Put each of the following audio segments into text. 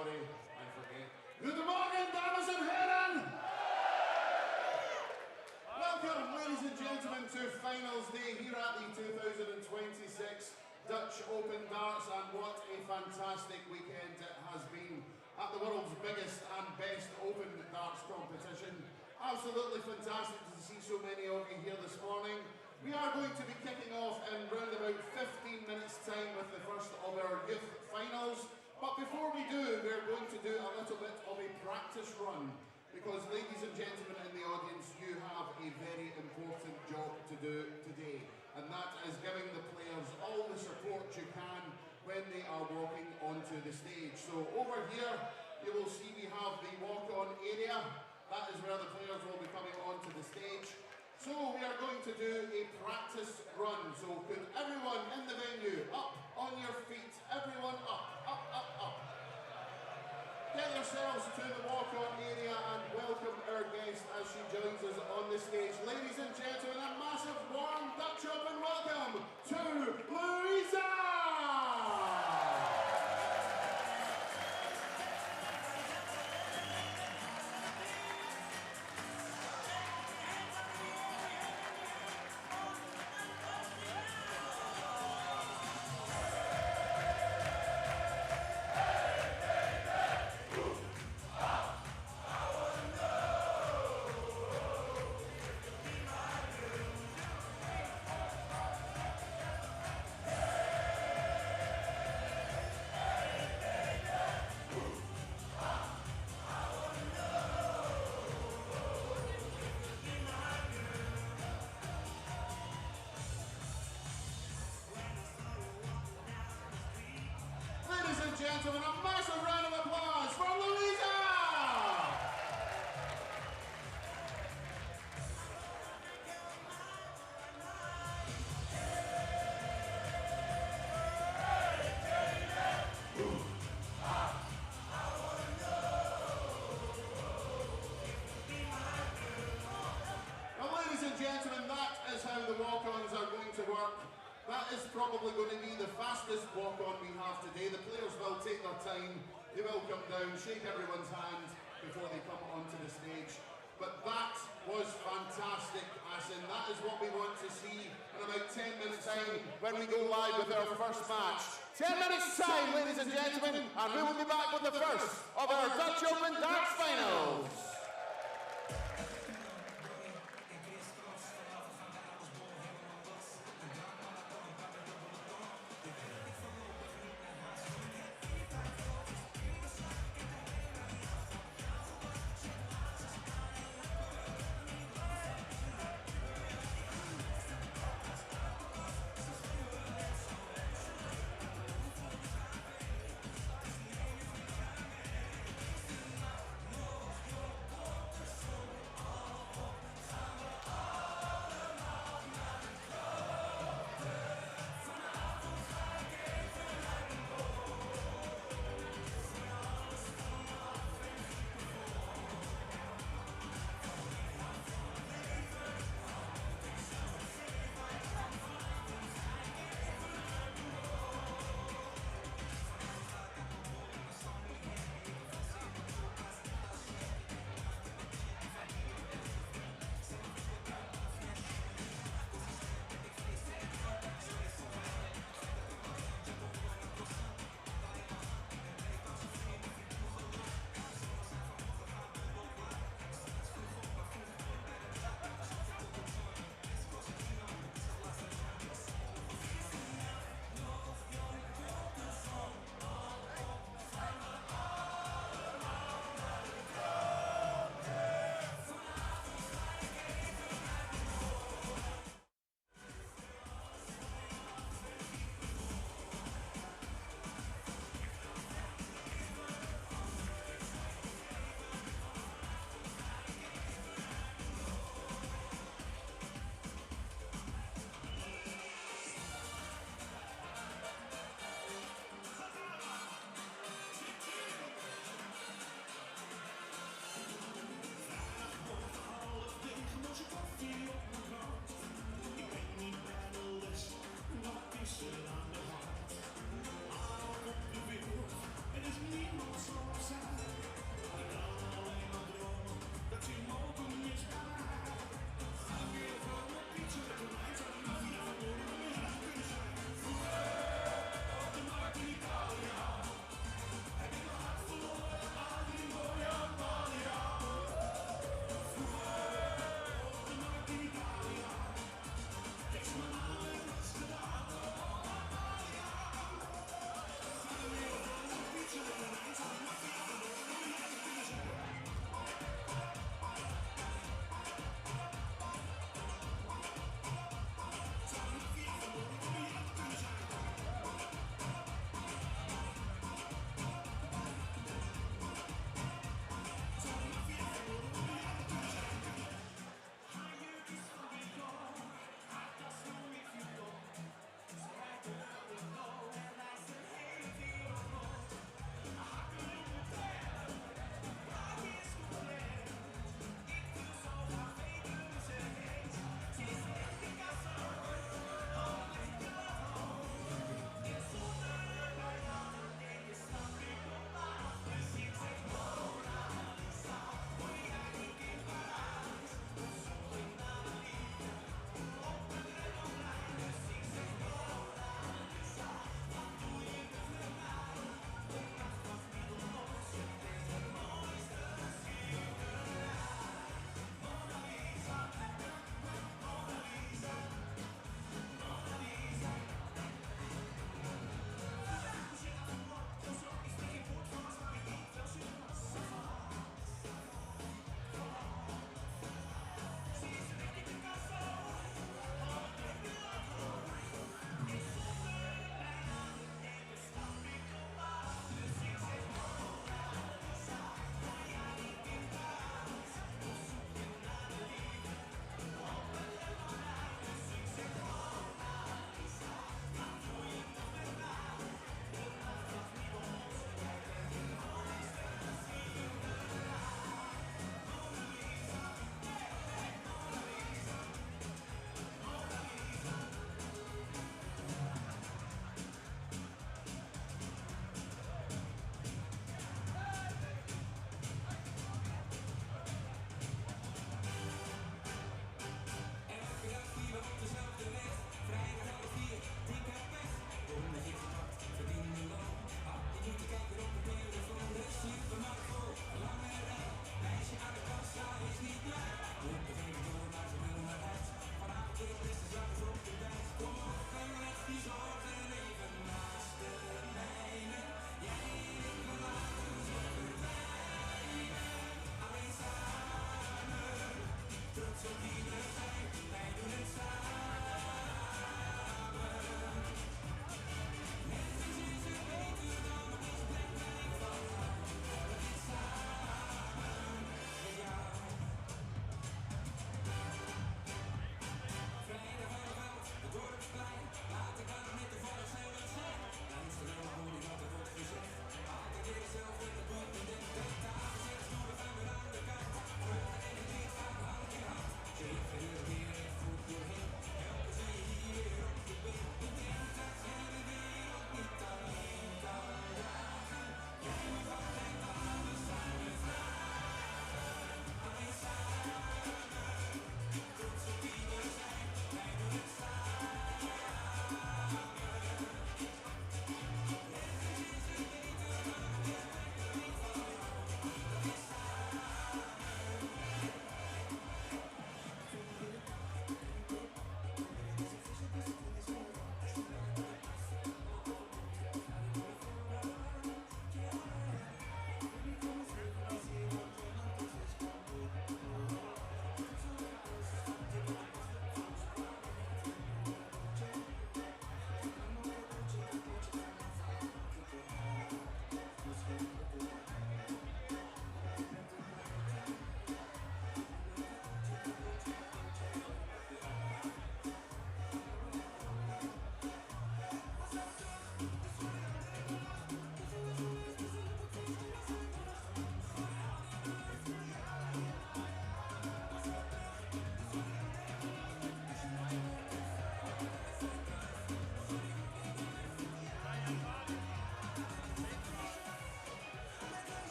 sorry, I forget. Good morning, dames and herren! Welcome, ladies and gentlemen, to Finals Day here at the 2026 Dutch Open Darts, and what a fantastic weekend it has been at the world's biggest and best Open Darts competition. Absolutely fantastic to see so many of you here this morning. We are going to be kicking off in round about 15 minutes time with the first of our youth finals. But before we do, we're going to do a little bit of a practice run, because ladies and gentlemen in the audience, you have a very important job to do today, and that is giving the players all the support you can when they are walking onto the stage. So over here, you will see we have the walk-on area. That is where the players will be coming onto the stage. So we are going to do a practice run. So could everyone in the venue up on your feet, everyone up, up, up, up. Get yourselves to the walk-on area and welcome our guest as she joins us on the stage. Ladies and gentlemen, a massive warm Dutch Open welcome to Louisa! Gentlemen, a massive round of applause for Louisa! Now, ladies and gentlemen, that is how the walk-ons are going to work. That is probably going to be the fastest walk-on we have today. The players will take their time, they will come down, shake everyone's hand before they come onto the stage. But that was fantastic, Assen. That is what we want to see in about 10 minutes time when we go live with our first match. 10 minutes time, ladies and gentlemen, and we will be back with the first of our Dutch Open Darts Finals.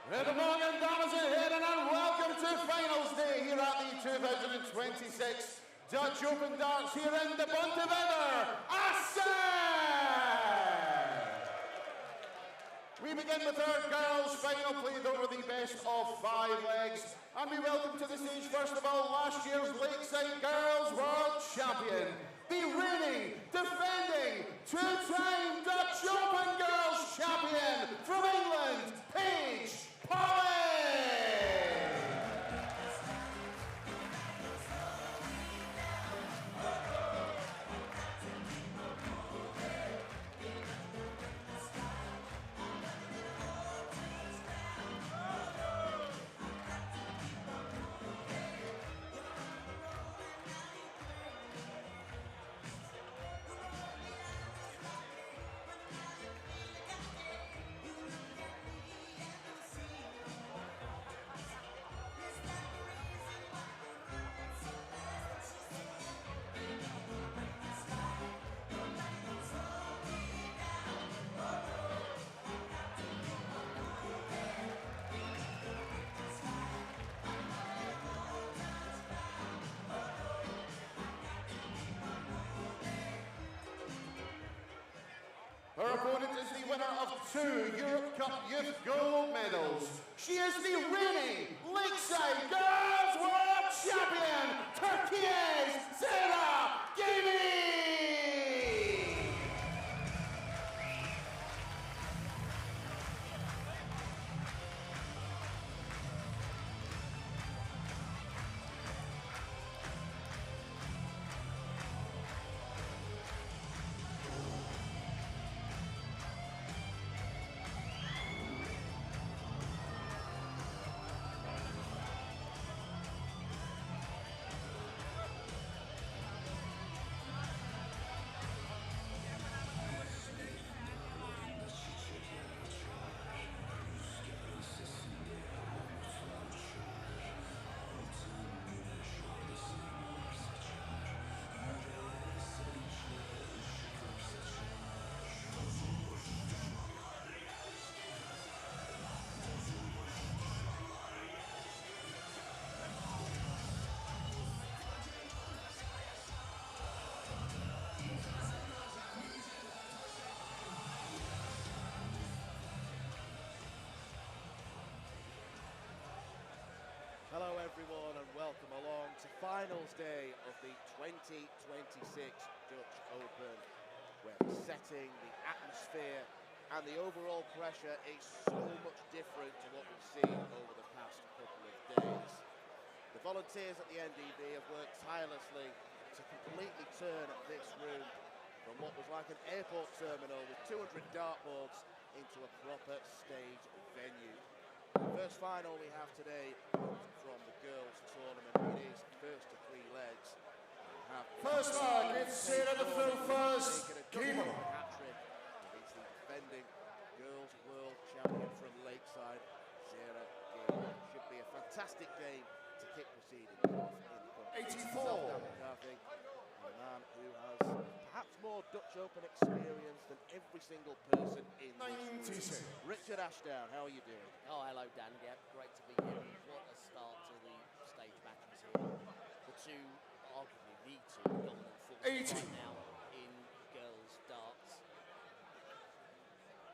Good morning, dames and herren, and welcome to Finals Day here at the 2026 Dutch Open Darts here in the Bonte, Wever, Assen! We begin with our girls' final played over the best of 5 legs, and we welcome to the stage first of all last year's Lakeside Girls World Champion, the reigning, defending, two-time Dutch Open Girls Champion from England, Paige Polly! Her opponent is the winner of 2 Europe Cup Youth Gold medals. She is the reigning Lakeside Girls World Champion, Turkey's Sarah Gamey! Hello everyone and welcome along to finals day of the 2026 Dutch Open, where the setting, the atmosphere and the overall pressure is so much different to what we've seen over the past couple of days. The volunteers at the NDB have worked tirelessly to completely turn this room from what was like an airport terminal with 200 dartboards into a proper stage venue. The first final we have today from the girls' tournament. It is first to 3 legs. First leg, it's Sarah the full first. Game on. Hat-trick against the defending girls' world champion from Lakeside, Sarah Gamey. Should be a fantastic game to kick proceedings off in the country. 84. A man who has perhaps more Dutch Open experience than every single person in this room. Richard Ashdown, how are you doing? Oh, hello, Dan. Yeah, great to be here. What a start to the stage matches here. The two, arguably the two dominant forces right now in girls' darts.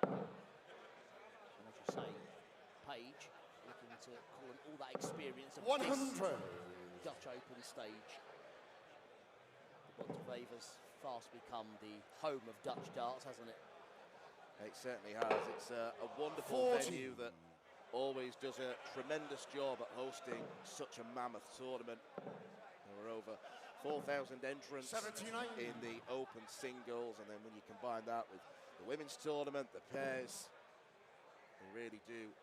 And as you say, Paige looking to call in all that experience of 100. this Dutch Open stage. The Bonte Wever's fast become the home of Dutch darts, hasn't it? It certainly has. It's a wonderful venue that always does a tremendous job at hosting such a mammoth tournament. There were over 4,000 entrants 79. in the open singles, and then when you combine that with the women's tournament, the pairs, they really do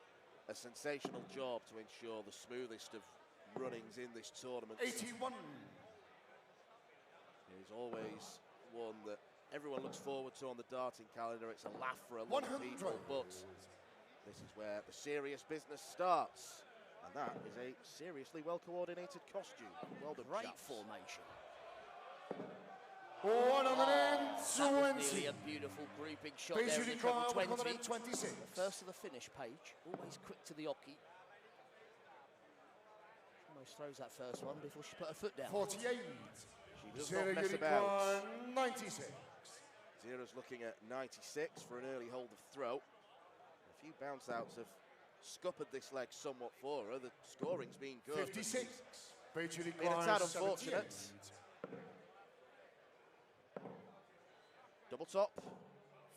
a sensational job to ensure the smoothest of runnings in this tournament. 81. There's always one that everyone looks forward to on the darting calendar. It's a laugh for a lot of people, but this is where the serious business starts, and that is a seriously well-coordinated costume. Well done, Great chaps. formation. That was nearly a beautiful grouping shot there in the treble 20. 126. The first of the finish, Paige. Always quick to the oki. Almost throws that first one before she put her foot down. 48. She does not mess about. 96. Zera's looking at 96 for an early hold of throw. A few bounce outs have scuppered this leg somewhat for her. The scoring's been good. 56. It's out unfortunate. Double top.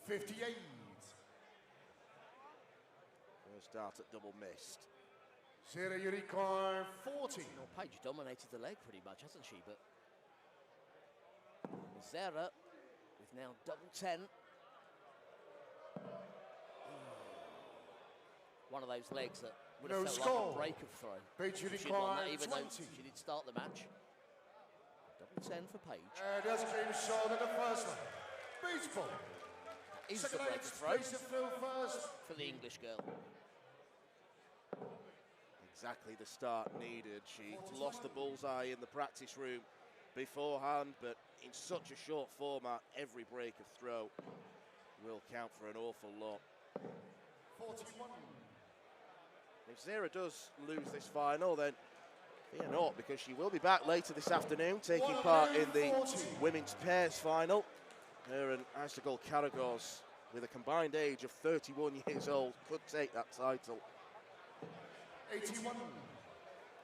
58. First dart at double missed. Zera, you require 40. Well, Paige dominated the leg pretty much, hasn't she? But Zera with now double 10. One of those legs that would have felt like a break of throw. Paige, you She'd won that require even 20. though she did start the match. Double 10 for Paige. That's been shown in the first one. Baseball. Is the break of throw for the English girl. Exactly the start needed. She lost the bullseye in the practice room beforehand, but in such a short format, every break of throw will count for an awful lot. 41. If Zera does lose this final, then fear not, because she will be back later this afternoon, taking part in the women's pairs final. Her and Icicle Karagos, with a combined age of 31 years old, could take that title. 81.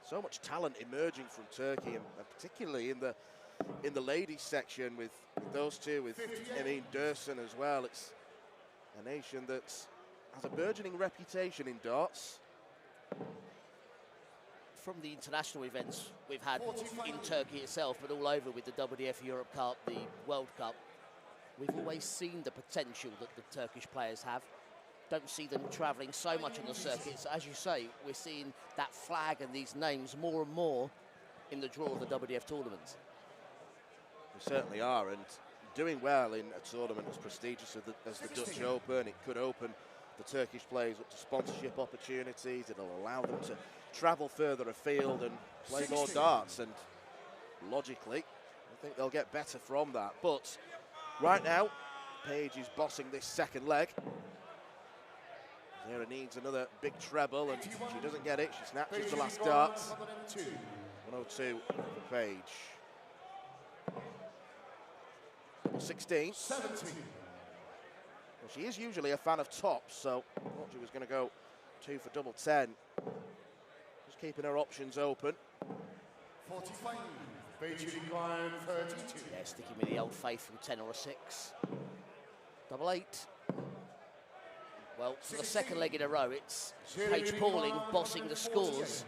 So much talent emerging from Turkey, and particularly in the ladies section with those two, with Emin Dursun as well. It's a nation that has a burgeoning reputation in darts. From the international events we've had in Turkey itself, but all over with the WDF Europe Cup, the World Cup, we've always seen the potential that the Turkish players have. Don't see them travelling so much on the circuits. As you say, we're seeing that flag and these names more and more in the draw of the WDF tournaments. We certainly are, and doing well in a tournament as prestigious as the Dutch Open. It could open the Turkish players up to sponsorship opportunities. It'll allow them to travel further afield and play more darts, and logically, I think they'll get better from that. But right now, Paige is bossing this second leg. Zera needs another big treble, and she doesn't get it. She snatches the last dart. 102 for Paige. 16. 17. Well, she is usually a fan of tops, so I thought she was going to go 2 for double 10. Just keeping her options open. 45. Paige required 32. Yeah, sticking with the old faithful 10 or a 6. Double 8. Well, for the second leg in a row, it's Paige Pauling bossing the scores.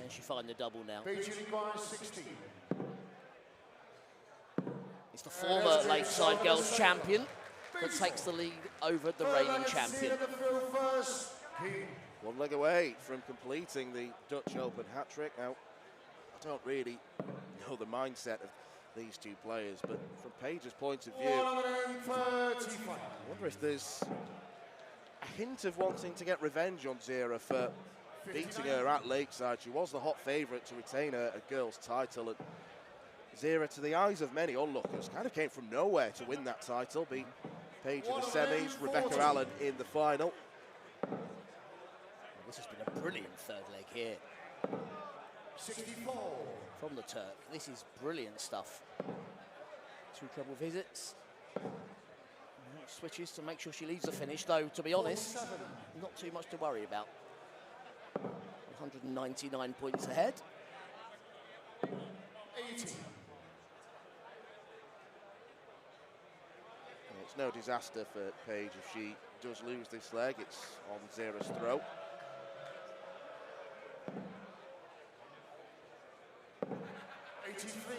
And she finds the double now. Paige requires 16. It's the former Lakeside Girls champion that takes the lead over the reigning champion. One leg away from completing the Dutch Open hat-trick. Now, I don't really know the mindset of these two players, but from Paige's point of view, I wonder if there's a hint of wanting to get revenge on Zera for beating her at Lakeside. She was the hot favourite to retain a girls' title, and Zera, to the eyes of many onlookers, kind of came from nowhere to win that title, beat Paige in the semis, Rebecca Allen in the final. Well, this has been a brilliant third leg here. 64. From the Turk. This is brilliant stuff. 2 treble visits. Switches to make sure she leads the finish, though, to be honest, not too much to worry about. 199 points ahead. 80. It's no disaster for Paige if she does lose this leg. It's on Zera's throat. 83.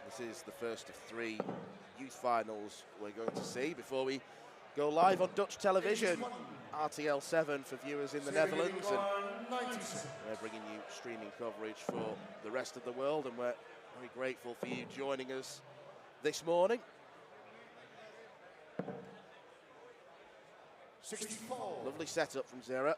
This is the first of 3 youth finals we're going to see before we go live on Dutch television. 81. RTL 7 for viewers in the Netherlands, and 97. we're bringing you streaming coverage for the rest of the world, and we're very grateful for you joining us this morning. 64. Lovely setup from Zera.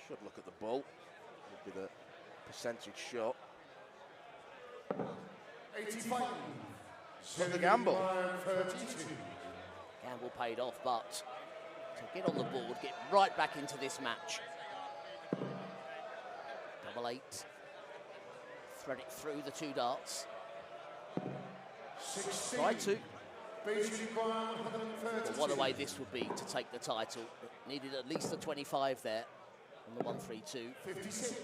Should look at the ball. Would be the percentage shot. 85. But the gamble. 32. Gamble paid off, but to get on the board, get right back into this match. Double 8. Thread it through the 2 darts. 16. Try to. Basic 132. But what a way this would be to take the title. Needed at least a 25 there on the 132. 56.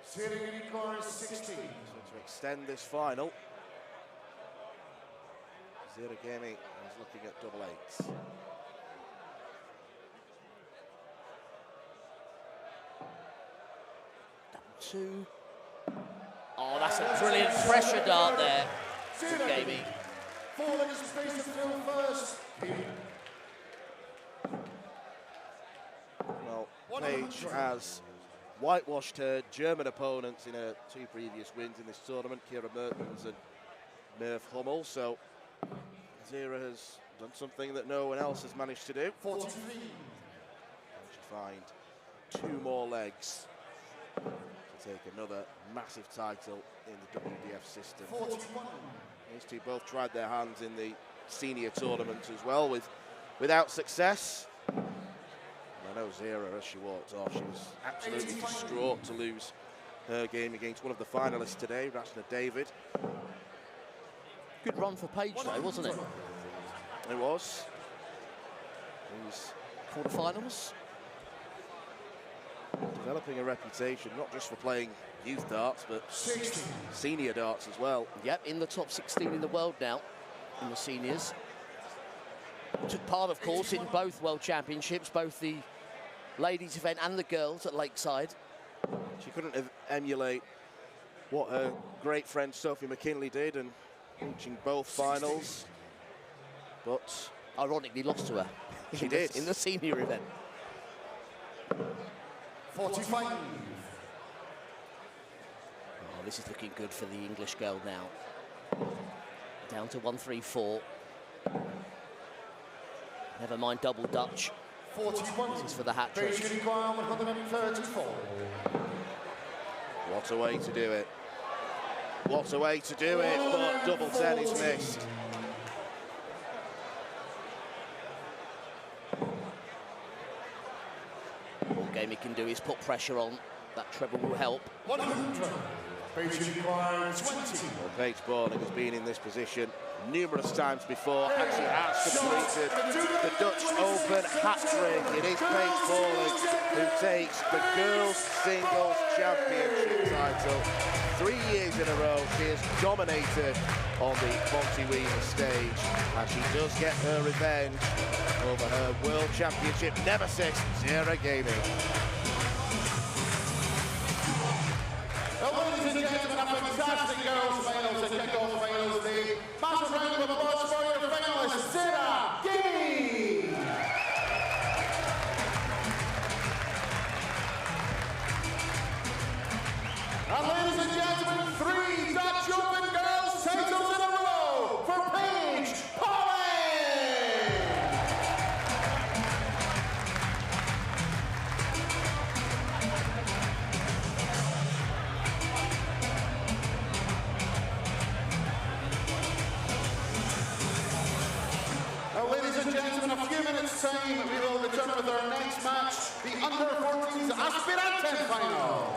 Ceremonies 16. So to extend this final, Zera Gaming is looking at double 8s. Double 2. Oh, that's a brilliant pressure dart there from Gaming. Falling in space to fill first. Well, Paige has whitewashed her German opponents in her 2 previous wins in this tournament, Kira Mertens and Merv Hummel. So Zera has done something that no one else has managed to do. 43. She find 2 more legs to take another massive title in the WDF system. 41. These two both tried their hands in the senior tournament as well, without success. I know Zera, as she walked off, she was absolutely distraught to lose her game against one of the finalists today, Rachna David. Good run for Paige though, wasn't it? It was. He's Quarterfinals. developing a reputation, not just for playing youth darts, but 60. senior darts as well. Yep, in the top 16 in the world now, in the seniors. Took part, of course, in both World Championships, both the ladies event and the girls at Lakeside. She couldn't emulate what her great friend Sophie McKinley did and reaching both finals, but Ironically lost to her. She did. In the senior event. 45. Oh, this is looking good for the English girl now. Down to 134. Never mind double Dutch. 41. This is for the hat trick. Basic 134. what a way to do it. What a way to do it, but double 10 is missed. All Gamey can do is put pressure on. That treble will help. 100. Basic 20. Well, Paige Borling has been in this position numerous times before, and she has completed the Dutch Open hat-trick. It is Paige Borling who takes the Girls Singles Championship title. 3 years in a row, she has dominated on the Bonte Wever stage, and she does get her revenge over her World Championship nemesis, Zera Gaming. Well, ladies and gentlemen, a fantastic girls' finals and kick-off finals day. Massive round of applause for your finalists, Zera Gaming! And ladies and gentlemen, 3 Dutch Open girls titles in a row for Paige Borling! Now, ladies and gentlemen, in a few minutes' time, we will return with our next match, the Under-14s Aspiranten Final.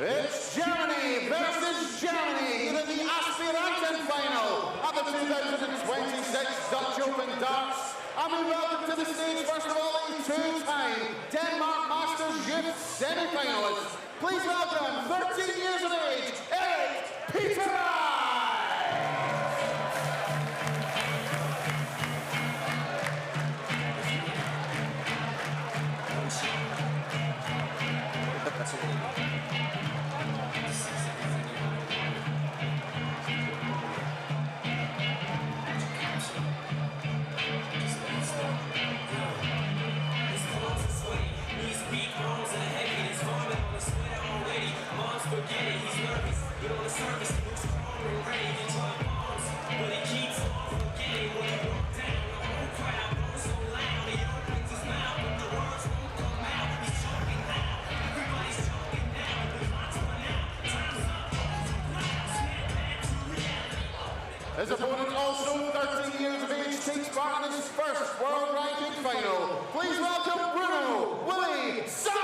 It's Germany versus Germany in the Aspiranten final at the 2026 Dutch Open Darts. And we welcome to the stage, first of all, a two-time Denmark Masters Youth semi-finalist. Please welcome, 13 years of age, Erik Peter. His opponent, also 13 years of age, takes part in his first world ranking final. Please welcome Bruno Willie Sauer!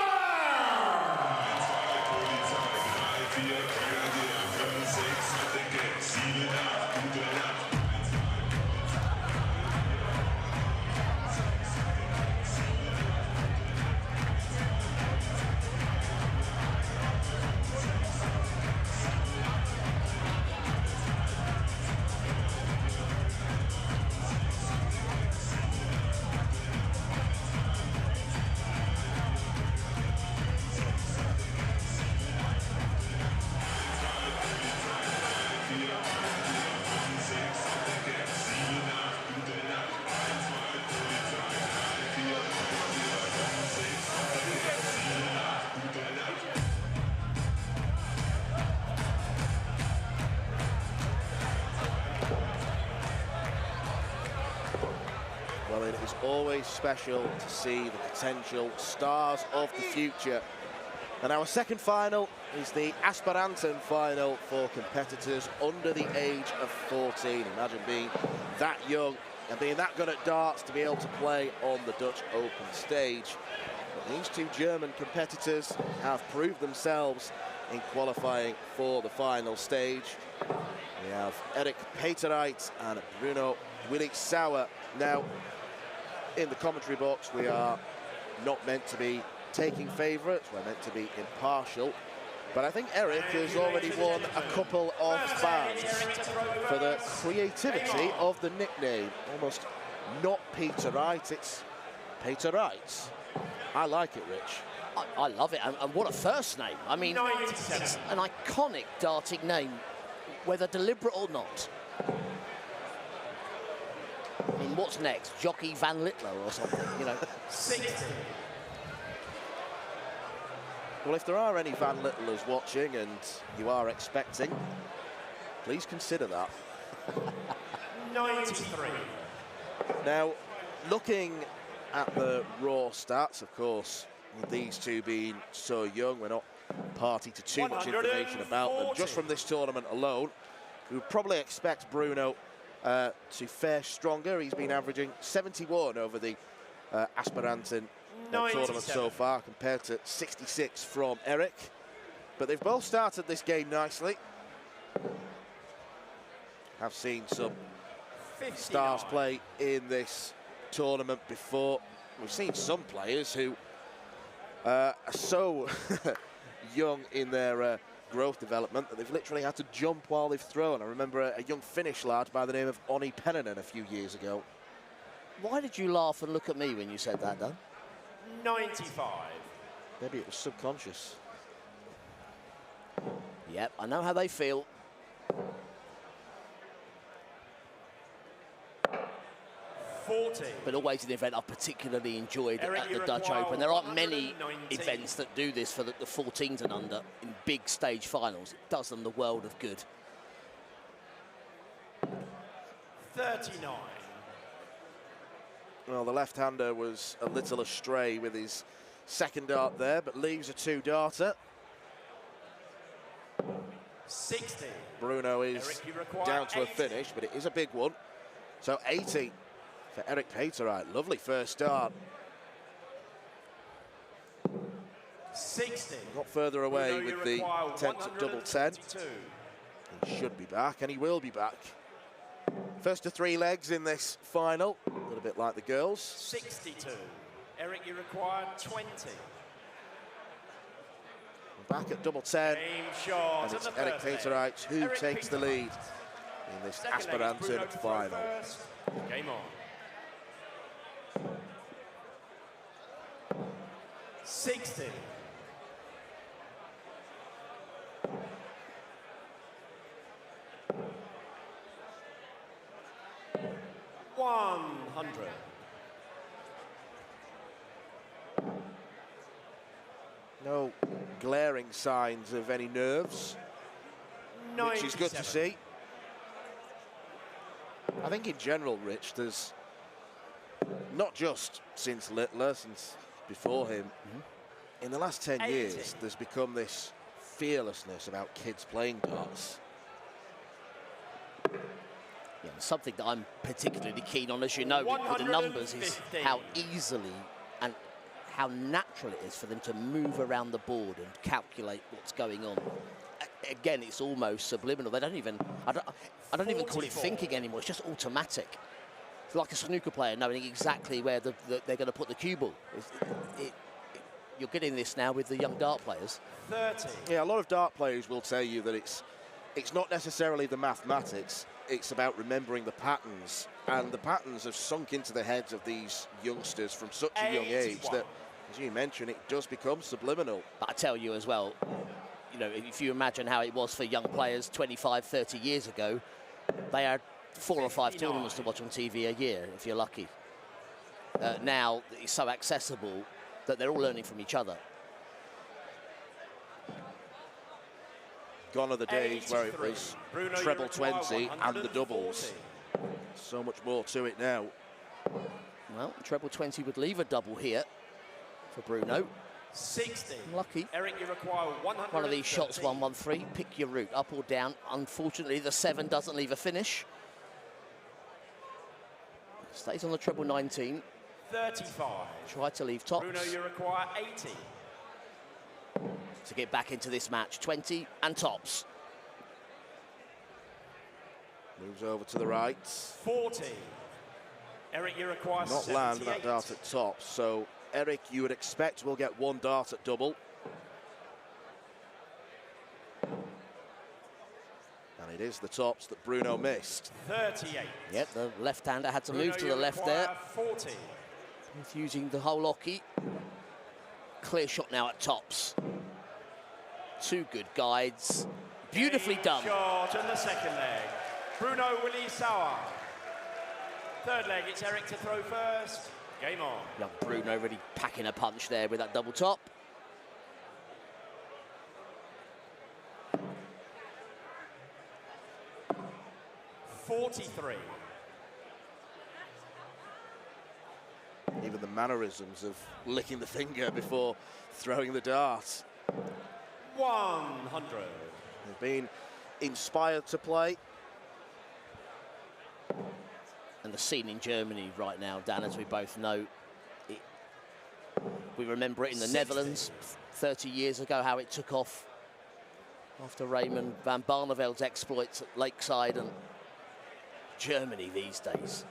Well, it is always special to see the potential stars of the future. And our second final is the Aspiranten final for competitors under the age of 14. Imagine being that young and being that good at darts to be able to play on the Dutch Open stage. But these two German competitors have proved themselves in qualifying for the final stage. We have Erik Peterite and Bruno Willie Sauer. Now, in the commentary box, we are not meant to be taking favourites, we're meant to be impartial. But I think Erik has already won a couple of fans for the creativity of the nickname. Almost not Peter Wright, it's Peter Wright. I like it, Rich. I love it, and what a first name. I mean, it's an iconic darting name, whether deliberate or not. I mean, what's next? Jockey Van Littler or something, you know? 60. Well, if there are any Van Littlers watching and you are expecting, please consider that. 93. Now, looking at the raw stats, of course, with these two being so young, we're not party to too much information about them. Just from this tournament alone, we would probably expect Bruno to fare stronger. He's been averaging 71 over the Aspiranten tournament so far, compared to 66 from Eric. But they've both started this game nicely. Have seen some 59. stars play in this tournament before. We've seen some players who are so young in their growth development that they've literally had to jump while they've thrown. I remember a young Finnish lad by the name of Onni Pennanen a few years ago. Why did you laugh and look at me when you said that, Dan? 95. Maybe it was subconscious. Yep, I know how they feel. 40. But always an event I've particularly enjoyed Eric, at the you Dutch require Open. There aren't many 119. events that do this for the 14s and under in big stage finals. It does them the world of good. 39. Well, the left-hander was a little astray with his second dart there, but leaves a two-darter. 60. Bruno is Eric, you require down to 80. a finish, but it is a big one. So 80 for Eric Paterite. Lovely first start. 60. Not further away Bruno, you with the require attempt at double 10. 122. He should be back, and he will be back. First to three legs in this final. A little bit like the girls. 62. Eric, you require 20. Back at double 10. Game shot. And it's at the Eric first Paterite who Eric takes the Paterite. lead in this Second leg is Bruno Aspiranten to throw final. first. Game on. 60. 100. No glaring signs of any nerves, which is good to 97. see. I think in general, Rich, there's not just since Littler, since before him, in the last 10 years, there's become this fearlessness about kids playing darts. Yeah, something that I'm particularly keen on, as you know, with the numbers, is 150. how easily and how natural it is for them to move around the board and calculate what's going on. Again, it's almost subliminal. They don't even, I don't even call it 44. thinking anymore. It's just automatic. It's like a snooker player knowing exactly where they're going to put the cue ball. You're getting this now with the young dart players. 30. Yeah, a lot of dart players will tell you that it's not necessarily the mathematics, it's about remembering the patterns. And the patterns have sunk into the heads of these youngsters from such a young age 81. that, as you mentioned, it does become subliminal. But I tell you as well, you know, if you imagine how it was for young players 25, 30 years ago, they had 4 or 5 59. tournaments to watch on TV a year, if you're lucky. Now it's so accessible that they're all learning from each other. Gone are the days where it 83. was Bruno, you treble require 20 and the doubles. 140. So much more to it now. Well, treble 20 would leave a double here for Bruno. 60. Lucky. Eric, you require 100. One of these shots, 1-1-3. Pick your route, up or down. Unfortunately, the 7 doesn't leave a finish. Stays on the treble 19. 35. Try to leave tops Bruno, you require 80. to get back into this match. 20 and tops. Moves over to the right. 40. Eric, you require Not 78. land that dart at top. So Eric, you would expect, will get 1 dart at double. And it is the tops that Bruno missed. 38. Yep, the left-hander had to Bruno, move to you the left there. require 40. Confusing the whole hockey. Clear shot now at tops. 2 good guides. Beautifully done. Shot on the second leg. Bruno Willie Sauer. Third leg, it's Eric to throw first. Game on. Young Bruno really packing a punch there with that double top. .43. Even the mannerisms of licking the finger before throwing the dart. 100. They've been inspired to play. And the scene in Germany right now, Dan, as we both know, We remember it in the Netherlands 30 years ago, how it took off after Raymond van Barneveld's exploits at Lakeside, and Germany these days.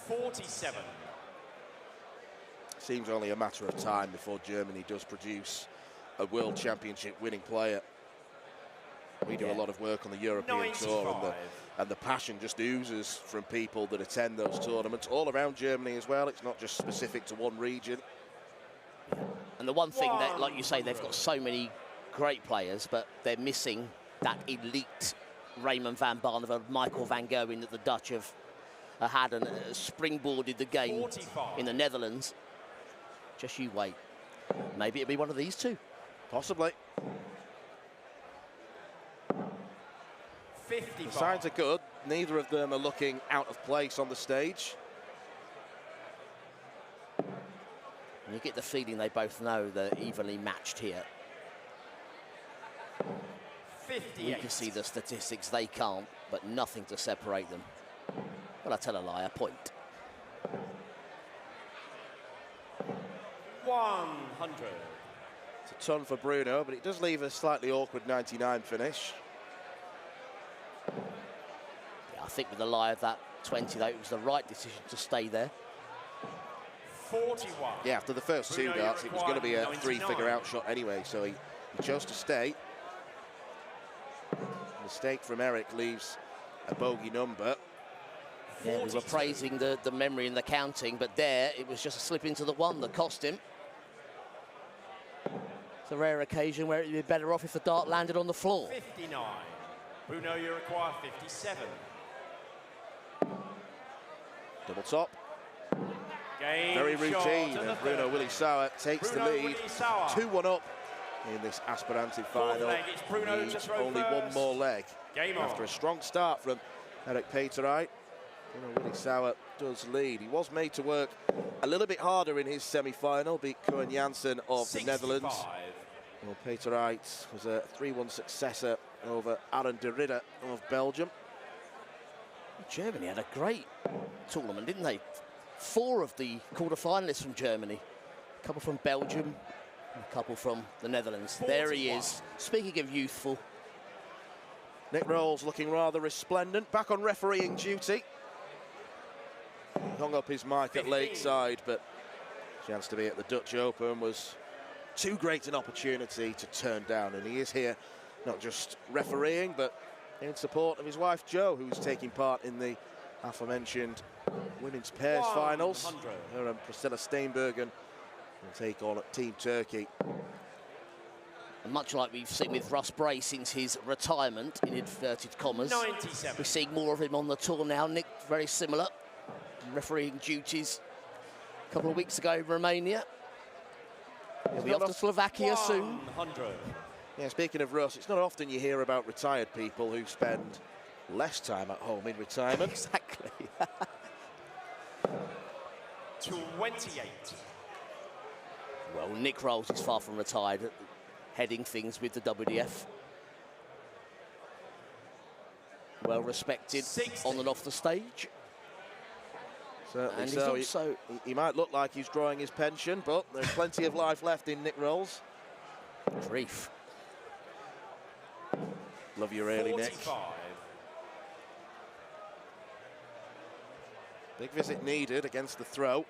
47. Seems only a matter of time before Germany does produce a World Championship winning player. We do a lot of work on the European Tour, and the passion just oozes from people that attend those tournaments all around Germany as well. It's not just specific to one region. And the one thing that, like you say, they've got so many great players, but they're missing that elite Raymond van Barneveld, Michael van Gerwen that the Dutch have had and springboarded the game 45. in the Netherlands. Just you wait. Maybe it'll be one of these two. Possibly. 55. The signs are good. Neither of them are looking out of place on the stage. And you get the feeling they both know they're evenly matched here. 58. We can see the statistics, they can't, but nothing to separate them. Well, I tell a lie, a point. 100. It's a ton for Bruno, but it does leave a slightly awkward 99 finish. Yeah, I think with the lie of that 20, though, it was the right decision to stay there. 41. Yeah, after the first Bruno, two darts, it was going to be a 99. three-figure outshot anyway, so he chose to stay. Mistake from Eric leaves a bogey number. Yeah, we were praising the memory and the counting, but there it was just a slip into the one that cost him. It's a rare occasion where it'd be better off if the dart landed on the floor. 59. Bruno, you require 57. Double top. Game Very routine, shot and to the Bruno third. Willie Sauer takes Bruno the lead. Willie Sauer. 2-1 up in this Aspirante Fourth final. leg, it's Bruno to Needs throw only one first. more leg. Game on. After a strong start from Eric Peterite, Bruno Willie Sauer does lead. He was made to work a little bit harder in his semi-final, beat Koen Jansen of 65. the Netherlands. Well, Peterite was a 3-1 successor over Aaron de Ridder of Belgium. Germany had a great tournament, didn't they? 4 of the quarter-finalists from Germany. A couple from Belgium, and a couple from the Netherlands. 41. There he is. Speaking of youthful. Nick Rolls looking rather resplendent, back on refereeing duty. He hung up his mic 15. at Lakeside, but chance to be at the Dutch Open was too great an opportunity to turn down, and he is here not just refereeing, but in support of his wife Jo, who's taking part in the aforementioned women's pairs 100. finals. Her and Priscilla Steenbergen will take on Team Turkey. And much like we've seen with Russ Bray since his retirement, in inverted commas, 97. we're seeing more of him on the tour now. Nick, very similar. Refereeing duties a couple of weeks ago in Romania. He'll be off to Slovakia soon. 100. Yeah, speaking of Russ, it's not often you hear about retired people who spend less time at home in retirement. Exactly. 28. Well, Nick Rolls is far from retired, heading things with the WDF. Well respected 60. on and off the stage. Certainly And so. he's also... He might look like he's drawing his pension, but there's plenty of life left in Nick Rolls. Grief. Love you really, 45. Nick. Big visit needed against the throw,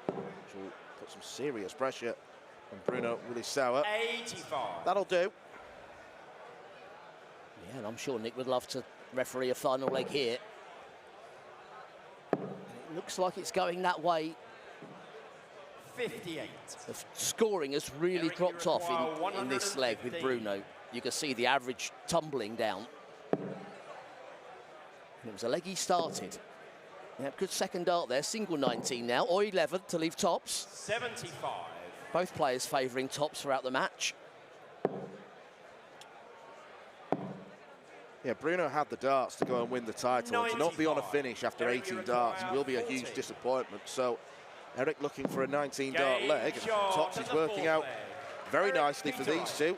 which will put some serious pressure on Bruno Willie Sauer. 85. That'll do. Yeah, and I'm sure Nick would love to referee a final leg here. It looks like it's going that way. 58. The scoring has really Eric, dropped you off require in this leg with 115. Bruno. You can see the average tumbling down. And it was a leg he started. Yeah, good second dart there, single 19 now, or 11 to leave tops. 75. Both players favouring tops throughout the match. Yeah, Bruno had the darts to go and win the title. And to not be on a 95. finish after Eric, 18 you darts require will be a 40. huge disappointment. So Eric looking for a 19-dart Game leg. shot Tops to is the working fourth out leg. very Eric nicely for these Peterite. two.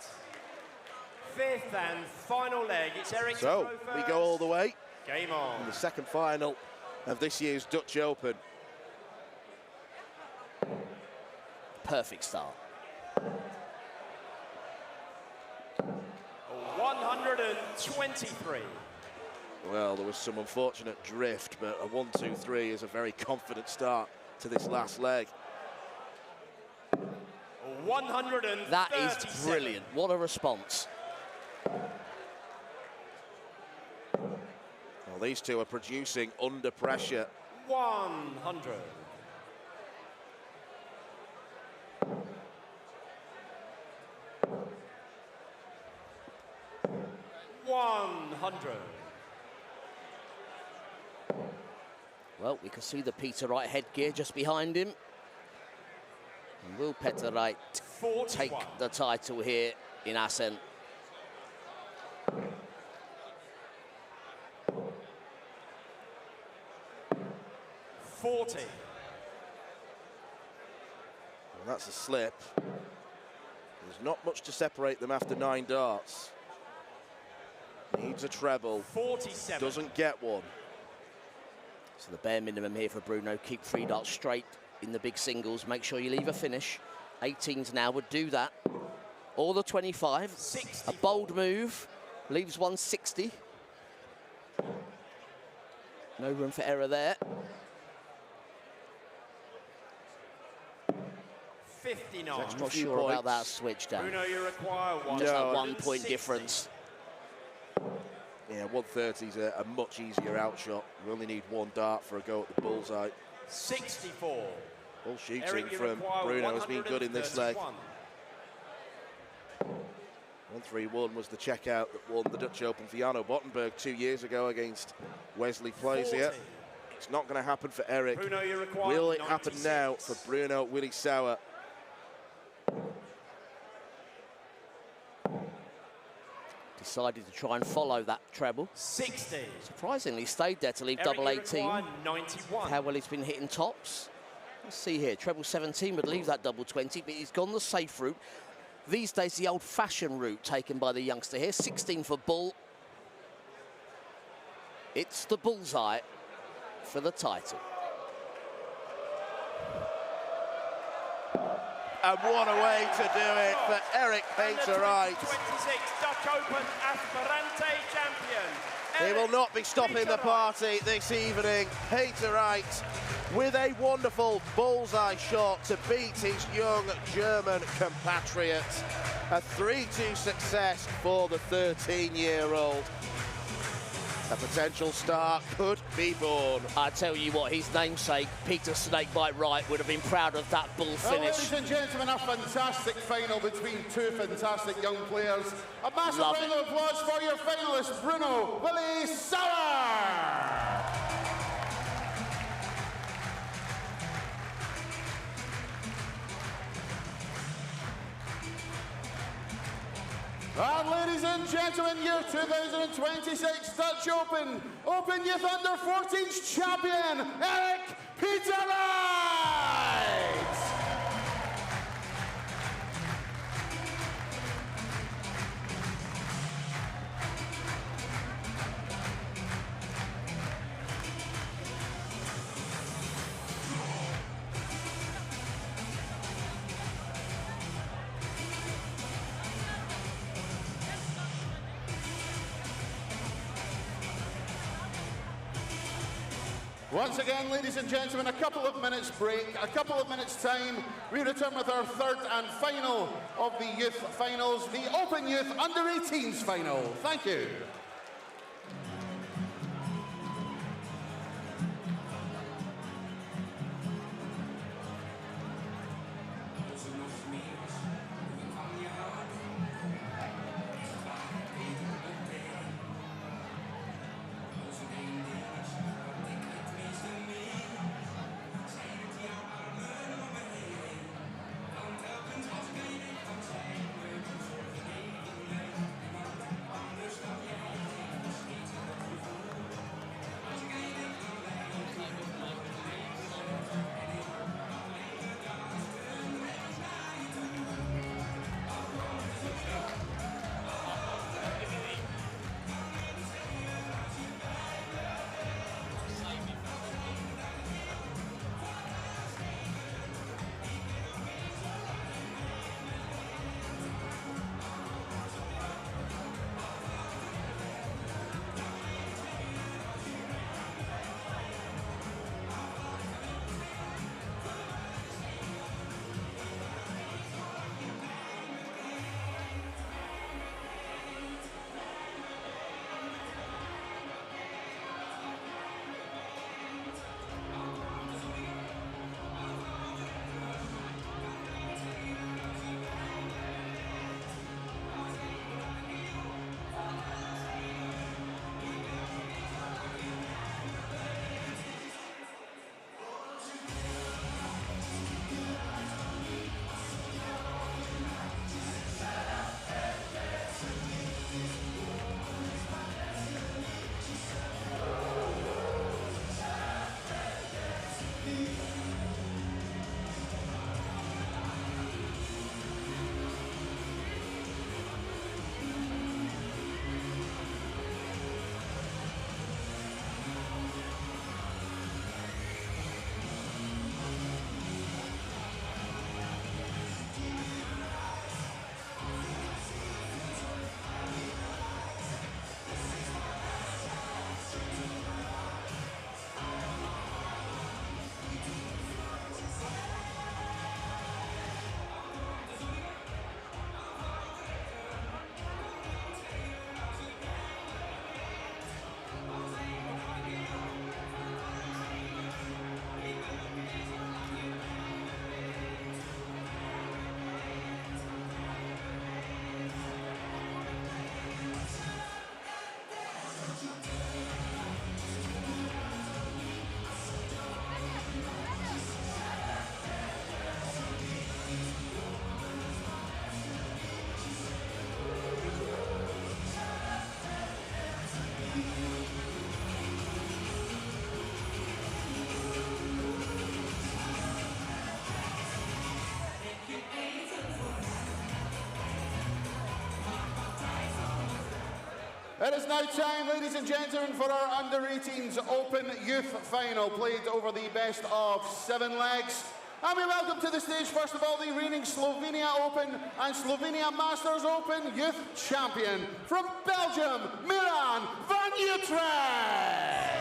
Fifth and final leg. It's Eric So to throw we first. go all the way Game in on. the second final of this year's Dutch Open. perfect start. 123. Well, there was some unfortunate drift, but a 1-2-3 is a very confident start to this last leg. 137. That is brilliant. What a response. Well, these two are producing under pressure. 100. 100. Well, we can see the Peter Wright headgear just behind him. And will Peter Wright take the title here in Assen? Well, that's a slip. There's not much to separate them after 9 darts. Needs a treble. 47. Doesn't get one. So the bare minimum here for Bruno, keep 3 darts straight in the big singles. Make sure you leave a finish. 18s now would do that. Or the 25. 64. A bold move. Leaves 160. No room for error there. 59. I'm not sure about that switch, Dan. Bruno, you require one. Just No, that 1 point difference. Yeah, 130 is a much easier outshot. We only need 1 dart for a go at the bullseye. 64. Ball shooting Eric, you from require Bruno has been good in this leg. 131. 1-3-1 was the checkout that won the Dutch Open for Jarno Bottenberg 2 years ago against Wesley Plaisier. 40. It's not going to happen for Eric. Bruno, you require Will it happen 96. now for Bruno Willie Sauer? Decided to try and follow that treble. 60. Surprisingly stayed there to leave Eric, double you 18. require 91. How well he's been hitting tops. Let's see here, treble 17 would leave that double 20, but he's gone the safe route. These days, the old-fashioned route taken by the youngster here. 16 for bull. It's the bullseye for the title. And what a way to do it for Eric Peter Wright. 26 Dutch Open Aspirante champion. He will Eric not be stopping Peter the party this evening. Peter Wright with a wonderful bullseye shot to beat his young German compatriot. A 3-2 success for the 13-year-old. A potential star could be born. I tell you what, his namesake, Peter Snakebite Wright, would have been proud of that bull Well, finish. ladies and gentlemen, a fantastic final between 2 fantastic young players. A massive Love round of applause for your finalist, Bruno Willie Sauer. And ladies and gentlemen, your 2026 Dutch Open Youth Under 14s champion, Eric Peter Wright! Once again, ladies and gentlemen, a couple of minutes break, a couple of minutes time. We return with our third and final of the youth finals, the Open Youth Under 18s final. Thank you. It is now time, ladies and gentlemen, for our under-18s Open Youth Final, played over the best of 7 legs. And we welcome to the stage, first of all, the reigning Slovenia Open and Slovenia Masters Open Youth Champion from Belgium, Milan van Utrecht.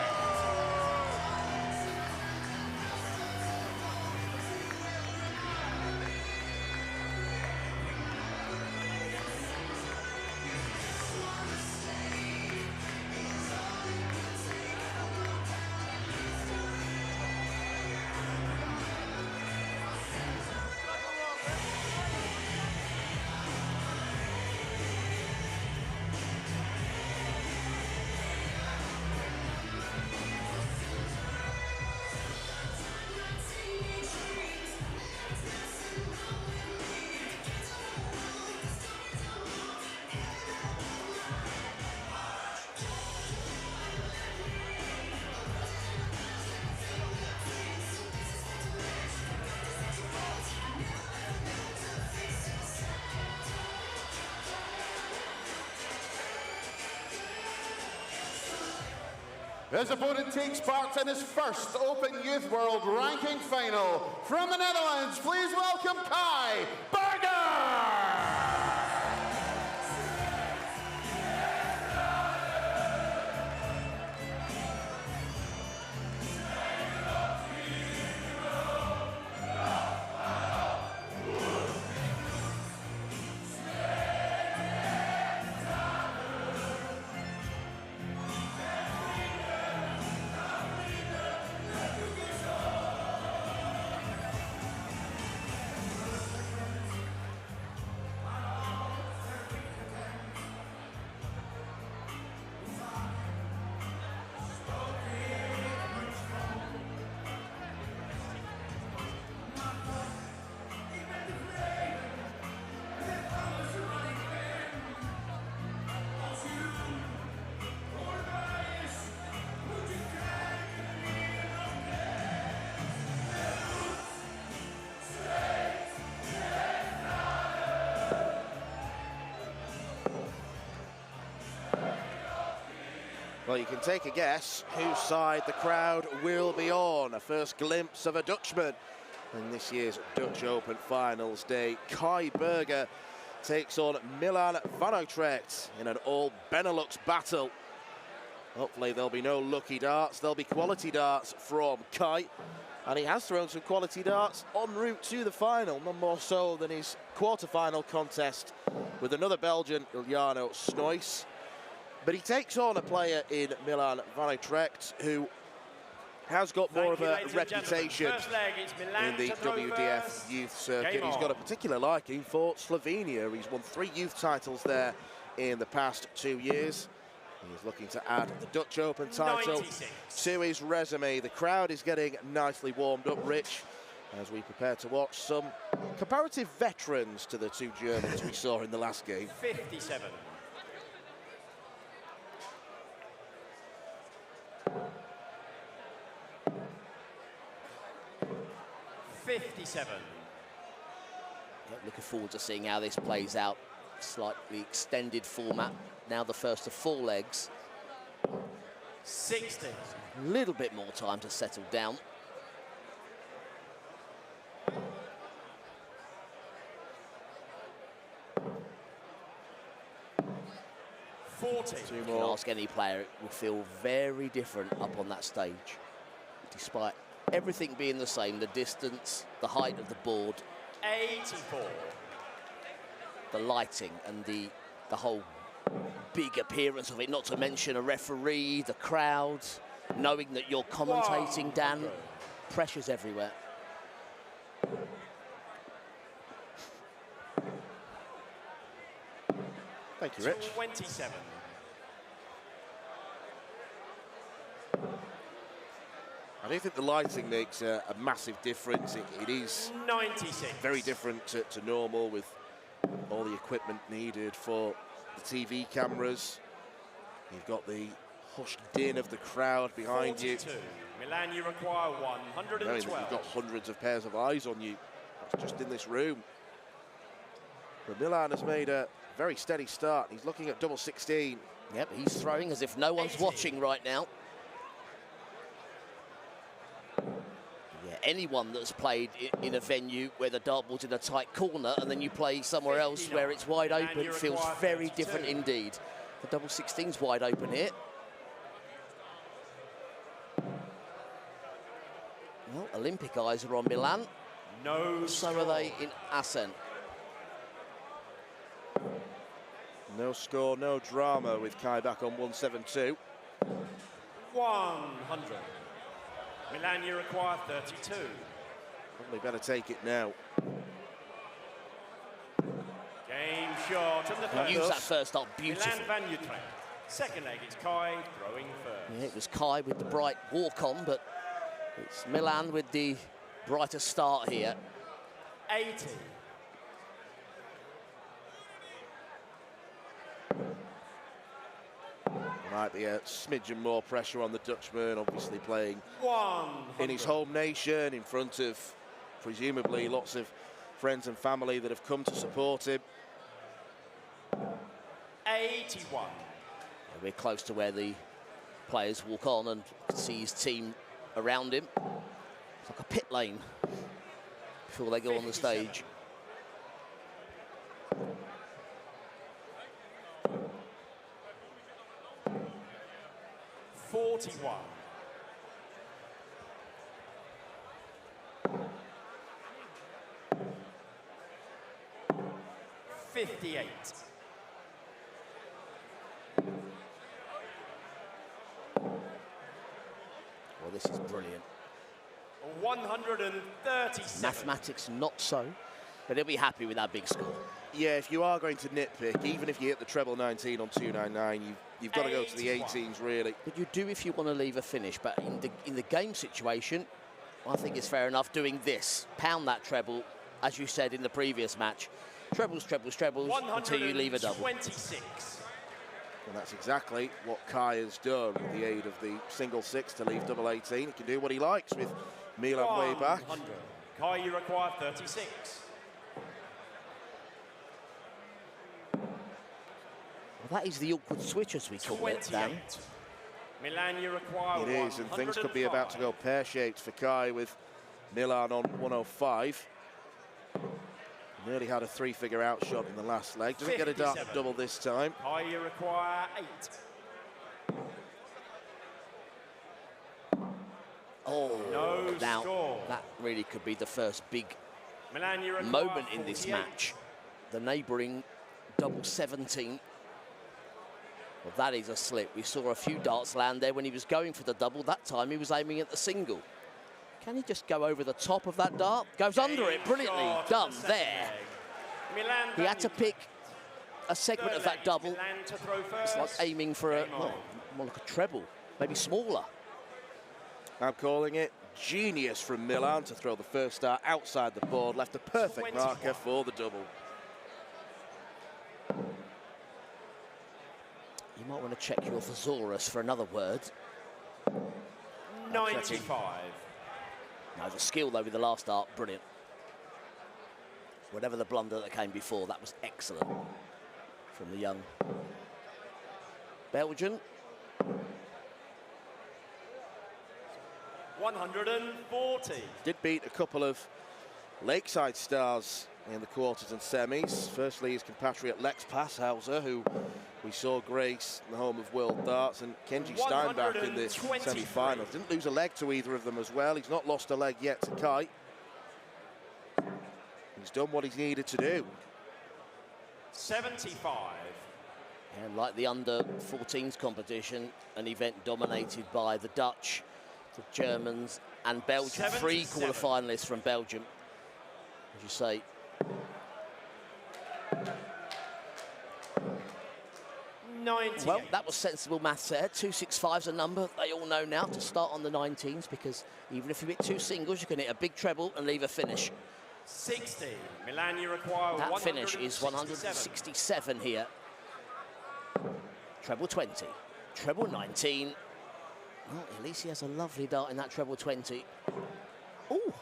His opponent takes part in his first Open Youth World Ranking Final. From the Netherlands, please welcome Kai Berger! Well, you can take a guess whose side the crowd will be on. A first glimpse of a Dutchman in this year's Dutch Open Finals Day. Kai Berger takes on Milan van Utrecht in an all Benelux battle. Hopefully there'll be no lucky darts, there'll be quality darts from Kai. And he has thrown some quality darts en route to the final, none more so than his quarter-final contest with another Belgian, Iljano Snoijs. But he takes on a player in Milan van Utrecht who has got more of a reputation in the WDF youth circuit. He's got a particular liking for Slovenia. He's won 3 youth titles there in the past 2 years. He's looking to add the Dutch Open title to his resume. The crowd is getting nicely warmed up, Rich, as we prepare to watch some comparative veterans to the 2 Germans we saw in the last game. 57. Looking forward to seeing how this plays out. Slightly extended format. Now the first of 4 legs. 60. A little bit more time to settle down. Two You can more. ask any player, it will feel very different up on that stage. Despite everything being the same, the distance, the height of the board, 84. the lighting and the whole big appearance of it, not to mention a referee, the crowd, knowing that you're commentating, Dan, pressure's everywhere. Thank you, Rich. 27. I do think the lighting makes a massive difference. It is 96. very different to normal, with all the equipment needed for the TV cameras. You've got the hushed din of the crowd behind 42. you. Milan, you require 112. You've got hundreds of pairs of eyes on you. That's just in this room. But Milan has made a very steady start. He's looking at double 16. Yep, he's throwing as if no one's watching right now. Yeah, anyone that's played in a venue where the dartboard's in a tight corner and then you play somewhere else where it's wide open feels very different indeed. The double 16's wide open here. Well, Olympic eyes are on Milan. No So score. are they in Assen. No score, no drama with Kai back on 172. 100. Milan, you require 32. Probably better take it now. Game shot and the He first. used that first up Milan beautifully. Van Utrecht. Second leg, it's Kai throwing first. Yeah, it was Kai with the bright walk-on, but it's Milan with the brighter start here. 80. Might be a smidgen more pressure on the Dutchman, obviously playing 100. in his home nation, in front of presumably lots of friends and family that have come to support him. 81. We're close to where the players walk on and see his team around him. It's like a pit lane before they go on the 57. stage. $41. 58. Well, this is brilliant. 137. Mathematics not so, but he'll be happy with that big score. Yeah, if you are going to nitpick, even if you hit the treble 19 on 299, you've got to go to the 18s, really. But you do if you want to leave a finish, but in the game situation, I think it's fair enough doing this. Pound that treble, as you said in the previous match. Trebles, trebles, trebles, until you leave a double. 126. And that's exactly what Kai has done with the aid of the single 6 to leave double 18. He can do what he likes with Milan way back. 100. Kai, you require 36. Well, that is the awkward switch, as we call it, Dan. 28. Milan, you require It is, and things could be about to go pear-shaped for Kai with Milan on 105. Nearly had a 3-figure outshot in the last leg. Doesn't get a dart 57. double this time. Kai, you require 8. Oh, No now score. that really could be the first big Milan, you require moment in this 48. match. The neighbouring double 17. Well, that is a slip. We saw a few darts land there when he was going for the double. That time he was aiming at the single. Can he just go over the top of that dart? Goes under it, brilliantly Shot done on the there. second leg. Milan He had to Van pick a segment Third of that leg, double. Milan to throw It's first. like aiming for a, Game on. well, more like a treble, maybe smaller. I'm calling it genius from Milan to throw the first dart outside the board. Left a perfect 21. marker for the double. You might want to check your thesaurus for another word. 95. No, the skill, though, with the last dart, brilliant. Whatever the blunder that came before, that was excellent from the young Belgian. 140. Did beat a couple of Lakeside stars in the quarters and semis. Firstly, his compatriot Lex Passhauser, who we saw grace in the home of World Darts, and Kenji Steinbach in this 123. semi-final. Didn't lose a leg to either of them as well. He's not lost a leg yet to Kai. He's done what he's needed to do. 75. And like the under-14s competition, an event dominated by the Dutch, the Germans and Belgium. 3 77. quarter-finalists from Belgium, as you say. 98. Well, that was sensible maths there. 265's a number they all know now to start on the 19s, because even if you hit 2 singles, you can hit a big treble and leave a finish. 60. Milan, you require That finish is 167 167 here. Treble 20, treble 19. Well, at least he has a lovely dart in that treble 20. Ooh,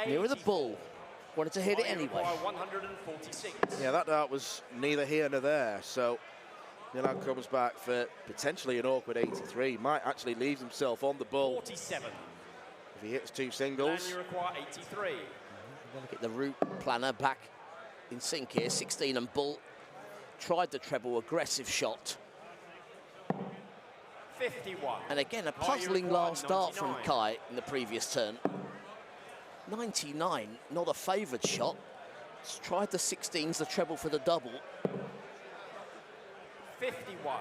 nearer the ball. wanted to hit it Kai, you anyway. require 146. Yeah, that dart was neither here nor there, so Milan comes back for potentially an awkward 83. Might actually leave himself on the ball 47. if he hits two Milan, singles. you require 83. Going to get the route planner back in sync here. 16 and Bull tried the treble, aggressive shot. 51. And again, a Kai, you puzzling require last dart from 99. Kai in the previous turn. 99, not a favoured shot. He's tried the 16s, the treble for the double. 51.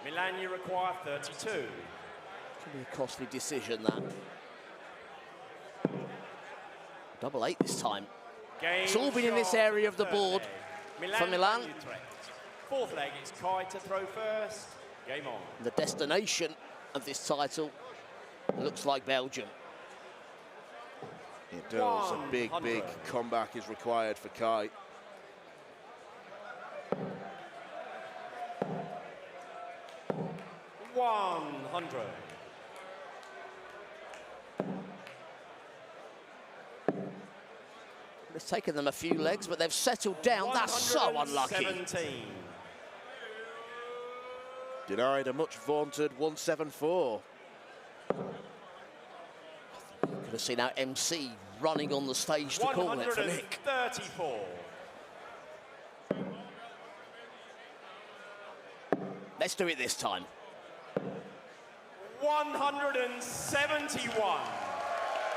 Milan, you require 32. Could be a costly decision, that. Double 8 this time. Game It's all been in this shot, area of the third board leg. for Milan. Utrecht. Fourth leg, it's Kai to throw first. Game on. The destination of this title looks like Belgium. It does. A 100. big comeback is required for Kai. $100. It's taken them a few legs, but they've settled down. That's so unlucky. 117. Denied a much vaunted 174. Could have seen our MC running on the stage to call it for Nick. 134. Let's do it this time. 171.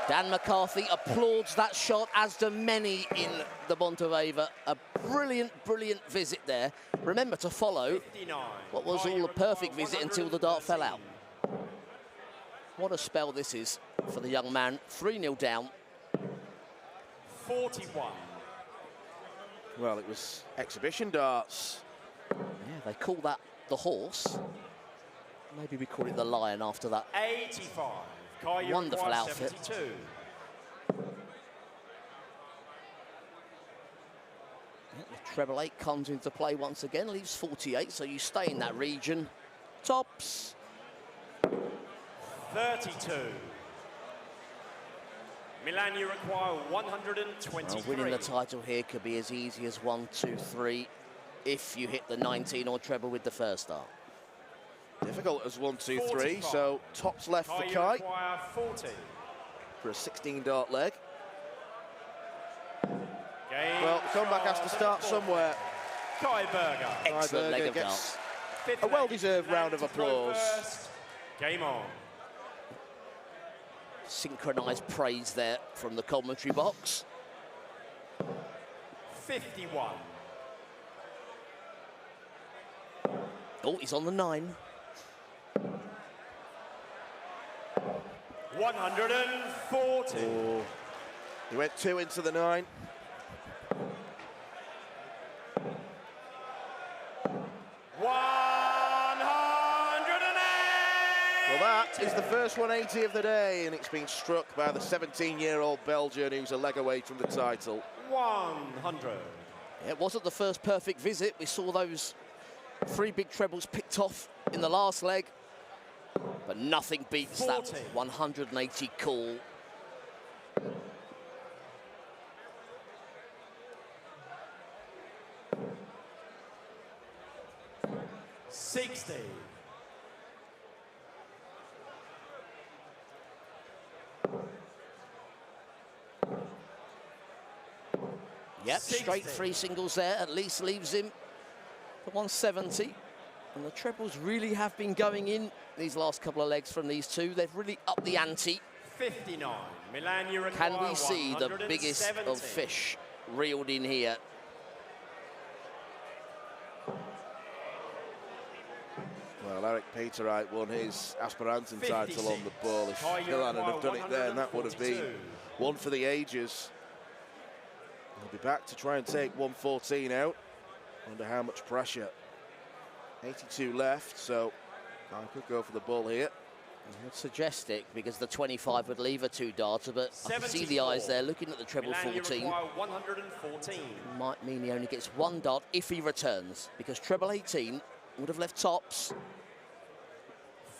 Dan McCarthy applauds that shot, as do many in the Bonte Wever. A brilliant, brilliant visit there. Remember to follow 59. what was Kai, all you a perfect require visit until the dart fell out. 113. What a spell this is for the young man. 3-0 down. 41. Well, it was exhibition darts. Yeah, they call that the horse. Maybe we call it the lion after that. 85. Kai, you Wonderful require outfit. 72. The treble 8 comes into play once again, leaves 48, so you stay in that region. Tops. 32. Milan, you require 123. Well, winning the title here could be as easy as 1, 2, 3 if you hit the 19 or treble with the first dart. Difficult as 1, 2, 3. 45. So tops left for Kai, you Kai require 40. for a 16 dart leg. Game Well, the comeback has to start fourth. somewhere. Kai Berger. Excellent leg of dart. gets Fifth a leg, well-deserved Milan round of to throw applause. first. Game on. Synchronised praise there from the commentary box. 51. Oh, he's on the 9. 140. Oh, he went 2 into the 9. Well, that is the first 180 of the day, and it's been struck by the 17-year-old Belgian who's a leg away from the title. 100. It wasn't the first perfect visit. We saw those 3 big trebles picked off in the last leg, but nothing beats 40. that 180 call. $60. Yep, 60. straight 3 singles there, at least leaves him for 170. And the trebles really have been going in these last couple of legs from these two. They've really upped the ante. 59. Milan, you require Can we see the biggest 170. of fish reeled in here? Well, Eric Peterite won his Aspiranten title on the 56. ball. If Kai, you Milan had require have done it then, that would have been 142. one for the ages. He'll be back to try and take 114 out. Under how much pressure? 82 left, so I could go for the ball here. I would suggest it, because the 25 would leave a 2-darter, but I can see the 74. eyes there looking at the treble Milan, you 14. require 114. Might mean he only gets 1 dart if he returns, because treble 18 would have left tops.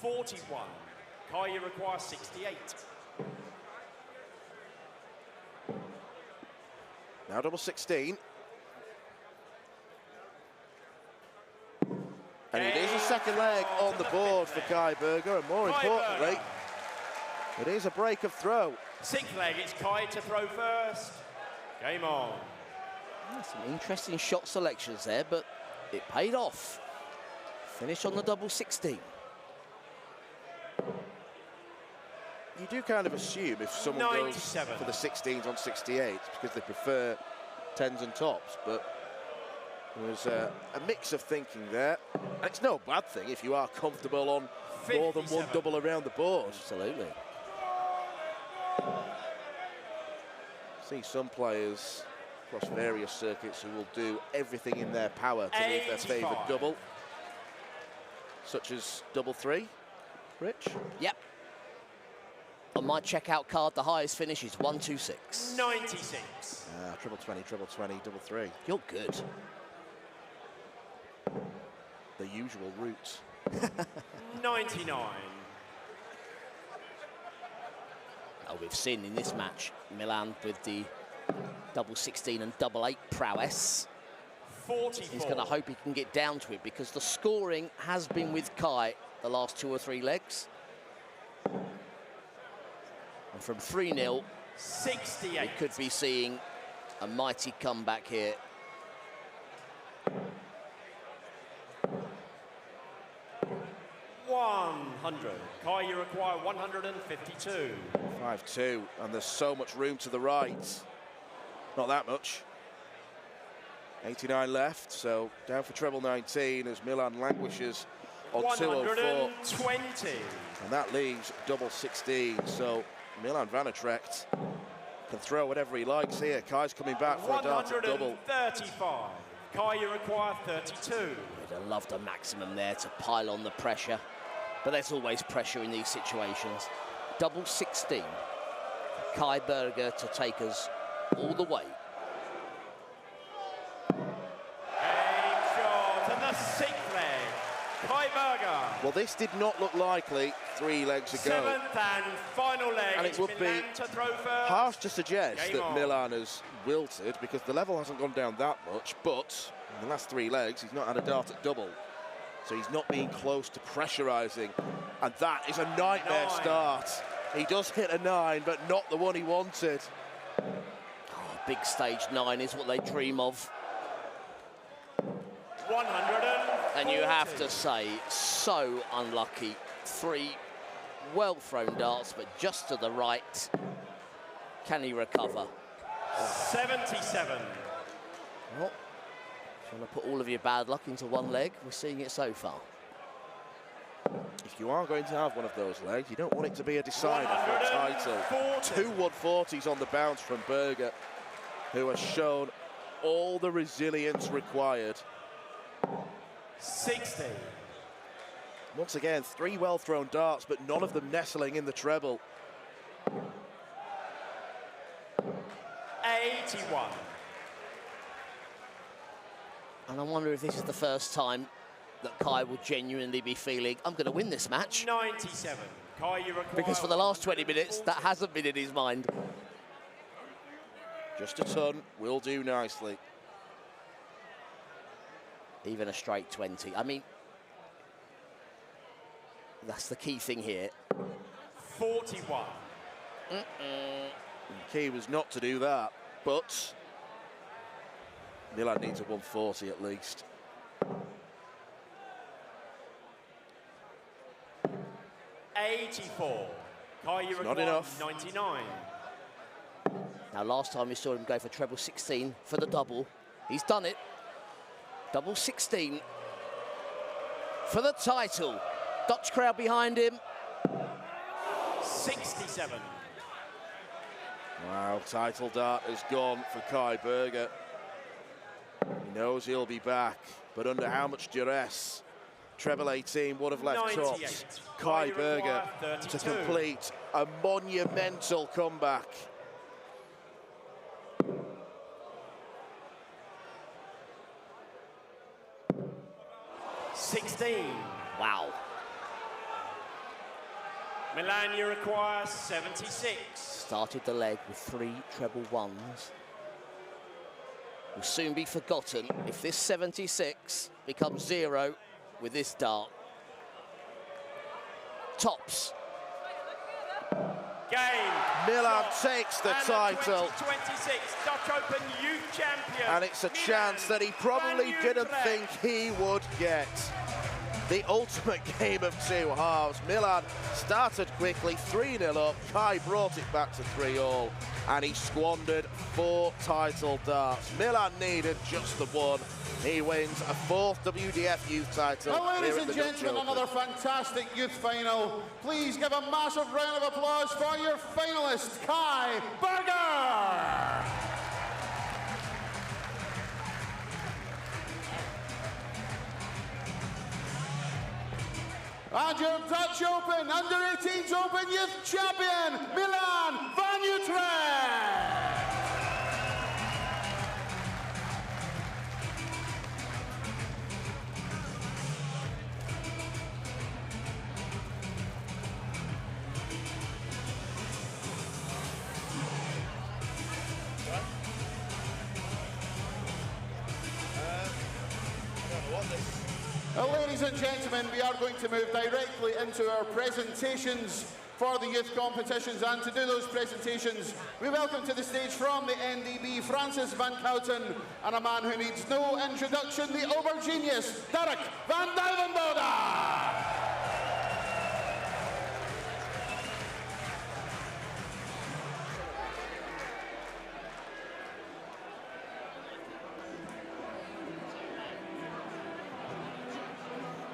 41. Kai, you require 68. Now double 16. And it is a second leg on the board for Kai Berger, and more importantly, it is a break of throw. Sixth leg, it's Kai to throw first. Game on. Some interesting shot selections there, but it paid off. Finish on the double 16. You do kind of assume if someone 97. goes for the 16s on 68s because they prefer 10s and tops, but there was a mix of thinking there. And it's no bad thing if you are comfortable on 57. more than one double around the board. Absolutely. See some players across various circuits who will do everything in their power to leave their favourite double, such as double 3. Rich? Yep. On my checkout card, the highest finish is 126. 96. Triple 20, double 3. You're good. The usual route. 99. We've seen in this match Milan with the double 16 and double 8 prowess. 44. He's going to hope he can get down to it because the scoring has been with Kai the last 2 or 3 legs. And from 3-0, 68. we could be seeing a mighty comeback here. Kai, you require 152. 5-2, and there's so much room to the right. Not that much. 89 left, so down for treble 19 as Milan languishes on 204. 120. And that leaves double 16, so Milan Vanatrecht can throw whatever he likes here. Kai's coming back for a darted double. 135. Kai, you require 32. We'd have loved a maximum there to pile on the pressure, but there's always pressure in these situations. Double 16. Kai Berger to take us all the way. Game shot, and the 6th leg. Kai Berger. Well, this did not look likely 3 legs ago. 7th and final leg. And it would Milan be to throw first. harsh to suggest Game that on. Milan has wilted because the level hasn't gone down that much, but in the last 3 legs, he's not had a dart at double. So he's not being close to pressurising. And that is a nightmare 9. start. He does hit a 9, but not the one he wanted. Oh, big stage 9 is what they dream of. 140. And you have to say, so unlucky. 3 well-thrown darts, but just to the right. Can he recover? 77. Well, if you want to put all of your bad luck into one leg, we're seeing it so far. If you are going to have one of those legs, you don't want it to be a decider for a title. 2 140s on the bounce from Berger, who has shown all the resilience required. 60. Once again, 3 well-thrown darts, but none of them nestling in the treble. 81. And I wonder if this is the first time that Kai will genuinely be feeling, I'm going to win this match. 97. Kai, you require Because for the last 20 minutes, that 140. hasn't been in his mind. Just a ton will do nicely. Even a straight 20. I mean, that's the key thing here. 41. The key was not to do that, but Milan needs a 140 at least. Kai, you It's require not enough. 99. Now, last time we saw him go for treble 16 for the double. He's done it. Double 16 for the title. Dutch crowd behind him. 67. Wow, title dart has gone for Kai Berger. He knows he'll be back, but under how much duress? Treble 18 would have left 98. tops. Kai Berger to 32. complete a monumental comeback. Wow. Milan, you require 76. Started the leg with 3 treble 1s. will soon be forgotten if this 76 becomes 0 with this dart. Tops. Game. Milan takes the title. 2026 Dutch Open Youth Champion. And it's a chance that he probably didn't think he would get. The ultimate game of two halves. Milan started quickly, 3-0 up. Kai brought it back to 3-all, and he squandered 4 title darts. Milan needed just the one. He wins a 4th WDF youth title. Well, ladies here and at the Dutch gentlemen, Open. another fantastic youth final. Please give a massive round of applause for your finalist, Kai Berger. And your Dutch Open, Under-18s Open Youth Champion, Milan van Utrecht. Well, ladies and gentlemen, we are going to move directly into our presentations for the youth competitions, and to do those presentations, we welcome to the stage from the NDB, Francis van Kouten, and a man who needs no introduction, the Obergenius, Dirk van Duivenbode.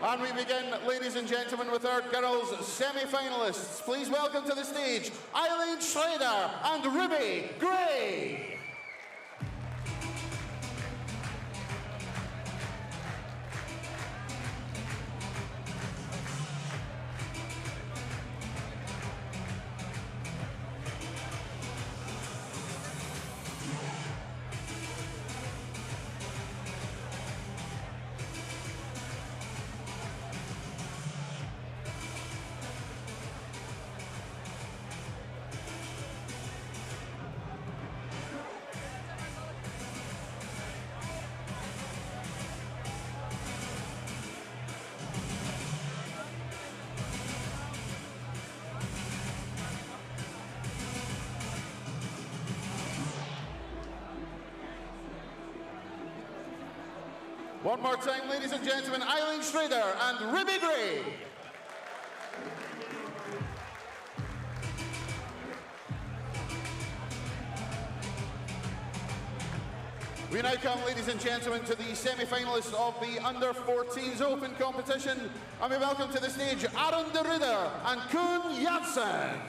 And we begin, ladies and gentlemen, with our girls' semi-finalists. Please welcome to the stage Eileen Schrader and Ruby Gray. One more time, ladies and gentlemen, Eileen Schrader and Ruby Gray. We now come, ladies and gentlemen, to the semi-finalists of the Under-14s Open competition, and we welcome to the stage Aaron de Ridder and Koen Janssen.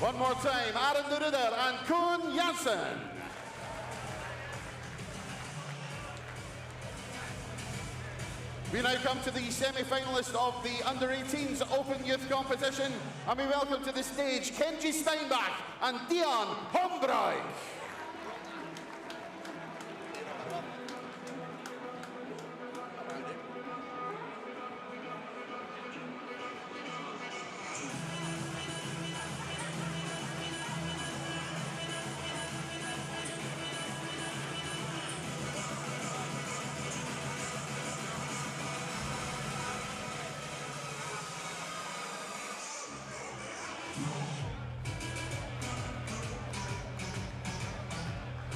One more time, Aaron de Ridder and Koen Janssen. We now come to the semi-finalist of the Under-18s Open Youth Competition, and we welcome to the stage Kenji Steinbach and Dion Hombroek.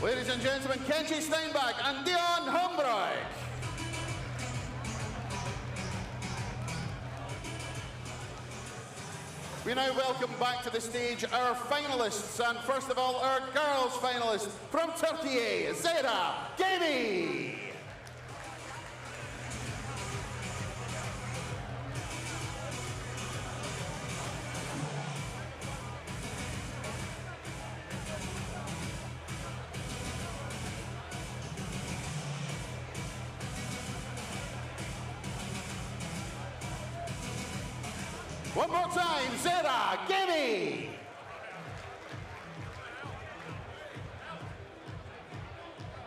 Ladies and gentlemen, Kenji Steinbach and Dion Hombroek. We now welcome back to the stage our finalists, and first of all, our girls finalist from Turkey, Zehra Gemi. One more time, Zera, gimme!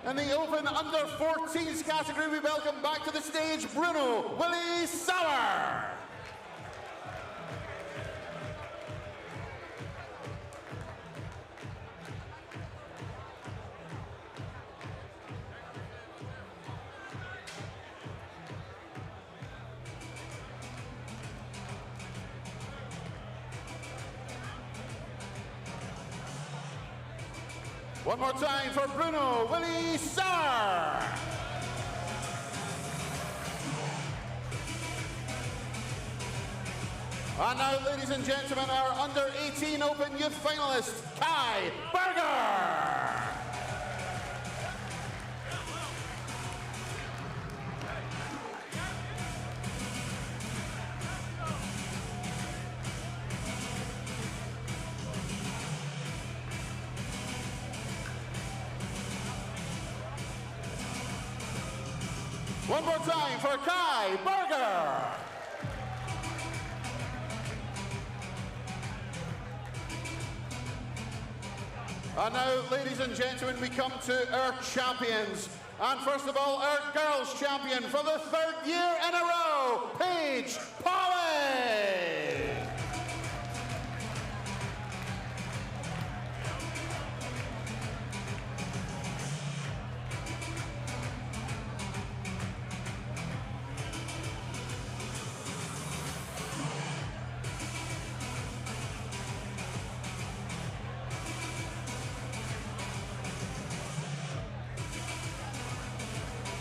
In the open under 14s category, we welcome back to the stage Bruno Willie Sauer. One more time for Bruno Willie Sauer. And now, ladies and gentlemen, our under 18 Open Youth finalist, Kai Berger. One more time for Kai Berger. And now, ladies and gentlemen, we come to our champions. And first of all, our girls champion for the third year in a row, Paige Polly.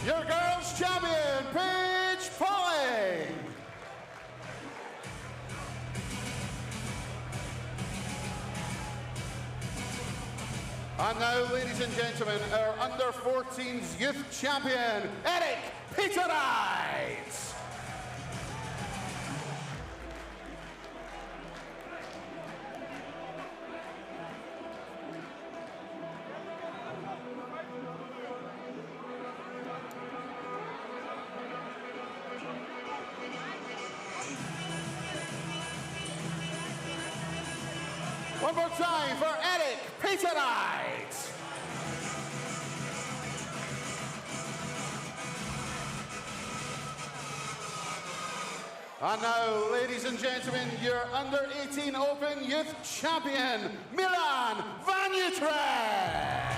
Your girls champion, Paige Polly. And now, ladies and gentlemen, our under 14s youth champion, Eric Peterites. One more time for Eric Peterites. And now, ladies and gentlemen, your under 18 Open Youth Champion, Milan Van Utrecht.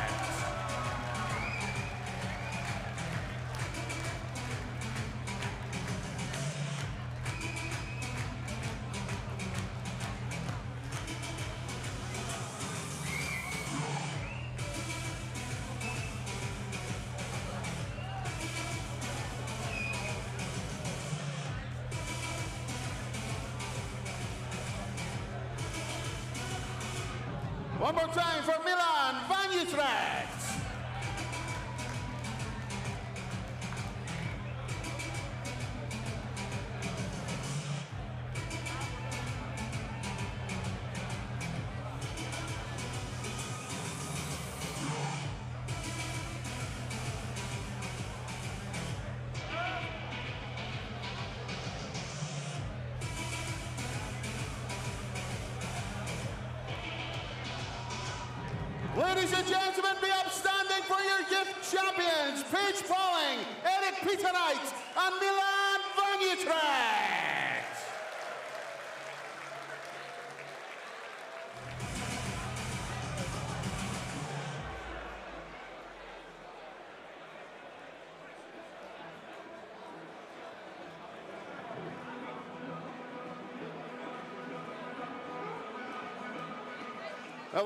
One more time for Milan Van Utrecht. Ladies and gentlemen, be upstanding for your youth champions, Paige Pauling, Eric Peterites, and Milan Van Utrecht.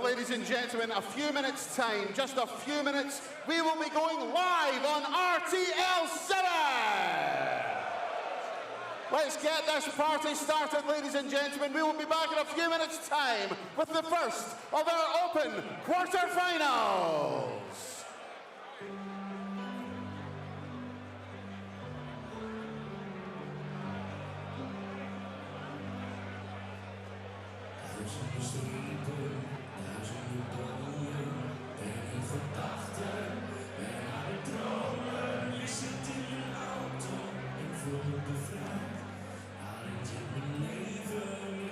Ladies and gentlemen, a few minutes' time, just a few minutes, we will be going live on RTL 7. Let's get this party started, ladies and gentlemen. We will be back in a few minutes' time with the first of our Open quarterfinals. Leven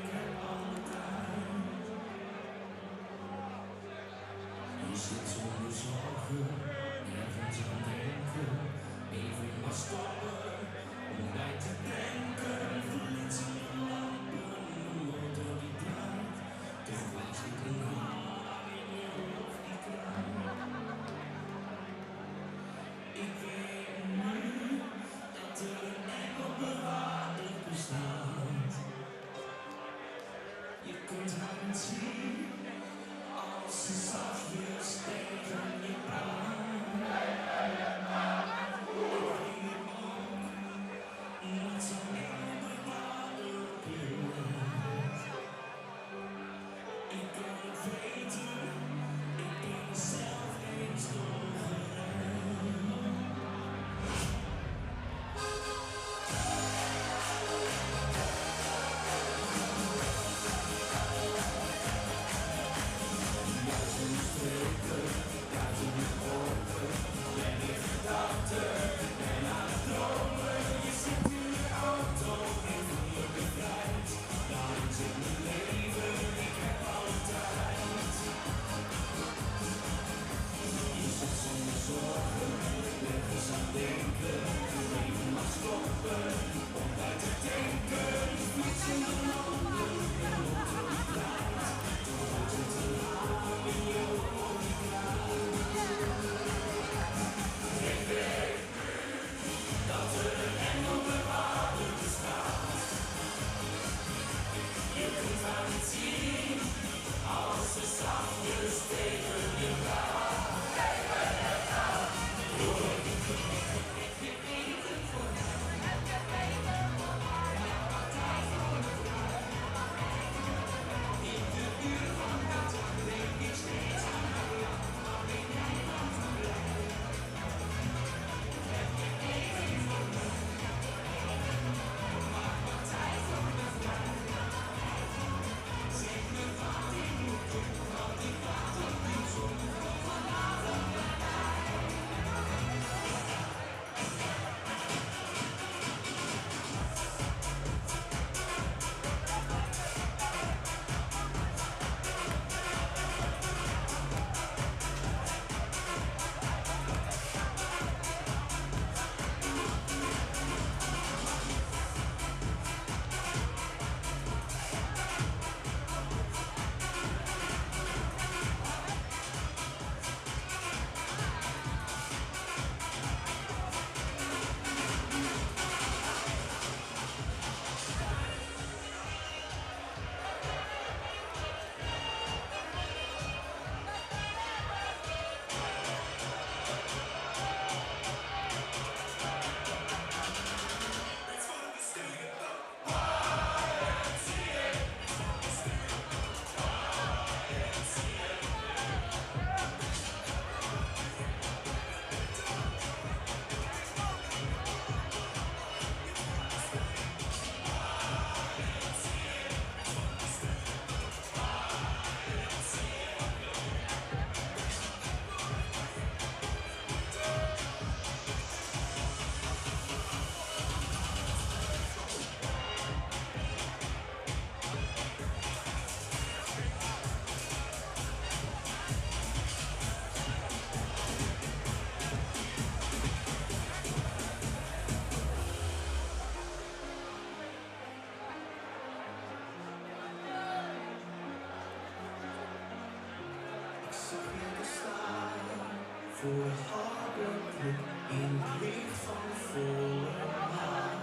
Voor het ogenblik in het licht van volle maan.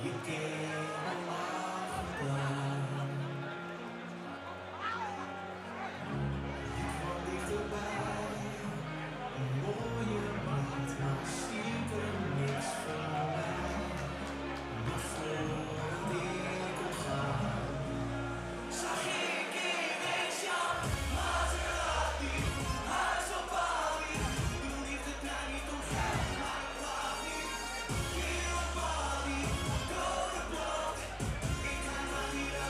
Je keer al gedaan. Je kwam dichterbij, een mooie maand, maar stiekem niks van mij. Maar voordat ik kon gaan, zag ik ineens jou, Maserati, huis op Bali. Doe liefde draai niet om geld, maar het mag niet. Hier op Bali, code bloot. Ik ga maar hier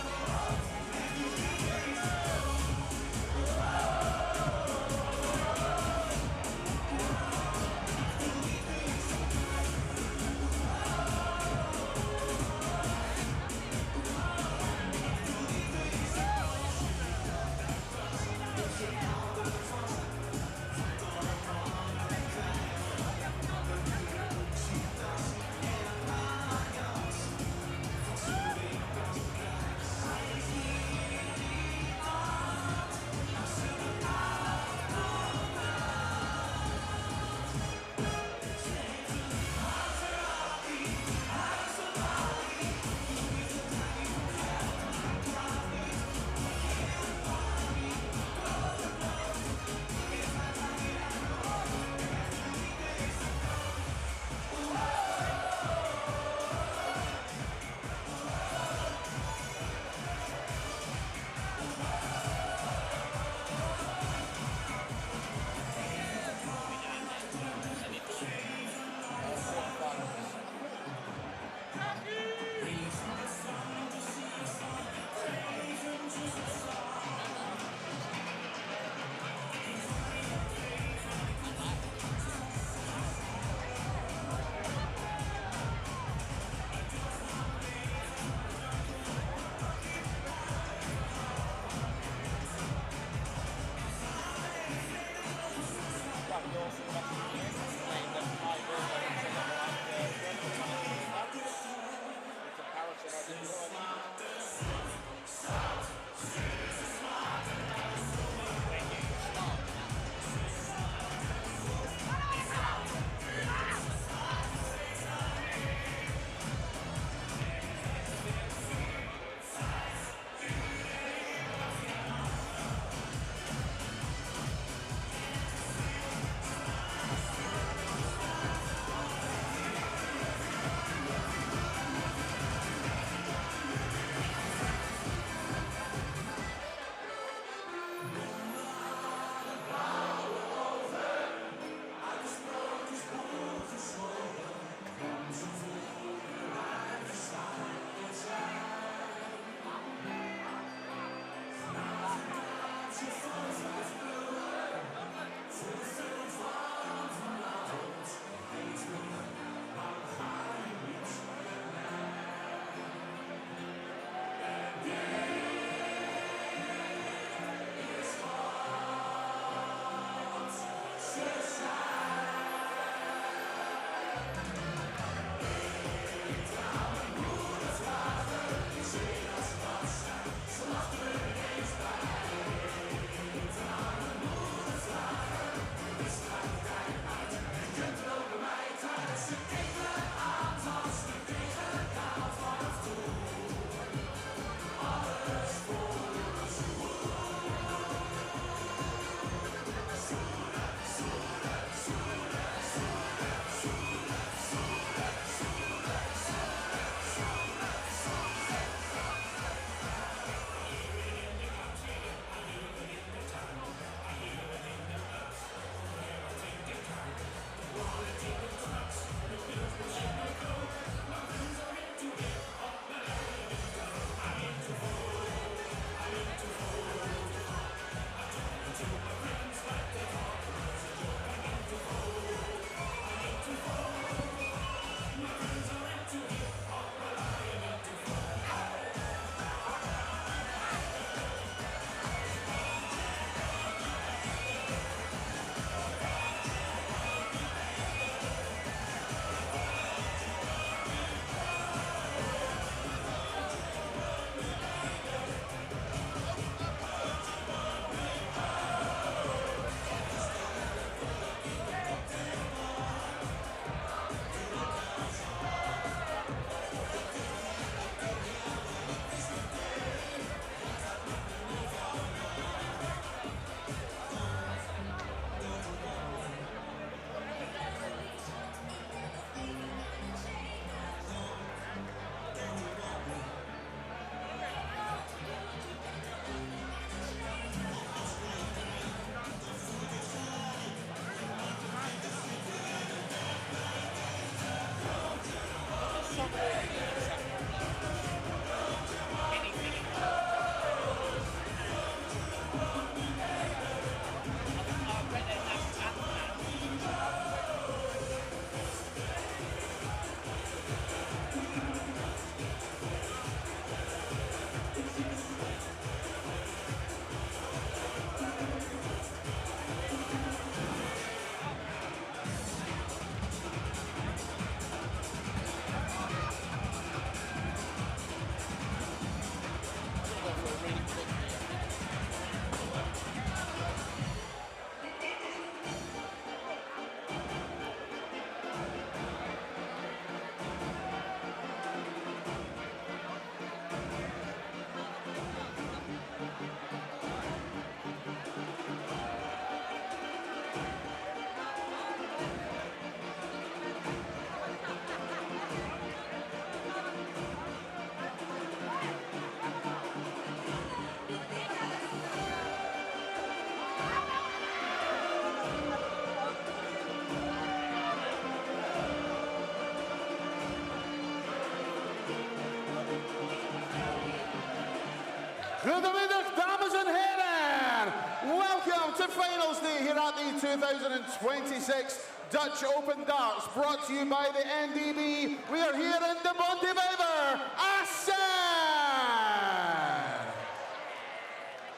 2026 Dutch Open Darts, brought to you by the NDB. We are here in the Bonte, Wever, Assen!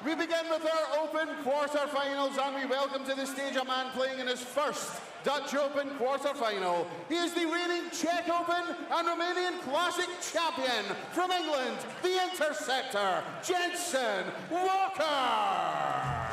We begin with our Open quarterfinals, and we welcome to the stage a man playing in his first Dutch Open quarterfinal. He is the reigning Czech Open and Romanian Classic champion from England, the Interceptor, Jensen Walker.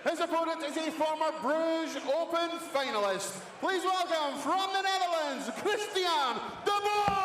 His opponent is a former Bruges Open finalist. Please welcome from the Netherlands, Christian de Boer!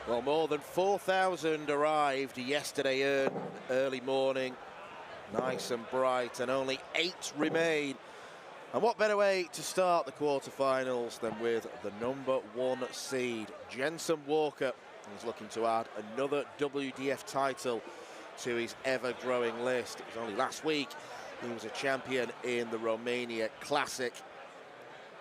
Well, more than 4,000 arrived yesterday early morning, nice and bright, and only 8 remain. And what better way to start the quarterfinals than with the #1 seed, Jensen Walker. He's looking to add another WDF title to his ever-growing list. It was only last week he was a champion in the Romania Classic.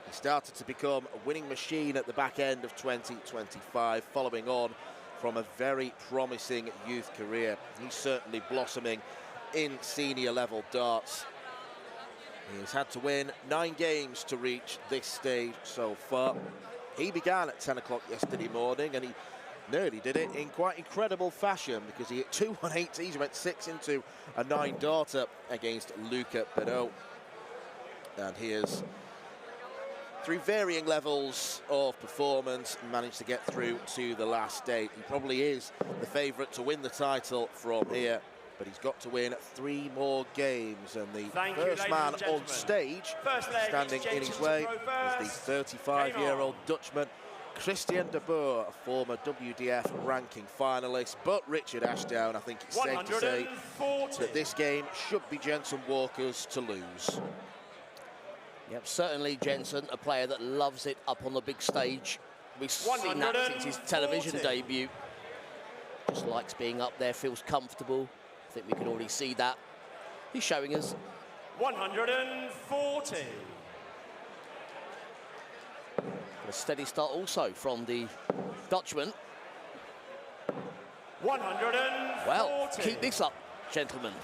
He started to become a winning machine at the back end of 2025, following on from a very promising youth career. He's certainly blossoming in senior level darts. He's had to win 9 games to reach this stage so far. He began at 10 o'clock yesterday morning, and he nearly did it in quite incredible fashion, because he hit 2 180s, he went 6 into a 9 darter against Luca Benot. And he has, through varying levels of performance, managed to get through to the last 8. He probably is the favourite to win the title from here, but he's got to win 3 more games, and the first man on stage standing in his way is the 35-year-old Dutchman, Christian de Boer, a former WDF ranking finalist. But Richard Ashdown, I think it's safe to say that this game should be Jensen Walker's to lose. Yep, certainly Jensen, a player that loves it up on the big stage. We've seen that since his television debut. Just likes being up there, feels comfortable. I think we can already see that. He's showing us 140. A steady start also from the Dutchman. 140. Well, keep this up, gentlemen.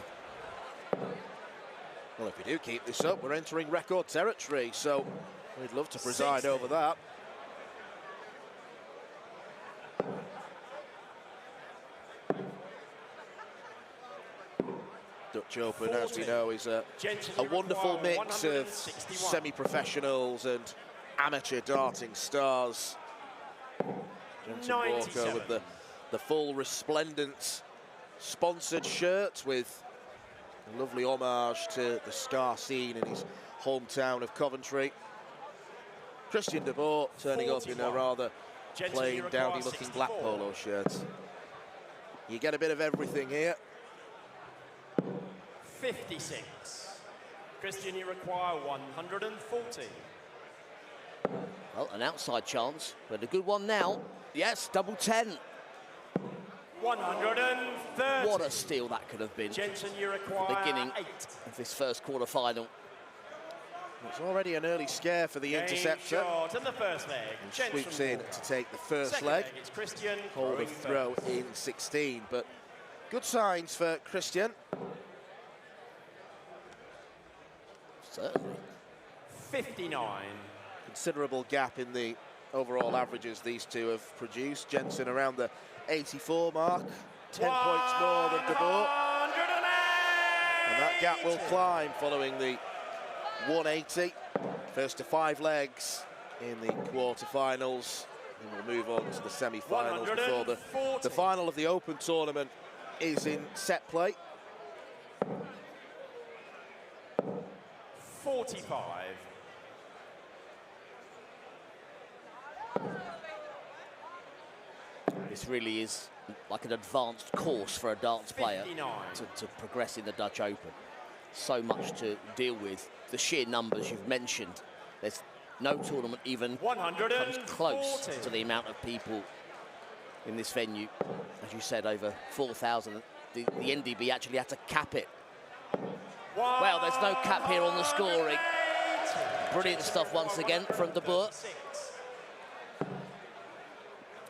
Well, if we do keep this up, we're entering record territory, so we'd love to preside 60. over that. Dutch Open, 40. as we know, is a wonderful mix of semi-professionals and amateur darting stars. Jensen Walker with the full resplendent sponsored shirt with a lovely homage to the Scar scene in his hometown of Coventry. Christian de Boer turning 41. Up in a rather plain, dowdy-looking black polo shirt. You get a bit of everything here. 56. Christian, you require 140. Well, an outside chance, but a good one now. Yes, double 10. 130. What a steal that could have been. Jensen, you require the beginning 8. of this first quarter-final. It's already an early scare for the interceptor. Shot in the first leg. And sweeps in to take the first leg. It's Christian. Hold of throw in 16, but good signs for Christian. Certainly. 59. Considerable gap in the overall averages these two have produced. Jensen around the 84 mark, 10 points more than de Boer. And that gap will climb following the 180. First to 5 legs in the quarterfinals. And we'll move on to the semi-finals before the final of the Open tournament is in set play. 45. This really is like an advanced course for a darts player to progress in the Dutch Open. So much to deal with. The sheer numbers you've mentioned. There's no tournament even comes close to the amount of people in this venue. As you said, over 4,000. The NDB actually had to cap it. Well, there's no cap here on the scoring. Brilliant stuff once again from de Boer.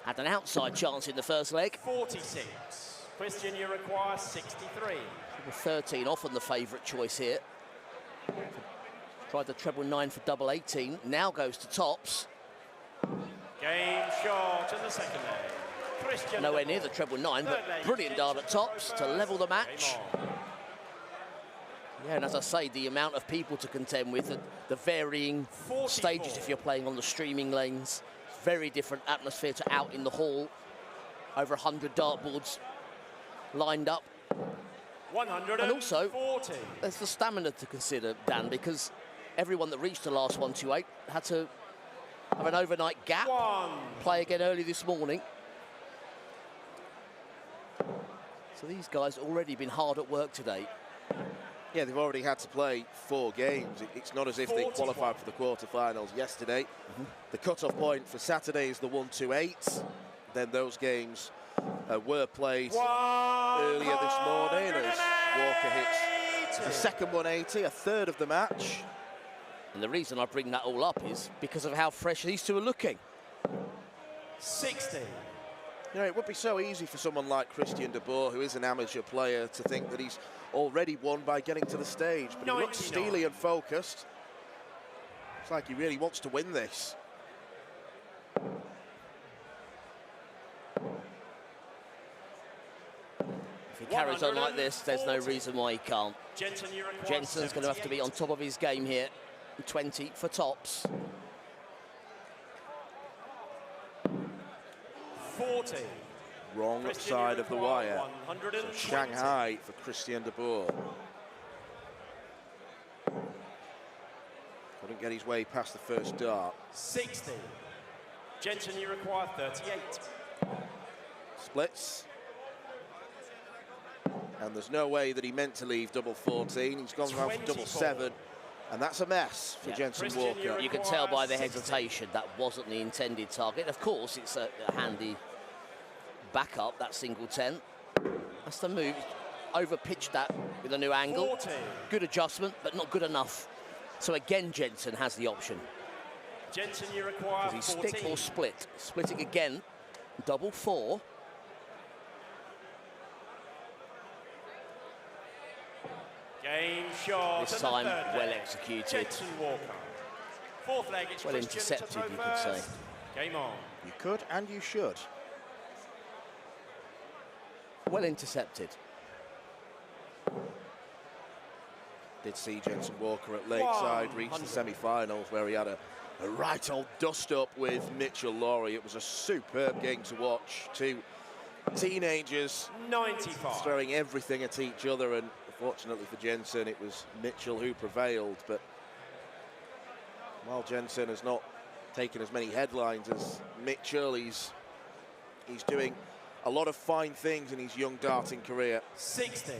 Had an outside chance in the first leg. 46. Christian, you require 63. 13, often the favourite choice here. Tried the treble 9 for double 18. Now goes to tops. Game shot in the second leg. Christian nowhere near the treble 9, but brilliant dart at tops to level the match. Yeah, and as I say, the amount of people to contend with, the varying stages if you're playing on the streaming lanes. Very different atmosphere to out in the hall. Over 100 dartboards lined up. 140. And also, there's the stamina to consider, Dan, because everyone that reached the last 128 had to have an overnight gap, play again early this morning. So these guys already been hard at work today. Yeah, they've already had to play 4 games. It's not as if they qualified for the quarterfinals yesterday. The cut-off point for Saturday is the 128. Then those games were played earlier this morning as Walker hits the second 180, a third of the match. And the reason I bring that all up is because of how fresh these two are looking. 60. You know, it would be so easy for someone like Christian de Boer, who is an amateur player, to think that he's already won by getting to the stage. But he looks steely and focused. It's like he really wants to win this. If he carries on like this, there's no reason why he can't. Jensen's going to have to be on top of his game here. 20 for tops. 40. Wrong side of the wire. So Shanghai for Christian de Boer. Couldn't get his way past the first dart. 60. Jensen, you require 38. Splits. And there's no way that he meant to leave double 14. He's gone around for double 7. And that's a mess for Jensen Walker. You can tell by the hesitation that wasn't the intended target. Of course, it's a handy backup, that single 10. That's the move. Over-pitched that with a new angle. 40. Good adjustment, but not good enough. So again, Jensen has the option. Jensen, you require 14. Stick or split. Splitting again. Double 4. Game shot. This time, well executed. Jensen Walker. Fourth leg, it's well intercepted, you could say. Game on. You could and you should. Well intercepted. Did see Jensen Walker at Lakeside reach the semi-finals, where he had a right old dust-up with Mitchell Lawrie. It was a superb game to watch. Two teenagers 95. throwing everything at each other, and fortunately for Jensen, it was Mitchell who prevailed. But while Jensen has not taken as many headlines as Mitchell, he's doing a lot of fine things in his young darting career. 60.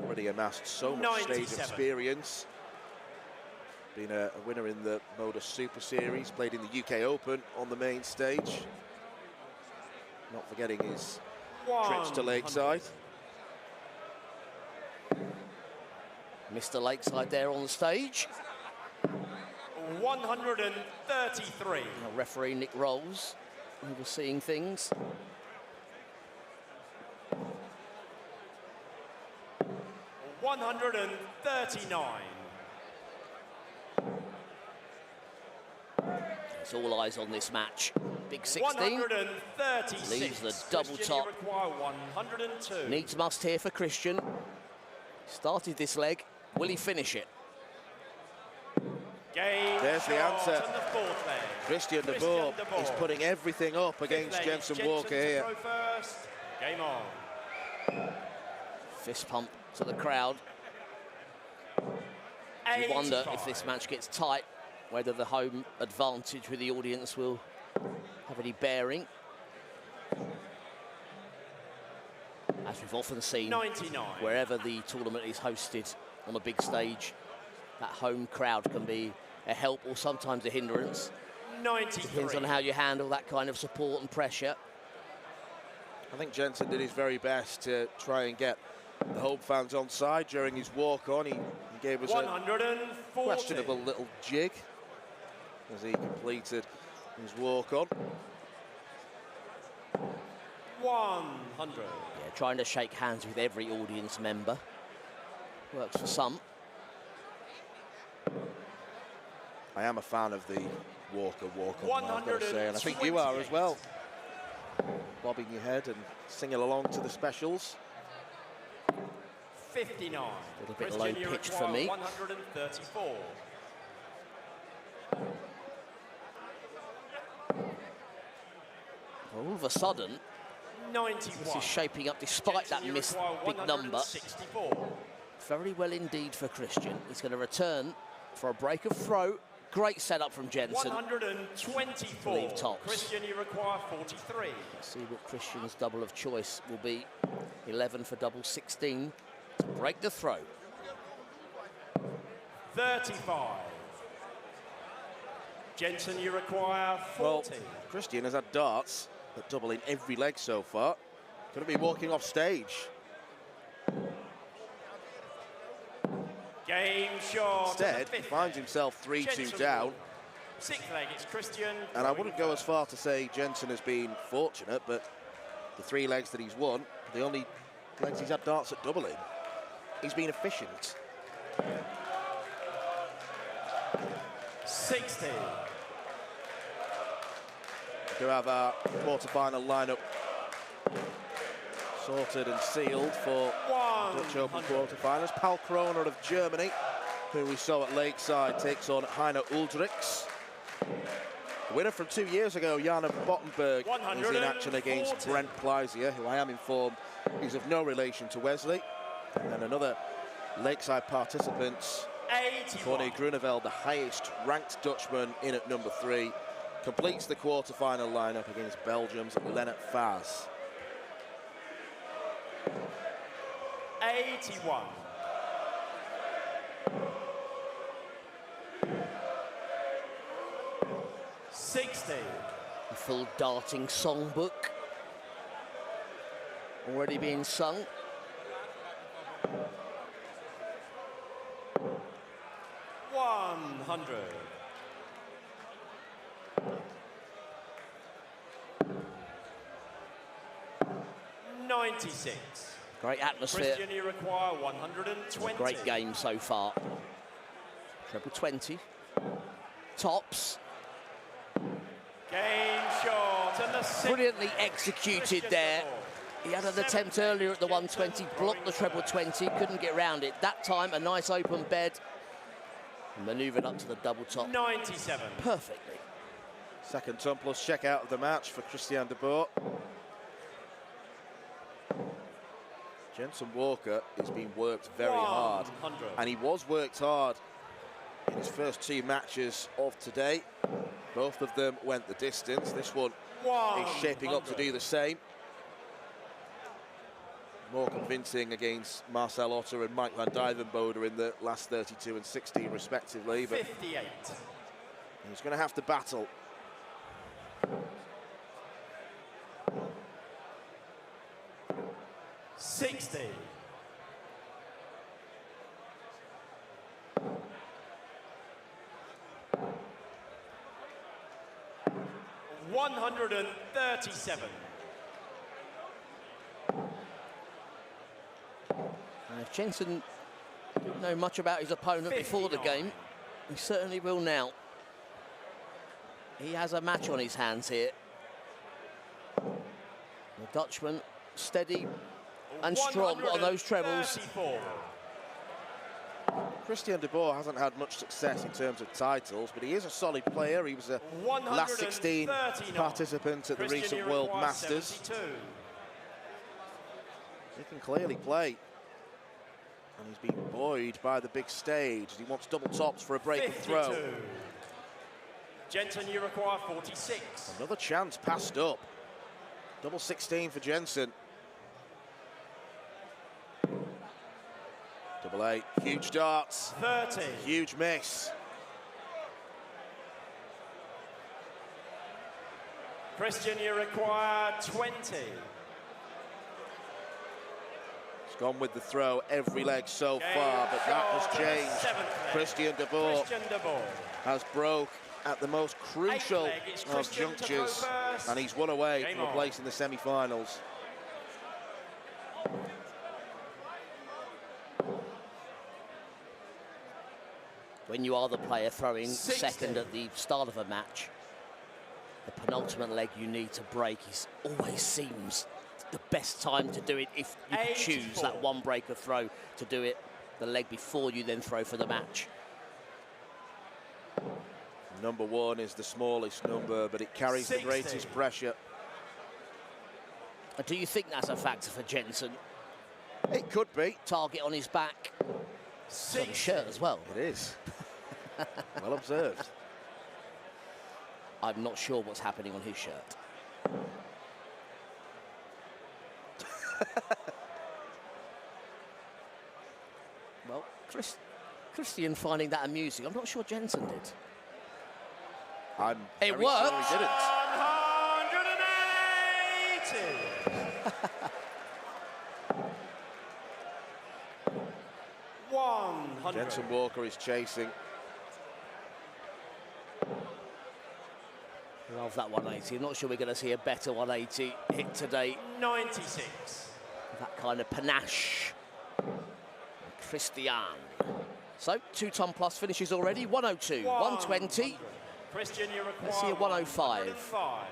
Already amassed so much stage experience. Been a winner in the Modus Super Series, played in the UK Open on the main stage. Not forgetting his trips to Lakeside. Mr. Lakeside there on the stage. 133. Referee Nick Rolls, overseeing things. 139. It's all eyes on this match. Big 16. 136. Leaves the double Christian, top. you require 102. Needs must here for Christian. Started this leg. Will he finish it? Game There's the shot answer. on the fourth leg. Christian de Boer is putting everything up against Jensen Walker here. First. Game on. Fist pump to the crowd. You wonder if this match gets tight, whether the home advantage with the audience will have any bearing. As we've often seen, 99. wherever the tournament is hosted on a big stage, that home crowd can be a help or sometimes a hindrance. 93. Depends on how you handle that kind of support and pressure. I think Jensen did his very best to try and get the home fans on side during his walk-on. He gave us a questionable little jig as he completed his walk-on. 100. Yeah, trying to shake hands with every audience member. Works for some. I am a fan of the walk-on, I've got to say, and I think you are as well. Bobbing your head and singing along to the specials. 59. A little bit low pitched for me. 134. All of a sudden, 91. this is shaping up despite that missed big number. 164. Very well indeed for Christian. He's going to return for a break of throw. Great setup from Jensen. 124. Leave tops. Christian, you require 43. Let's see what Christian's double of choice will be. 11 for double 16 to break the throw. 35. Jensen, you require 40. Well, Christian has had darts that double in every leg so far. Could have been walking off stage. Game short. Instead, he finds himself 3-2 down. Sixth leg, it's Christian. And I wouldn't go as far to say Jensen has been fortunate, but the 3 legs that he's won, the only legs he's had darts at double in, he's been efficient. 60. We do have our quarter-final lineup sorted and sealed for Dutch Open quarter-finals. Paul Kroner of Germany, who we saw at Lakeside, takes on Heiner Uldrichs. The winner from 2 years ago, Jana Bottenberg, is in action against Brent Pleisier, who I am informed is of no relation to Wesley. And another Lakeside participant, Corné Grunewald, the highest ranked Dutchman, in at number 3, completes the quarter-final lineup against Belgium's Lennart Faz. 81. A full darting songbook already being sung. 100. $96. Great atmosphere. Christian, you require 120. Great game so far. Treble 20. Tops. Game short. And the Brilliantly executed there. He had an attempt earlier at the 120, blocked the treble 20, couldn't get round it. That time, a nice open bed. Manoeuvred up to the double top. 97. Perfectly. Second ton plus check out of the match for Christian de Boer. Jensen Walker is being worked very hard. And he was worked hard in his first 2 matches of today. Both of them went the distance. This one is shaping up to do the same. More convincing against Marcel Otter and Mike van Dijvenbode in the last 32 and 16 respectively. But 58. He's going to have to battle. $60. $137. If Jensen didn't know much about his opponent before the game, he certainly will now. He has a match on his hands here. The Dutchman steady and strong on those trebles. Christian de Boer hasn't had much success in terms of titles, but he is a solid player. He was a last 16 participant at the recent World Masters. 72. He can clearly play. And he's being buoyed by the big stage. He wants double tops for a break and throw. Jensen, you require 46. Another chance passed up. Double 16 for Jensen. Double 8, huge darts. 30. Huge miss. Christian, you require 20. Gone with the throw every leg so far, but that has changed. Christian de Boer has broke at the most crucial of junctures, and he's one away from a place in the semi-finals. When you are the player throwing second at the start of a match, the penultimate leg you need to break always seems the best time to do it if you can choose that one breaker throw to do it, the leg before you then throw for the match. Number 1 is the smallest number, but it carries the greatest pressure. Do you think that's a factor for Jensen? It could be. Target on his back. Got his shirt as well. It is. Well observed. I'm not sure what's happening on his shirt. Well, Christian finding that amusing. I'm not sure Jensen did. It worked. Sure he didn't. 180. 100. Jensen Walker is chasing. Love that 180. I'm not sure we're going to see a better 180 hit today. 96. That kind of panache. Christian. So, 2-ton plus finishes already. 102, 120. Christian, you require Let's see a 105. 105.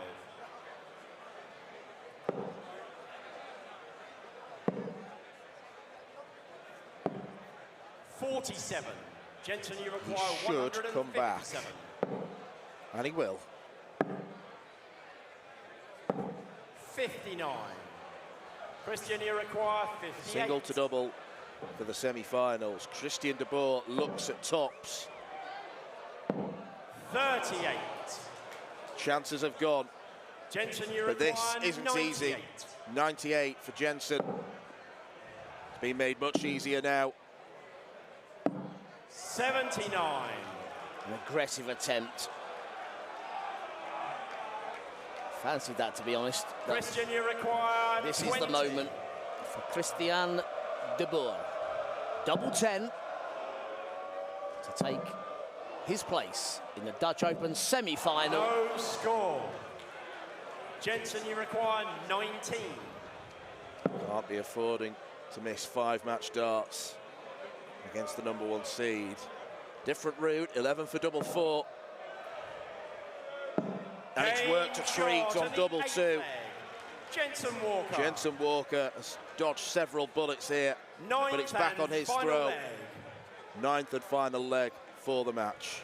47. Jensen, you require He should come back. 157. And he will. 59. Christian, you require 58. Single to double for the semi-finals. Christian de Boer looks at tops. 38. Chances have gone, Jensen, you but require this isn't 98. easy. 98 for Jensen. It's been made much easier now. 79. An aggressive attempt. Fancied that, to be honest. Christian, you require This 20. is the moment for Christian de Boer. Double 10 to take his place in the Dutch Open semi-final. No score. Jensen, you require 19. Can't be affording to miss 5-match darts against the #1 seed. Different route, 11 for double 4. And it's worked a treat on double 2. Jensen Walker. Jensen Walker has dodged several bullets here, Ninth but it's back on and his final throw. leg. 9th and final leg for the match.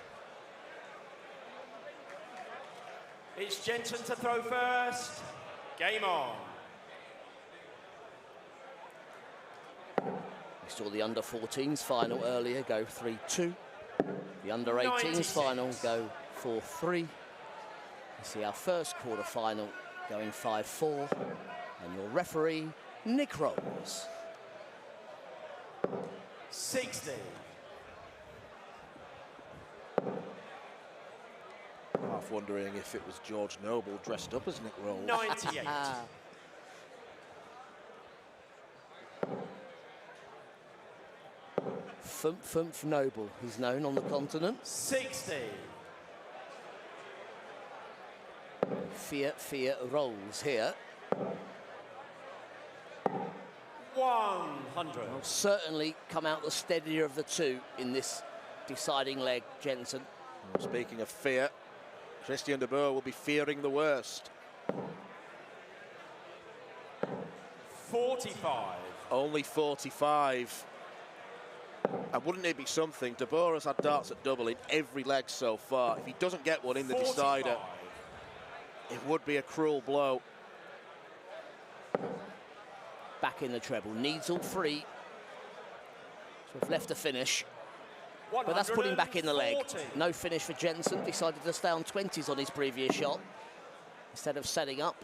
It's Jensen to throw first. Game on. We saw the under-14s final earlier go 3-2. The under-18s 96. final go 4-3. You see our first quarter-final going 5-4. And your referee, Nick Rose. 60. Half wondering if it was George Noble dressed up as Nick Rolls. 98. Fumph Noble, he's known on the continent. 60. Fear rolls here. 100. Will certainly come out the steadier of the two in this deciding leg, Jensen. Well, speaking of fear, Christian de Boer will be fearing the worst. 45. Only 45. And wouldn't it be something? De Boer has had darts at double in every leg so far. If he doesn't get one in the 45. decider, it would be a cruel blow. Back in the treble, needs all three. So we've left to finish, but that's putting back in the leg. 140. No finish for Jensen, decided to stay on 20s on his previous shot. Instead of setting up,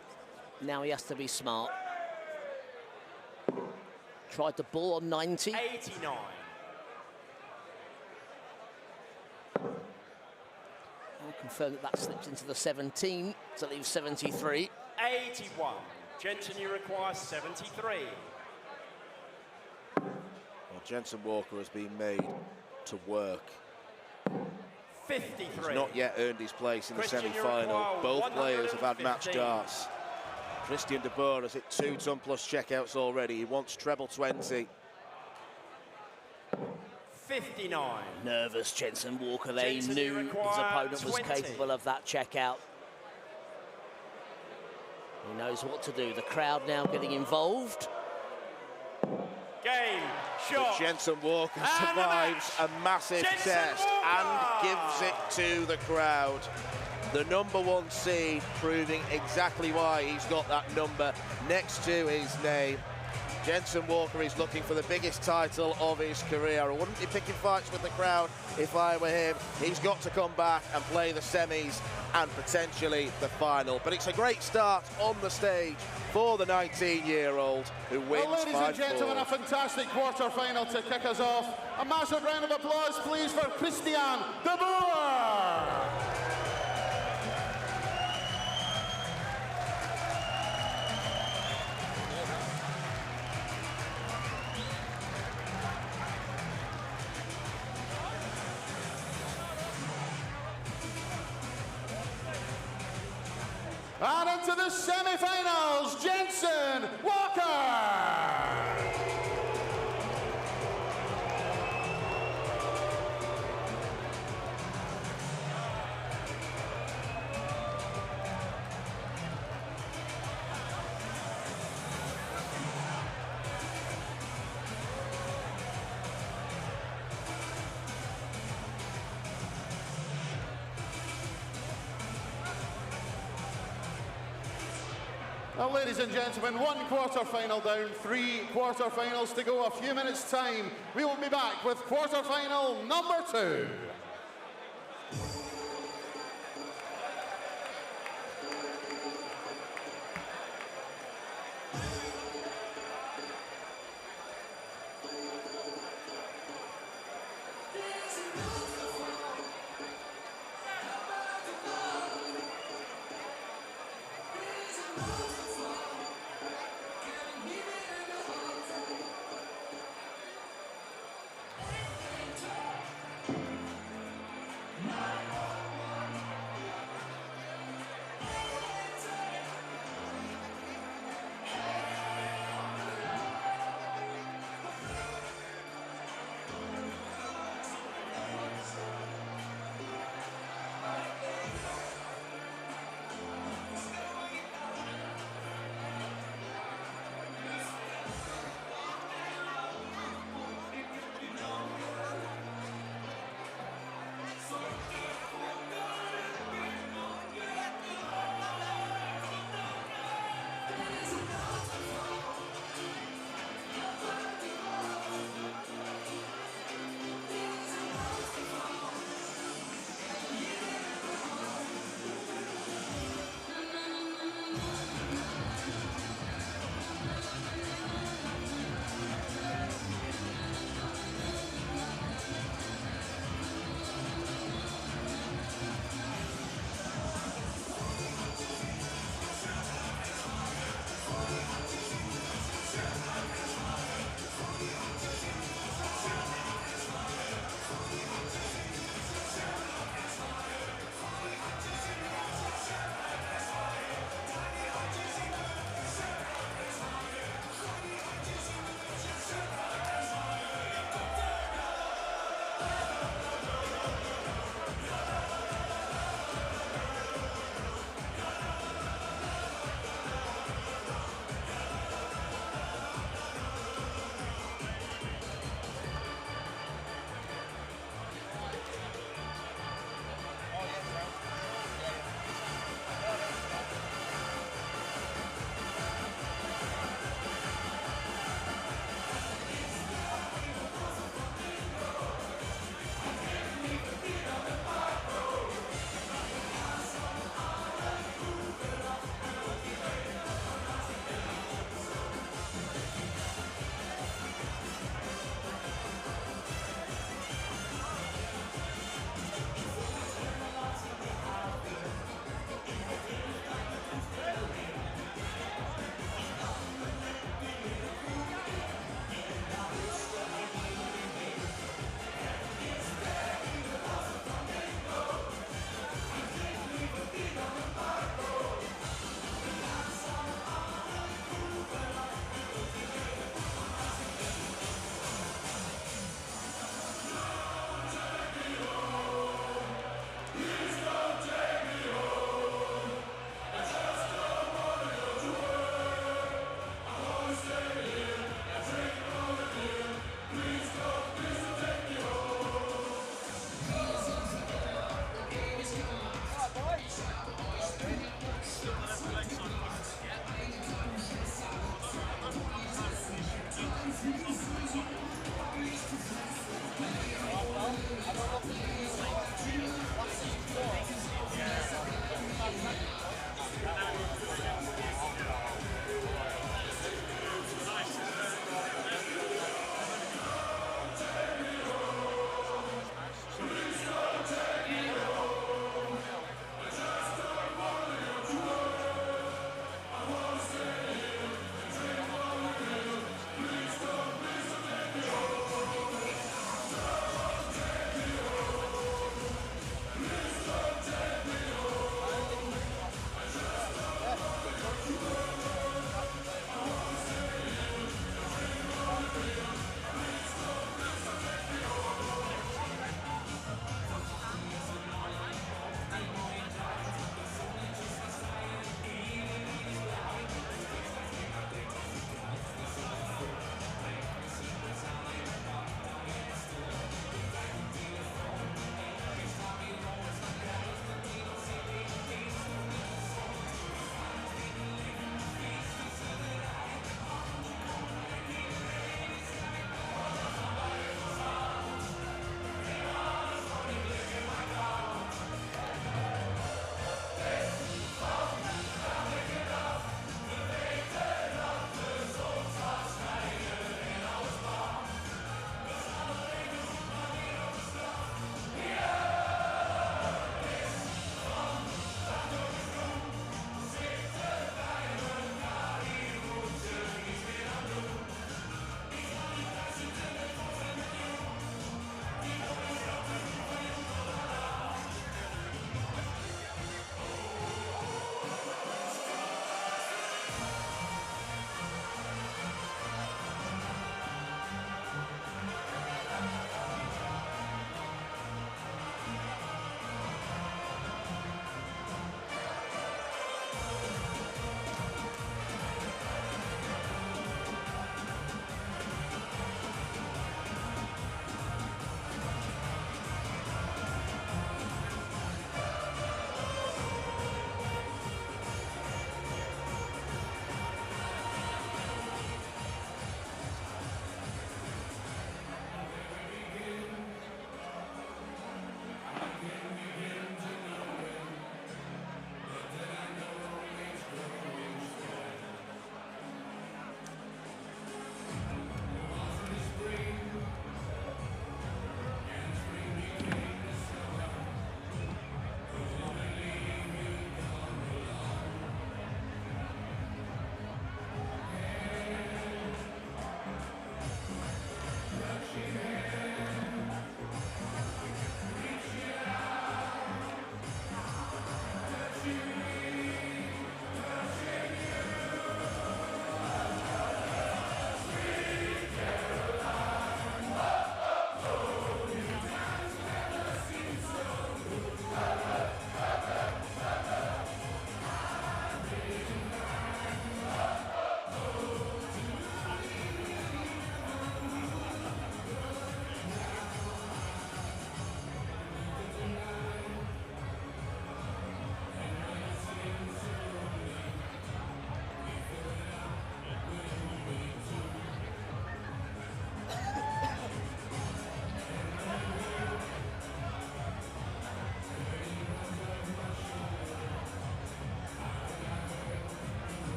now he has to be smart. Tried the ball on 90. 89. I'll confirm that that slipped into the 17, so leaves 73. 81. Jensen, you require 73. Well, Jensen Walker has been made to work. 53. He's not yet earned his place in the Christian, you semi-final. require Both players have had match 115. darts. Christian de Boer has hit 2-ton plus checkouts already. He wants treble 20. 59. Nervous Jensen Walker there. He Jensen, knew you his require opponent was 20. capable of that checkout. He knows what to do. The crowd now getting involved. Game. But Shot. Jensen Walker And survives the a massive Jensen test and Walker! gives it to the crowd. The #1 seed proving exactly why he's got that number next to his name. Jensen Walker is looking for the biggest title of his career. I wouldn't be picking fights with the crowd if I were him. He's got to come back and play the semis and potentially the final. But it's a great start on the stage for the 19-year-old who wins 5-4. Well, ladies and gentlemen, a fantastic quarter-final to kick us off. A massive round of applause, please, for Christian de Boer. to the semi-finals, Jensen Walker. Well, ladies and gentlemen, one quarter-final down, 3 quarter-finals to go. A few minutes' time, we will be back with quarter-final number 2.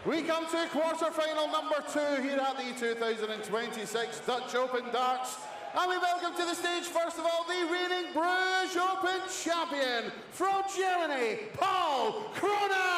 We come to quarter-final number 2 here at the 2026 Dutch Open Darts. And we welcome to the stage, first of all, the reigning Bruges Open champion from Germany, Paul Kroner!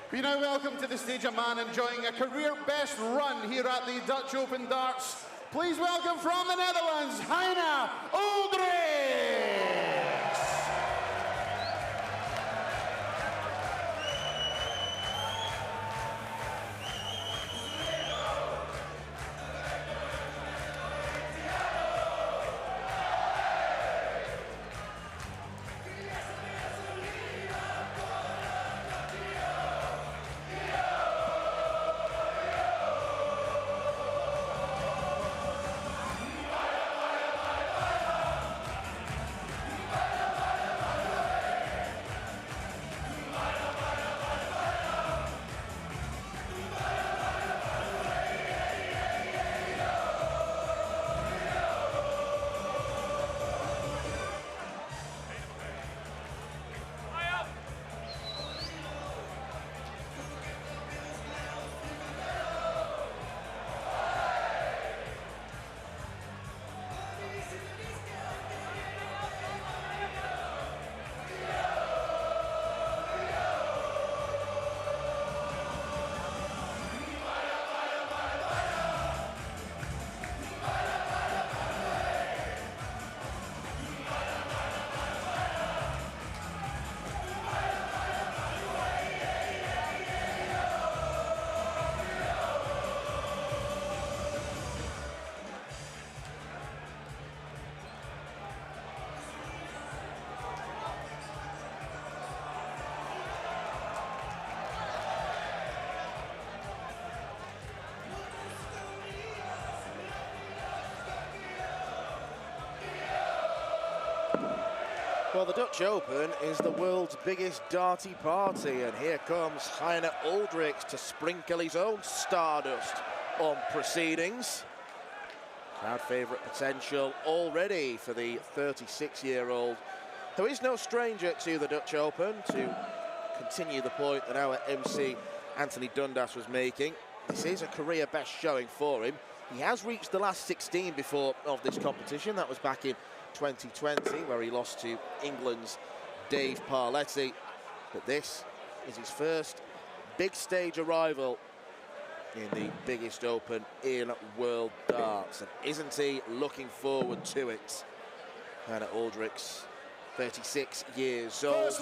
We now welcome to the stage a man enjoying a career best run here at the Dutch Open Darts. Please welcome from the Netherlands, Heine Uldrich! Well, the Dutch Open is the world's biggest darty party, and here comes Heine Uldrich to sprinkle his own stardust on proceedings. Crowd favourite potential already for the 36-year-old, who is no stranger to the Dutch Open, to continue the point that our MC Anthony Dundas was making. This is a career best showing for him. He has reached the last 16 before of this competition. That was back in 2020, where he lost to England's Dave Parletti. But this is his first big stage arrival in the biggest open in world darts. And isn't he looking forward to it? Heine Uldrich's 36 years old.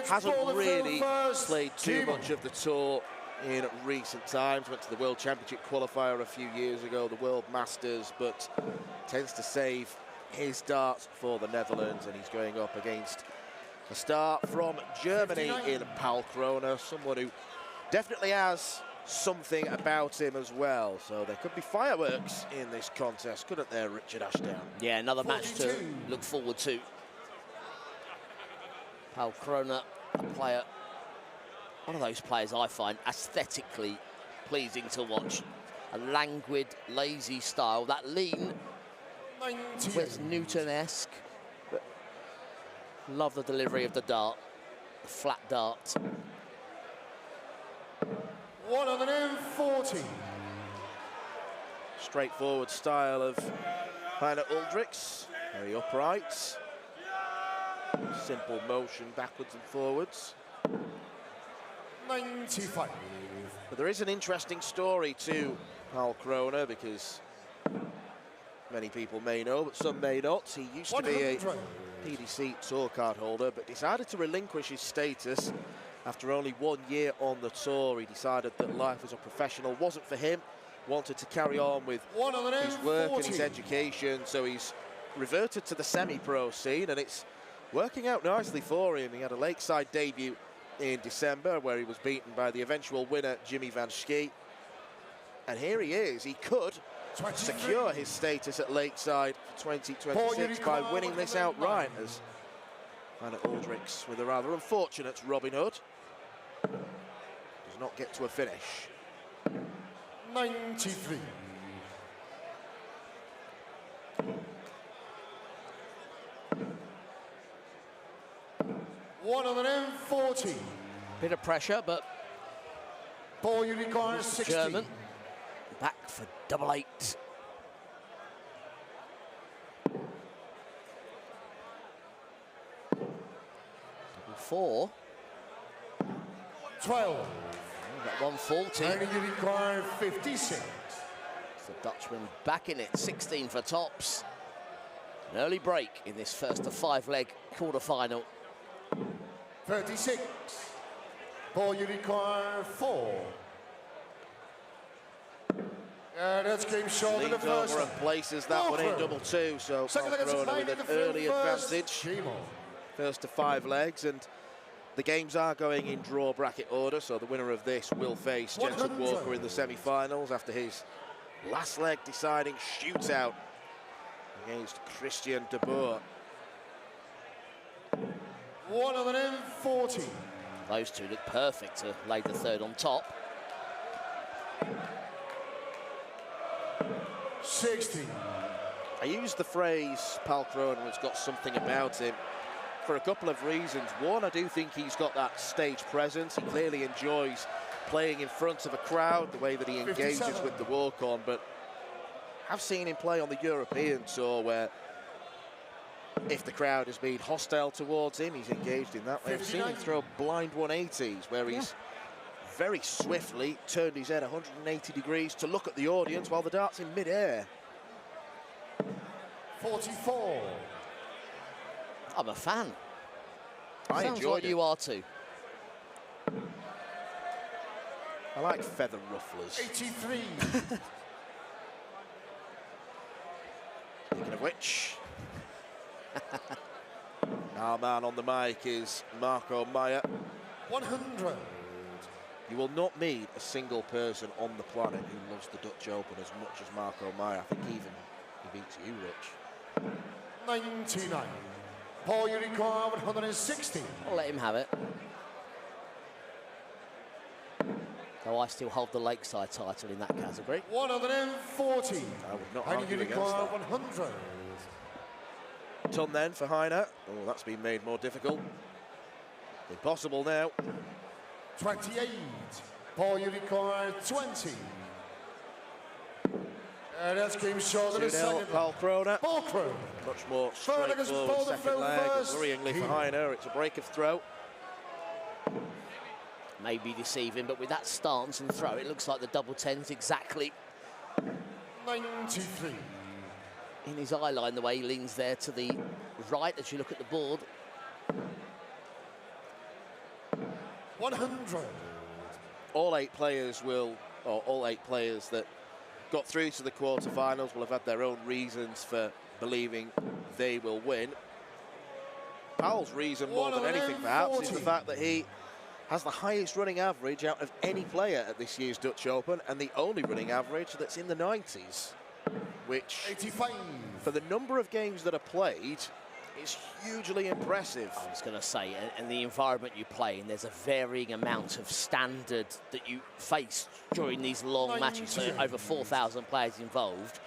Hasn't really played too much of the tour in recent times. Went to the World Championship qualifier a few years ago, the World Masters, but tends to save his darts for the Netherlands, and he's going up against a star from Germany in Paul Kroner, someone who definitely has something about him as well. So there could be fireworks in this contest, couldn't there, Richard Ashdown? Yeah, another match to look forward to. Paul Kroner, a player, one of those players I find aesthetically pleasing to watch. A languid, lazy style, that lean, Wes Newton-esque, but love the delivery of the dart, the flat dart. 140. straightforward style of Heine Uldrichs. Very upright. Simple motion backwards and forwards. 95. But there is an interesting story to Paul Kroner, because many people may know, but some may not. He used to be a PDC tour card holder, but decided to relinquish his status after only 1 year on the tour. He decided that life as a professional wasn't for him, wanted to carry on with his work and his education, so he's reverted to the semi-pro scene, and it's working out nicely for him. He had a Lakeside debut in December where he was beaten by the eventual winner, Jimmy Van Schie. And here he is. He could secure his status at Lakeside for 2026 by winning this outright, as Heine Uldrichs, with a rather unfortunate Robin Hood, does not get to a finish. 93. $140. Bit of pressure, but Ball you require 60. German back for double 8. Double 4. 12. Got 140. And you require 56. The Dutchman back in it, 16 for tops. An early break in this first of 5-leg quarter-final. 36. Ball you require 4. That's game short of the Leans first over one. and places that one in double 2, so Second Paul leg is Kroner played with in an the field early first. advantage. Game on. First to 5 legs, and the games are going in draw bracket order, so the winner of this will face Jensen 100. Walker in the semi-finals after his last leg deciding shootout against Christian de Boer. 140. Those two look perfect to lay the third on top. 60. I use the phrase Paul Kroner has got something about him for a couple of reasons. One, I do think he's got that stage presence. He clearly enjoys playing in front of a crowd, the way that he engages 57. with the walk-on, but I've seen him play on the European tour where if the crowd has been hostile towards him, he's engaged in that way. I've seen him 59. throw blind 180s where he's very swiftly turned his head 180 degrees to look at the audience while the dart's in mid-air. 44. I'm a fan. I Sounds enjoyed like it. you are too. I like feather rufflers. 83. Speaking of which, our man on the mic is Marco Meyer. 100. You will not meet a single person on the planet who loves the Dutch Open as much as Marco Meyer. I think even he beats you, Rich. 99. Paul you require 160. I'll let him have it. Though I still hold the Lakeside title in that category. 140. I would not And argue you against require that. 100. Ton then for Heine. Oh, that's been made more difficult. Impossible now. 28. Paul you require 20. And that's game short of the 2-0, second. Paul Kroner. Paul Kroner. Much more Third leg is straightforward Paul the second field leg. first. Worryingly for Heine, it's a break of throw. May be deceiving, but with that stance and throw, it looks like the double 10's exactly 93. in his eye line, the way he leans there to the right as you look at the board. 100. All 8 players that got through to the quarterfinals will have had their own reasons for believing they will win. Paul's reason more than anything perhaps is the fact that he has the highest running average out of any player at this year's Dutch Open, and the only running average that's in the 90s, which 85. for the number of games that are played is hugely impressive. I was going to say, and the environment you play in, there's a varying amount of standard that you face during these long matches. So over 4,000 players involved.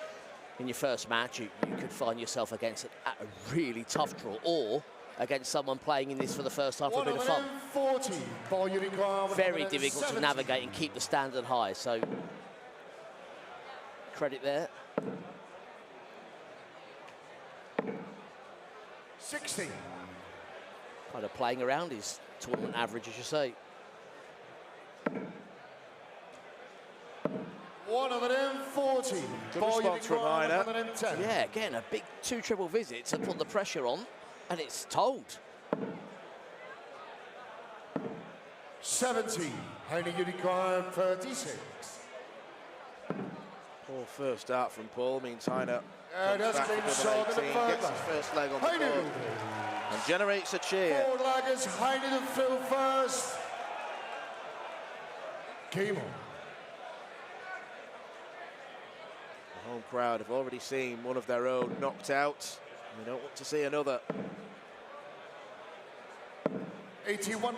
In your first match, you could find yourself against a really tough draw, or against someone playing in this for the first time for a bit of fun. 140. Paul you require Very difficult to 170. navigate and keep the standard high. So credit there. 60. Kind of playing around his tournament average, as you say. 140. Good response from Heine. 110. Yeah, again, a big 2 treble visit to put the pressure on, and it's told. 70. Heine, you require 36. Poor first start from Paul means Heine That's comes back been to shot in double the 18, third gets his first leg on the Heine. board, and generates a cheer. Four laggers, Heine to fill first. Game on. The home crowd have already seen one of their own knocked out. They don't want to see another. 81.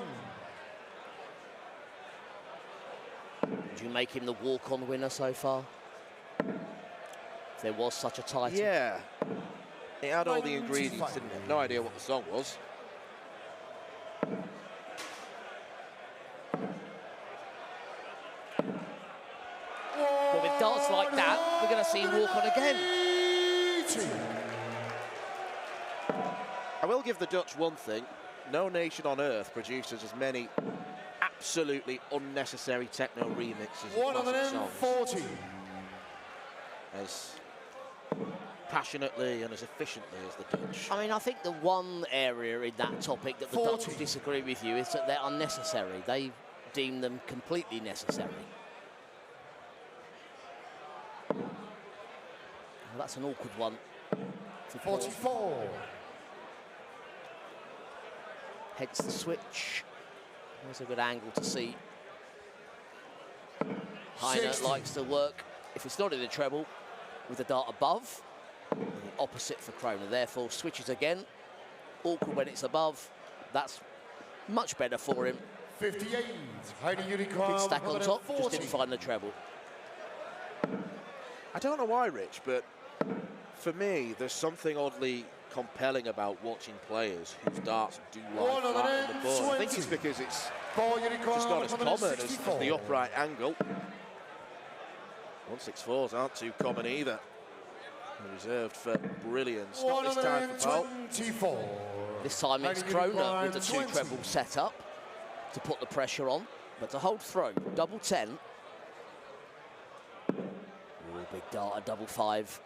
Would you make him the walk-on winner so far? If there was such a title. Yeah. It had all the 95. ingredients, didn't it? No idea what the song was. But with darts like that, we're going to see him walk on again. 80. I will give the Dutch one thing. No nation on earth produces as many absolutely unnecessary techno remixes of classic songs 140. as passionately and as efficiently as the Dutch. I mean, I think the one area in that topic that the 40. Dutch disagree with you is that they're unnecessary. They deem them completely necessary. Well, that's an awkward one. For Paul. 44. Hence the switch. There's a good angle to see. Heine 60. likes to work, if it's not in the treble, with the dart above, and the opposite for Kroner. Therefore, switches again. Awkward when it's above. That's much better for him. 58. Heine, you require Big stack on top, 140. just didn't find the treble. I don't know why, Rich, but for me, there's something oddly compelling about watching players wwhose darts do lie flat on the board. I think it's because it's Ball, you require just not as common as 164. the upright angle. 164s aren't too common either. They're reserved for brilliance. Not this time for Paul. 124. This time it's Heine, you Kroner require with the 2 20. treble set up to put the pressure on, but to hold throw, double 10. Ooh, big dart, a double 5.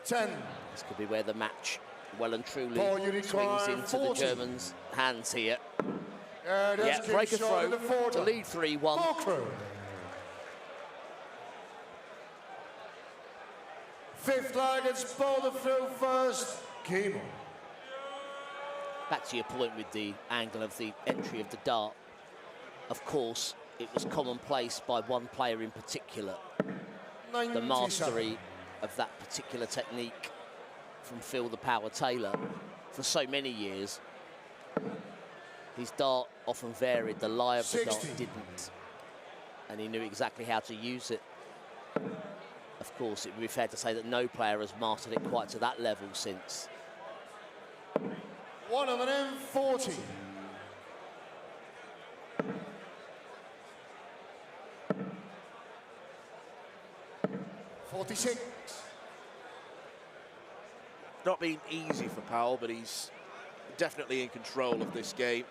10. This could be where the match well and truly Ball, you swings require into 40. the Germans' hands here. That's Yeah, King break a shot throw in the forward to line. lead 3-1. Ball crew. Fifth lag, it's ball the throw first. Game on. Back to your point with the angle of the entry of the dart. Of course, it was commonplace by one player in particular. The 97. mastery of that particular technique from Phil the Power Taylor for so many years. His dart often varied, the lie of the 60. dart didn't. And he knew exactly how to use it. Of course, it would be fair to say that no player has mastered it quite to that level since. 140. .46. Not been easy for Powell, but he's definitely in control of this game.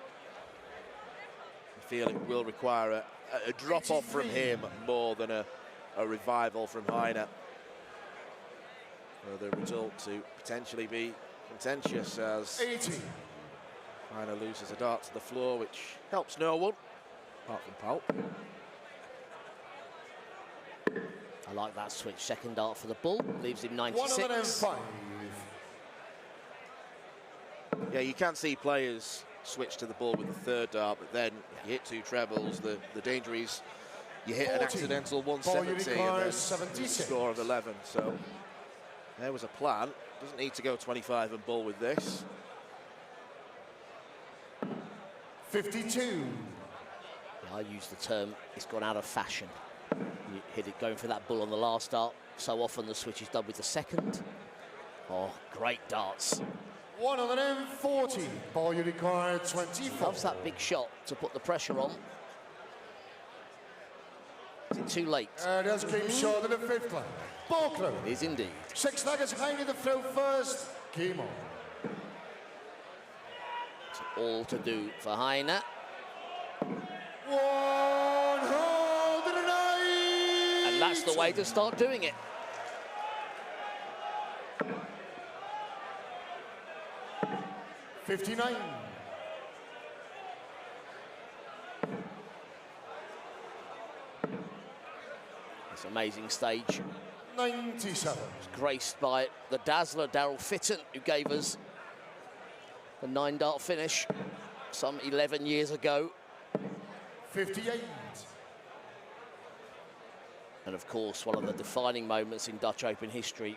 I feel it will require a drop-off from him more than a revival from Heine for the result to potentially be contentious as 80. Heine loses a dart to the floor, which helps no one, apart from Powell. I like that switch. Second dart for the bull, leaves him 96. 105. Yeah, you can see players switch to the ball with the third dart, but then you hit 2 trebles. The danger is you hit an 40. accidental Ball 170 and requires then 76. a score of 11. So there was a plan. Doesn't need to go 25 and bull with this. 52. Yeah, I use the term, it's gone out of fashion. You hit it going for that bull on the last dart. So often the switch is done with the second. Oh, great darts. 140. Ball you require 24. Loves that big shot to put the pressure on. Is it too late? And as game short in the fifth leg. Ball club. It is indeed. Six-leggers Heine the throw first. Game on. It's all to do for Heine. 109. And that's the way to start doing it. $59. It's an amazing stage. 97. It's graced by the dazzler, Daryl Fitton, who gave us the 9-dart finish some 11 years ago. 58. And of course, one of the defining moments in Dutch Open history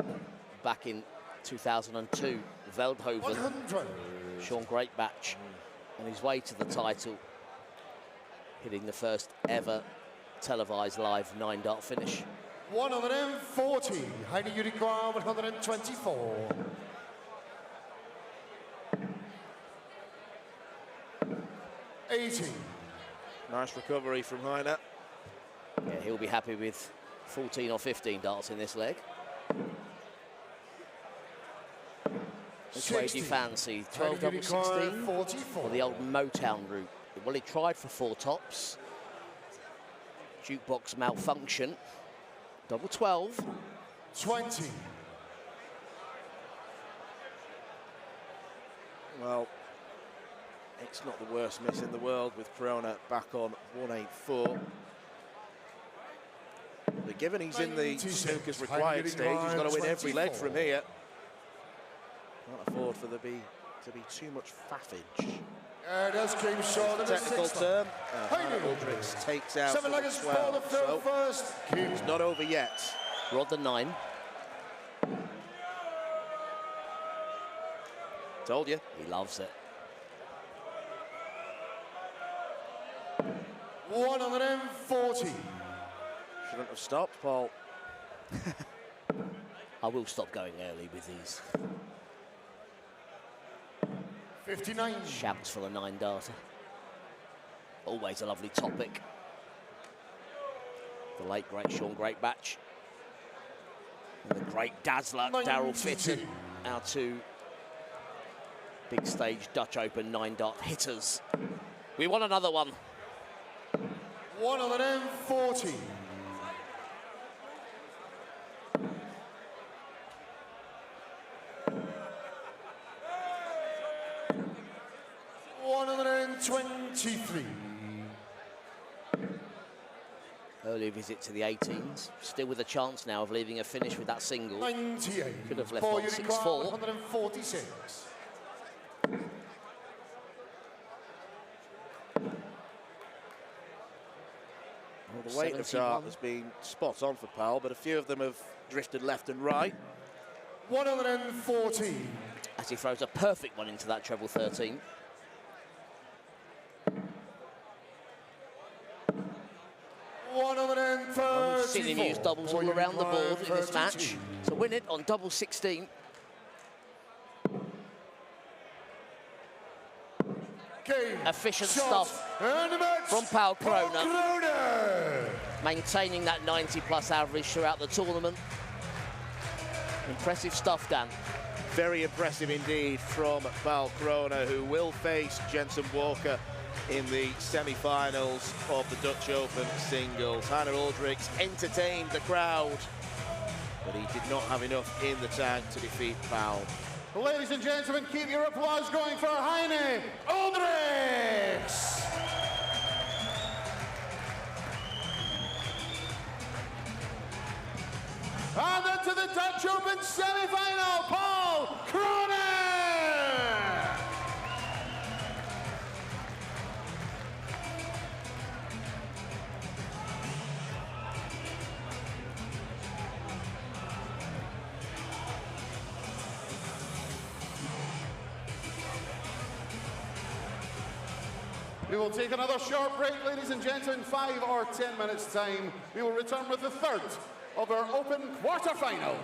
back in 2002, Veldhoven, 100. Sean Greatbatch, on his way to the title, hitting the first ever televised live 9-dart finish. 140. Heine you require 124. 80. Nice recovery from Heine. Yeah, he'll be happy with 14 or 15 darts in this leg. Which way do you 60. fancy? 12 double 16 44. or the old Motown route? Well, he tried for 4 tops. Jukebox malfunction. Double 12. 20. Well, it's not the worst miss in the world with Corona back on 184. But given he's in the 96. snooker's required stage, he's got to win every leg 24. from here. Can't afford for there to be too much faffage. And as game short in the Technical sixth term, leg. Hannah Aldrich takes out Seven number leggers for the 12. throw So first. it's not over yet. Rod the 9. Told you. He loves it. 140. Shouldn't have stopped, Paul. I will stop going early with these 59. shouts for the 9-darter. Always a lovely topic. The late, great Sean Greatbatch. And the great dazzler, Daryl 92. Fitton. Our 2 big stage Dutch Open 9-dart hitters. We want another one. 140. 123. Early visit to the 18s. Still with a chance now of leaving a finish with that single. 98. Could have left For on you 6-4. require 146. Well, the weight of 71. dart has been spot on for Powell, but a few of them have drifted left and right. 114. As he throws a perfect one into that treble 13. We've seen him use doubles all around the board in this match. To win it on double 16. Efficient stuff from Paul Kroner. Maintaining that 90-plus average throughout the tournament. Impressive stuff, Dan. Very impressive indeed from Paul Kroner, who will face Jensen Walker in the semi-finals of the Dutch Open singles. Hannah Aldrich entertained the crowd, but he did not have enough in the tank to defeat Powell. Ladies and gentlemen, keep your applause going for Heine Aldrich! And into the Dutch Open semi-final, Paul Kroner! We will take another short break, ladies and gentlemen, 5 or 10 minutes time. We will return with the third of our Open quarterfinals.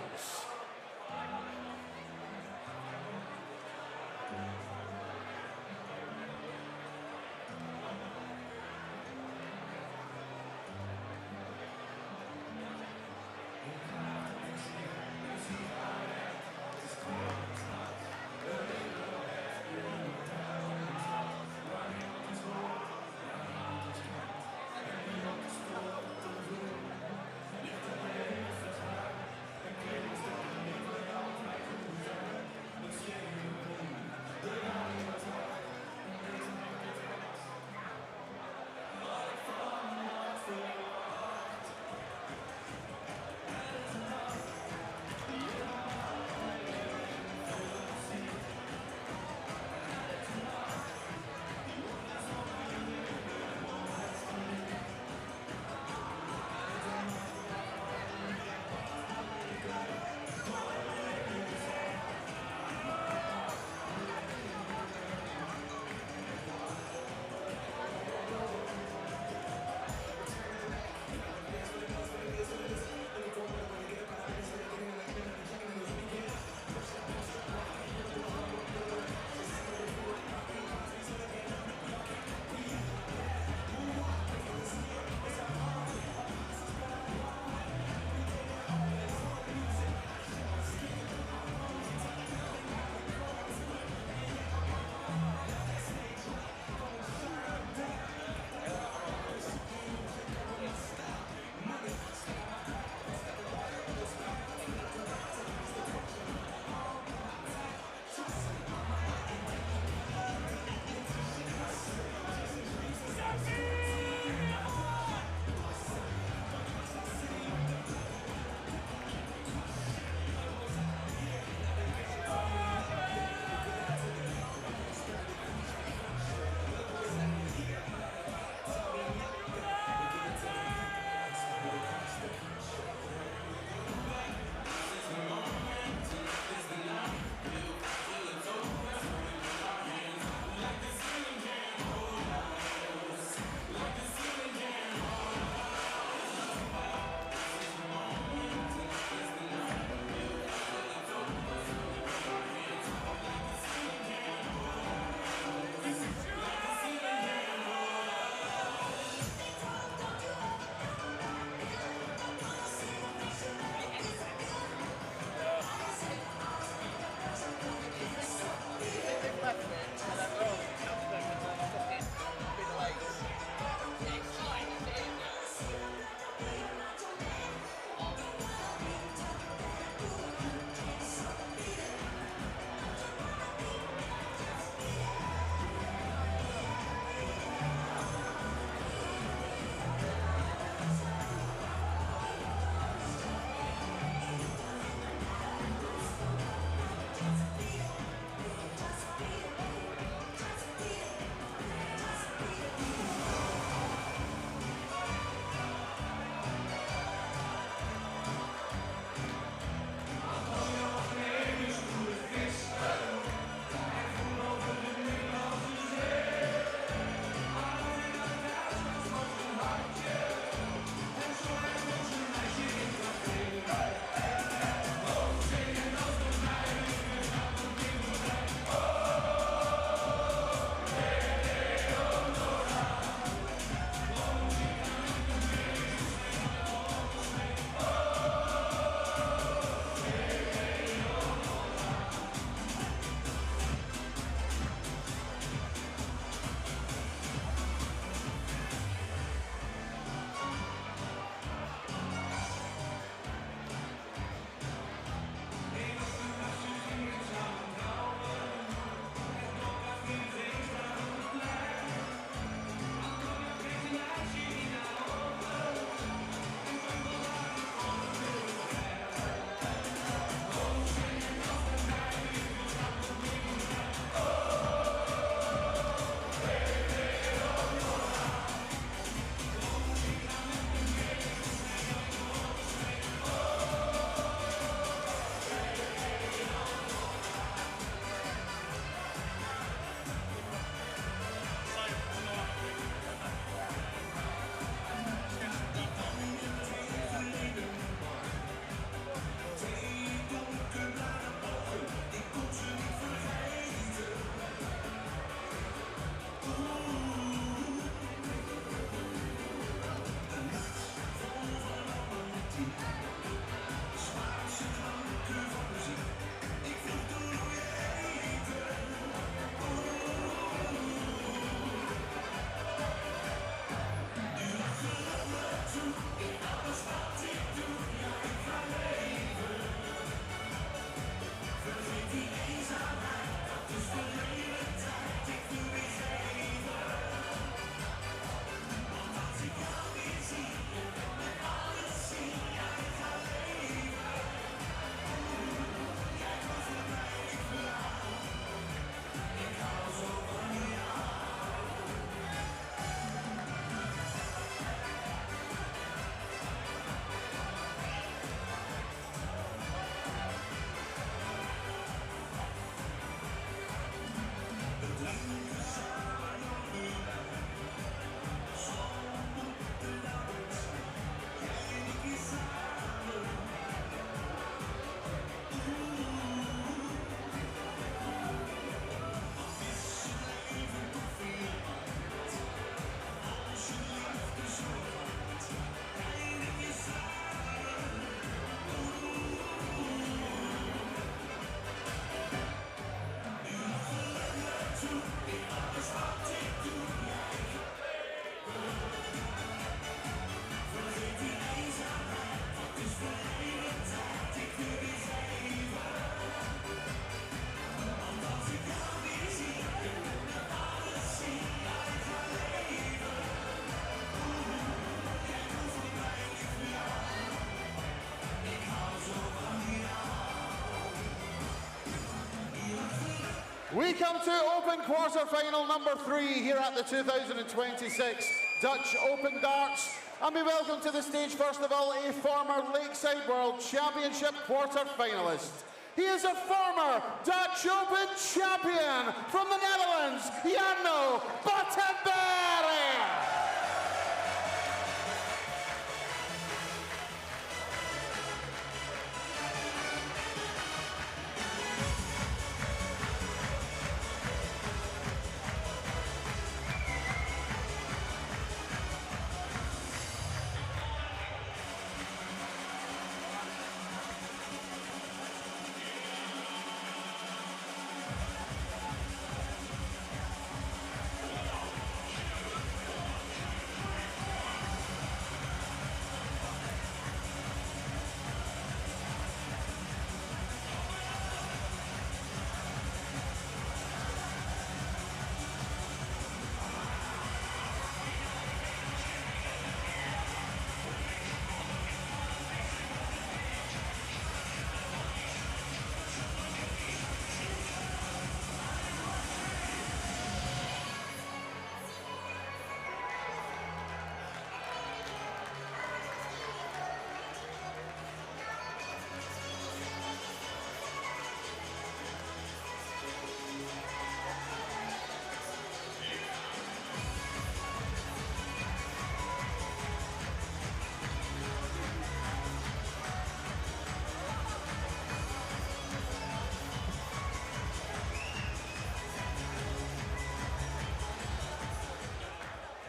We come to Open quarter-final number 3 here at the 2026 Dutch Open Darts. And we welcome to the stage, first of all, a former Lakeside World Championship quarter-finalist. He is a former Dutch Open champion from the Netherlands, Jarno Bonte.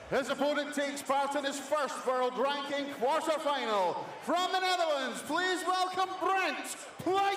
His opponent takes part in his first world ranking quarter-final. From the Netherlands, please welcome Brent Plezier!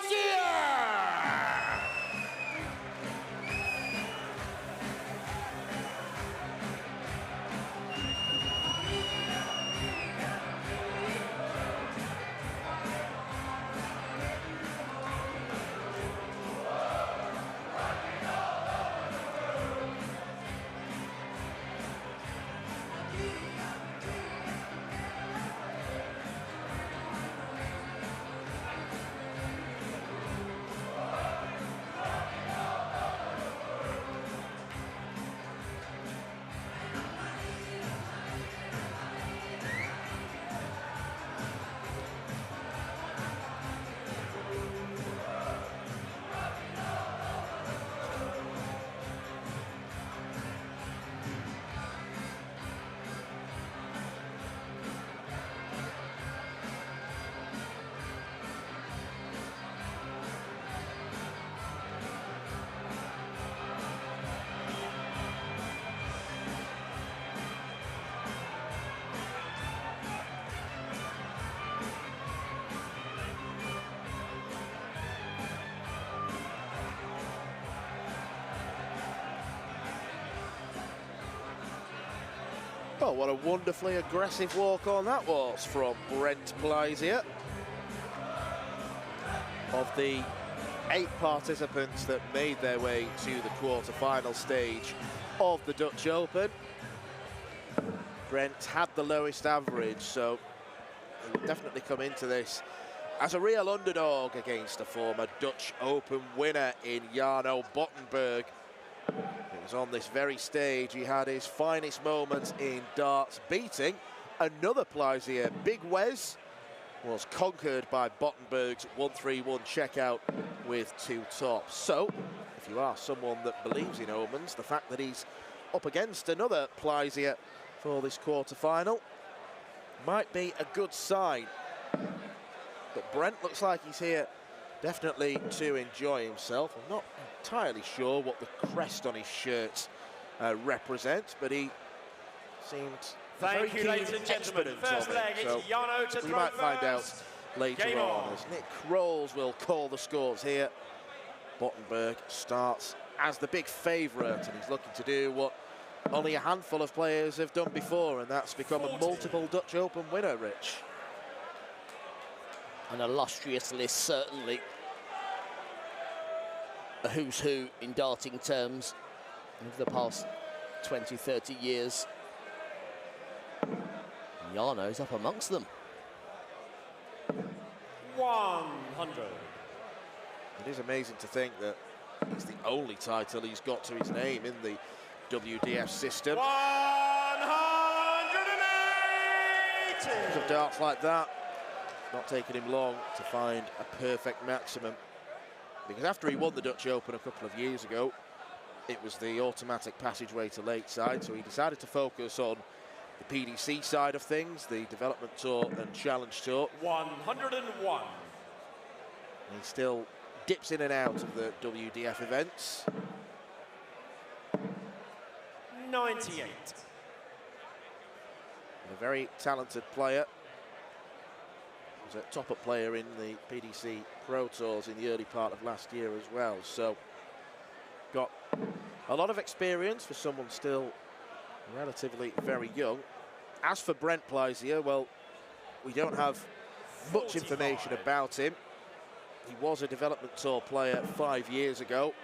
Oh, what a wonderfully aggressive walk-on that was from Brent Plezier. Of the 8 participants that made their way to the quarter-final stage of the Dutch Open, Brent had the lowest average, so he will definitely come into this as a real underdog against a former Dutch Open winner in Jarno Bonte. It was on this very stage he had his finest moments in darts, beating another Plezier. Big Wes was conquered by Bottenberg's 1-3-1 checkout with 2 tops. So, if you are someone that believes in omens, the fact that he's up against another Plezier for this quarter-final might be a good sign. But Brent looks like he's here definitely to enjoy himself. I'm not entirely sure what the crest on his shirt represents, but he seemed Thank you, ladies and gentlemen. First leg, it's Jarno to throw. We might find out later Game on as Nick Rolls will call the scores here. Bottenberg starts as the big favourite, and he's looking to do what only a handful of players have done before, and that's become a multiple Dutch Open winner, Rich. An illustrious list, certainly. A who's who in darting terms over the past 20, 30 years. Jarno's up amongst them. 100. It is amazing to think that It's the only title he's got to his name in the WDF system. 180! Of darts like that, not taking him long to find a perfect maximum. Because after he won the Dutch Open a couple of years ago, it was the automatic passageway to late side, so he decided to focus on the PDC side of things, the Development Tour and Challenge Tour. 101. He still dips in and out of the WDF events. 98. A very talented player. He was a top-up player in the PDC Pro Tours in the early part of last year as well. So, got a lot of experience for someone still relatively very young. As for Brent Pleisier, well, we don't have much information about him. He was a Development Tour player 5 years ago.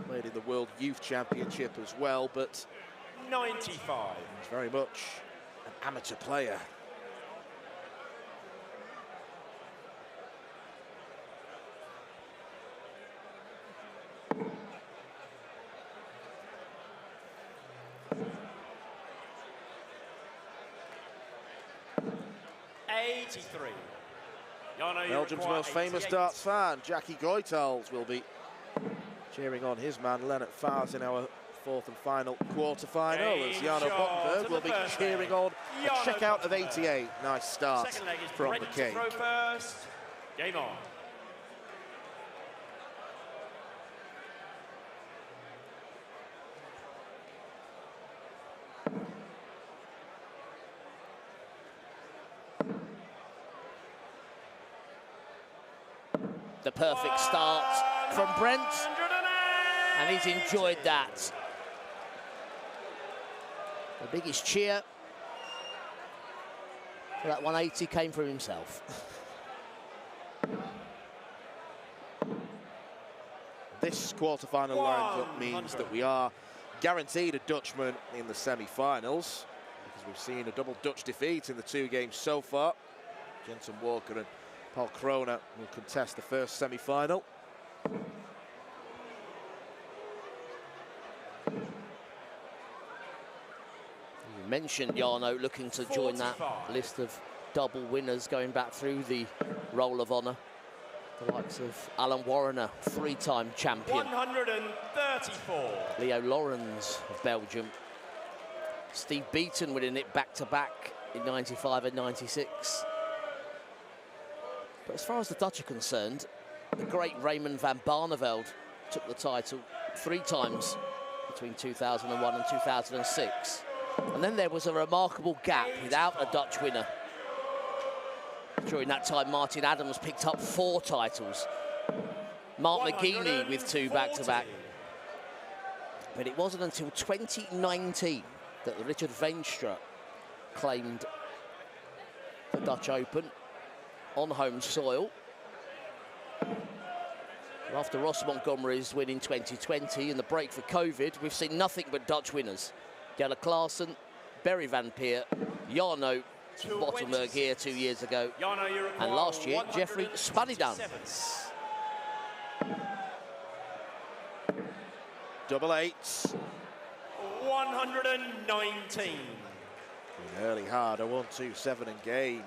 Played in the World Youth Championship as well, but 95. he's very much an amateur player. Belgium's most famous darts fan, Jackie Goethals, will be cheering on his man Lennart Faas in our fourth and final quarter-final, as Jarno Bottenberg will be cheering on a checkout of 88. Nice start from the King. Throw first. Game on. The perfect start from Brent, and he's enjoyed that. The biggest cheer for that 180 came from himself. This quarter-final lineup means that we are guaranteed a Dutchman in the semi-finals, because we've seen a double Dutch defeat in the 2 games so far. Jensen Walker and Paul Kroner will contest the first semi-final. You mentioned Jarno looking to join that list of double winners going back through the Roll of Honour. The likes of Alan Warrener, 3-time champion. 134. Leo Lorenz of Belgium. Steve Beaton winning it back-to-back in 95 and 96. But as far as the Dutch are concerned, the great Raymond van Barneveld took the title 3 times between 2001 and 2006. And then there was a remarkable gap without a Dutch winner. During that time, Martin Adams picked up 4 titles. Mark McGeaney with 2 back-to-back. But it wasn't until 2019 that Richard Veenstra claimed the Dutch Open on home soil. After Ross Montgomery's win in 2020 and the break for COVID, we've seen nothing but Dutch winners. Jelle Klaassen, Barry van Peer, Jarno Bottenberg here 2 years ago, and last year, Jeffrey Spadidam. Double eights. 119. Early hard, a 1-2-7 and game.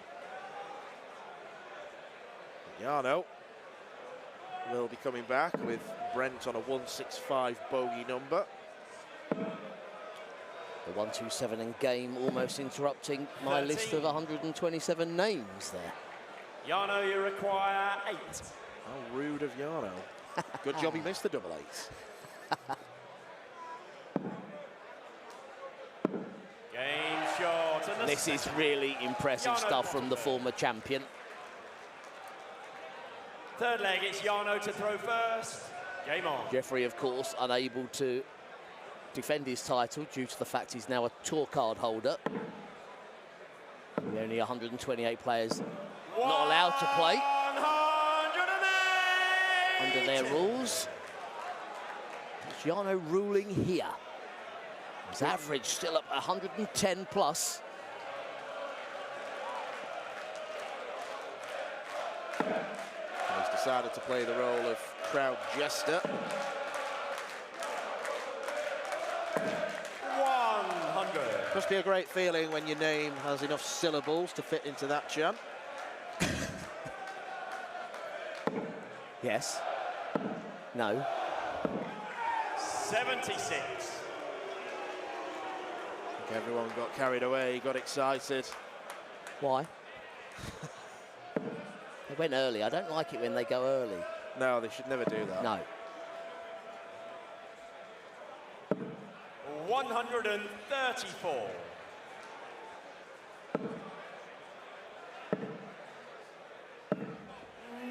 Jarno will be coming back with Brent on a 1-6-5 bogey number. The 1-2-7 and game almost interrupting my list of 127 names there. Jarno, you require 8. How rude of Jarno. Good job he missed the double eights. Game short. And this is really impressive stuff from the former champion. Third leg, it's Jarno to throw first. Game on. Jeffrey, of course, unable to defend his title due to the fact he's now a tour card holder. Only 128 players not allowed to play under their rules. It's Jarno ruling here. His average still up 110 plus. He's decided to play the role of crowd jester. 100. Must be a great feeling when your name has enough syllables to fit into that chant. Yes. No. 76. I think everyone got carried away, got excited. Why? They went early. I don't like it when they go early. No, they should never do that. No. 134.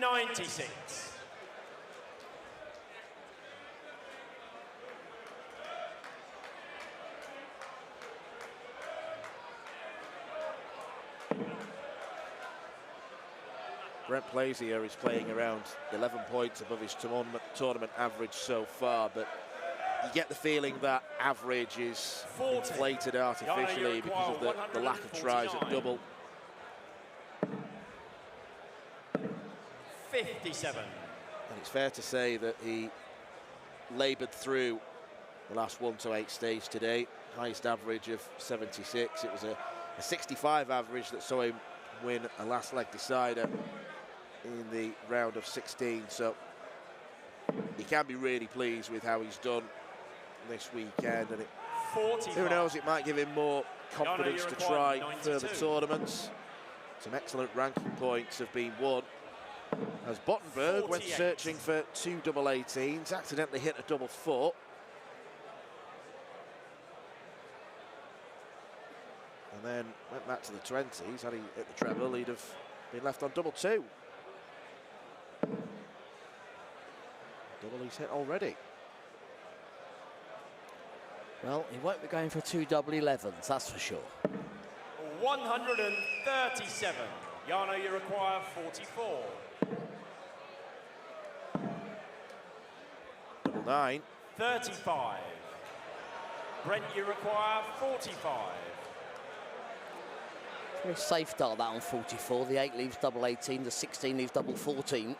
$96. Brent Plazier is playing around 11 points above his tournament average so far, but you get the feeling that average is 40. inflated artificially because of the lack of tries at double. 57. And it's fair to say that he laboured through the last 1 to 8 stage today. Highest average of 76. It was a 65 average that saw him win a last leg decider in the round of 16. So he can be really pleased with how he's done this weekend. And who knows, it might give him more confidence to try further tournaments. Some excellent ranking points have been won. As Bottenberg went searching for 2 double 18s, accidentally hit a double 4. And then went back to the 20s. Had he hit the treble, he'd have been left on double 2. Double he's hit already. Well, he won't be going for 2 double 11s, that's for sure. 137. Jarno, you require 44. Double 9. 35. Brent, you require 45. Very safe dart that on 44. The 8 leaves double 18, the 16 leaves double 14.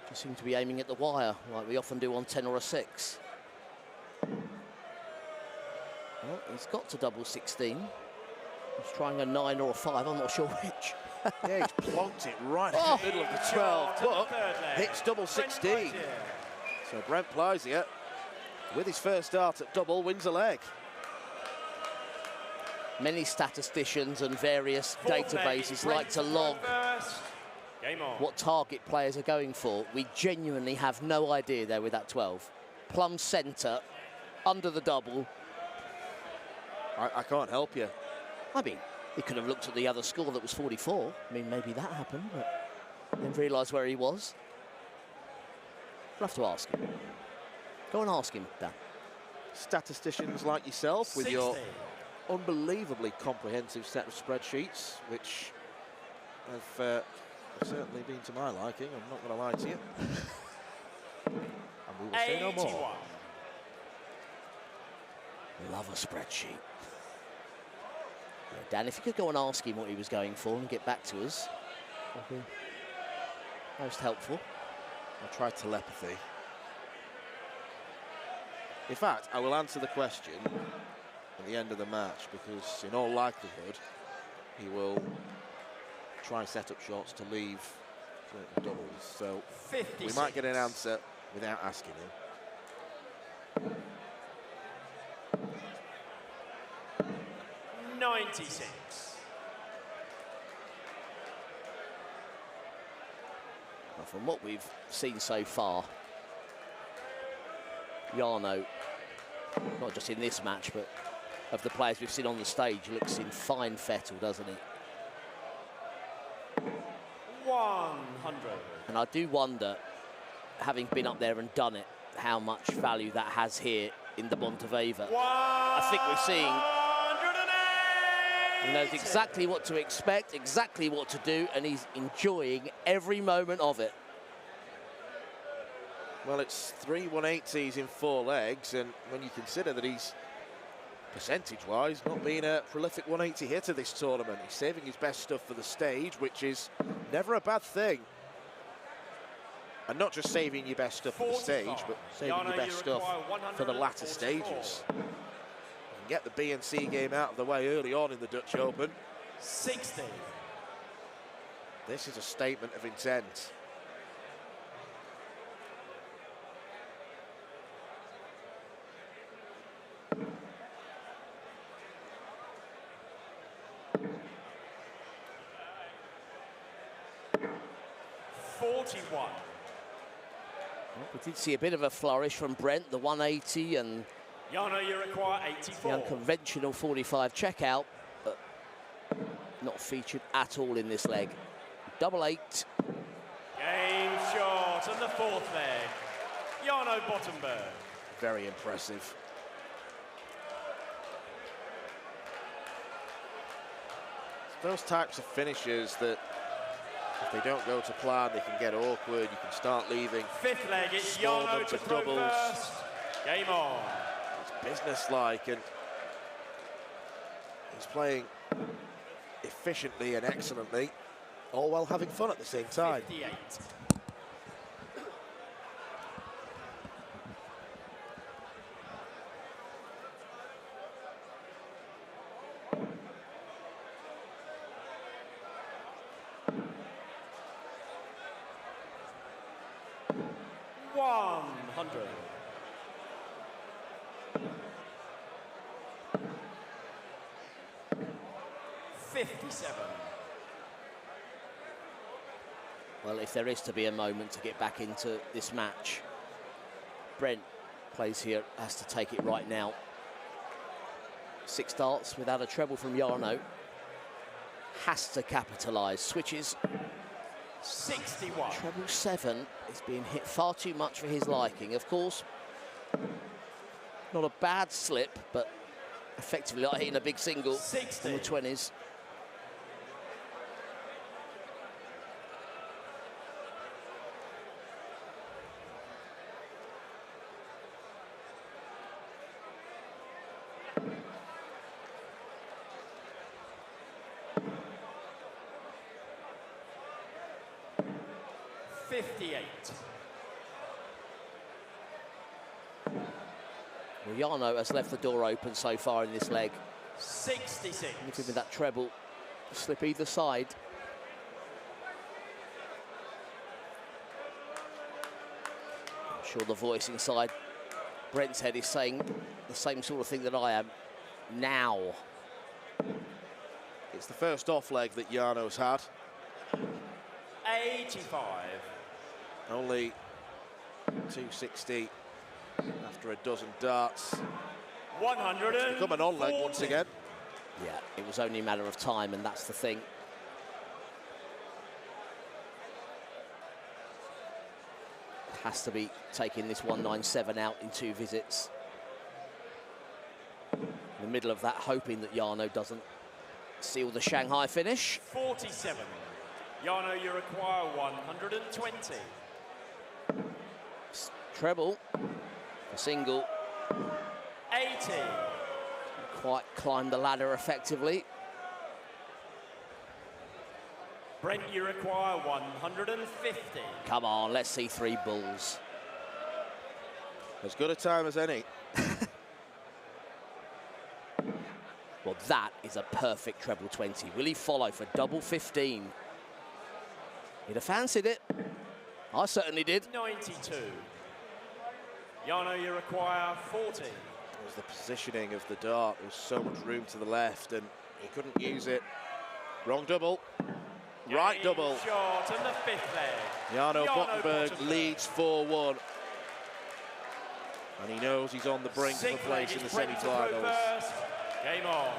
Just seem to be aiming at the wire, like we often do on 10 or a 6. Well, he's got to double 16. He's trying a 9 or a 5, I'm not sure which. Yeah, he's plonked it right in the middle of the 12, but hits double 16. So Brent Plazier, with his first start at double, wins a leg. Many statisticians and various databases like to log what target players are going for. We genuinely have no idea there with that 12. Plumb centre, under the double. I can't help you. I mean, he could have looked at the other score that was 44. I mean, maybe that happened, but then realised where he was. We'll have to ask him. Go and ask him, Dan. Statisticians like yourself with 60. your unbelievably comprehensive set of spreadsheets, which have certainly been to my liking, I'm not going to lie to you. And we will say no more. Love a spreadsheet. Yeah, Dan, if you could go and ask him what he was going for and get back to us, that'd be most helpful. I'll try telepathy. In fact, I will answer the question at the end of the match, because in all likelihood he will try and set up shots to leave certain doubles. So 56. we might get an answer without asking him. 96. Well, from what we've seen so far, Jarno, not just in this match, but of the players we've seen on the stage, looks in fine fettle, doesn't he? 100. And I do wonder, having been up there and done it, how much value that has here in the Bonte Wever. I think we're seeing he knows exactly what to expect, exactly what to do, and he's enjoying every moment of it. Well, it's 3 180s in 4 legs, and when you consider that he's percentage-wise not been a prolific 180 hitter this tournament, he's saving his best stuff for the stage, which is never a bad thing. And not just saving your best stuff for the stage, but saving your best stuff for the latter stages. And get the B and C game out of the way early on in the Dutch Open. 60. This is a statement of intent. Well, we did see a bit of a flourish from Brent, the 180 and Jarno, you require 84. the unconventional 45 checkout, but not featured at all in this leg. Double 8. Game short on the fourth leg. Jarno Bottenberg. Very impressive. It's those types of finishes that, if they don't go to plan, they can get awkward. You can start leaving. Fifth leg, it's small Jarno number to throw doubles. first. Game on. It's businesslike, and he's playing efficiently and excellently, all while having fun at the same time. 58. Well, if there is to be a moment to get back into this match, Brent plays here, has to take it right now. 6 darts without a treble from Jarno. Has to capitalise. Switches. 61. Treble 7 is being hit far too much for his liking. Of course, not a bad slip, but effectively like hitting a big single 60. on the 20s. Well, Jarno has left the door open so far in this leg. 66. Looking with that treble, slip either side. I'm sure the voice inside Brent's head is saying the same sort of thing that I am now. It's the first off leg that Jarno's had. 85. Only 260 after a dozen darts. 100. It's become an on leg once again. Yeah, it was only a matter of time, and that's the thing. Has to be taking this 197 out in 2 visits. In the middle of that, hoping that Jarno doesn't seal the Shanghai finish. 47. Jarno, you require 120. Treble, a single. 80. Quite climbed the ladder effectively. Brent, you require 150. Come on, let's see 3 bulls. As good a time as any. Well, that is a perfect treble 20. Will he follow for double 15? He'd have fancied it. I certainly did. 92. Jarno, you require 40. It was the positioning of the dart. There was so much room to the left, and he couldn't use it. Wrong double. Right double. Short on the 5th leg. Jarno Bottenberg leads 4-1. And he knows he's on the brink of a place in the semi-finals. Game on.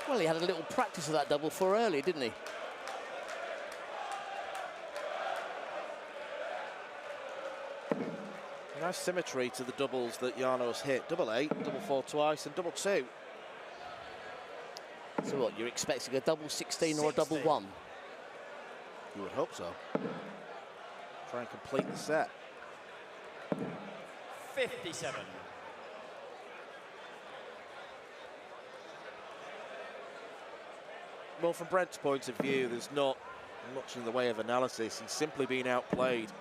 Well, he had a little practice of that double for early, didn't he? Nice symmetry to the doubles that Jarno's hit. Double 8, double 4 twice, and double 2. So what, you're expecting a double 16 or a double 1? You would hope so. Try and complete the set. 57. Well, from Brent's point of view, there's not much in the way of analysis. He's simply been outplayed.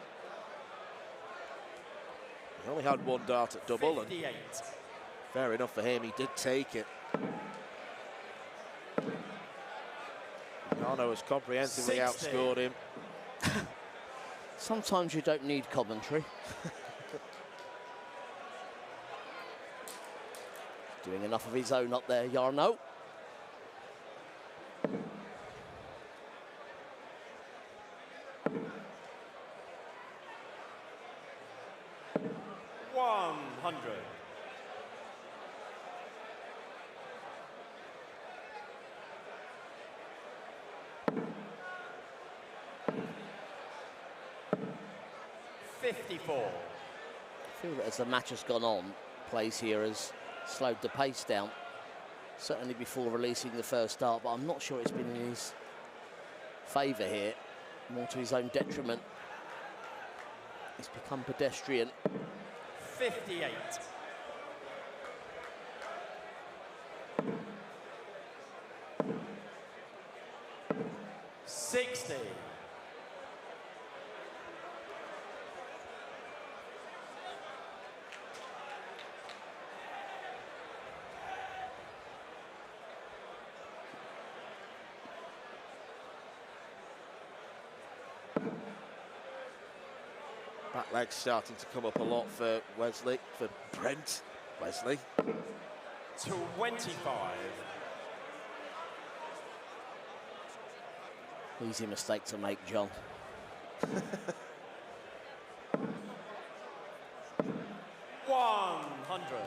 Only had one dart at double, 58. and fair enough for him, he did take it. Jarno has comprehensively 60. outscored him. Sometimes you don't need commentary. Doing enough of his own up there, Jarno. I feel that as the match has gone on, plays here has slowed the pace down. Certainly before releasing the first start, but I'm not sure it's been in his favour here, more to his own detriment. It's become pedestrian. 58. Back leg's starting to come up a lot for Wesley, for Brent Wesley. 25. Easy mistake to make, John. 100.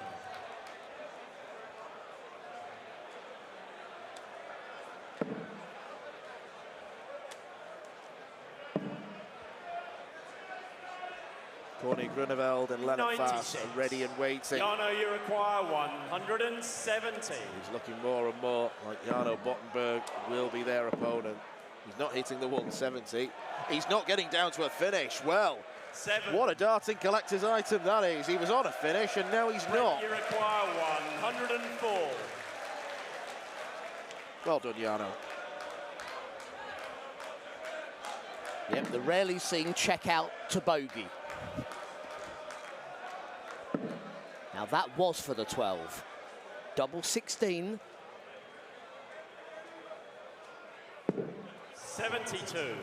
Corny Grunewald and Leonard Fass are ready and waiting. Jarno, you require 170. He's looking more and more like Jarno Bottenberg will be their opponent. He's not hitting the 170. He's not getting down to a finish. Well, what a darting collector's item that is. He was on a finish and now he's not. You require 104. Well done, Jarno. Yep, the rarely seen check out to bogey. Now that was for the 12. Double 16. 72.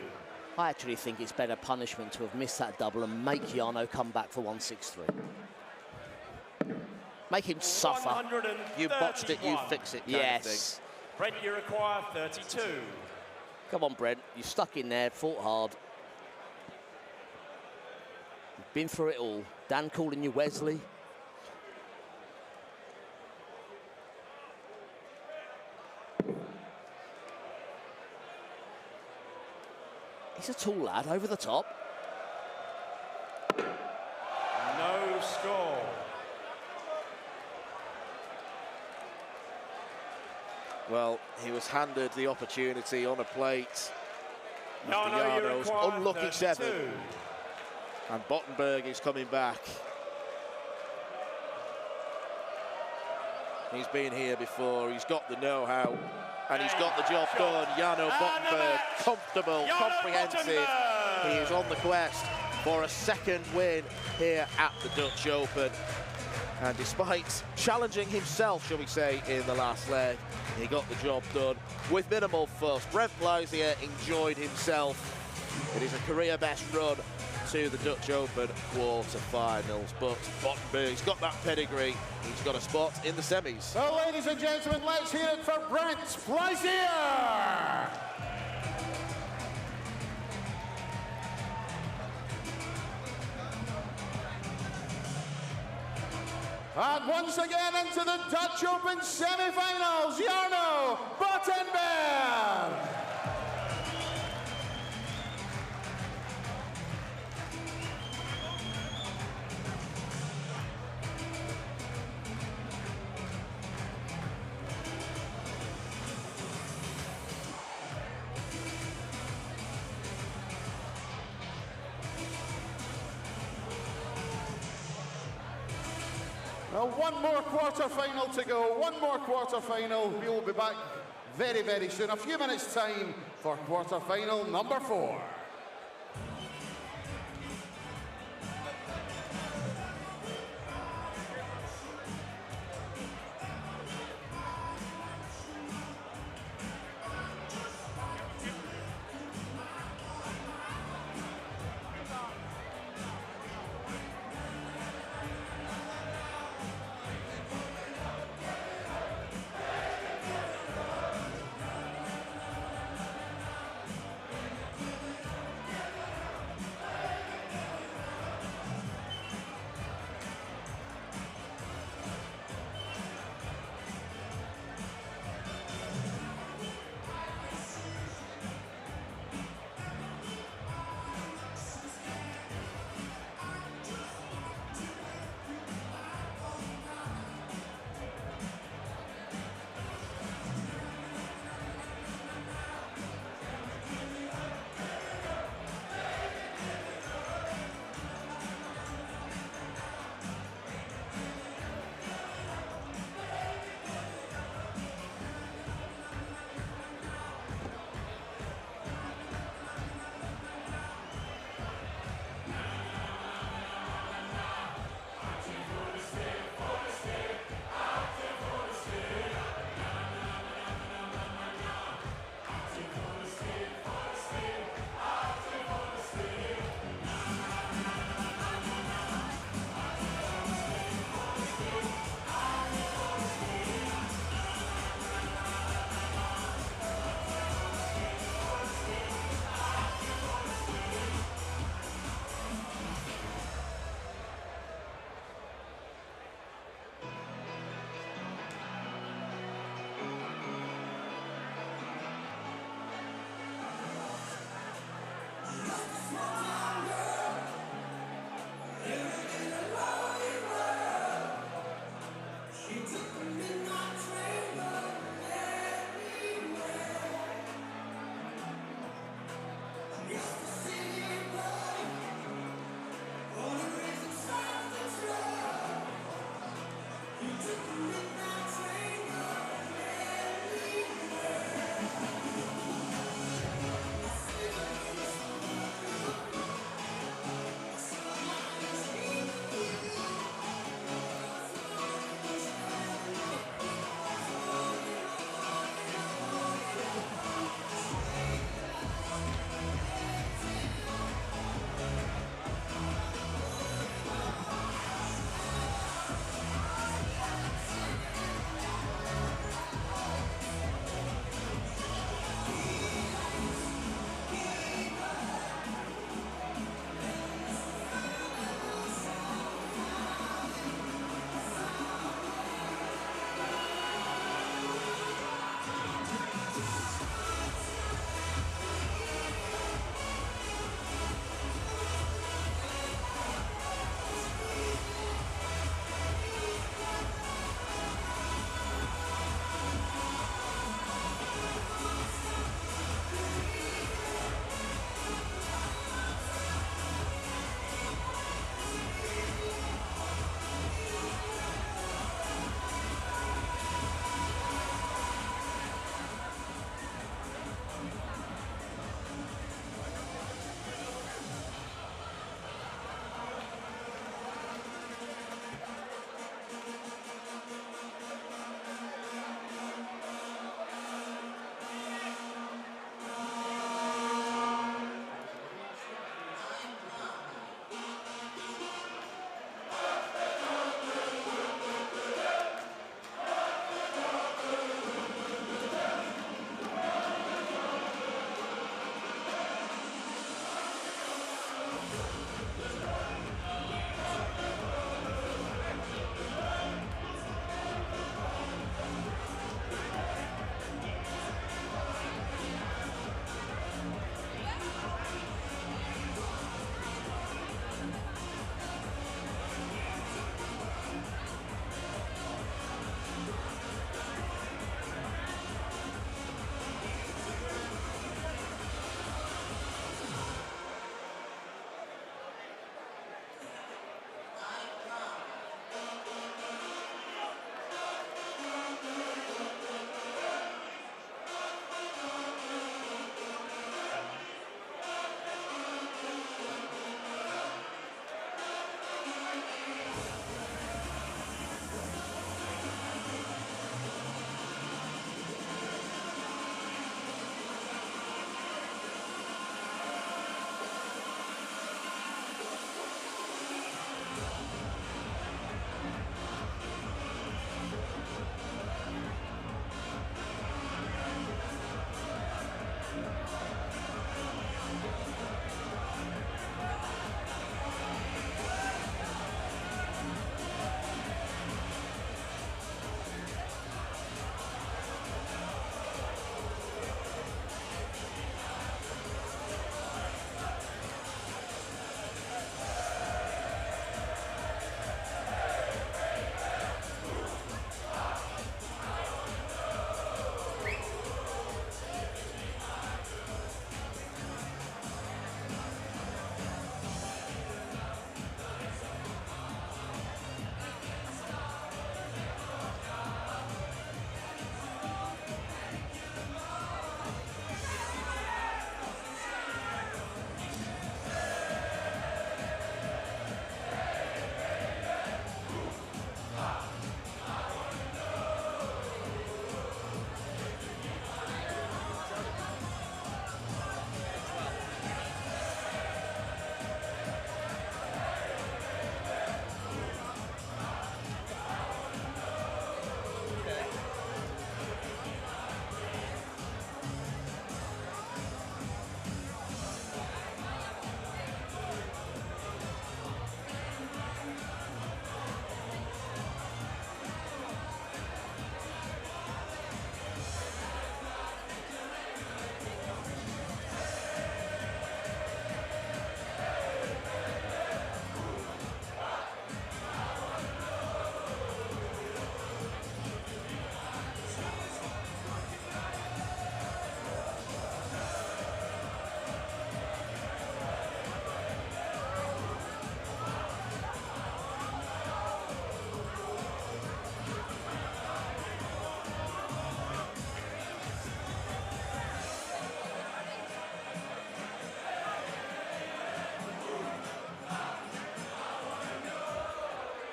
I actually think it's better punishment to have missed that double and make Jarno come back for 163. Make him suffer. You botched it, you fix it. Yes. Brent, you require 32. Come on, Brent. You stuck in there, fought hard. You've been through it all. Dan calling you Wesley. He's a tall lad, over the top. No score. Well, he was handed the opportunity on a plate. Jarno's unlucky 7. And Bottenberg is coming back. He's been here before, he's got the know-how, and he's got the job done. Jarno Bottenberg, comfortable, comprehensive. He is on the quest for a second win here at the Dutch Open. And despite challenging himself, shall we say, in the last leg, he got the job done with minimal fuss. Brent Blythier enjoyed himself. It is a career best run to the Dutch Open quarter-finals, but Bottenberg's got that pedigree. He's got a spot in the semis. So, ladies and gentlemen, let's hear it for Brent Blythier. And once again into the Dutch Open semi-finals, Jarno Bottenberg. Well, one more quarter-final to go, one more quarter-final. We will be back very, very soon. A few minutes' time for quarter-final number 4.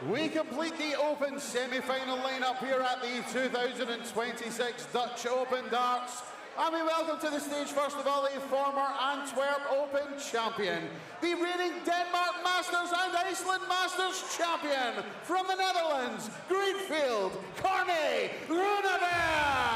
We complete the Open semi-final lineup here at the 2026 Dutch Open Darts. And we welcome to the stage, first of all, the former Antwerp Open champion, the reigning Denmark Masters and Iceland Masters champion from the Netherlands, Greenfield Corné Groeneveld.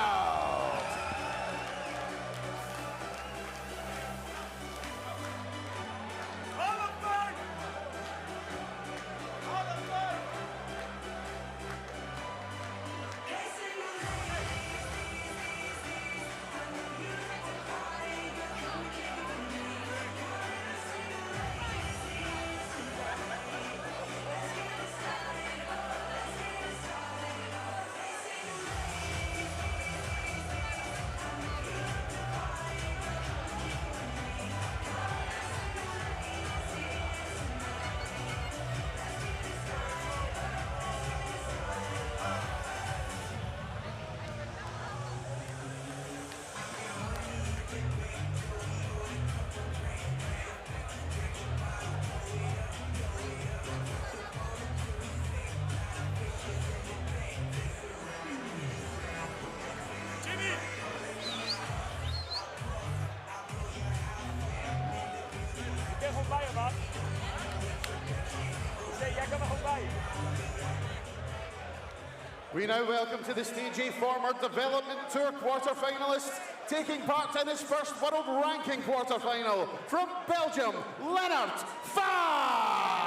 We now welcome to the stage a former Development Tour quarter-finalist, taking part in his first World Ranking quarter-final from Belgium, Lennart Vaz.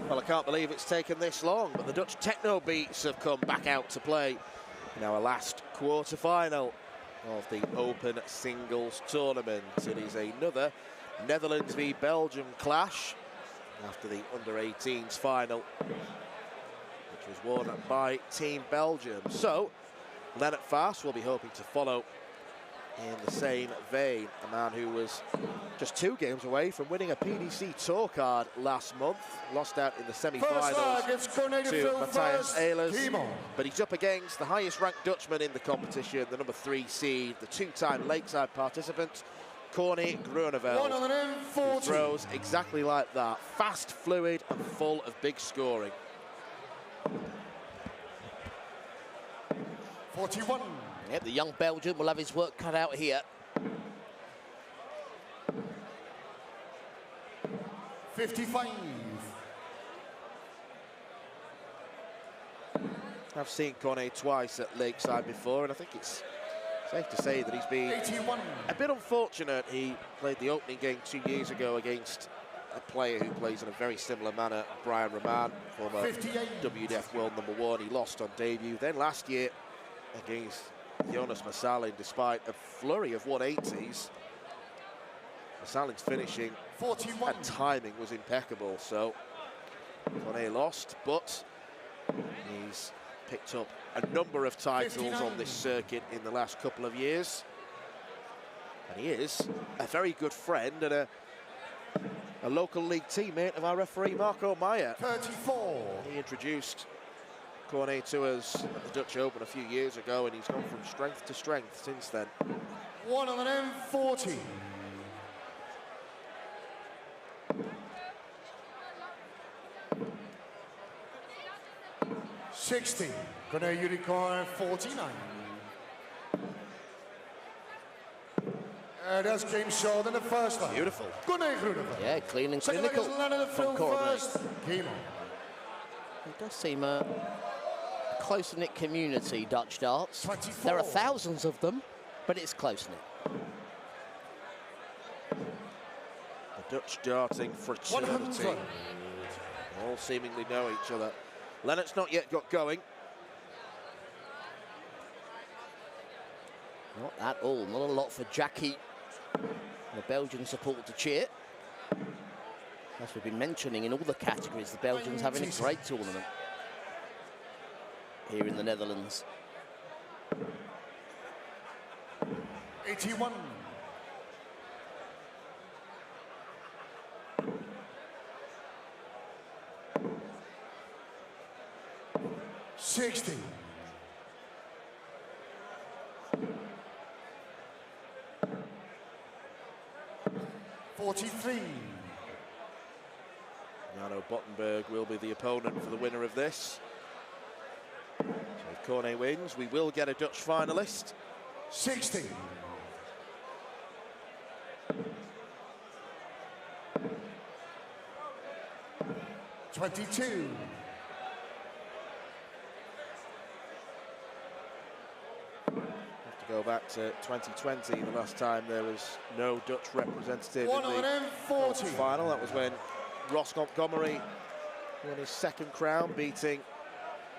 Well, I can't believe it's taken this long, but the Dutch techno beats have come back out to play in our last quarter-final of the Open Singles Tournament. It is another Netherlands v Belgium clash after the under-18s final, which was won by Team Belgium. So, Lennart Vaz will be hoping to follow in the same vein, a man who was just 2 games away from winning a PDC Tour card last month, lost out in the semi-finals to Matthias Ehlers, but he's up against the highest ranked Dutchman in the competition, the number 3 seed, the 2-time Lakeside participant, Corné Groeneveld, who throws exactly like that, fast, fluid and full of big scoring. 41. Yep, the young Belgian will have his work cut out here. 55. I've seen Corné twice at Lakeside before, and I think it's safe to say that he's been 81. a bit unfortunate. He played the opening game 2 years ago against a player who plays in a very similar manner, Brian Raman, former 58. WDF World #1. He lost on debut. Then last year against Jonas Massalin, despite a flurry of 180s, Massalin's finishing 41. and timing was impeccable. So Corné lost, but he's picked up a number of titles 59. on this circuit in the last couple of years. And he is a very good friend and a local league teammate of our referee, Marco Meyer. 34. He introduced Corné to us at the Dutch Open a few years ago, and he's gone from strength to strength since then. 140. 60. Gonna unicorn 49. That's game short in the first leg. Beautiful. Gonna Groeneveld. Yeah, clean and Second leg clinical is Leonard from through Coronel. first. Game on. It does seem a close-knit community, Dutch darts. 24. There are thousands of them, but it's close-knit. The Dutch darting fraternity. 100. All seemingly know each other. Leonard's not yet got going. Not at all. Not a lot for Jackie, the Belgian supporter, to cheer. As we've been mentioning in all the categories, the Belgians having a great tournament here in the Netherlands. 81. $60. 43. Jano Bottenberg will be the opponent for the winner of this. So if Cornet wins, we will get a Dutch finalist. 60. 22. Have to go back to 2020, the last time there was no Dutch representative in the 140. final. That was when Ross Montgomery won his second crown, beating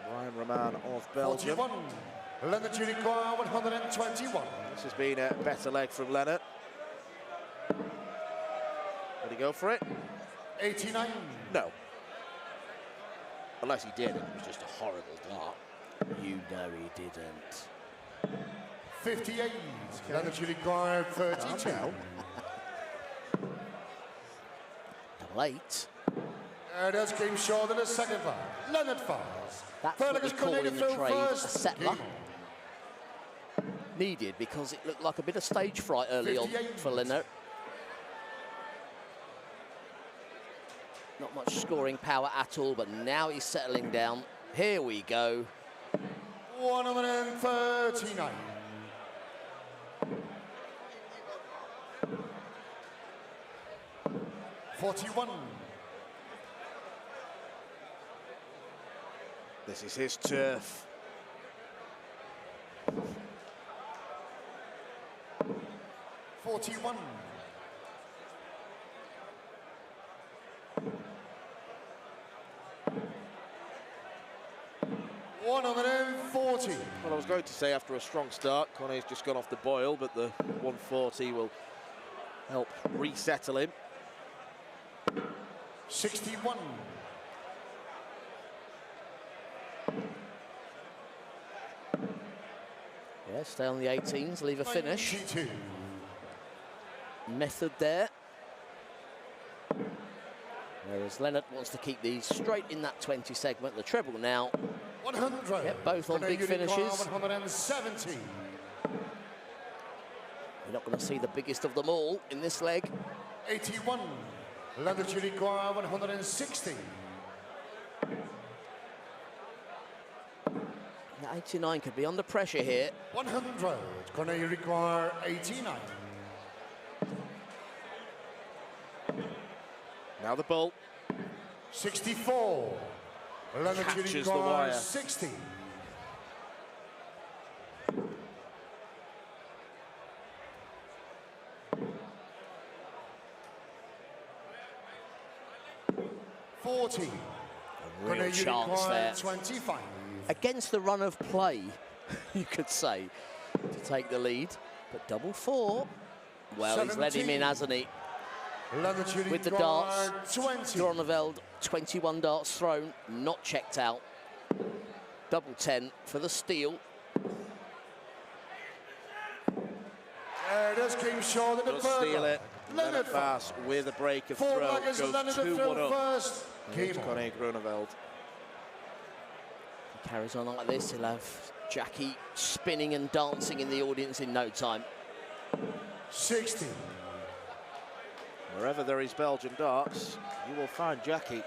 Brian Raman of Belgium. 41. Leonard Unicorn 121. This has been a better leg from Leonard. Did he go for it? 89. No. Unless he did, it was just a horrible dart. You know he didn't. 58. Leonard Unicorn 32. Double 8. That's game short in the second leg. Leonard fires. That's Third what leg we is call Cornet in the through trade a first. settler. Game on. Needed because it looked like a bit of stage fright early on 58. for Leno. Not much scoring power at all, but now he's settling down. Here we go. 139. 41. This is his turf. 41. 140. Well, I was going to say after a strong start, Cornet's just gone off the boil, but the 140 will help resettle him. 61. Yeah, stay on the 18s, leave a finish. 92. Method there. Whereas Leonard wants to keep these straight in that 20 segment. The treble now. 100. Yep, both on big finishes. 170. You're not going to see the biggest of them all in this leg. 81. Leonard Unicorn 160. The 89 could be under pressure here. 100. Cornet Unicorn 89. Now the ball. 64. Leonard Catches the Unicorn wire. 60. $40. Real Cornet chance Unicorn there. 25. Against the run of play, you could say, to take the lead. But double 4. Well, he's let him in, 17. hasn't he? Leonard Unicorn With the darts. 20. Groeneveld, 21 darts thrown, not checked out. Double 10 for the steal. Does came short in the Does third steal leg. it. Leonard Bass with a break of Four throw. leggers, Goes Leonard 2-1 up. first. Against Game on. Cornet Groeneveld. He carries on like this, he'll have Jackie spinning and dancing in the audience in no time. 60. Wherever there is Belgian darts, you will find Jackie.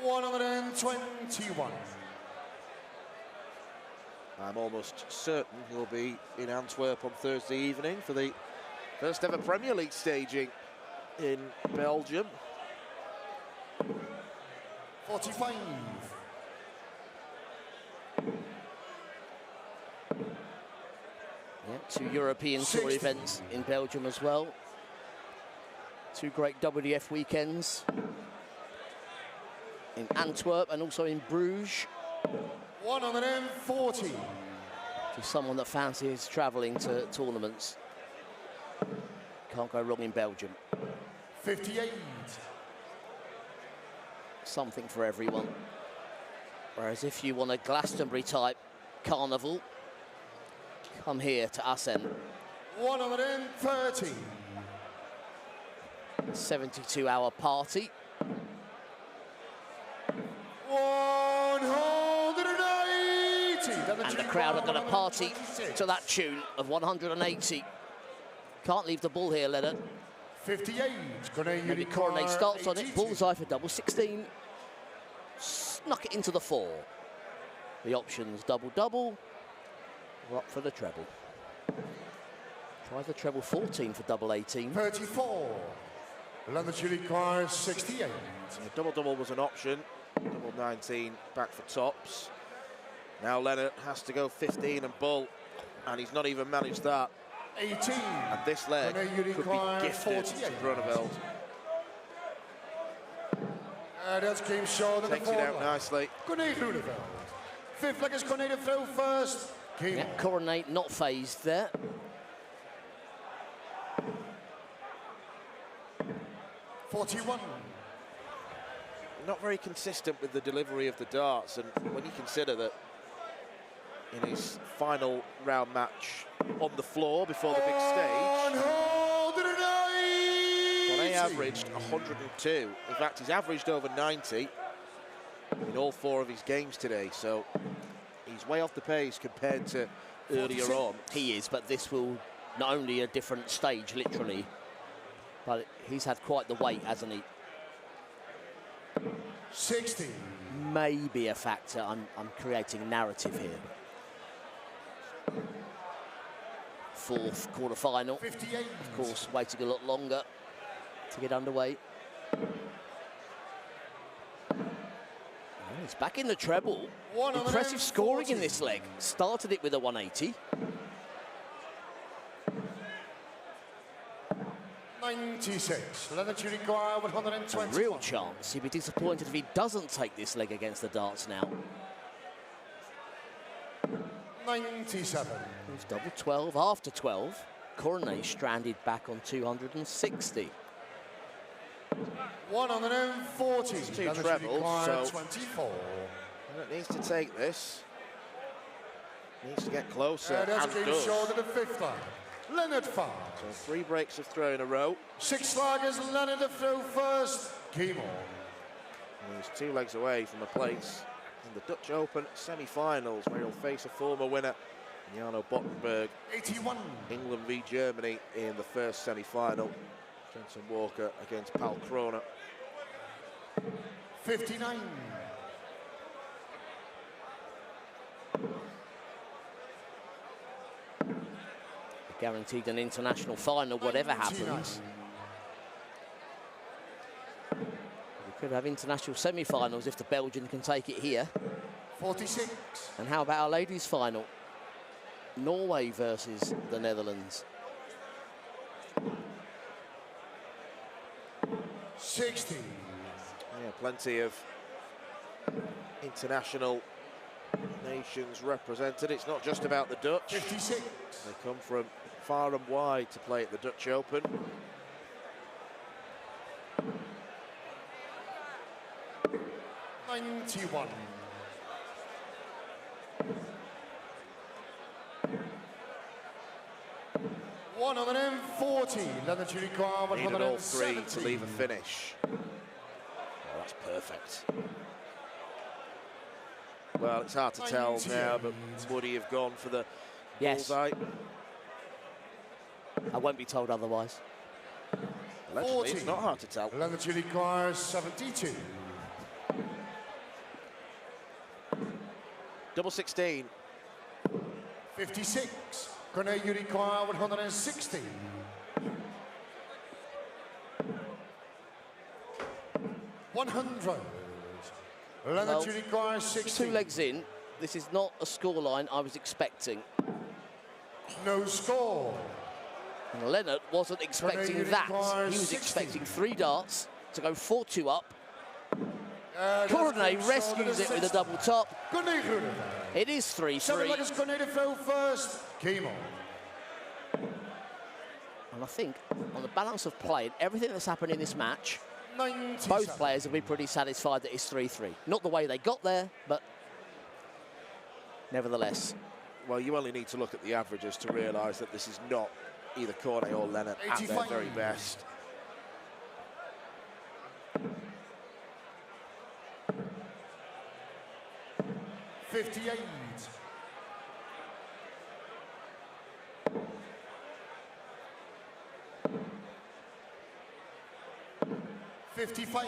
140. 121. I'm almost certain he'll be in Antwerp on Thursday evening for the first ever Premier League staging in Belgium. 45. Yeah, 2 European Tour 60. events in Belgium as well. 2 great WDF weekends in Antwerp and also in Bruges. 140. For someone that fancies travelling to tournaments, can't go wrong in Belgium. 58. Something for everyone. Whereas if you want a Glastonbury-type carnival, come here to Assen. 130. 72-hour party. 180. And the crowd are going to party to that tune of 180. Can't leave the ball here, Leonard. 58. Maybe Coronet starts on it. Bullseye for double 16. Snuck it into the 4. The options double-double. We're up for the treble. Tries the treble 14 for double 18. 34. London Chili Car 68. Yeah, double-double was an option. Double 19 back for tops. Now Leonard has to go 15 and bull, and he's not even managed that. 18. And this leg could be gifted to Groeneveld. That's game short. Takes it out nicely. Cornet Groeneveld. 5th leg is Cornet throw first. Game Yeah, Coronet not phased there. 41. Not very consistent with the delivery of the darts, and when you consider that in his final round match on the floor before the big stage, Cornet averaged 102. In fact, he's averaged over 90 in all 4 of his games today, so he's way off the pace compared to earlier on. He is, but this will not only a different stage, literally, but he's had quite the weight, hasn't he? 60. Maybe a factor. I'm creating a narrative here. 4th quarter-final. 58. Of course, waiting a lot longer to get underway. He's back in the treble. Impressive scoring in this leg. Started it with a 180. 96. Leonard Chili Car 120. Real chance. He'd be disappointed if he doesn't take this leg against the darts now. 97. It's double 12 after 12. Coronet stranded back on 260. 140. It's 2 Leonard trebles, Chili Car so 24. Leonard needs to take this. Needs to get closer, That's and game does. short of the 5th leg. Leonard fires. So 3 breaks of throw in a row. 6 sliders, Leonard to throw first. Game on. And he's 2 legs away from a place in the Dutch Open semi-finals, where he'll face a former winner, Jarno Bottenberg. 81. England v Germany in the first semi-final. Jensen Walker against Pal Kroner. 59. Guaranteed an international final, whatever happens. We could have international semi-finals if the Belgian can take it here. 46. And how about our ladies' final? Norway versus the Netherlands. 60. Yeah, plenty of international nations represented. It's not just about the Dutch. 56. They come from far and wide to play at the Dutch Open. 91. $140. Leonard Chili Car Needed all 3 to 170. leave a finish. Oh, that's perfect. Well, it's hard to tell now, but Woody have gone for the Yes. bullseye. I won't be told otherwise. Well, actually, it's not hard to tell. Leonard Chili Car 72. Double 16. 56. Cornet, you require 160. 100. Leonard, Well, you require 60. 2 legs in. This is not a scoreline I was expecting. No score. And Leonard wasn't expecting you that. He require was 60. expecting 3 darts to go 4-2 up. That's Cornet good. rescues it with a double top. Cornet Groenewald. It is 7 3-3. leggers Cornet to throw first. Game on. And I think on the balance of play and everything that's happened in this match, 97. both players will be pretty satisfied that it's 3-3. Not the way they got there, but nevertheless. Well, you only need to look at the averages to realise that this is not either Cornet or Leonard at their 85. very best. $58. $55.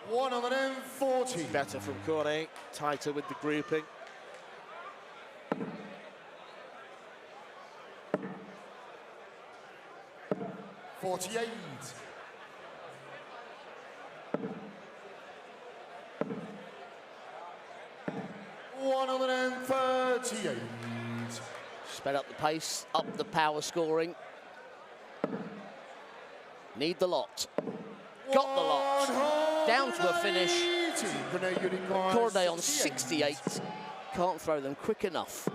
$140. Better from Cornet, tighter with the grouping. $48. $138. Sped up the pace, up the power scoring. Need the lot. Got the lot. Down to a finish. Cornet on 68. Can't throw them quick enough.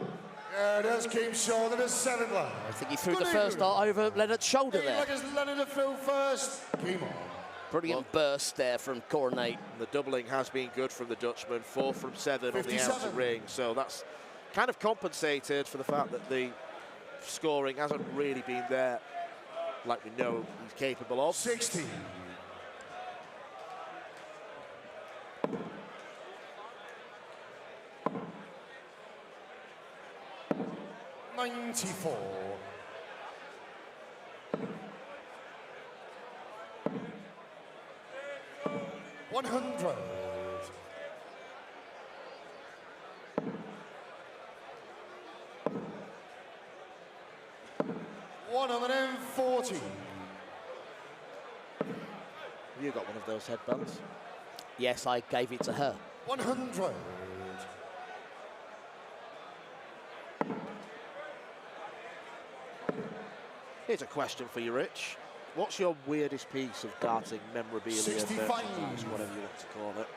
Yeah, das came short of the 7th line. I think he threw the first dart over Leonard's shoulder there. Like Leonard to throw first. Game on. Brilliant burst there from Cornet. The doubling has been good from the Dutchman, 4 from 7 on the 57. outer ring. So that's kind of compensated for the fact that the scoring hasn't really been there like we know he's capable of. 60. $94. $100. $140. Have you got one of those headbands? Yes, I gave it to her. 100. Here's a question for you, Rich. What's your weirdest piece of darting memorabilia, 65. merchandise, whatever you want to call it?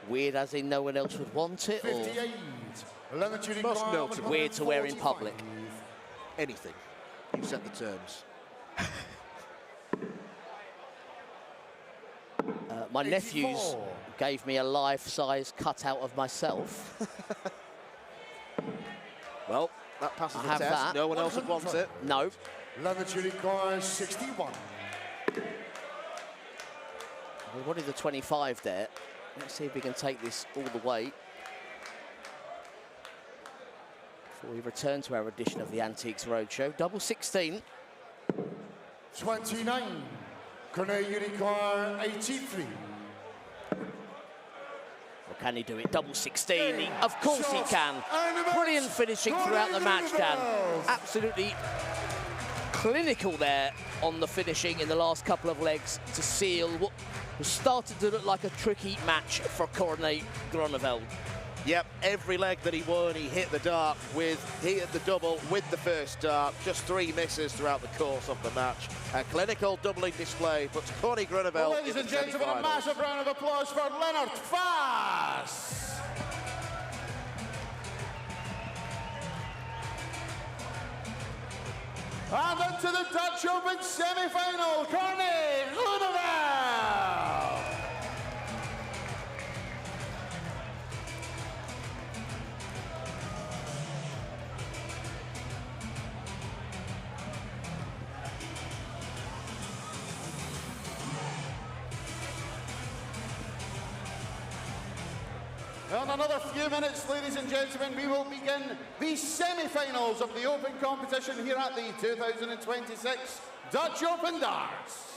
Weird as in no one else would want it, or 58. Most notable. weird to wear in public? Anything. You set the terms. My 84. nephews gave me a life-size cutout of myself. Well, that passes I the have test. that. No one else would want it. No. Leonard requires 61. We wanted the 25 there. Let's see if we can take this all the way. Before we return to our edition of the Antiques Roadshow. Double 16. 29. Cornet, you require 83. Or can he do it? Double 16. Of course he can. Brilliant finishing throughout the match, Dan. Absolutely clinical there on the finishing in the last couple of legs to seal what started to look like a tricky match for Cornet Groenewald. Yep, every leg that he won, he hit the dart with, he hit the double with the first dart. Just 3 misses throughout the course of the match. A clinical doubling display puts Cornet Groenewald Well, ladies in and the gentlemen, a semi-finals. massive round of applause for Leonard Fass. And into the Dutch Open semi-final, Cornet Groenewald. In another few minutes, ladies and gentlemen, we will begin the semi-finals of the Open competition here at the 2026 Dutch Open Darts.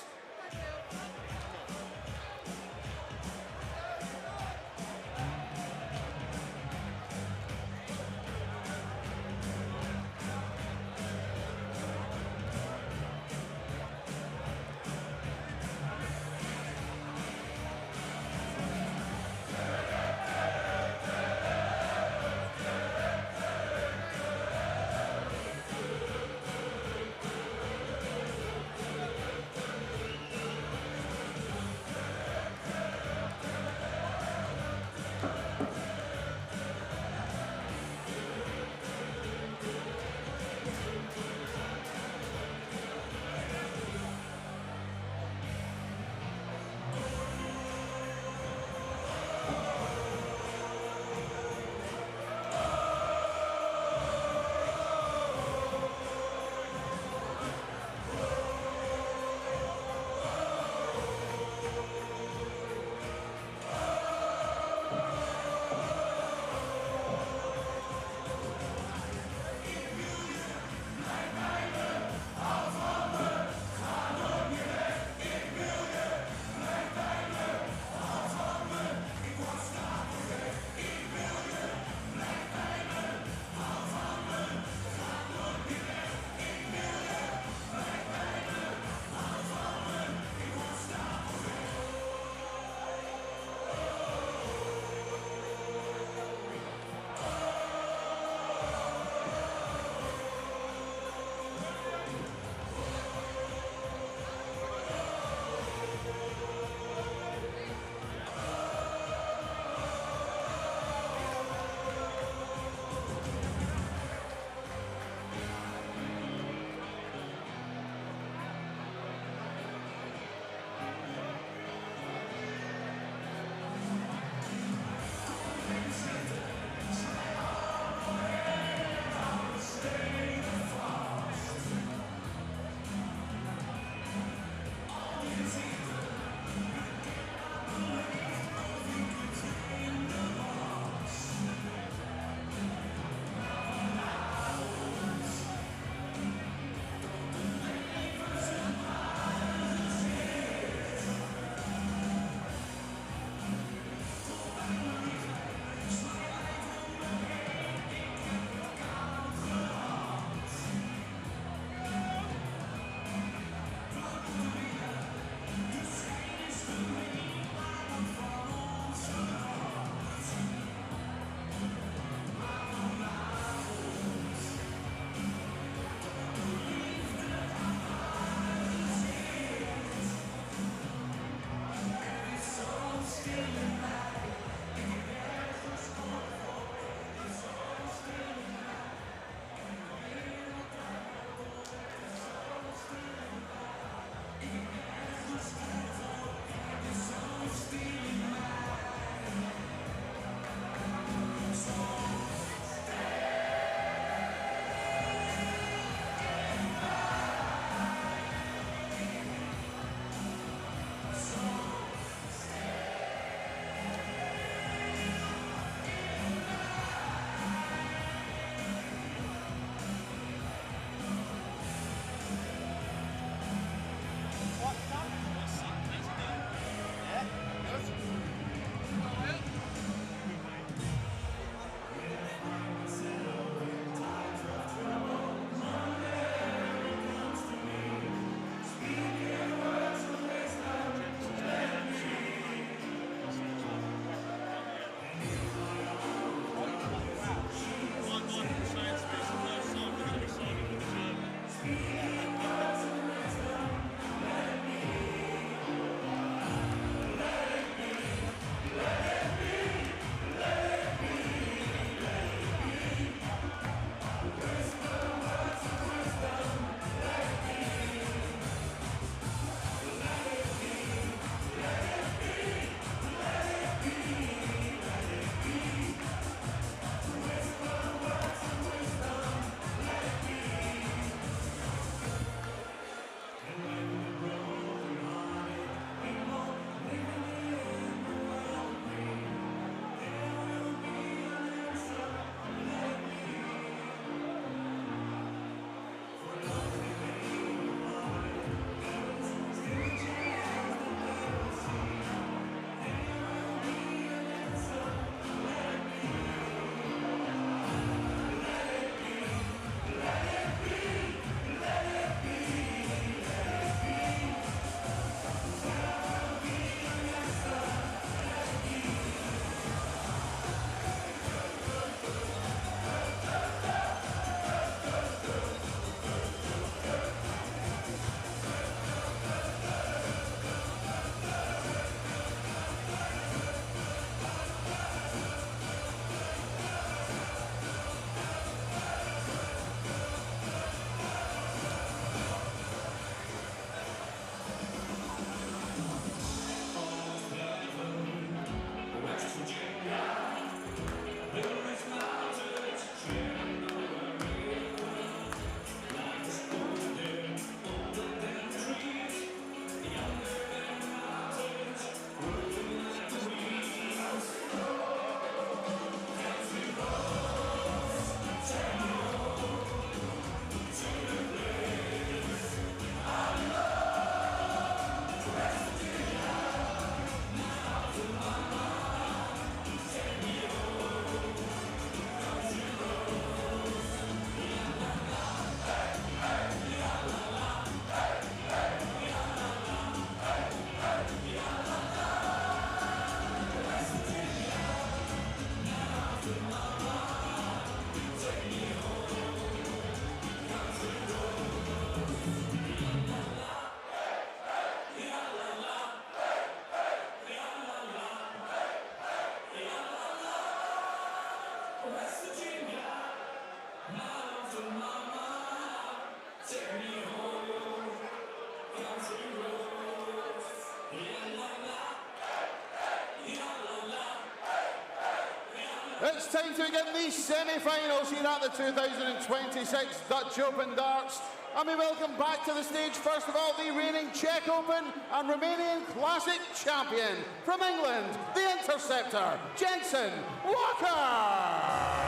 it's time to begin the semi-finals here at the 2026 Dutch Open Darts. And we welcome back to the stage, first of all, the reigning Czech Open and Romanian Classic champion from England, the Interceptor, Jensen Walker!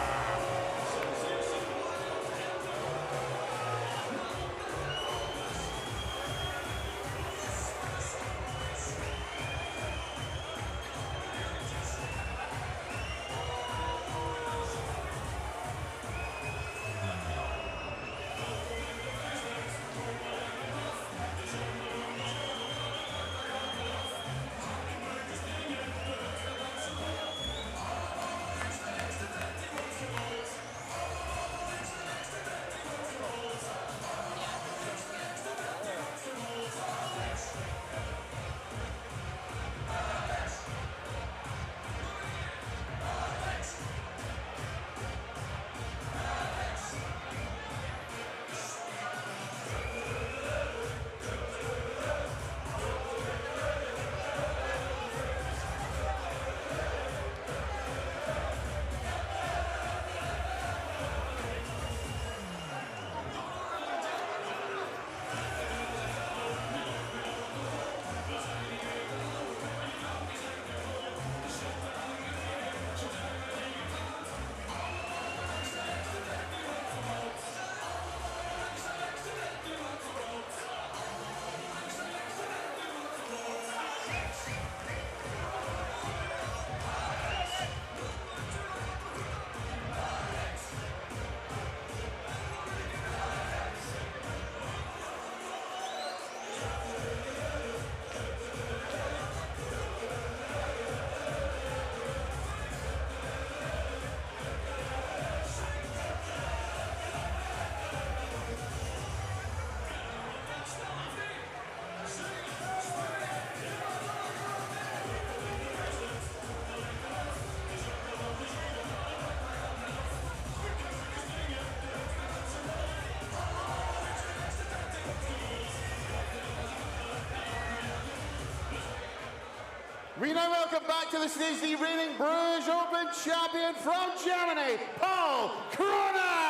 We now welcome back to the stage the reigning Bruges Open champion from Germany, Paul Kroner!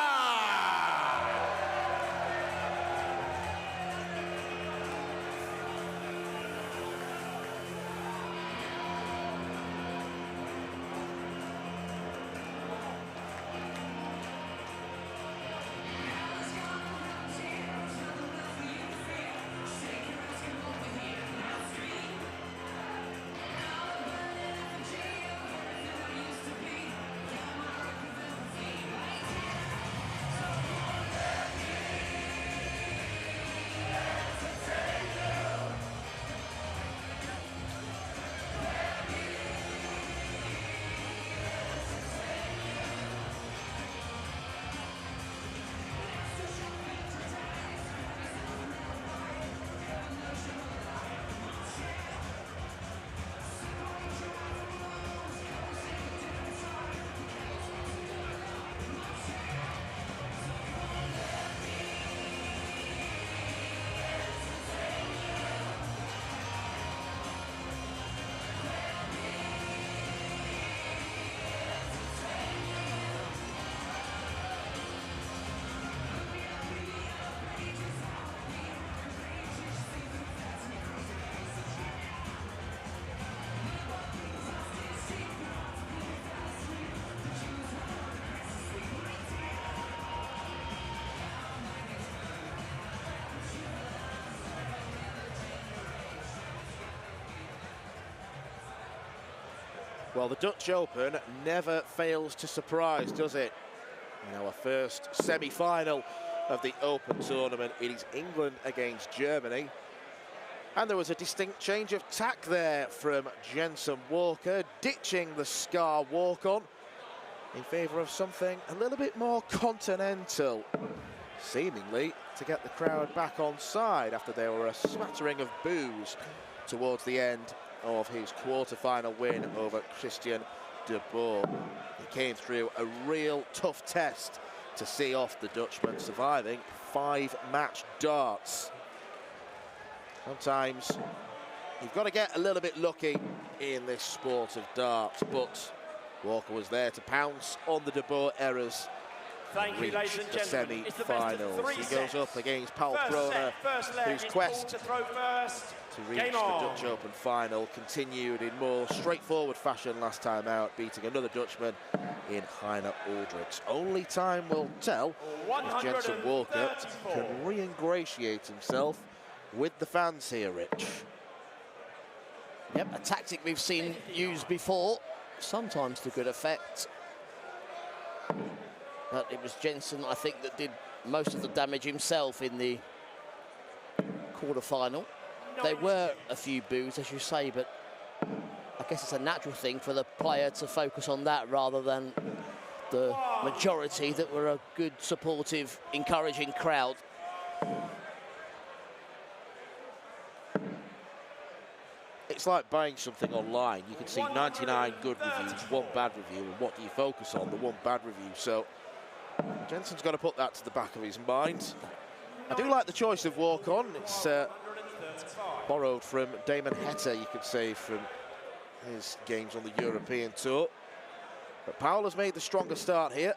Well, the Dutch Open never fails to surprise, does it? In our first semi-final of the Open tournament, it is England against Germany. And there was a distinct change of tack there from Jensen Walker, ditching the Scar walk-on in favour of something a little bit more continental, seemingly to get the crowd back on side after there were a smattering of boos towards the end of his quarter-final win over Christian de Boer. He came through a real tough test to see off the Dutchman, surviving 5-match darts. Sometimes you've got to get a little bit lucky in this sport of darts, but Walker was there to pounce on the debut errors. Thank you, ladies and The gentlemen. It's the best of semi-finals. three He sets. goes up against Paul First Kroner, set, first leg, whose it's quest Paul to throw first. to reach Game the on. Dutch Open final continued in more straightforward fashion last time out, beating another Dutchman in Heine Aldrichs. Only time will tell if Jensen Walker can re-ingratiate himself with the fans here, Rich. Yep, a tactic we've seen used before, sometimes to good effect. But it was Jensen, I think, that did most of the damage himself in the quarter-final. There were a few boos, as you say, but I guess it's a natural thing for the player to focus on that rather than the majority that were a good, supportive, encouraging crowd. It's like buying something online. You can see 99 good reviews, one bad review, and what do you focus on? The one bad review. So Jensen's got to put that to the back of his mind. I do like the choice of walk-on. It's borrowed from Damon Heta, you could say, from his games on the European Tour. But Powell has made the stronger start here.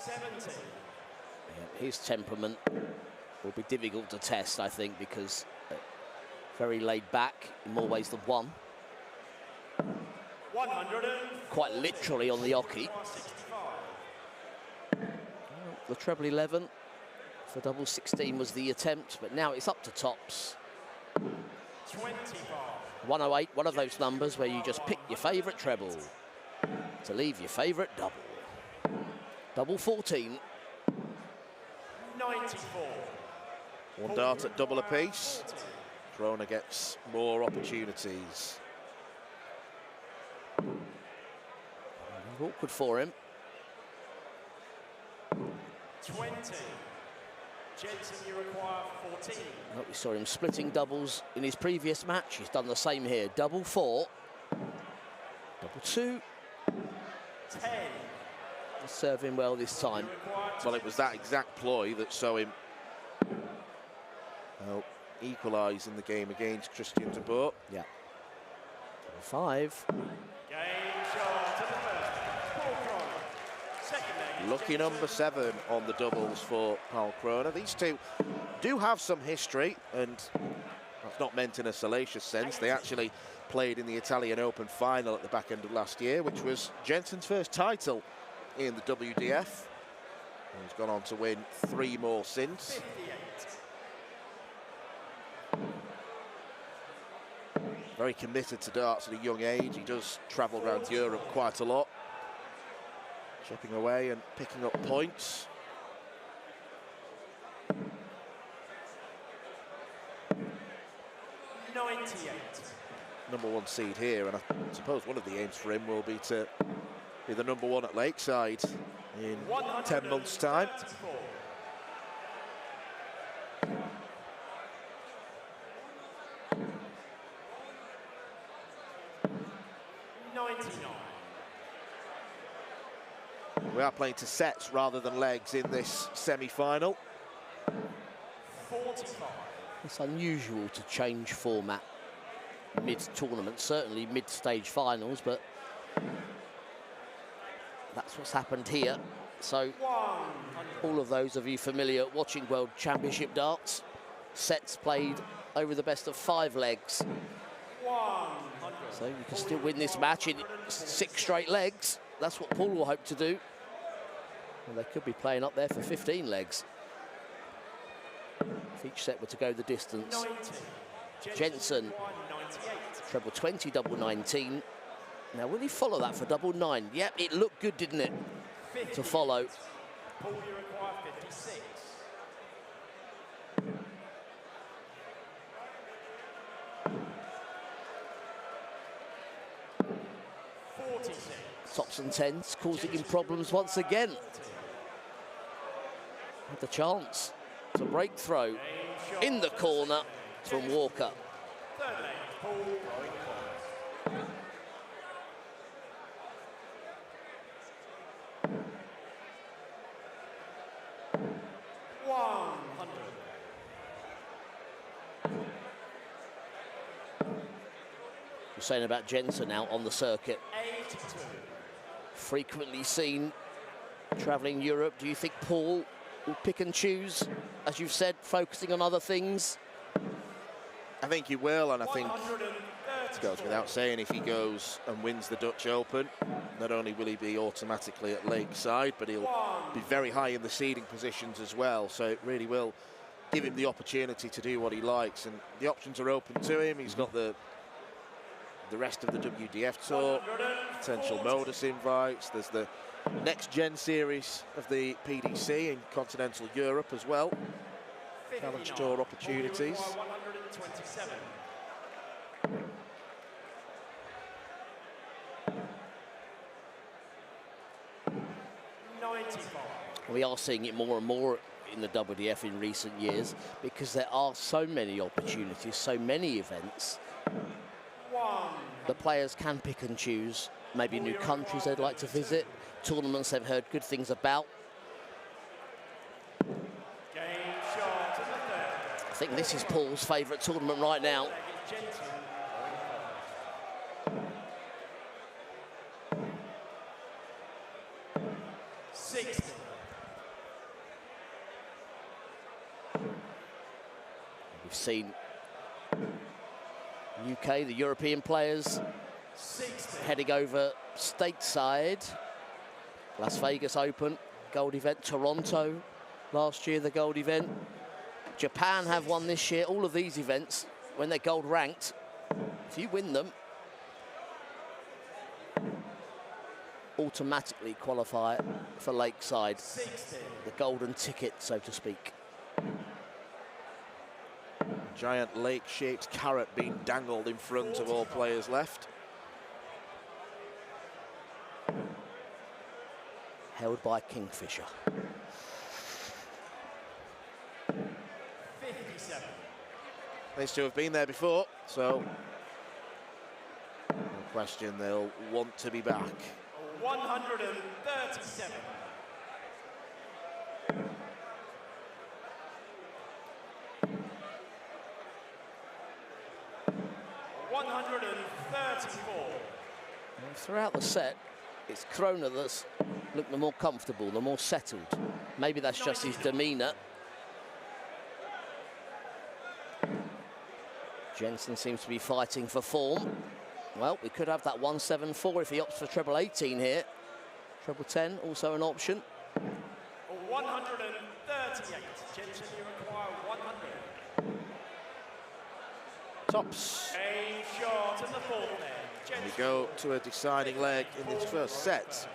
70. Yeah, his temperament will be difficult to test, I think, because very laid back in more ways than one. 100. Quite literally on the hockey. The treble 11 for double 16 was the attempt, but now it's up to tops. 25. 108, one of those numbers where you just pick your favourite treble to leave your favourite double. Double 14. 94. One dart at double apiece. Kroner gets more opportunities. Awkward for him. 20. Jensen, you require 14. Well, we saw him splitting doubles in his previous match. He's done the same here. Double 4. Double 2. 10. Serving well this time. Well, it was that exact ploy that saw him equalise in the game against Christian de Boer. Yeah. Double 5. Game shot to the first. Paul Kroner. Second leg. Lucky number 7 on the doubles for Paul Kroner. These two do have some history, and that's not meant in a salacious sense. They actually played in the Italian Open final at the back end of last year, which was Jensen's first title in the WDF. He's gone on to win 3 more since. 58. Very committed to darts at a young age. He does travel around Europe quite a lot, chipping away and picking up points. Number 1 seed here, and I suppose one of the aims for him will be to be the number 1 at Lakeside in 10 months' time. 99. We are playing to sets rather than legs in this semi-final. 45. It's unusual to change format mid-tournament, certainly mid-stage finals, but that's what's happened here. So 100. all of those of you familiar watching World Championship darts, sets played over the best of 5 legs. 100. So you can still win this match in 6 straight legs. That's what Paul will hope to do. And they could be playing up there for 15 legs if each set were to go the distance. 90. Jensen, 98. treble 20, double 19. Now, will he follow that for double 9? Yep, it looked good, didn't it, 50. to follow. Paul, you require 56. 46. Tops and 10s causing him problems once again. Had the chance to break throw in the corner from Walker. Third leg, Paul. 100. You're saying about Jensen out on the circuit. 82. frequently seen travelling Europe. Do you think Paul will pick and choose, as you've said, focusing on other things? I think he will, and I think it goes without saying, if he goes and wins the Dutch Open, not only will he be automatically at Lakeside, but he'll be very high in the seeding positions as well. So it really will give him the opportunity to do what he likes, and the options are open to him. He's got the rest of the WDF Tour, potential modus invites. There's the next gen series of the PDC in continental Europe as well. Challenge Tour opportunities. 127. We are seeing it more and more in the WDF in recent years because there are so many opportunities, so many events. The players can pick and choose maybe new countries they'd like to visit, tournaments they've heard good things about. I think this is Paul's favourite tournament right now. We've seen UK, the European players, heading over stateside. Las Vegas Open, gold event. Toronto, last year, the gold event. Japan have won this year. All of these events, when they're gold ranked, if you win them, automatically qualify for Lakeside, the golden ticket, so to speak. Giant lake-shaped carrot being dangled in front of all players left. Held by Kingfisher. 57. These two have been there before, so no question they'll want to be back. 137. 134. Throughout the set, it's Krona that's looked the more comfortable, the more settled. Maybe that's just his demeanour. Jensen seems to be fighting for form. Well, we could have that 174 if he opts for treble 18 here. Treble 10, also an option. 138. Jensen, you require 100. Tops. A shot in the fourth leg. We go to a deciding leg in this first set.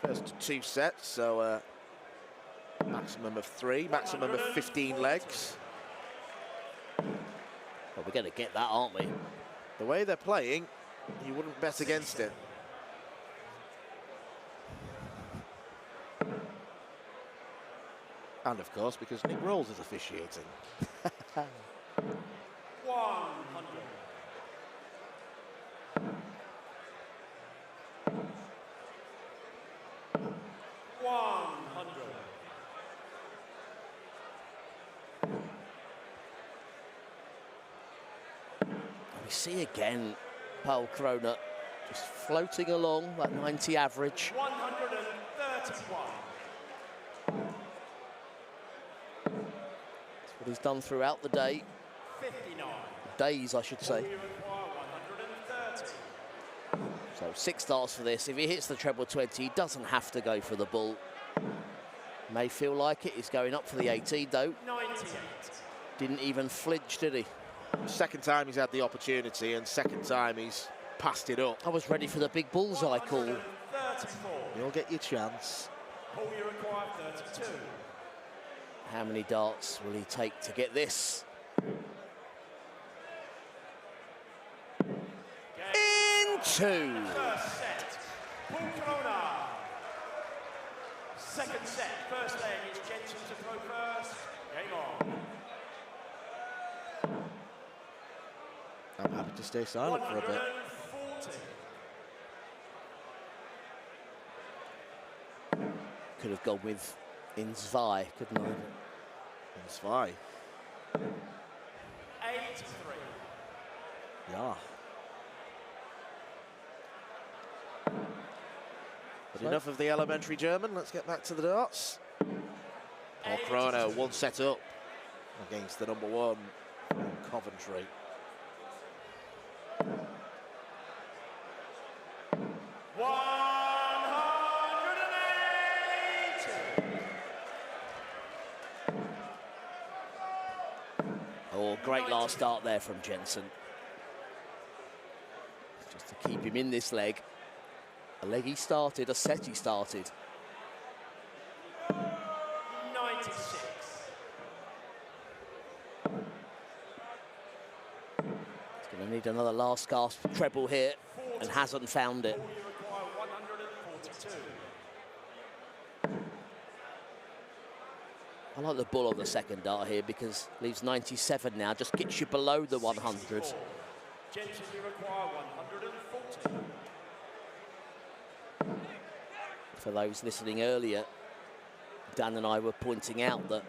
First two sets, so maximum of 3, maximum of 15 legs. Well, we're going to get that, aren't we? The way they're playing, you wouldn't bet against it. And of course, because Nick Rolls is officiating. 100. 100. We see again Paul Krona just floating along that 90 average. 131. That's what he's done throughout the day. 59. Days, I should say. You require 130. So 6 starts for this. If he hits the treble 20, he doesn't have to go for the ball. May feel like it. He's going up for the 18, though. 98. Didn't even flinch, did he? Second time he's had the opportunity, and second time he's passed it up. I was ready for the big bullseye call. 134. You'll get your chance. Paul, you require 32. How many darts will he take to get this? Into. First set, Paul Krona. Second set, first leg is Jensen to throw first. Game on. I'm happy to stay silent for a bit. 140. Could have gone with Inzvai, couldn't I? It's fine. 83. Yeah. But enough of the elementary German. Let's get back to the darts. Paul Chrono, one set up against the number 1 from Coventry. Oh, great last start there from Jensen. Just to keep him in this leg. A leg he started, a set he started. 96. He's going to need another last gasp treble here and hasn't found it. You require 142. I like the bull on the second dart here because leaves 97 now, just gets you below the 100. Jensen, you require 140. For those listening earlier, Dan and I were pointing out that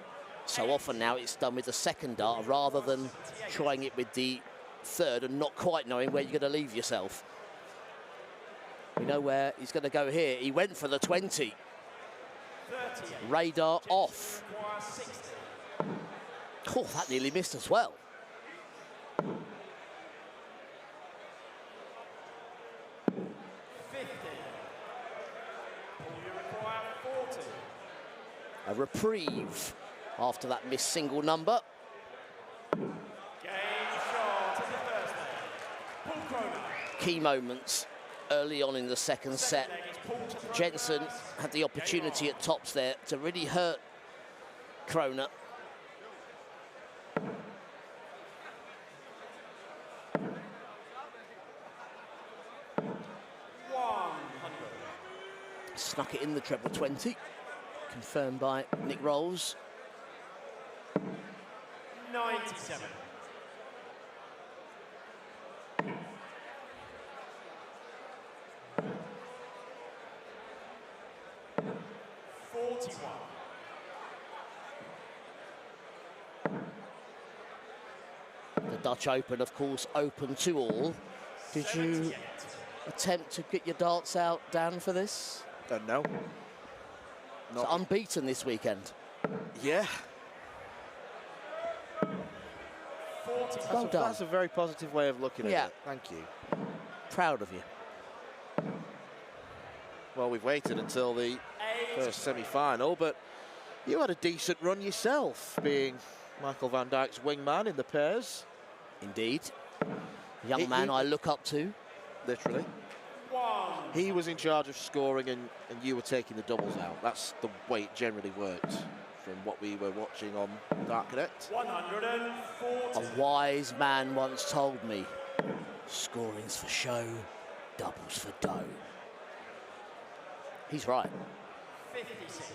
so often now it's done with the second dart rather than trying it with the third and not quite knowing where you're going to leave yourself. We know where he's going to go here. He went for the 20. 38. Radar off. Require 60. Oh, that nearly missed as well. 50. You require 40. A reprieve after that missed single number. Game shot in the first leg. Paul Chrono. Key moments early on in the second set. Leg is Paul to the Jensen reverse. had the opportunity at tops there to really hurt Krona. Snuck it in the treble 20, confirmed by Nick Rolls. 97. The Dutch Open, of course, open to all. Did you attempt to get your darts out, Dan, for this? No. So unbeaten this weekend. Yeah. Well done. That's a very positive way of looking at it. Thank you. Proud of you. Well, we've waited until the first semi-final, but you had a decent run yourself, being Michael van Dijk's wingman in the pairs. Indeed. Young man I look up to. Literally. He was in charge of scoring and you were taking the doubles out. That's the way it generally worked from what we were watching on Dart Connect. 140. A wise man once told me, scoring's for show, doubles for dough. He's right. 56.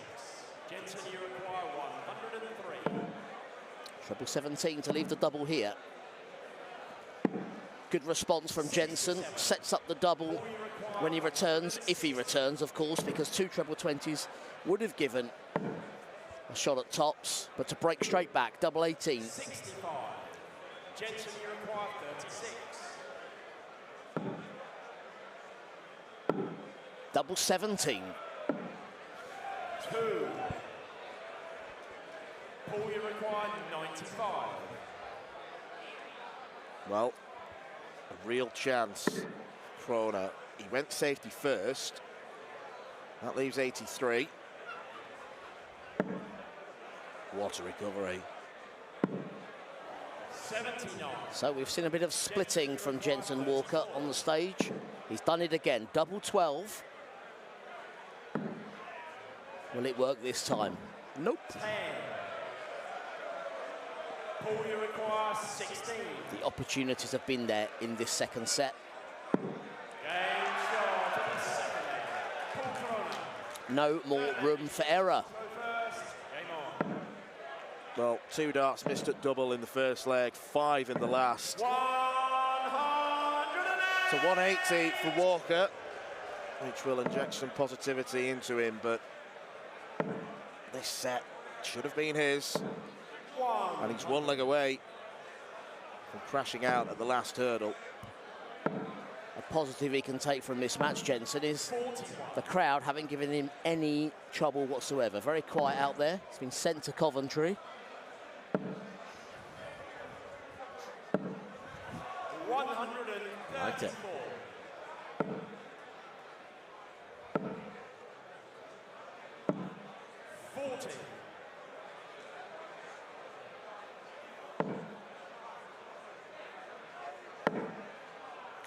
Jensen, you require 103. Treble 17 to leave the double here. Good response from Jensen, sets up the double when he returns, if he returns, of course, because 2 treble 20s would have given a shot at tops, but to break straight back, double 18. 65. Jensen, you require 36. Double 17. 2. Paul, you require 95. Well, a real chance. Krona, he went safety first. That leaves 83. What a recovery. 79. So we've seen a bit of splitting from Jensen Walker on the stage. He's done it again, double 12. Will it work this time? Nope. 10. Paul, you require 16. The opportunities have been there in this second set. Game shot in the second leg. Paul Krona. No more room for error. Throw first. Game on. Well, 2 darts missed at double in the first leg, 5 in the last. 108. So 180 for Walker, which will inject some positivity into him, but this set should have been his. And he's 1 leg away from crashing out at the last hurdle. A positive he can take from this match, Jensen, is the crowd haven't given him any trouble whatsoever. Very quiet out there. He's been sent to Coventry. 134.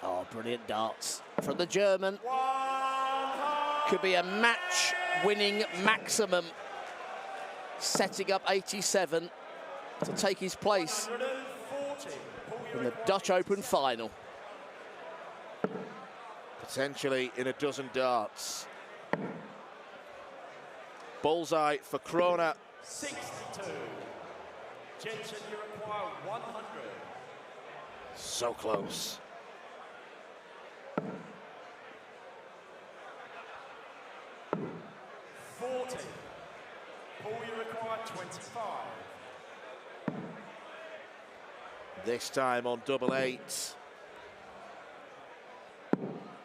Oh, brilliant darts from the German. Could be a match-winning maximum. Setting up 87 to take his place in the Dutch Open final. Potentially in a dozen darts. Bullseye for Krona. 62. Jensen, you require 100. So close. 40. Paul, you require 25. This time on double eight.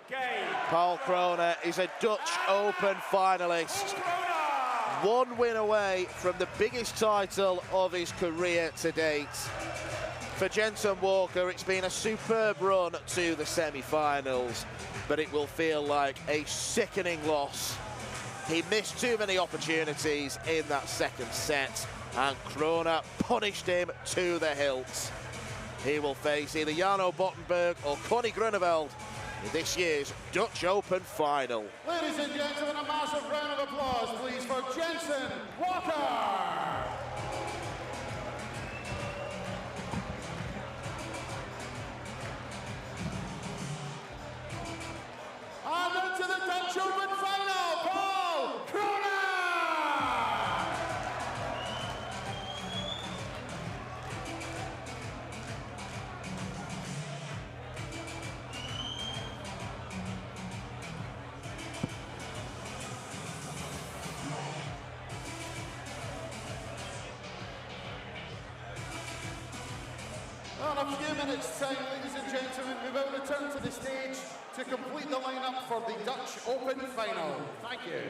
Game. Paul Krona is a Dutch Open finalist. One win away from the biggest title of his career to date. For Jensen Walker, it's been a superb run to the semi-finals, but it will feel like a sickening loss. He missed too many opportunities in that second set, and Krona punished him to the hilt. He will face either Jarno Bottenberg or Connie Grunewald in this year's Dutch Open final. Ladies and gentlemen, a massive round of applause, please, for Jensen Walker. And into the Dutch Open final, Paul Krona! Well, in a few minutes' time, ladies and gentlemen, we will return to the stage to complete the lineup for the Dutch Open final. Thank you.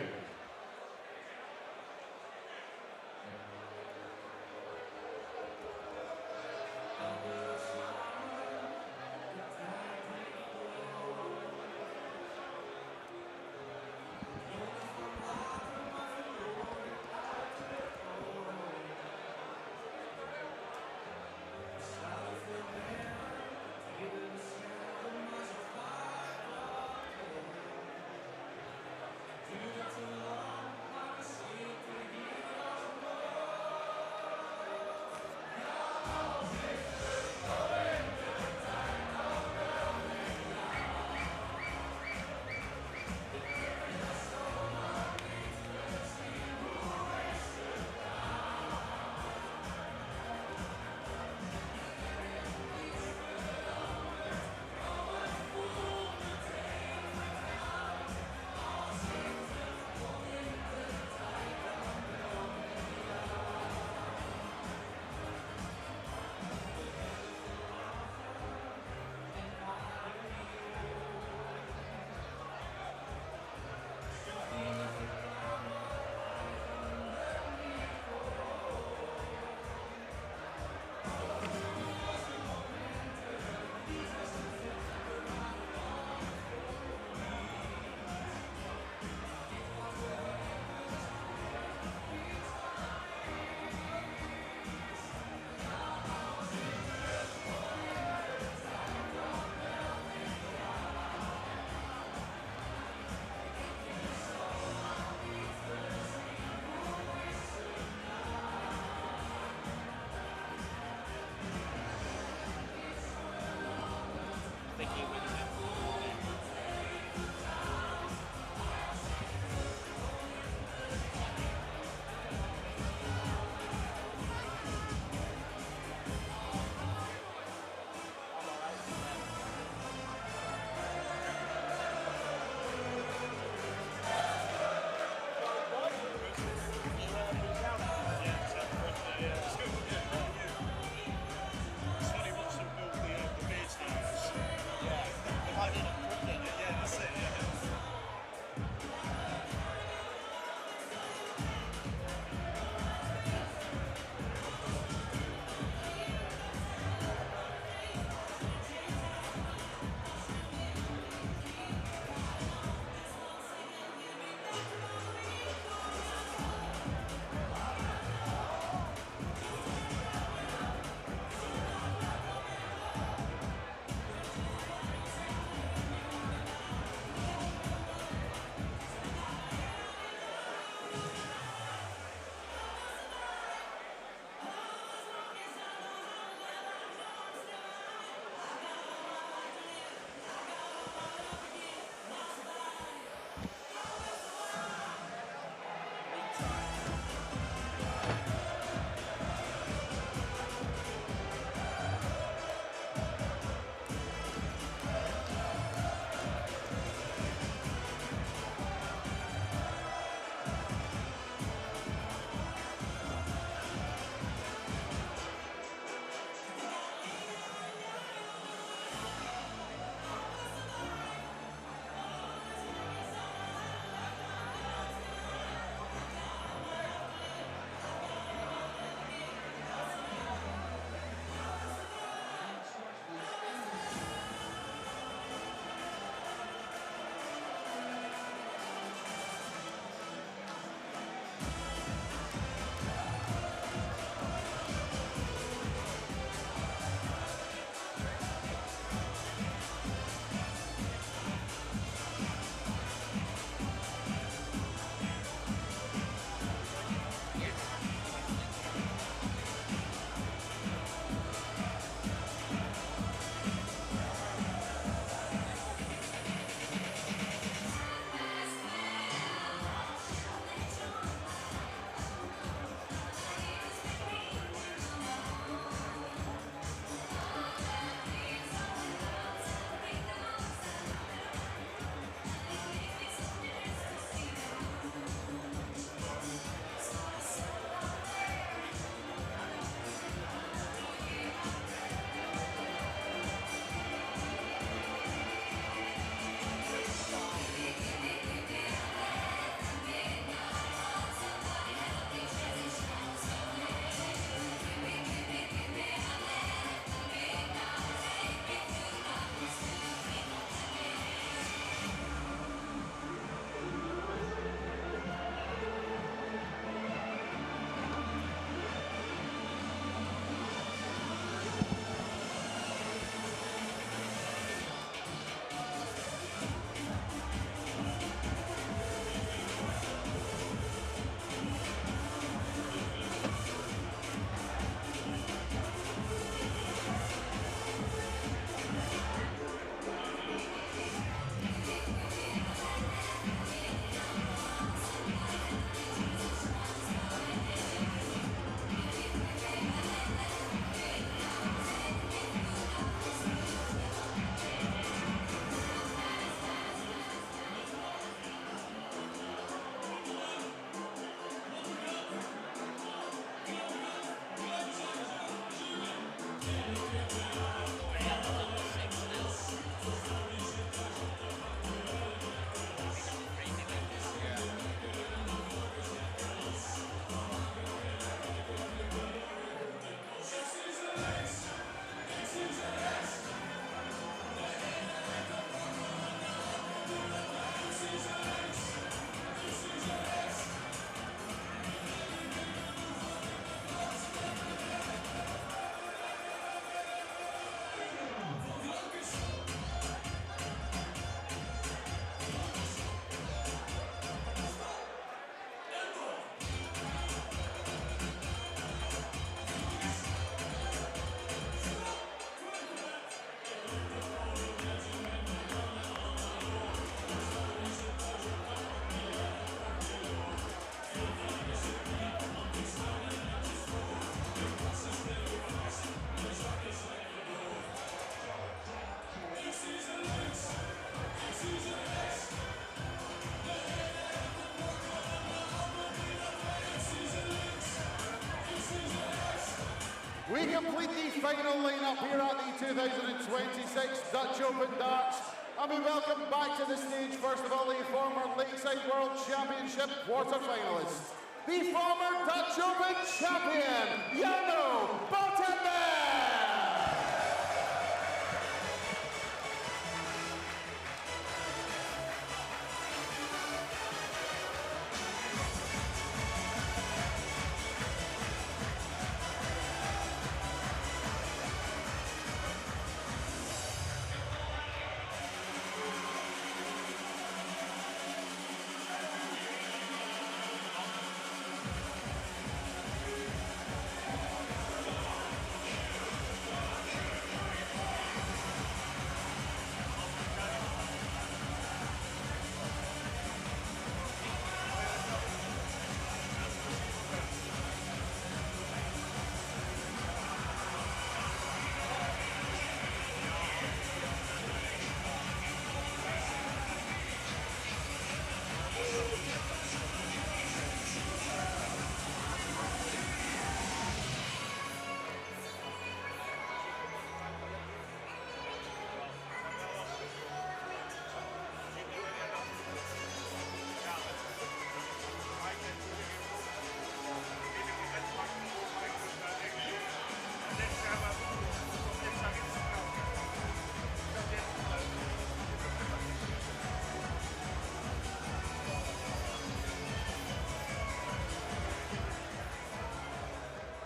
complete the final lineup here at the 2026 Dutch Open Darts. And we welcome back to the stage, first of all, the former Lakeside World Championship quarter-finalists. The former Dutch Open champion, Bonte.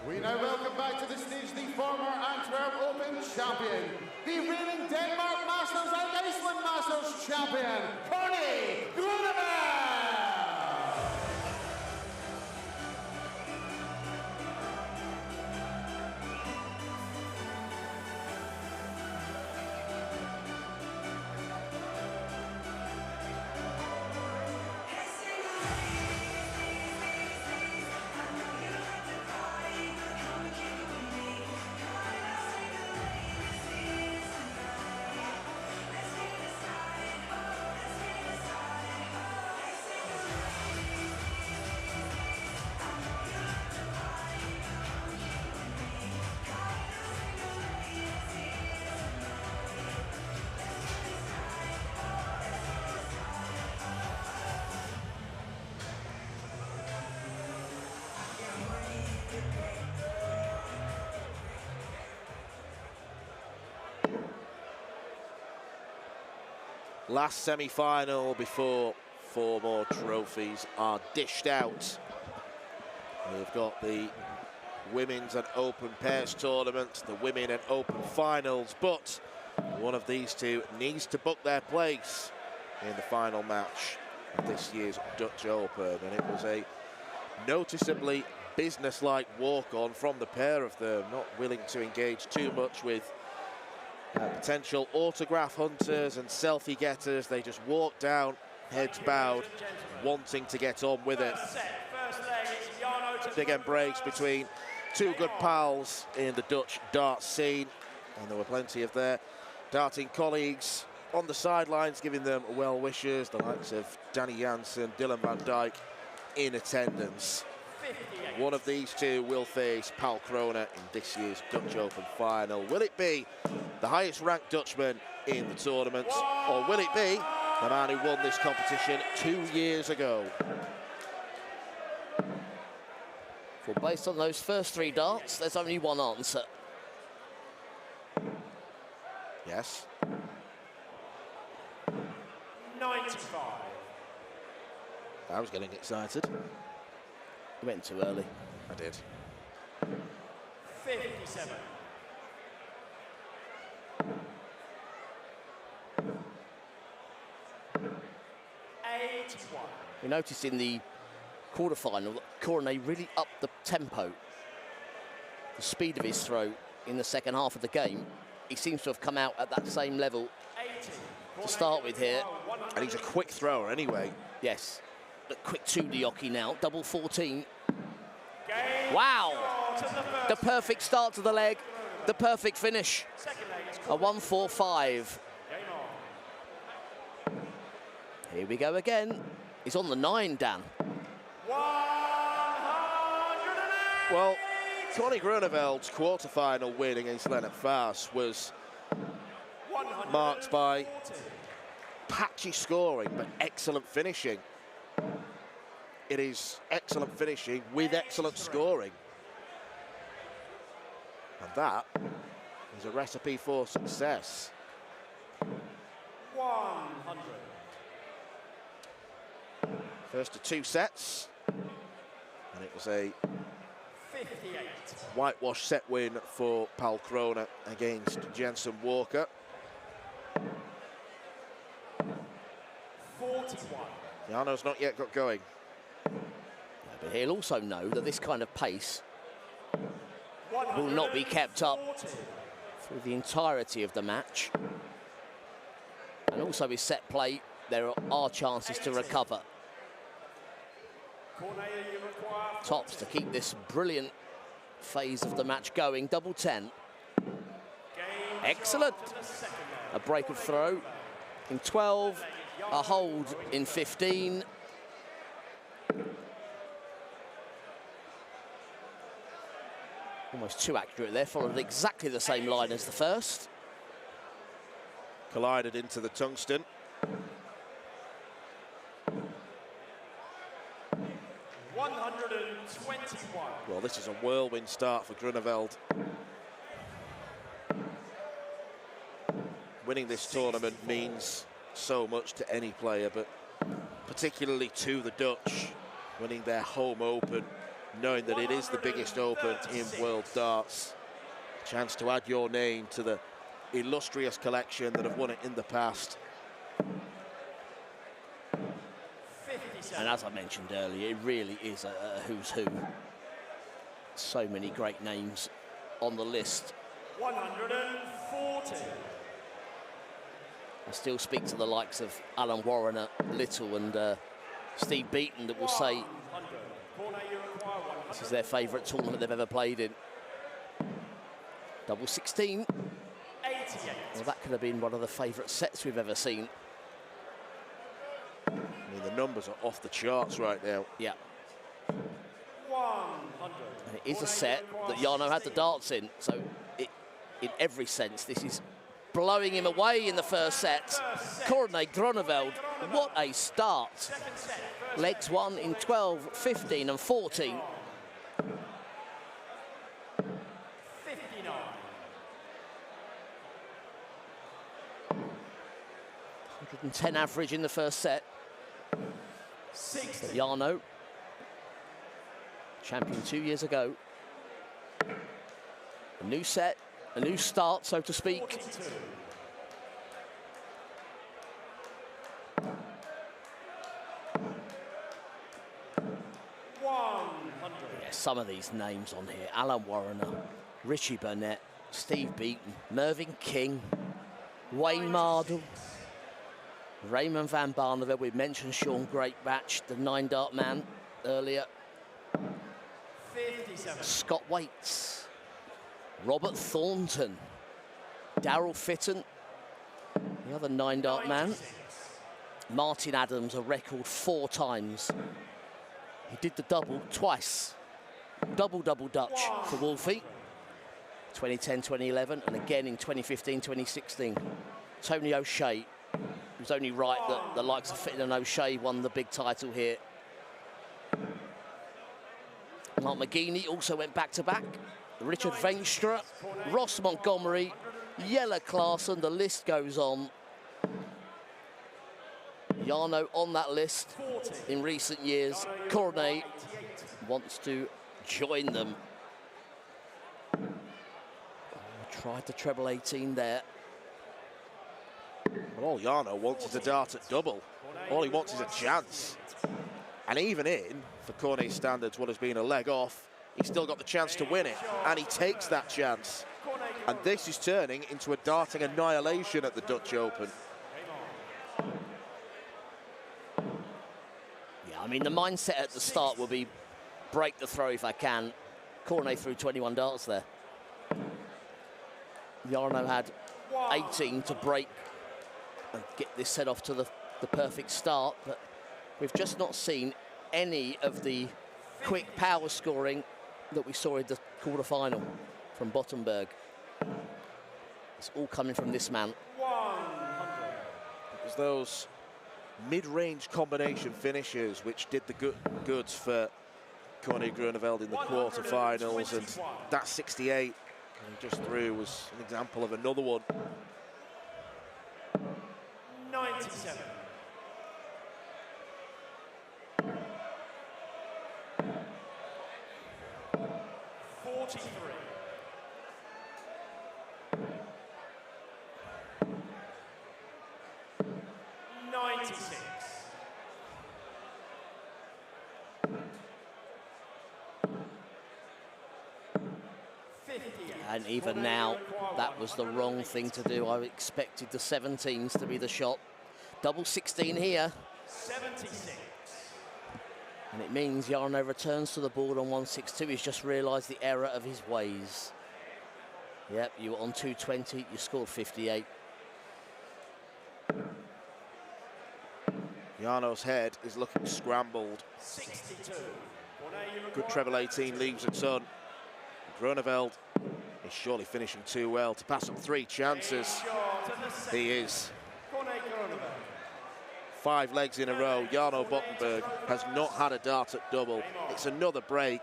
We now welcome back to the stage the former Antwerp Open champion, the reigning Denmark Masters and Iceland Masters champion, Wever. Last semi-final before 4 more trophies are dished out. We've got the Women's and Open Pairs tournament, the Women and Open Finals, but one of these two needs to book their place in the final match of this year's Dutch Open, and it was a noticeably business-like walk-on from the pair of them, not willing to engage too much with potential autograph hunters and selfie getters. They just walked down, heads bowed, wanting to get on with it. Big embrace between two good pals in the Dutch dart scene, and there were plenty of their darting colleagues on the sidelines giving them well wishes, the likes of Danny Jansen, Dylan van Dijk in attendance. One of these two will face Paul Kroner in this year's Dutch Open final. Will it be the highest ranked Dutchman in the tournament, or will it be the man who won this competition 2 years ago? Well, based on those first 3 darts, there's only one answer. Yes. 95. I was getting excited. You went too early. I did. 57. We noticed in the quarterfinal that Cornet really upped the tempo, the speed of his throw in the second half of the game. He seems to have come out at that same level to start with here. And he's a quick thrower anyway. Yes. But quick 2 hockey now, double 14. Wow! The perfect start to the leg, the perfect finish. A 1-4-5. Here we go again. He's on the 9, Dan. Well, Connie Gruneveld's quarterfinal win against Lennart Faas was marked by patchy scoring, but excellent finishing. It is excellent finishing with excellent scoring. And that is a recipe for success. 100. First of 2 sets. And it was a 58. whitewash set win for Pal Krona against Jensen Walker. 41. Jarno's not yet got going. But he'll also know that this kind of pace will not be kept up through the entirety of the match. And also his set play, there are chances to recover. Tops to keep this brilliant phase of the match going. Double 10. Excellent. A break of throw in 12, a hold in 15. Almost too accurate there, followed exactly the same line as the first. Collided into the tungsten. Well, this is a whirlwind start for Grunewald. Winning this tournament means so much to any player, but particularly to the Dutch, winning their home open, knowing that it is the biggest open in world darts. Chance to add your name to the illustrious collection that have won it in the past. And as I mentioned earlier, it really is a who's who. So many great names on the list. 140. I still speak to the likes of Alan Warrener, Little and Steve Beaton that will say this is their favourite tournament they've ever played in. Double 16. 88. Well, that could have been one of the favourite sets we've ever seen. I mean, the numbers are off the charts right now. Yeah. 100. And it is a set that Jarno had the darts in, so in every sense, this is blowing him away in the first set. Corne Grunewald, what a start. Legs won in 12, 15 and 14. 59. 110 average in the first set. 60. Jarno, champion 2 years ago. A new set, a new start, so to speak. 42. Yeah, some of these names on here. Alan Warrener, Richie Burnett, Steve Beaton, Mervyn King, Wayne Mardle, Raymond van Barneveld. We mentioned Sean Greatbatch, the 9-dart man, earlier. 57. Scott Waits, Robert Thornton, Darryl Fitton, the other 9-dart man. 96. Martin Adams, a record 4 times. He did the double twice. Double Dutch for Wolfie. 2010, 2011, and again in 2015, 2016. Tony O'Shea. It was only right that the likes of Fitton and O'Shea won the big title here. Mark McGeaney also went back-to-back. Richard Veenstra, Ross Montgomery, Jelle Klaassen, the list goes on. Jarno on that list in recent years. Corne wants to join them. Tried the treble 18 there. Well, all Jarno wants is a dart at double. All he wants is a chance. And even in, for Corne's standards, what has been a leg off, he's still got the chance to win it. And he takes that chance. And this is turning into a darting annihilation at the Dutch Open. Yeah, I mean, the mindset at the start will be break the throw if I can. Corne threw 21 darts there. Jarno had 18 to break and get this set off to the perfect start, but we've just not seen any of the quick power scoring that we saw in the quarter-final from Bottenberg. It's all coming from this man. 100. It was those mid-range combination finishes which did the goods for Corne Groeneveld in the quarter-finals, and that 68 he just threw was an example of another one. 97. 43. 96. And even now, that was the wrong thing to do. I expected the 17s to be the shot. Double 16 here. 76. And it means Jarno returns to the board on 162. He's just realised the error of his ways. Yep, you were on 220, you scored 58. Jarno's head is looking scrambled. 62. Good treble 18 leaves a ton. Groeneveld is surely finishing too well to pass up 3 chances. He is. 5 legs in a row. Jarno Bottenberg has not had a dart at double. It's another break,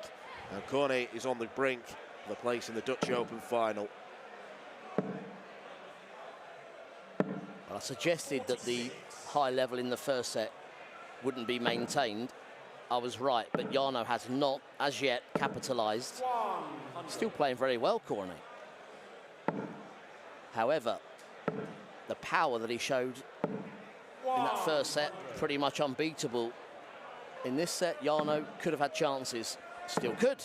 and Corne is on the brink of a place in the Dutch Open final. Well, I suggested that the high level in the first set wouldn't be maintained. I was right, but Jarno has not, as yet, capitalised. Still playing very well, Corne. However, the power that he showed in that first set, pretty much unbeatable. In this set, Jarno could have had chances. Still could.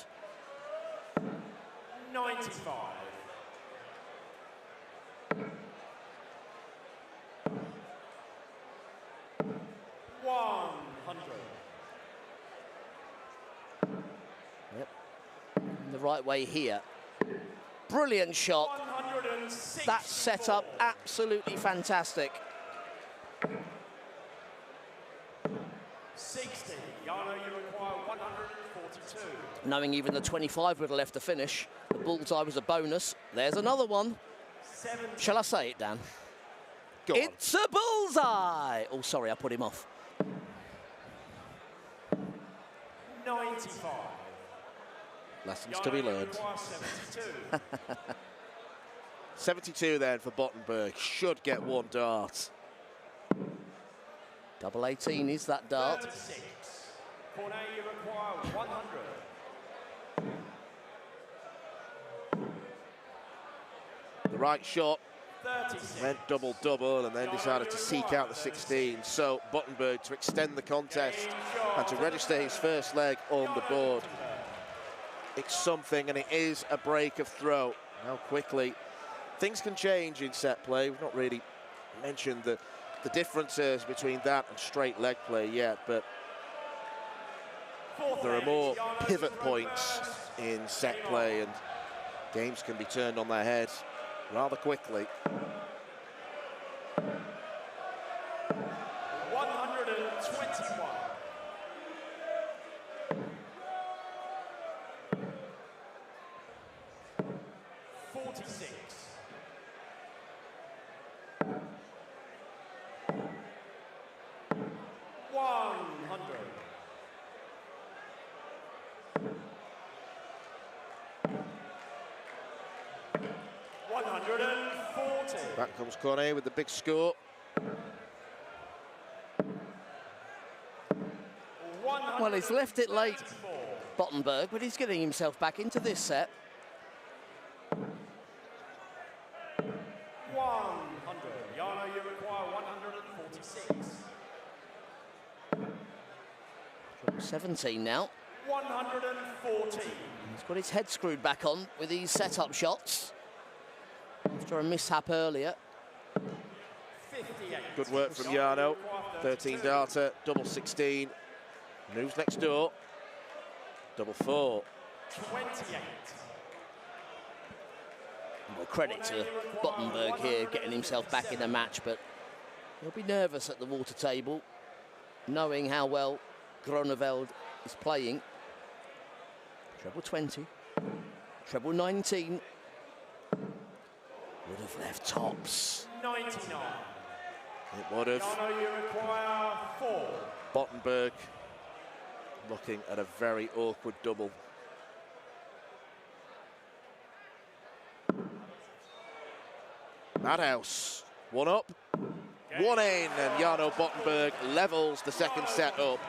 95. 100. Yep. The right way here. Brilliant shot. 106. That setup, absolutely fantastic. 60. Jarno, you require 142. Knowing even the 25 would have left the finish, the bullseye was a bonus. There's another one. 70. Shall I say it, Dan? Go on. It's a bullseye! Oh, sorry, I put him off. 95. Lessons to be Jarno, you learned. require 72. 72 then for Bottenberg. Should get 1 dart. Double 18 is that dart. 36. Corne, you require 100. The right shot 36. went double-double and then decided to seek out the 16. So Bottenberg to extend the contest and to register his first leg on the board. It's something, and it is a break of throw. How quickly things can change in set play. We've not really mentioned the differences between that and straight leg play yet, but there are more pivot points in set play, and games can be turned on their head rather quickly. 121. 46. 100. 140. Back comes Corne with the big score. 100. Well, he's left it late, Bottenberg, but he's getting himself back into this set. 100. Jarno, you require 146. 17 now. 114. He's got his head screwed back on with these set-up shots after a mishap earlier. 58. Good work from Jarno. 13 darter, double 16. Moves next door. Double 4. 28. Well, credit to Bottenberg here, getting himself back in the match, but he'll be nervous at the water table, knowing how well Groeneveld is playing. Treble 20. Treble 19. Would have left tops. 99. It would have. Yano, you require 4. Bottenberg looking at a very awkward double. Madhouse, one up, one in, and Jarno Bottenberg levels the second set up.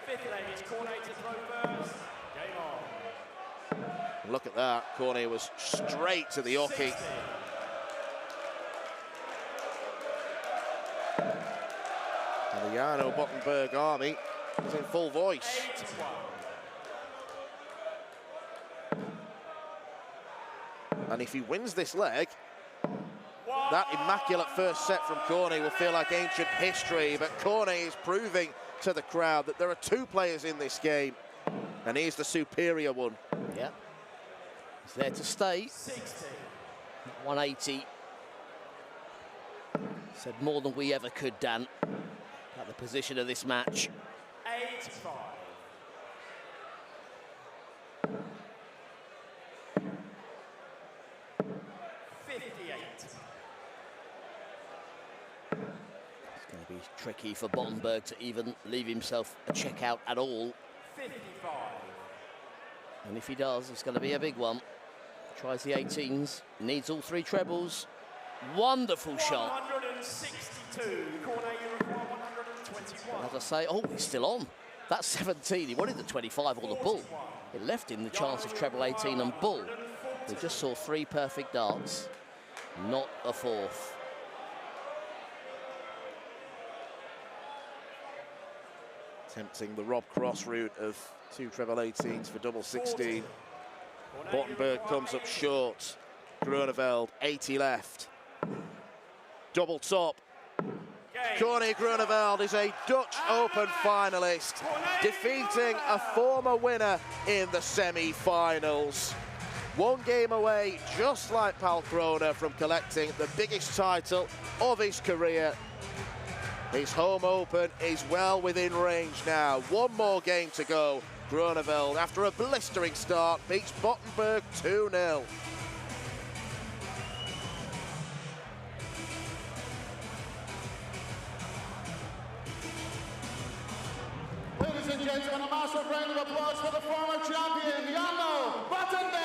Fifth leg is Cornet to throw first. Game on. And look at that, Cornet was straight to the Oki. 60. And the Jarno Bottenberg army is in full voice. 81. And if he wins this leg, that immaculate first set from Cornet will feel like ancient history, but Cornet is proving to the crowd that there are 2 players in this game, and he's the superior one. Yeah. He's there to stay. 60. 180. Said more than we ever could, Dan, at the position of this match. 85. It's going to be tricky for Bottenberg to even leave himself a check out at all. 55. And if he does, it's going to be a big one. Tries the 18s, needs all 3 trebles. Wonderful shot. 162. Cornet, you require 121. As I say, oh, he's still on. That's 17. He wanted the 25 or the bull. It left him the chance of treble 18 and bull. We just saw 3 perfect darts, not a 4th. Tempting the Rob Cross route of 2 treble 18s for double 16. Bottenberg comes up short. Groeneveld, 80 left. Double top. Cornet Groeneveld is a Dutch Open finalist, defeating a former winner in the semi-finals. 1 game away, just like Palkrona, from collecting the biggest title of his career. His home Open is well within range now. 1 more game to go. Groeneveld, after a blistering start, beats Bottenberg 2-0. Ladies and gentlemen, a massive round of applause for the former champion, Jarno Bottenberg.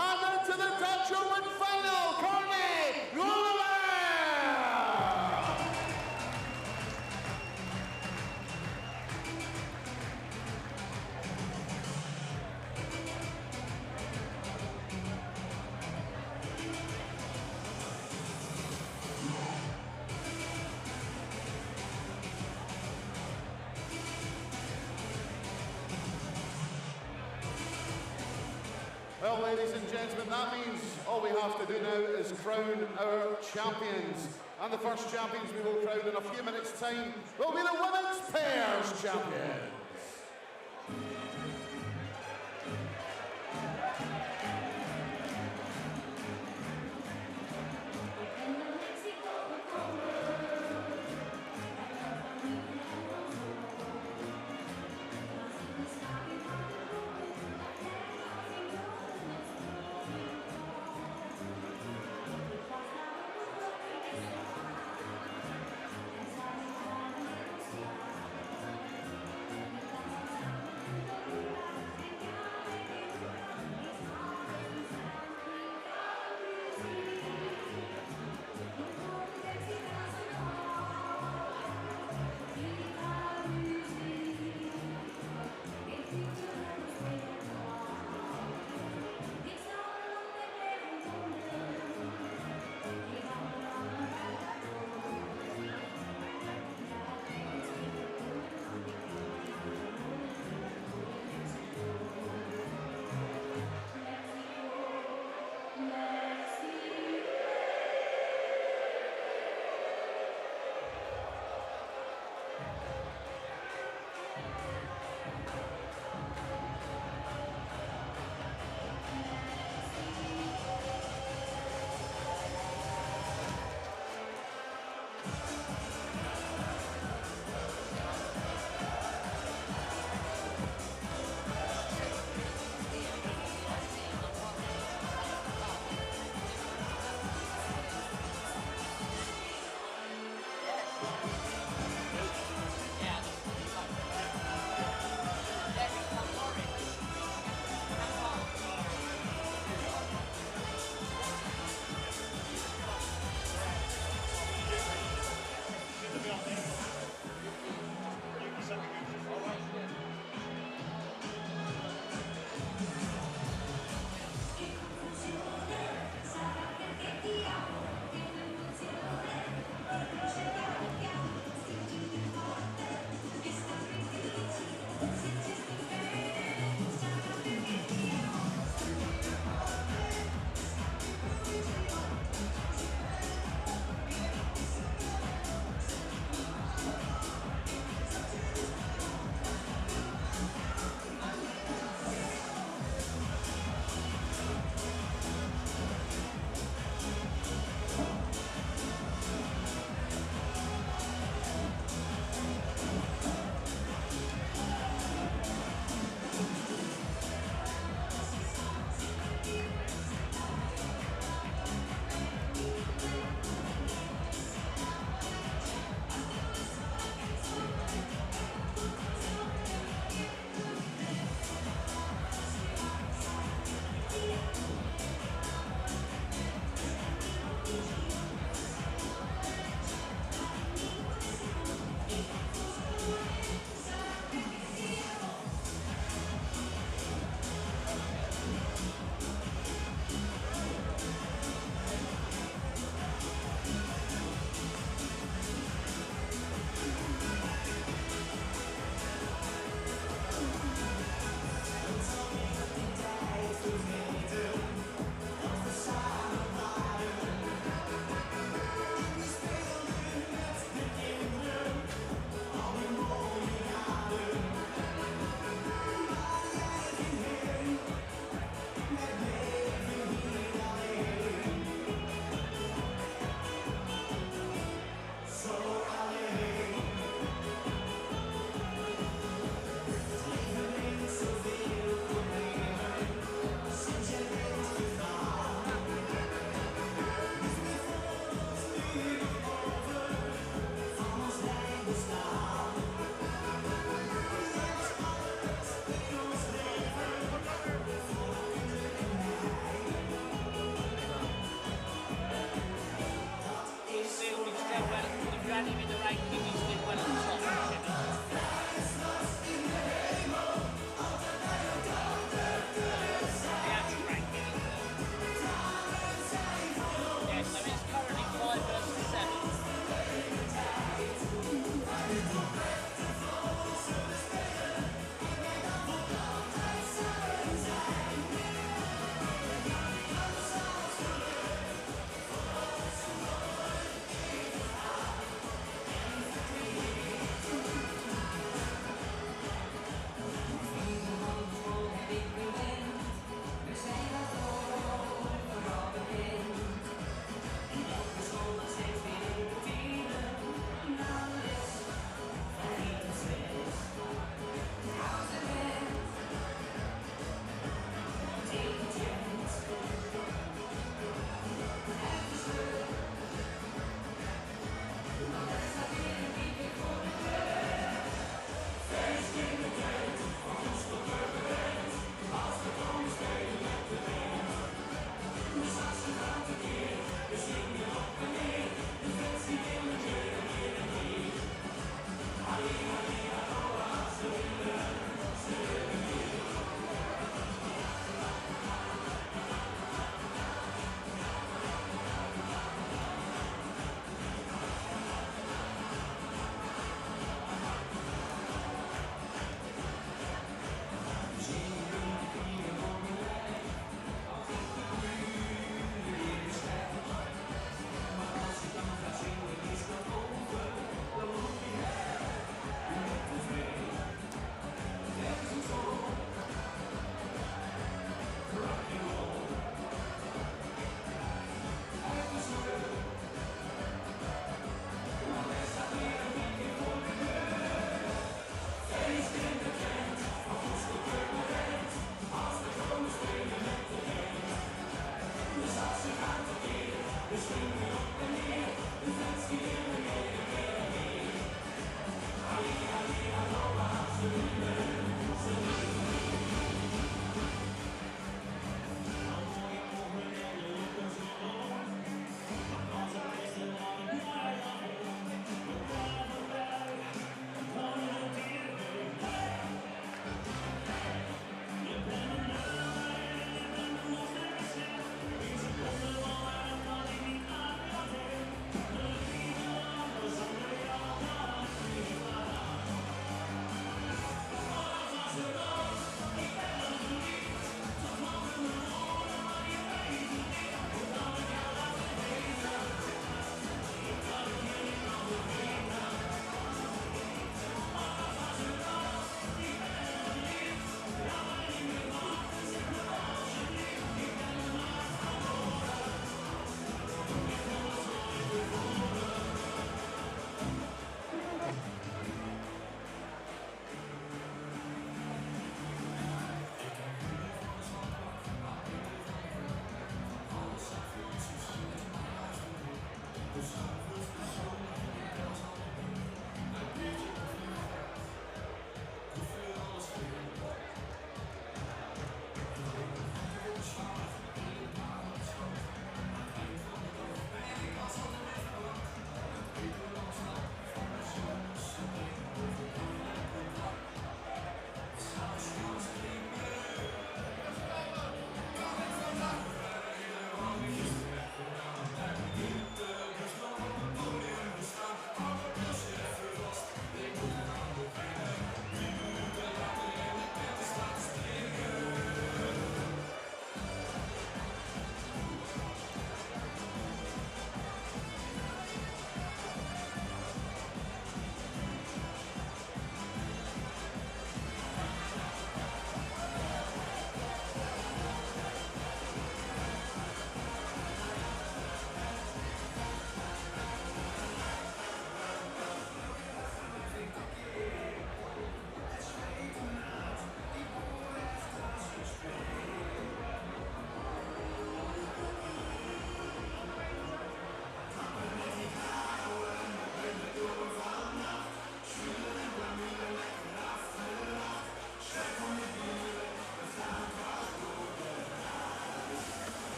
And into the Dutch Open final, Cornet Groeneveld. Well, ladies and gentlemen, that means all we have to do now is crown our champions. And the first champions we will crown in a few minutes' time will be the women's pairs champions.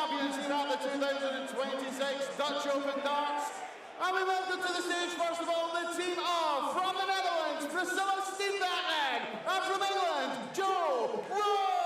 champions here at the 2026 Dutch Open Darts. And we welcome to the stage, first of all, the team of, from the Netherlands, Priscilla Steenbergen, and from England, Joe Rowe.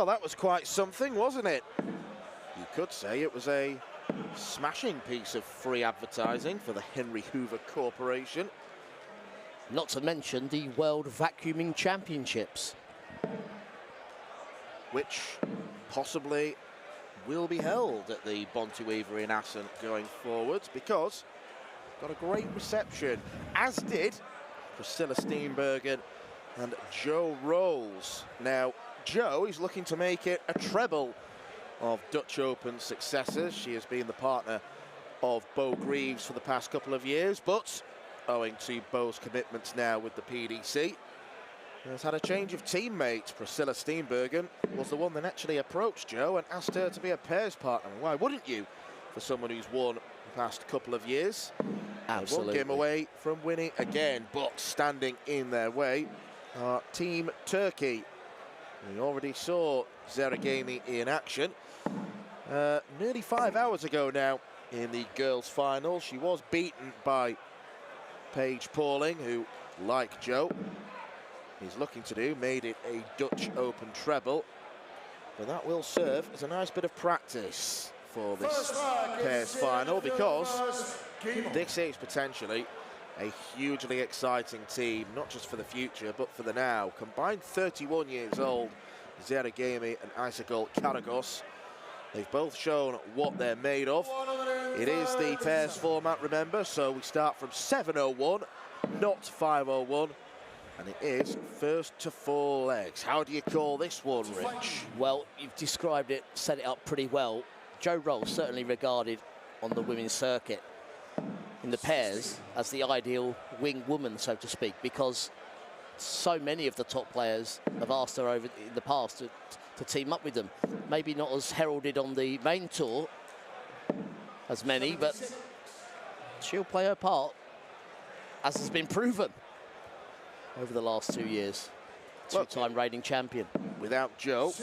Well, that was quite something, wasn't it? You could say it was a smashing piece of free advertising for the Henry Hoover Corporation. Not to mention the World Vacuuming Championships, which possibly will be held at the Bonte Wever in Assen going forwards, because got a great reception, as did Priscilla Steenbergen and Jo Rolls. Now, Jo is looking to make it a treble of Dutch Open successes. She has been the partner of Bo Greaves for the past couple of years, but owing to Bo's commitments now with the PDC, has had a change of teammates. Priscilla Steenbergen was the one that actually approached Jo and asked her to be a pairs partner. Why wouldn't you, for someone who's won the past couple of years? Absolutely. 1 game away from winning again, but standing in their way are Team Turkey. We already saw Zeragami in action nearly 5 hours ago now in the girls' final. She was beaten by Paige Pauling, who, like Jo, is looking to do, made it a Dutch Open treble. But that will serve as a nice bit of practice for this pairs final, because this is potentially a hugely exciting team, not just for the future, but for the now. Combined 31 years old, Zeragami and Aysegul Karagos. They've both shown what they're made of. It is the pairs format, remember, so we start from 7:01, not 5:01. And it is first to 4 legs. How do you call this one, Rich? Well, you've described it, set it up pretty well. Jo Rolls certainly regarded on the women's circuit in the pairs as the ideal wing woman, so to speak, because so many of the top players have asked her over in the past to team up with them. Maybe not as heralded on the main tour as many, but she'll play her part, as has been proven over the last 2 years. Two-time reigning champion. Without Jo,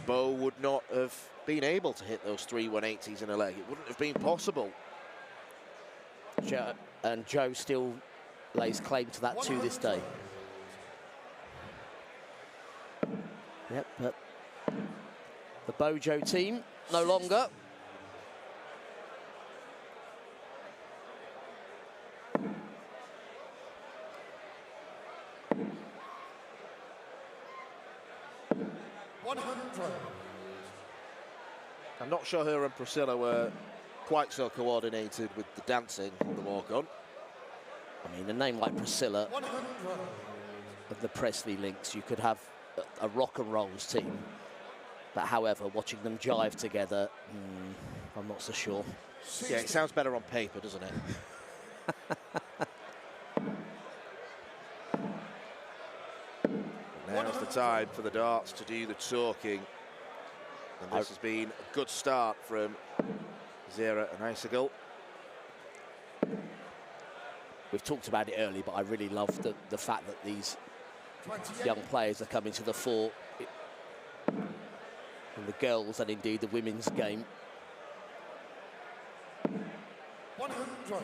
Bo would not have been able to hit those 3 180s in a leg. It wouldn't have been possible. And Jo still lays claim to that to this day. Yep, but the Bojo team no longer. I'm not sure her and Priscilla were quite so coordinated with the dancing on the walk-on. I mean, a name like Priscilla of the Presley links, you could have a rock and rolls team. But however, watching them jive together, I'm not so sure. Yeah, it sounds better on paper, doesn't it? Now's the time for the darts to do the talking. And this has been a good start from Zera and Aysegul. We've talked about it early, but I really love the fact that these young players are coming to the fore in the girls and indeed the women's game. 100.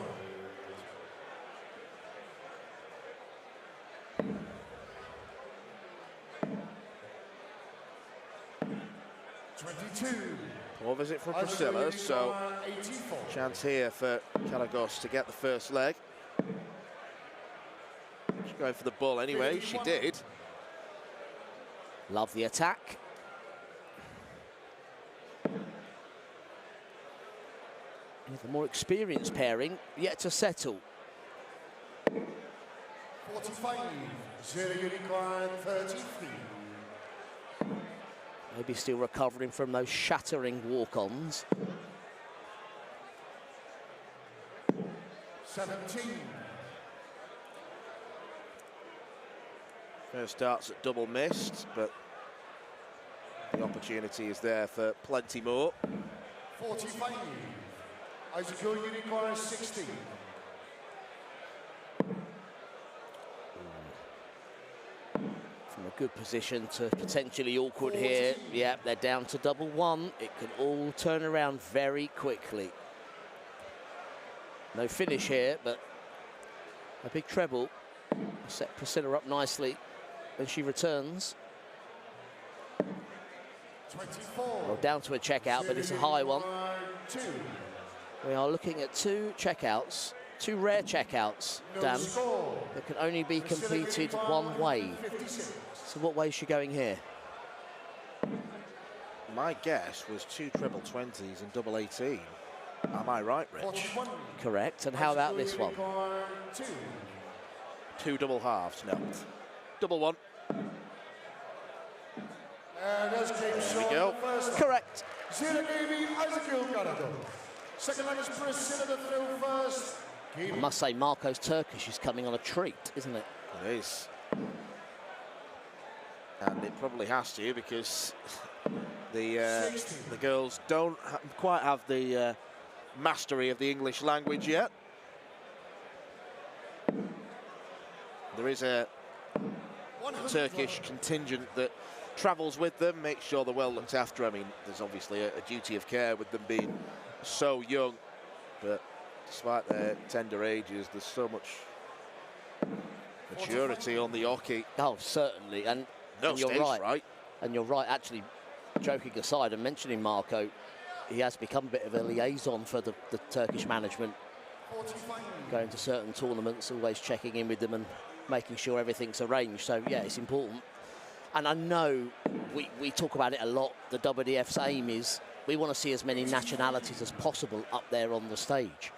More visit from Priscilla, so chance here for Karagos to get the first leg. She's going for the ball anyway, she did. Love the attack. And the more experienced pairing yet to settle. 45, 0 unicorn 33. Maybe still recovering from those shattering walk-ons. 17. First darts at double missed, but the opportunity is there for plenty more. 45, Aysegul unicorn 60. From a good position to potentially awkward here. Yeah, they're down to double one. It can all turn around very quickly. No finish here, but a big treble. Set Priscilla up nicely when she returns. Well, down to a checkout, but it's a high one. We are looking at 2 checkouts, 2 rare checkouts, Dan, that can only be completed one way. So what way is she going here? My guess was 2 triple 20s and double 18. Am I right, Rich? Correct. And how about this one? 2 double halves, no. Double 1. There we go. Correct. Second leg is Priscilla to throw first. I must say, Marco's Turkish is coming on a treat, isn't it? It is. And it probably has to, because the girls don't quite have the mastery of the English language yet. There is a Turkish contingent that travels with them, makes sure they're well looked after. I mean, there's obviously a duty of care with them being so young, but despite their tender ages, there's so much maturity on the hockey. Oh, certainly, and you're right. And you're right, actually, joking aside and mentioning Marco, he has become a bit of a liaison for the Turkish management, going to certain tournaments, always checking in with them and making sure everything's arranged. So, yeah, it's important. And I know we talk about it a lot. The WDF's aim is we want to see as many nationalities as possible up there on the stage.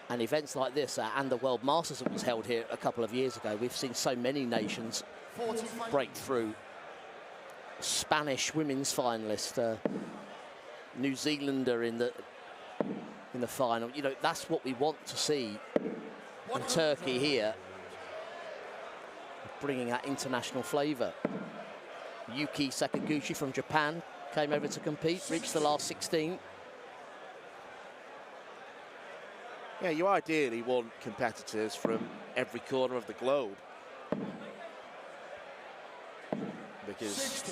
And events like this, and the World Masters that was held here a couple of years ago, we've seen so many nations break through. Spanish women's finalist, New Zealander in the final. You know, that's what we want to see. And Turkey here, bringing that international flavour. Yuki Sakaguchi from Japan came over to compete, reached the last 16. Yeah, you ideally want competitors from every corner of the globe, because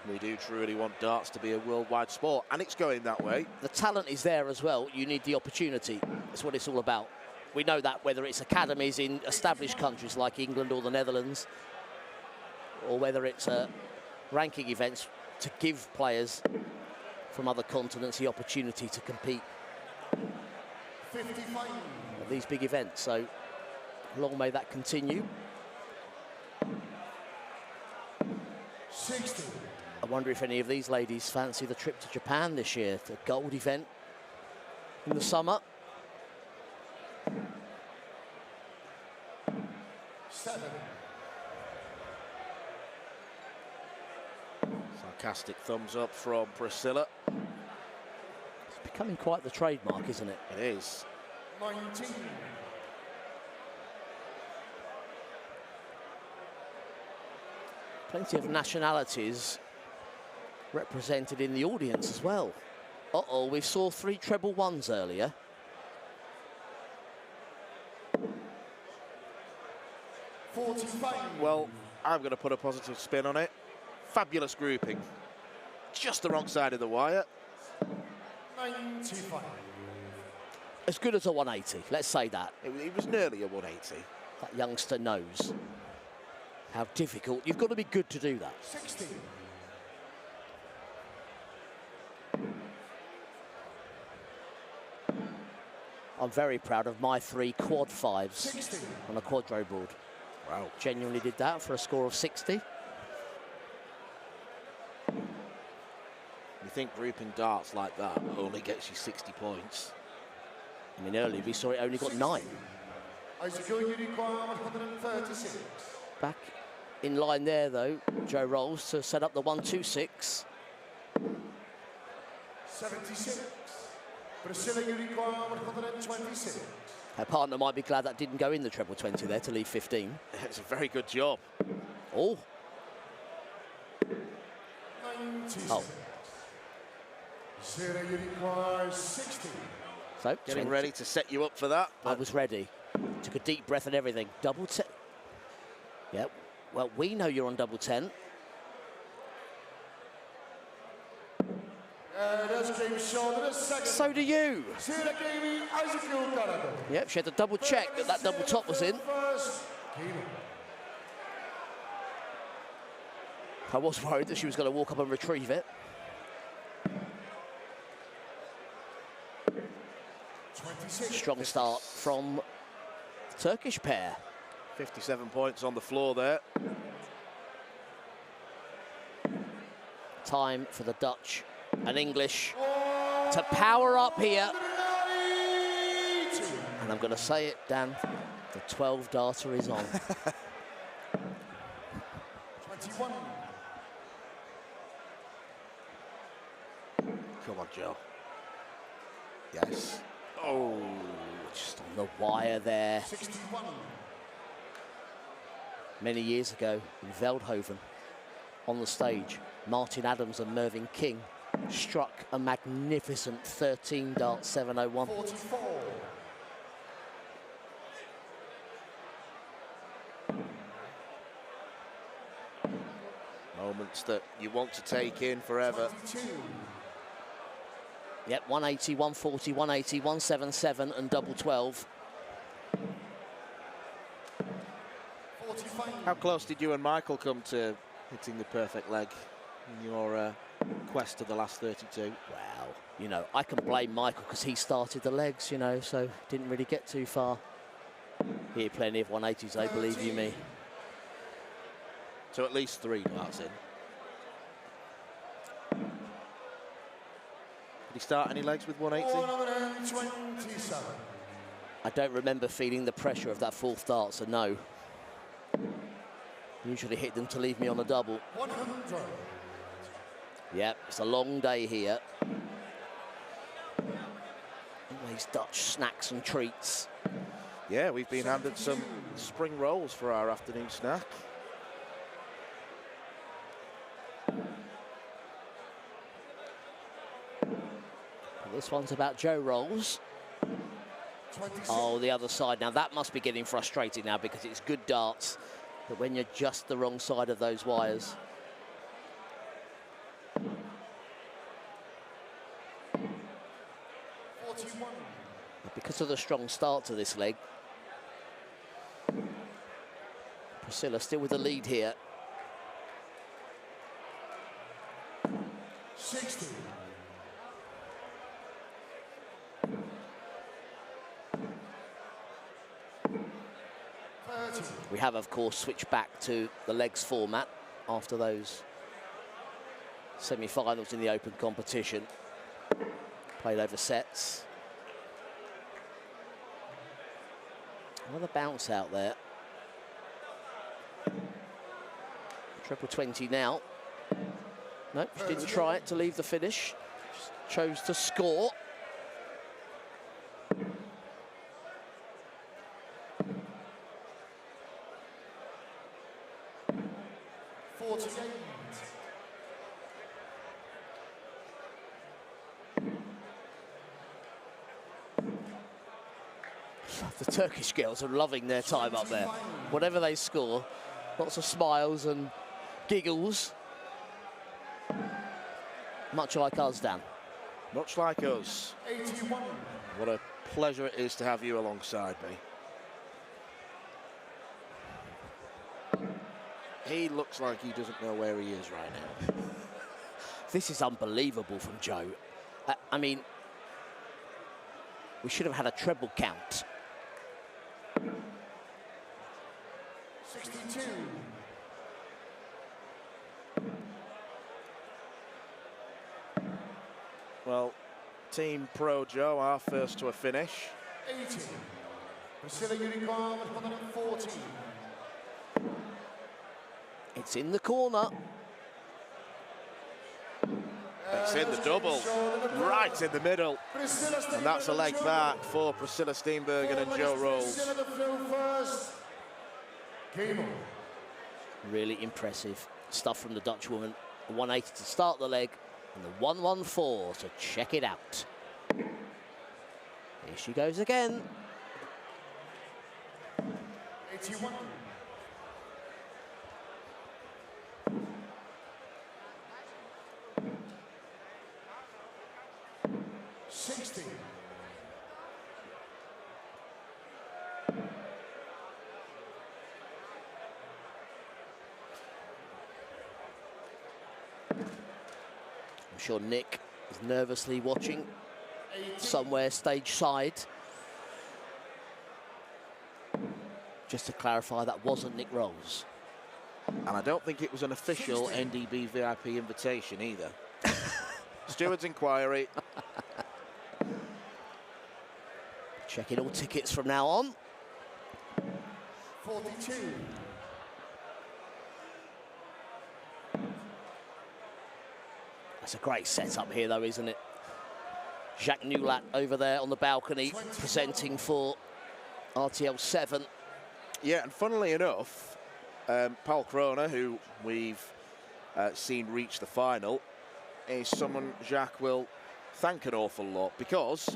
we do truly want darts to be a worldwide sport, and it's going that way. The talent is there as well. You need the opportunity. That's what it's all about. We know that, whether it's academies in established countries like England or the Netherlands, or whether it's ranking events to give players from other continents the opportunity to compete at these big events. So long may that continue. 60. I wonder if any of these ladies fancy the trip to Japan this year, the gold event in the summer. 7. Sarcastic thumbs up from Priscilla. It's becoming quite the trademark, isn't it? It is. 19. Plenty of nationalities represented in the audience as well. Uh-oh, we saw 3 treble 1s earlier. Well, I'm going to put a positive spin on it. Fabulous grouping. Just the wrong side of the wire. 95. As good as a 180, let's say that. It was nearly a 180. That youngster knows how difficult. You've got to be good to do that. 60. I'm very proud of my 3 quad 5s 60. on a quadro board. Wow. Genuinely did that for a score of 60. You think grouping darts like that only gets you 60 points? I mean, earlier we saw it only got 9. Back in line there, though, Joe Rolls to set up the 1-2-6. 76. Priscilla Unicorn 126. Her partner might be glad that didn't go in the treble 20 there to leave 15. It's a very good job. Oh. 90. Oh. Sarah Unicorn 60. So, Getting ready to set you up for that. I was ready. Took a deep breath and everything. Double 10. Yeah, well, we know you're on double 10. So do you. Yep, she had to double check that that double top was in. I was worried that she was going to walk up and retrieve it. 26. Strong start from the Turkish pair. 57 points on the floor there. Time for the Dutch and English to power up here. And I'm going to say it, Dan, the 12 darter is on. 21. Come on, Joe. Yes. Oh, Just on the wire there. 61. Many years ago in Veldhoven, on the stage, Martin Adams and Mervyn King struck a magnificent 13 dart 701. 44. moments that you want to take in forever. 22. Yep, 180, 140, 180, 177 and double 12. 45. How close did you and Michael come to hitting the perfect leg in your quest to the last 32? Well, you know, I can blame Michael because he started the legs, you know, so didn't really get too far. Here, plenty of 180s, I believe you me. So at least 3 darts in. Did he start any legs with 180? 127. I don't remember feeling the pressure of that 4th dart, so no. Usually hit them to leave me on a double. 100. Yep, it's a long day here. Always Dutch snacks and treats. Yeah, we've been handed some spring rolls for our afternoon snack. This one's about Joe rolls. 26. Oh, the other side. Now that must be getting frustrating now because it's good darts, but when you're just the wrong side of those wires. 41. But because of the strong start to this leg, Priscilla still with the lead here. 60. We have, of course, switched back to the legs format after those semi-finals in the open competition. Played over sets. Another bounce out there. Triple 20 now. Nope, she didn't try it to leave the finish. Just chose to score. The Turkish girls are loving their time up there. Whatever they score, lots of smiles and giggles. Much like us, Dan. Much like us. 81. What a pleasure it is to have you alongside me. He looks like he doesn't know where he is right now. This is unbelievable from Joe. I mean, we should have had a treble count. 62. Well, Team Pro Joe are first to a finish. 80. Priscilla Unicorn with 140. It's in the corner. It's in the double, right in the middle. And that's a leg back for Priscilla Steenbergen and Joe Rolls. Really impressive stuff from the Dutch woman. The 180 to start the leg and the 114 to check it out. Here she goes again. 81. 60. sure Nick is nervously watching somewhere stage side. Just to clarify, that wasn't Nick Rolls. And I don't think it was an official NDB VIP invitation either. Steward's inquiry. Checking all tickets from now on. 42. That's a great setup here, though, isn't it? Jacques Nulat over there on the balcony, presenting for RTL 7. Yeah, and funnily enough, Paul Kroner, who we've seen reach the final, is someone Jacques will thank an awful lot, because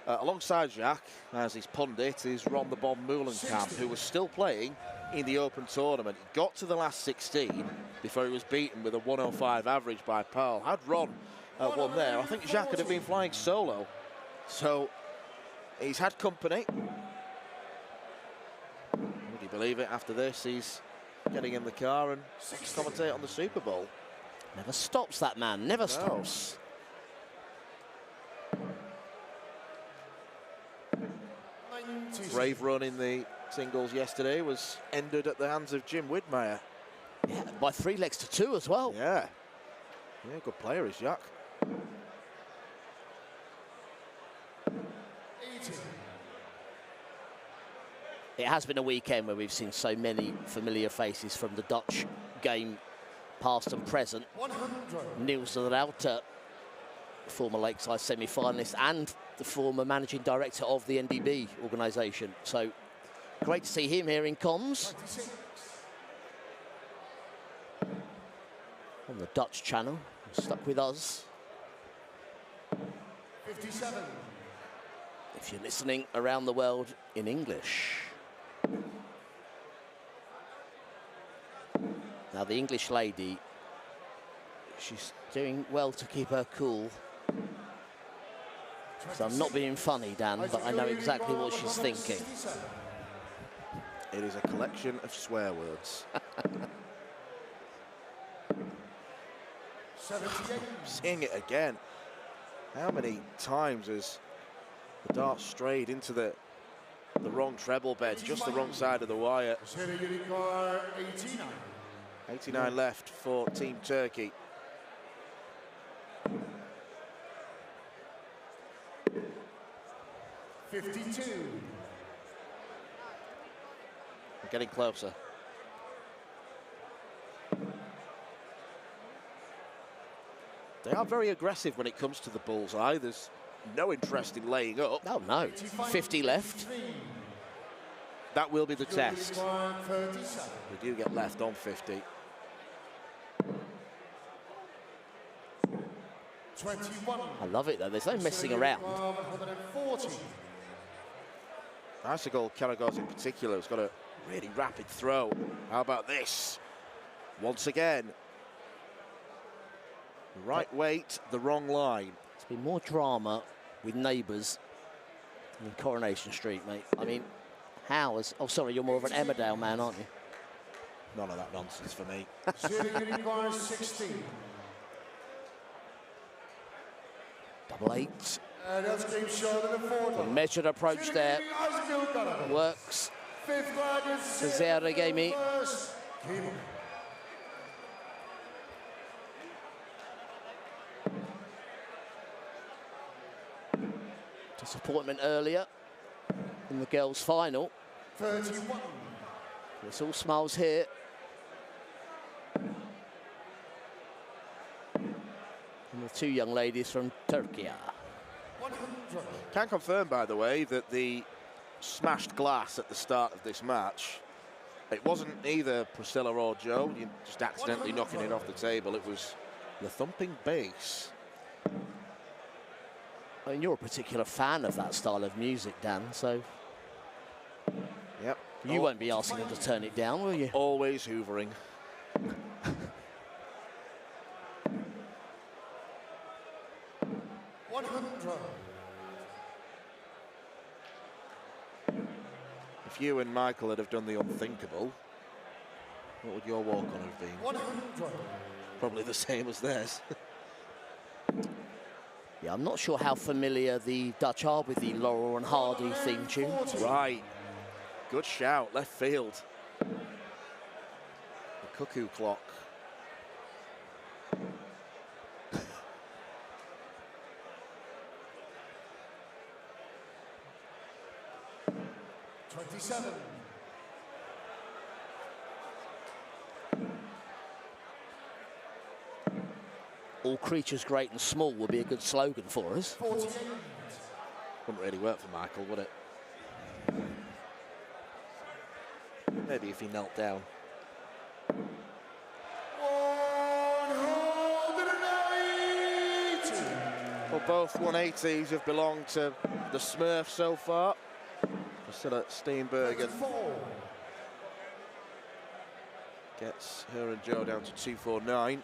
alongside Jacques, as his pundit, is Ron the Bomb Moulenkamp, who was still playing in the Open tournament. He got to the last 16 before he was beaten with a 105 average by Paul. Had Ron won there, I think Jacques would have been flying solo. So he's had company. Would you believe it? After this, he's getting in the car and commentate on the Super Bowl. Never stops, that man, never stops. Brave run in the singles yesterday was ended at the hands of Jim Widmeyer. Yeah, by 3 legs to 2 as well. Yeah. Yeah, good player is Jacques. 80. It has been a weekend where we've seen so many familiar faces from the Dutch game, past and present. 100. Niels de Rauter, former Lakeside semi-finalist and the former managing director of the NDB organisation. So great to see him here in comms 26. on the Dutch channel. Stuck with us. 57. If you're listening around the world in English. Now the English lady, she's doing well to keep her cool. So I'm not being funny, Dan, but I know exactly what she's thinking. It is a collection of swear words. 78. Seeing it again. How many times has the dart strayed into the wrong treble bed, just the wrong side of the wire? 89. 89 left for Team Turkey. $52. We're getting closer. They are very aggressive when it comes to the bullseye. There's no interest in laying up. Oh, no. 50 left. That will be the test. 37. We do get left on 50. 21. I love it, though. There's no messing around. 140. Icicle Karagos in particular has got a really rapid throw. How about this? Once again. Right weight, the wrong line. There's been more drama with neighbours in Coronation Street, mate. I mean, how is... Oh, sorry, you're more of an Emmerdale man, aren't you? None of that nonsense for me. 16. Double 8. That's game shorter than 40. A measured approach there. Works. Fifth flag is Zero Gamey. first. Disappointment earlier in the girls' final. 31. It's all smiles here. And the 2 young ladies from Turkey. 100. Can confirm, by the way, that the smashed glass at the start of this match, it wasn't either Priscilla or Joe, you just accidentally knocking it off the table. It was the thumping bass. I mean, you're a particular fan of that style of music, Dan, so Yep. you won't be asking them to turn it down, will you? Always hoovering. If you and Michael had have done the unthinkable, what would your walk-on have been? 100. Probably the same as theirs. Yeah, I'm not sure how familiar the Dutch are with the Laurel and Hardy theme tune. Right. Good shout, left field. The cuckoo clock. All creatures great and small would be a good slogan for us. Wouldn't really work for Michael, would it? Maybe if he knelt down. 180. Well, both 180s have belonged to the Smurf so far. Priscilla Steenbergen gets her and Joe down to 249.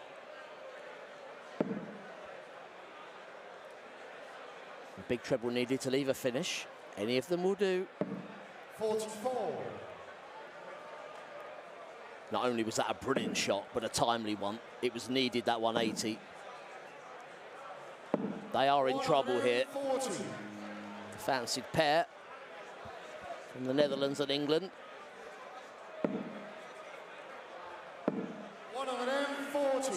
Big treble needed to leave a finish. Any of them will do. 44. Not only was that a brilliant shot, but a timely one. It was needed, that 180. They are in trouble here. 140. The fancied pair from the Netherlands and England. 140.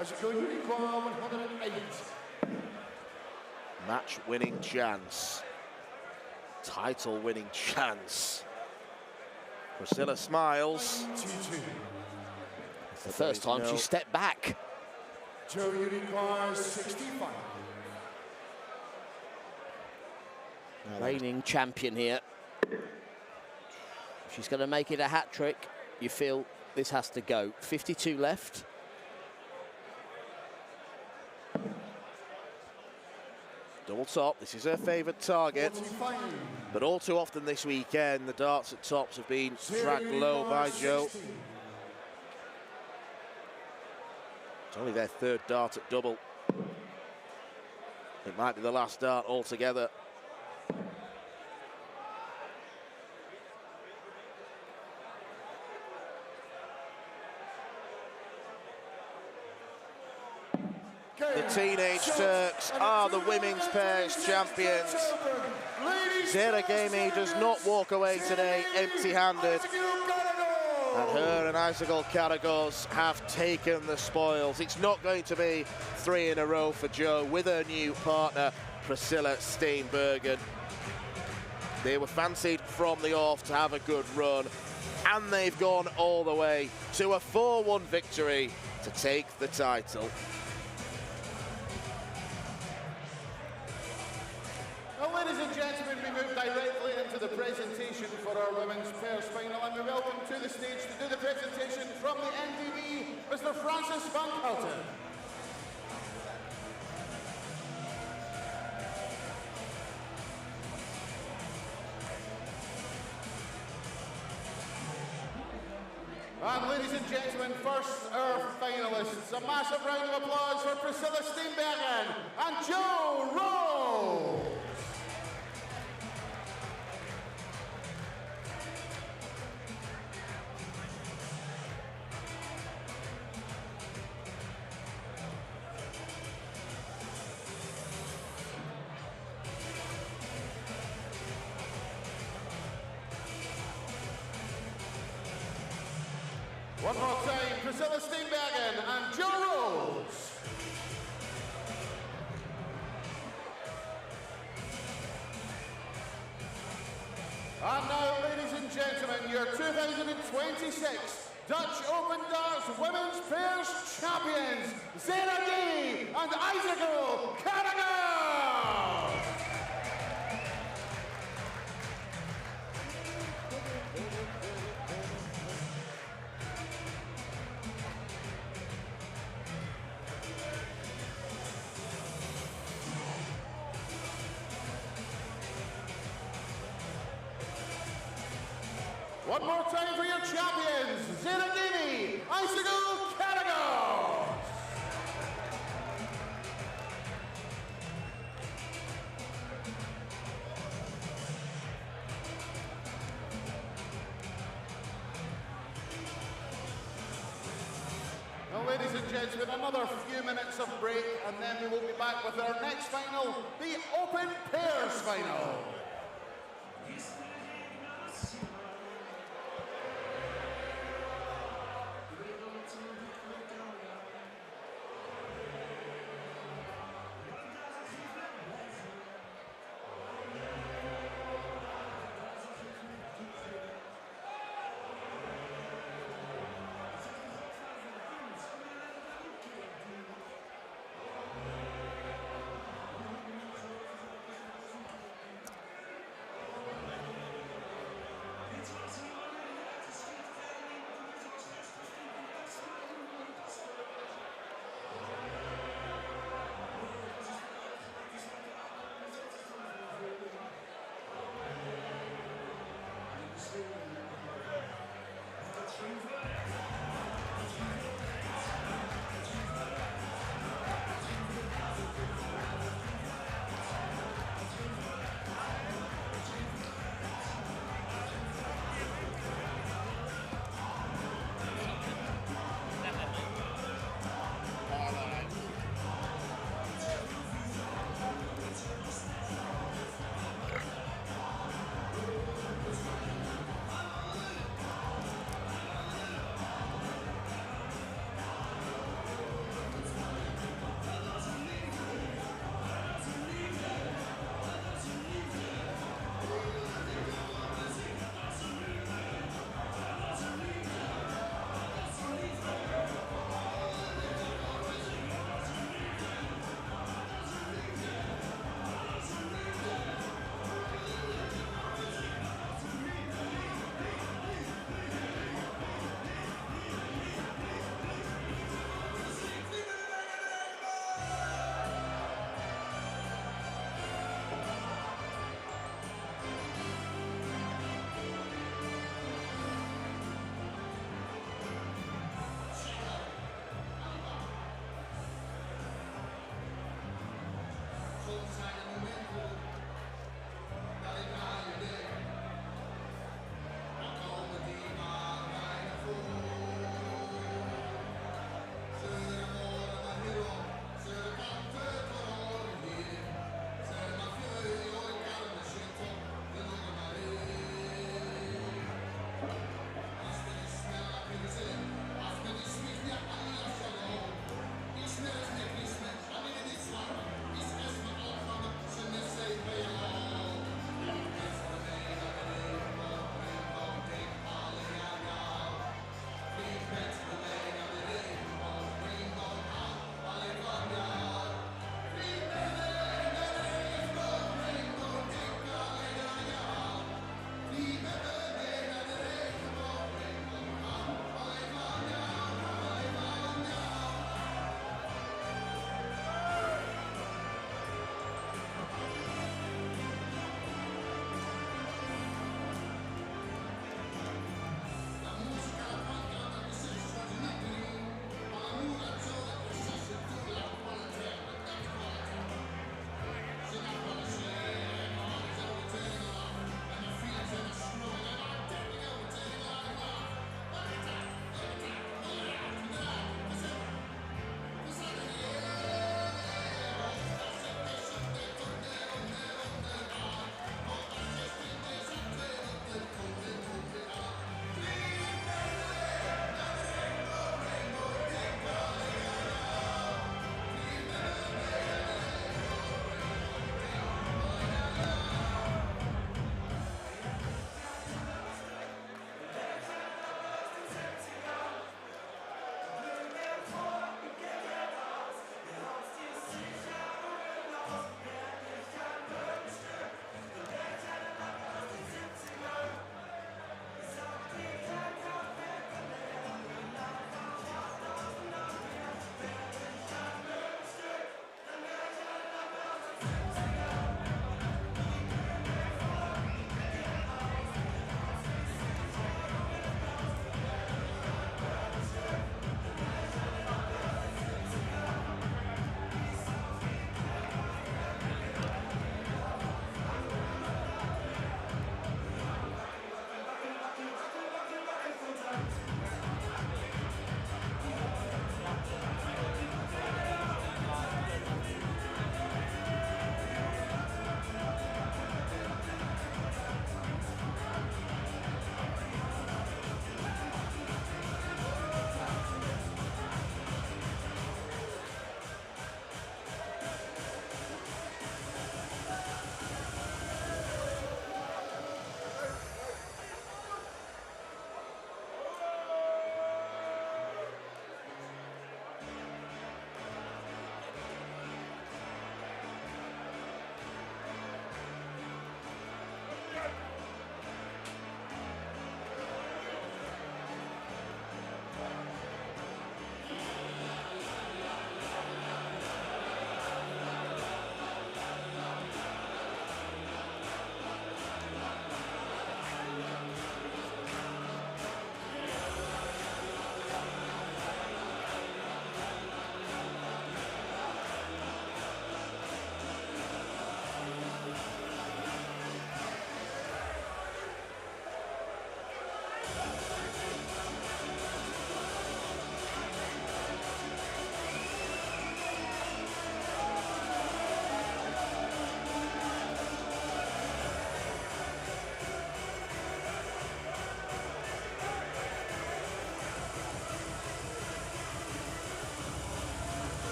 As you go, you require 108. Match-winning chance. Title-winning chance. Priscilla smiles. 22. It's the first time she stepped back. Joe, you require 65. Reigning champion here. If she's going to make it a hat-trick, you feel this has to go. 52 left. Double top, this is her favourite target. 45. But all too often this weekend, the darts at tops have been dragged low by Joe. It's only their third dart at double. It might be the last dart altogether. The Teenage Turks are the women's pairs champions. Zeragemi does not walk away today empty-handed. And her and Icicle Caragos have taken the spoils. It's not going to be 3 in a row for Joe with her new partner, Priscilla Steenbergen. They were fancied from the off to have a good run, and they've gone all the way to a 4-1 victory to take the title. Well, ladies and gentlemen, we move directly into the presentation for our women's pairs final, and we welcome to the stage to do the presentation from the NDB, Mr. Francis Van Kelten. And ladies and gentlemen, first our finalists. A massive round of applause for Priscilla Steenbergen and Joe Rose. One more time, Priscilla Steenbergen and Joe Rose. And now, ladies and gentlemen, your 2026 Dutch Open Darts Women's Pairs Champions, Zeragemi and Icicle Caragos. One more time for your champions, Zeragemi, Icicle Caragos. Well, ladies and gentlemen, another few minutes of break, and then we will be back with our next final, the Open Pairs Final.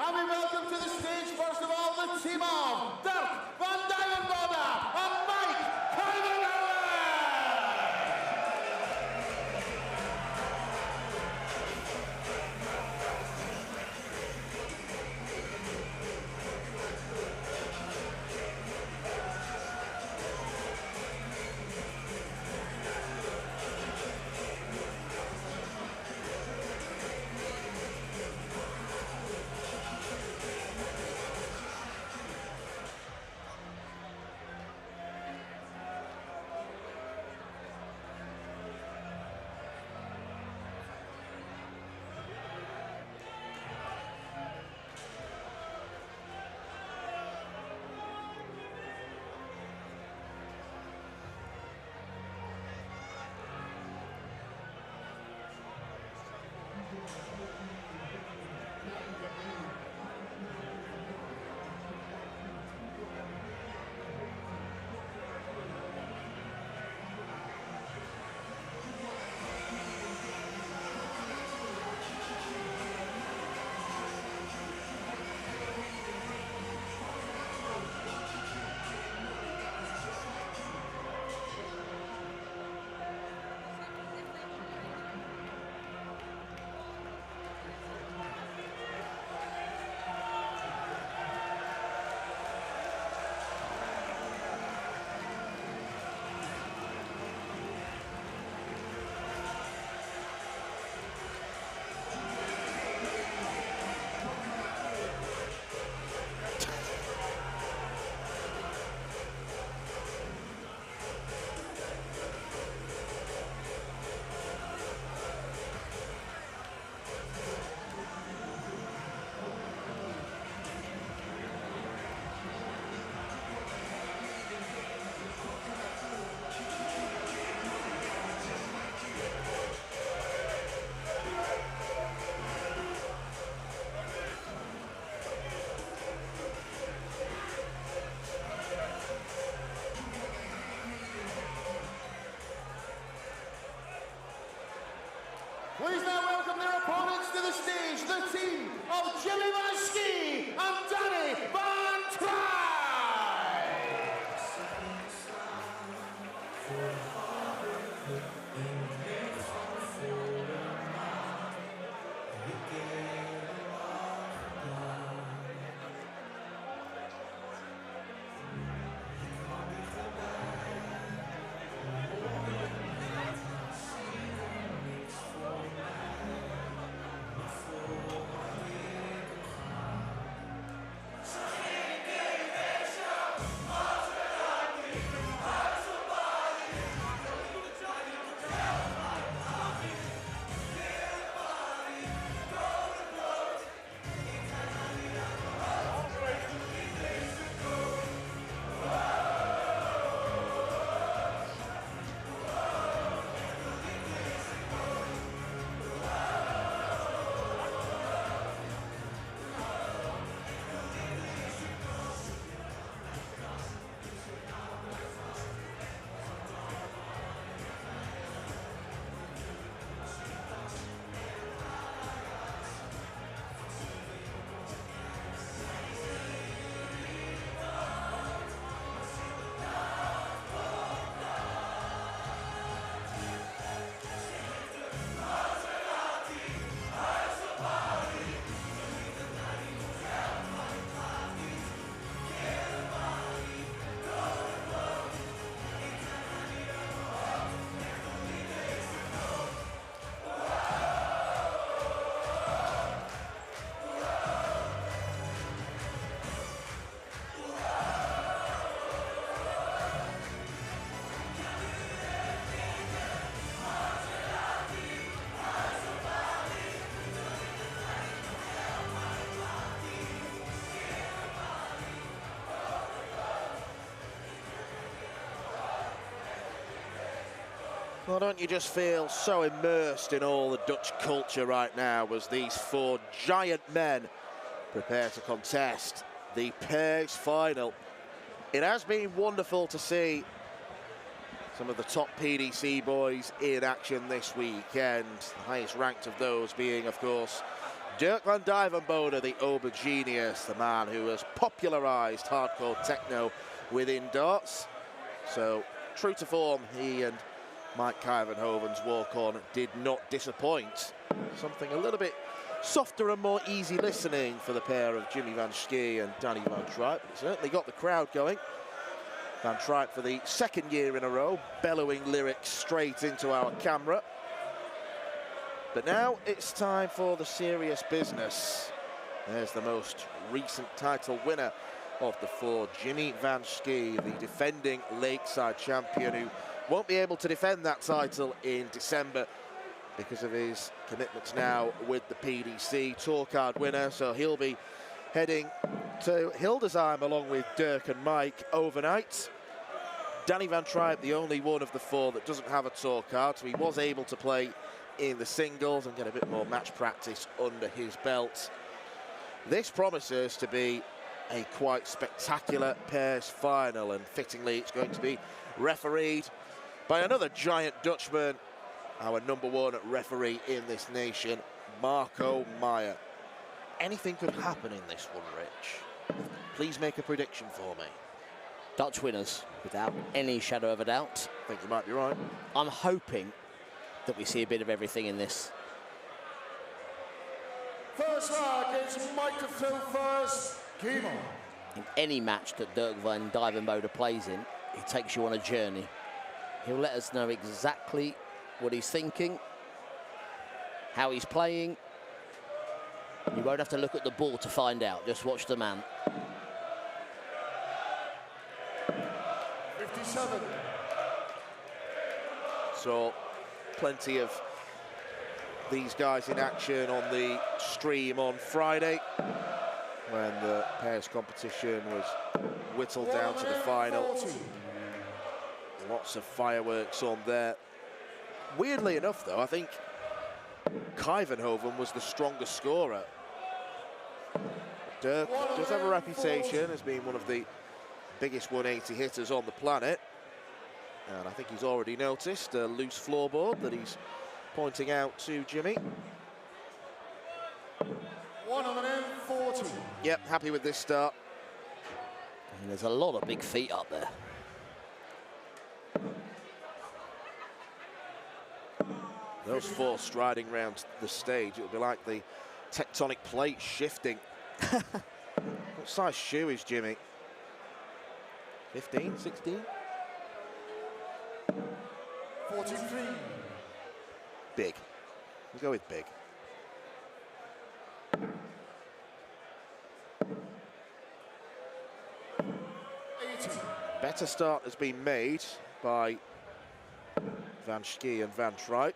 And we welcome to the stage, first of all, the team of Dirk van Dijvenbode and Mike Kuyvenhoven. Please now welcome their opponents to the stage, the team of Jimmy Van Ski and Danny Van Try. Well, don't you just feel so immersed in all the Dutch culture right now as these four giant men prepare to contest the pairs final. It has been wonderful to see some of the top PDC boys in action this weekend, the highest ranked of those being, of course, Dirk van Dijvenbode, the Ober genius, the man who has popularised hardcore techno within darts. So, true to form, he and Mike Kuyvenhoven's walk-on did not disappoint. Something a little bit softer and more easy listening for the pair of Jimmy van Schie and Danny van Trijp. It certainly got the crowd going. Van Trijp for the second year in a row, bellowing lyrics straight into our camera. But now it's time for the serious business. There's the most recent title winner of the four, Jimmy van Schie, the defending Lakeside champion, who won't be able to defend that title in December because of his commitments now with the PDC Tour Card winner. So he'll be heading to Hildesheim along with Dirk and Mike overnight. Danny van Trijp, the only one of the four that doesn't have a Tour Card, so he was able to play in the singles and get a bit more match practice under his belt. This promises to be a quite spectacular pairs final, and fittingly it's going to be refereed by another giant Dutchman, our #1 referee in this nation, Marco Meyer. Anything could happen in this one, Rich. Please make a prediction for me. Dutch winners, without any shadow of a doubt. I think you might be right. I'm hoping that we see a bit of everything in this. First round against Mike to fill first. Game on. In any match that Dirk van Dijvenbode plays in, he takes you on a journey. He'll let us know exactly what he's thinking, how he's playing. You won't have to look at the ball to find out. Just watch the man. 57. So plenty of these guys in action on the stream on Friday when the pairs competition was whittled down to the final. Lots of fireworks on there. Weirdly enough, though, I think Kuyvenhoven was the strongest scorer. Dirk does have a reputation as being one of the biggest 180 hitters on the planet. And I think he's already noticed a loose floorboard that he's pointing out to Jimmy. 140. Yep, happy with this start. And there's a lot of big feet up there. Those four striding round the stage, it would be like the tectonic plate shifting. What size shoe is Jimmy? 15, 16? 43. Big. We'll go with big. Better start has been made by Van Schie and Van Trijp.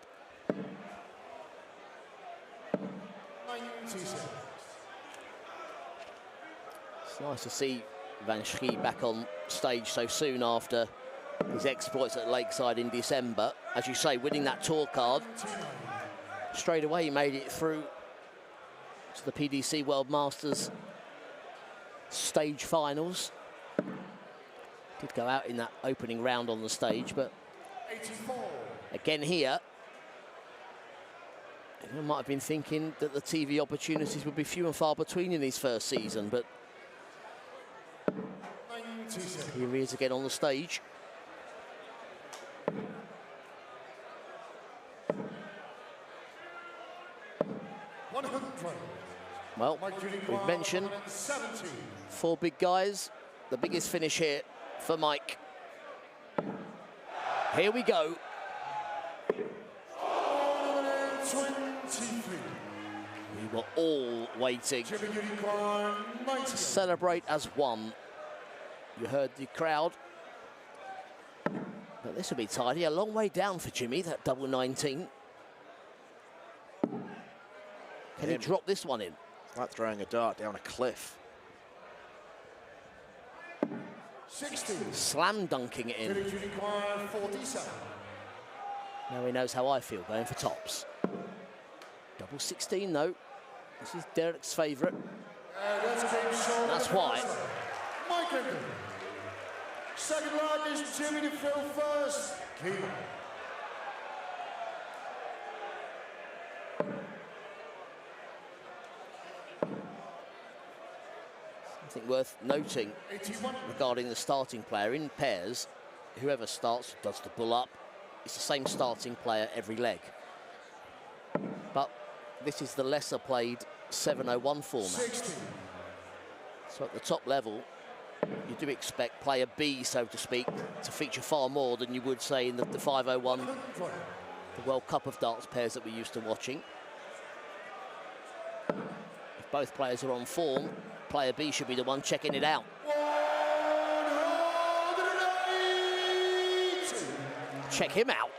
96. It's nice to see Van Schie back on stage so soon after his exploits at Lakeside in December. As you say, winning that tour card. Straight away he made it through to the PDC World Masters stage finals. Did go out in that opening round on the stage, but 84. again here, you might have been thinking that the TV opportunities would be few and far between in his first season, but 96. here he is again on the stage. Well, we've mentioned 170. four big guys. The biggest finish here for Mike. Here we go. 123. We were all waiting Jimmy Unicorn, 90. to celebrate as one. You heard the crowd. But this will be tidy. A long way down for Jimmy, that double 19. Can he drop this one in? It's like throwing a dart down a cliff. 60. Slam dunking it in. Jimmy Unicorn, 47. Now he knows how I feel going for tops. Double 16 though. This is Derek's favourite. That's a game short. That's why. Mike Engel. Second leg is Jimmy to fill first. Game on. Something worth noting regarding the starting player in pairs, whoever starts does the bull up. It's the same starting player every leg. But this is the lesser played 701 format. 60. So at the top level, you do expect player B, so to speak, to feature far more than you would say in the 501, the World Cup of darts pairs that we're used to watching. If both players are on form, player B should be the one checking it out. 180. Check him out.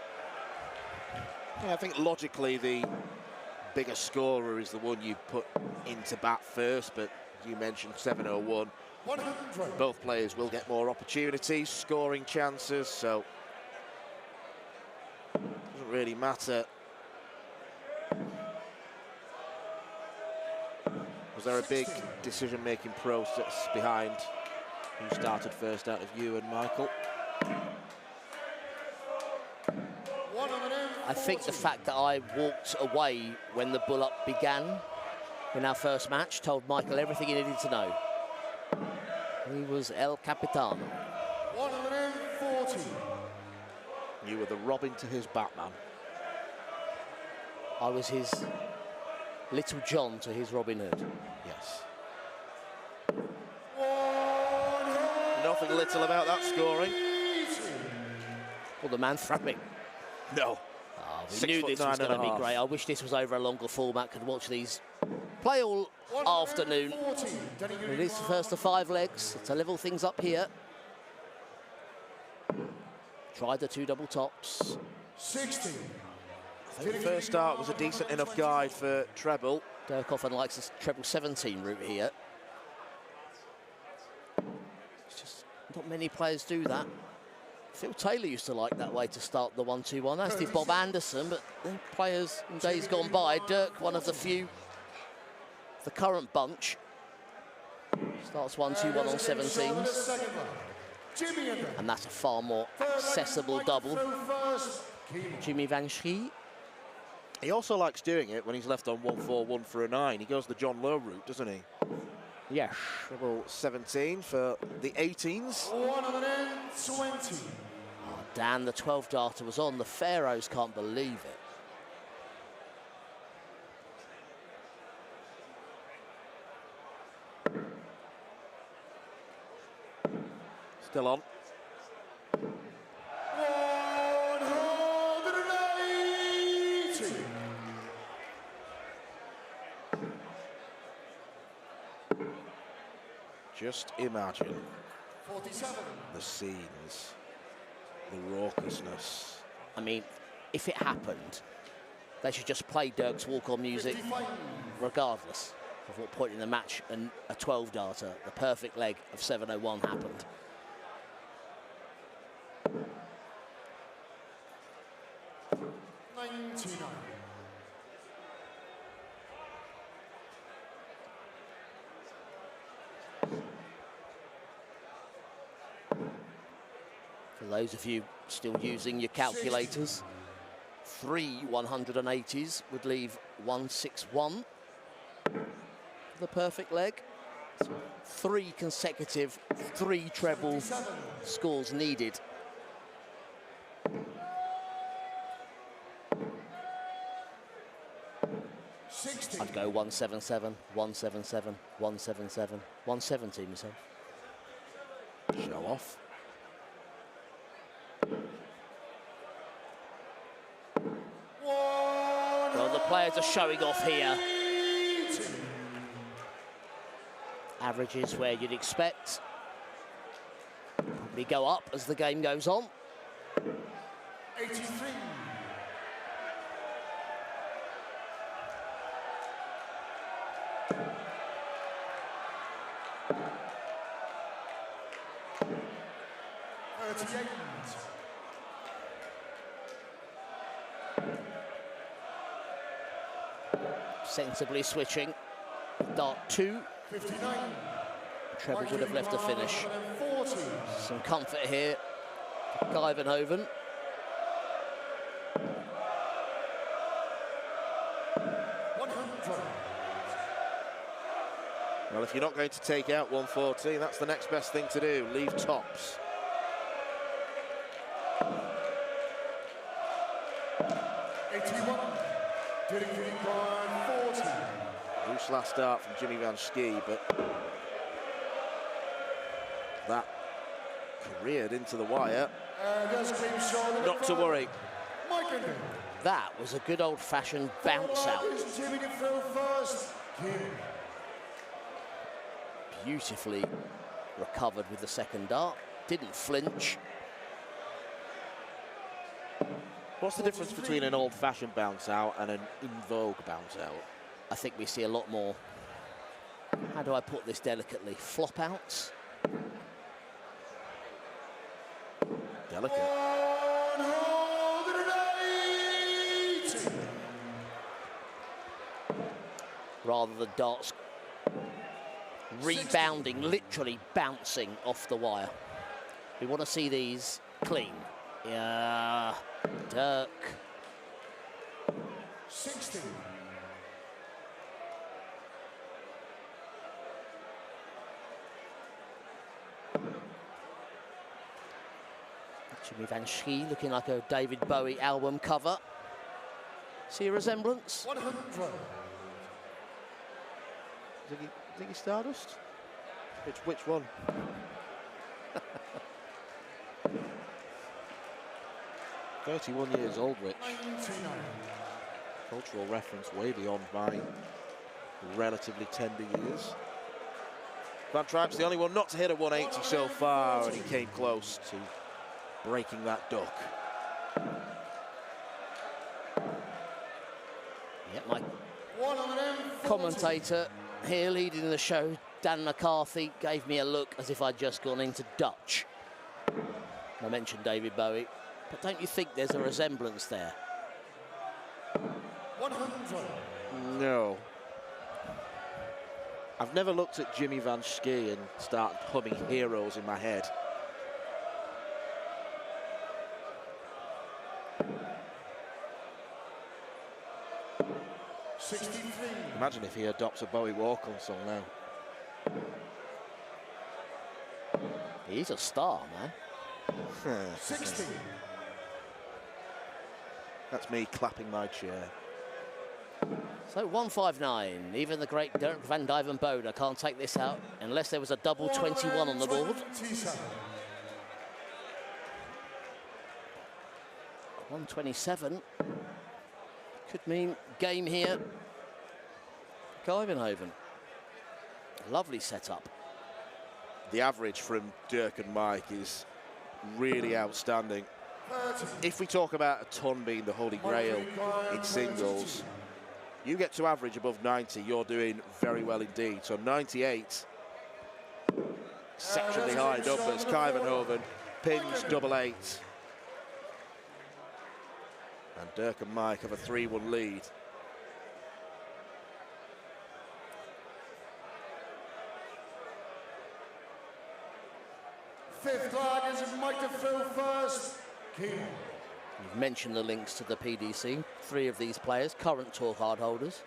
Yeah, I think logically the bigger scorer is the one you put into bat first, but you mentioned 701. 100. Both players will get more opportunities, scoring chances, so it doesn't really matter. Was there a big decision-making process behind who started first out of you and Michael? I think the fact that I walked away when the bull-up began in our first match told Michael everything he needed to know. He was El Capitan. 140. You were the Robin to his Batman. I was his Little John to his Robin Hood. Yes. 180. Nothing little about that scoring. Well, the man throwing. No. Oh, we knew this was going to be great. I wish this was over a longer format. Could watch these play all afternoon. It is the first of 5 legs to level things up here. Tried the 2 double tops. 60. I think the first start was a decent enough guide for treble. Dirk often likes this treble 17 route here. It's just not many players do that. Phil Taylor used to like that way to start the 1-2-1, as did Bob Anderson, but the players in days gone by, Dirk, one of the few, the current bunch, starts 1-2-1 on 17s. And that's a far more accessible double. Jimmy Van Schie. He also likes doing it when he's left on 1-4-1 for a 9. He goes the John Lowe route, doesn't he? Yes. Treble 17 for the 18s. 120. Oh, Dan, the 12 darter was on. The Pharaohs can't believe it. Still on. 180. Just imagine 47. the scenes, the raucousness. I mean, if it happened, they should just play Dirk's walk-on music 55. regardless of what point in the match and a 12 darter, the perfect leg of 701 happened. For those of you still using your calculators, 3 180s would leave 161 for the perfect leg. So 3 consecutive, 3 treble scores needed. I'd go 177, 177, 177, 170 myself. Show off. Well, the players are showing off here. Averages where you'd expect. Probably go up as the game goes on. 83. Sensibly switching. Dart 2. 59. Trevor would have left a finish. 40. Some comfort here. Guy Van Hoven. Well, Well, if you're not going to take out 114, that's the next best thing to do. Leave tops. 81. Dedicated by 40. Loose last start from Jimmy Van Schie, but that careered into the wire. Not to worry. That was a good old-fashioned bounce out. Jimmy to fill first. Beautifully recovered with the second dart. Didn't flinch. What's the difference between an old-fashioned bounce out and an in vogue bounce out? I think we see a lot more, how do I put this delicately, flop outs. Delicate. 180. Rather the darts rebounding, literally bouncing off the wire. We want to see these clean. Yeah, Dirk. 60. Jimmy Van Schie looking like a David Bowie album cover. See a resemblance? 100. Ziggy Stardust? Which one? "31 years old, Rich." 99. Cultural reference way beyond my relatively tender years. Van Trijp's the only one not to hit a 180 so far, and he came close to breaking that duck. Yeah, my 140. commentator here leading the show, Dan McCarthy, gave me a look as if I'd just gone into Dutch. I mentioned David Bowie, but don't you think there's a resemblance there? 100. No. I've never looked at Jimmy Van Schie and started humming Heroes in my head. Imagine if he adopts a Bowie walk-on song now. He's a star, man. 60. That's me clapping my chair. So 159, even the great Dirk van Dijvenbode can't take this out unless there was a double 21 on the board. 127 could mean game here. Kuivenhoven. Lovely setup. The average from Dirk and Mike is really outstanding. If we talk about a ton being the holy grail in singles, you get to average above 90, you're doing very well indeed. So 98, exceptionally high numbers. Kuivenhoven pins double 8. And Dirk and Mike have a 3-1 lead. Fifth flag is Mike to fill first. You've mentioned the links to the PDC. 3 of these players, current tour card holders,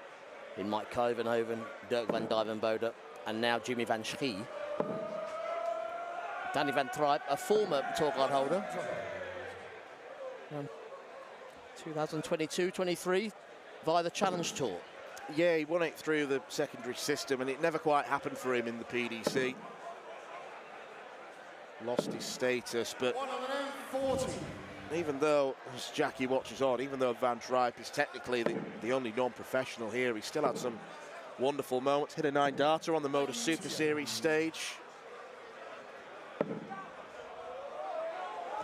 in Mike Kuivenhoven, Dirk van Dijvenbode, and now Jimmy Van Schie. Danny van Trijp, a former tour card holder. 2022-23 via the Challenge Tour. Yeah, he won it through the secondary system, and it never quite happened for him in the PDC. Lost his status, but 140. even though, as Jackie watches on, even though Van Trijp is technically the only non-professional here, he still had some wonderful moments. Hit a 9-darter on the Motor Super Series stage.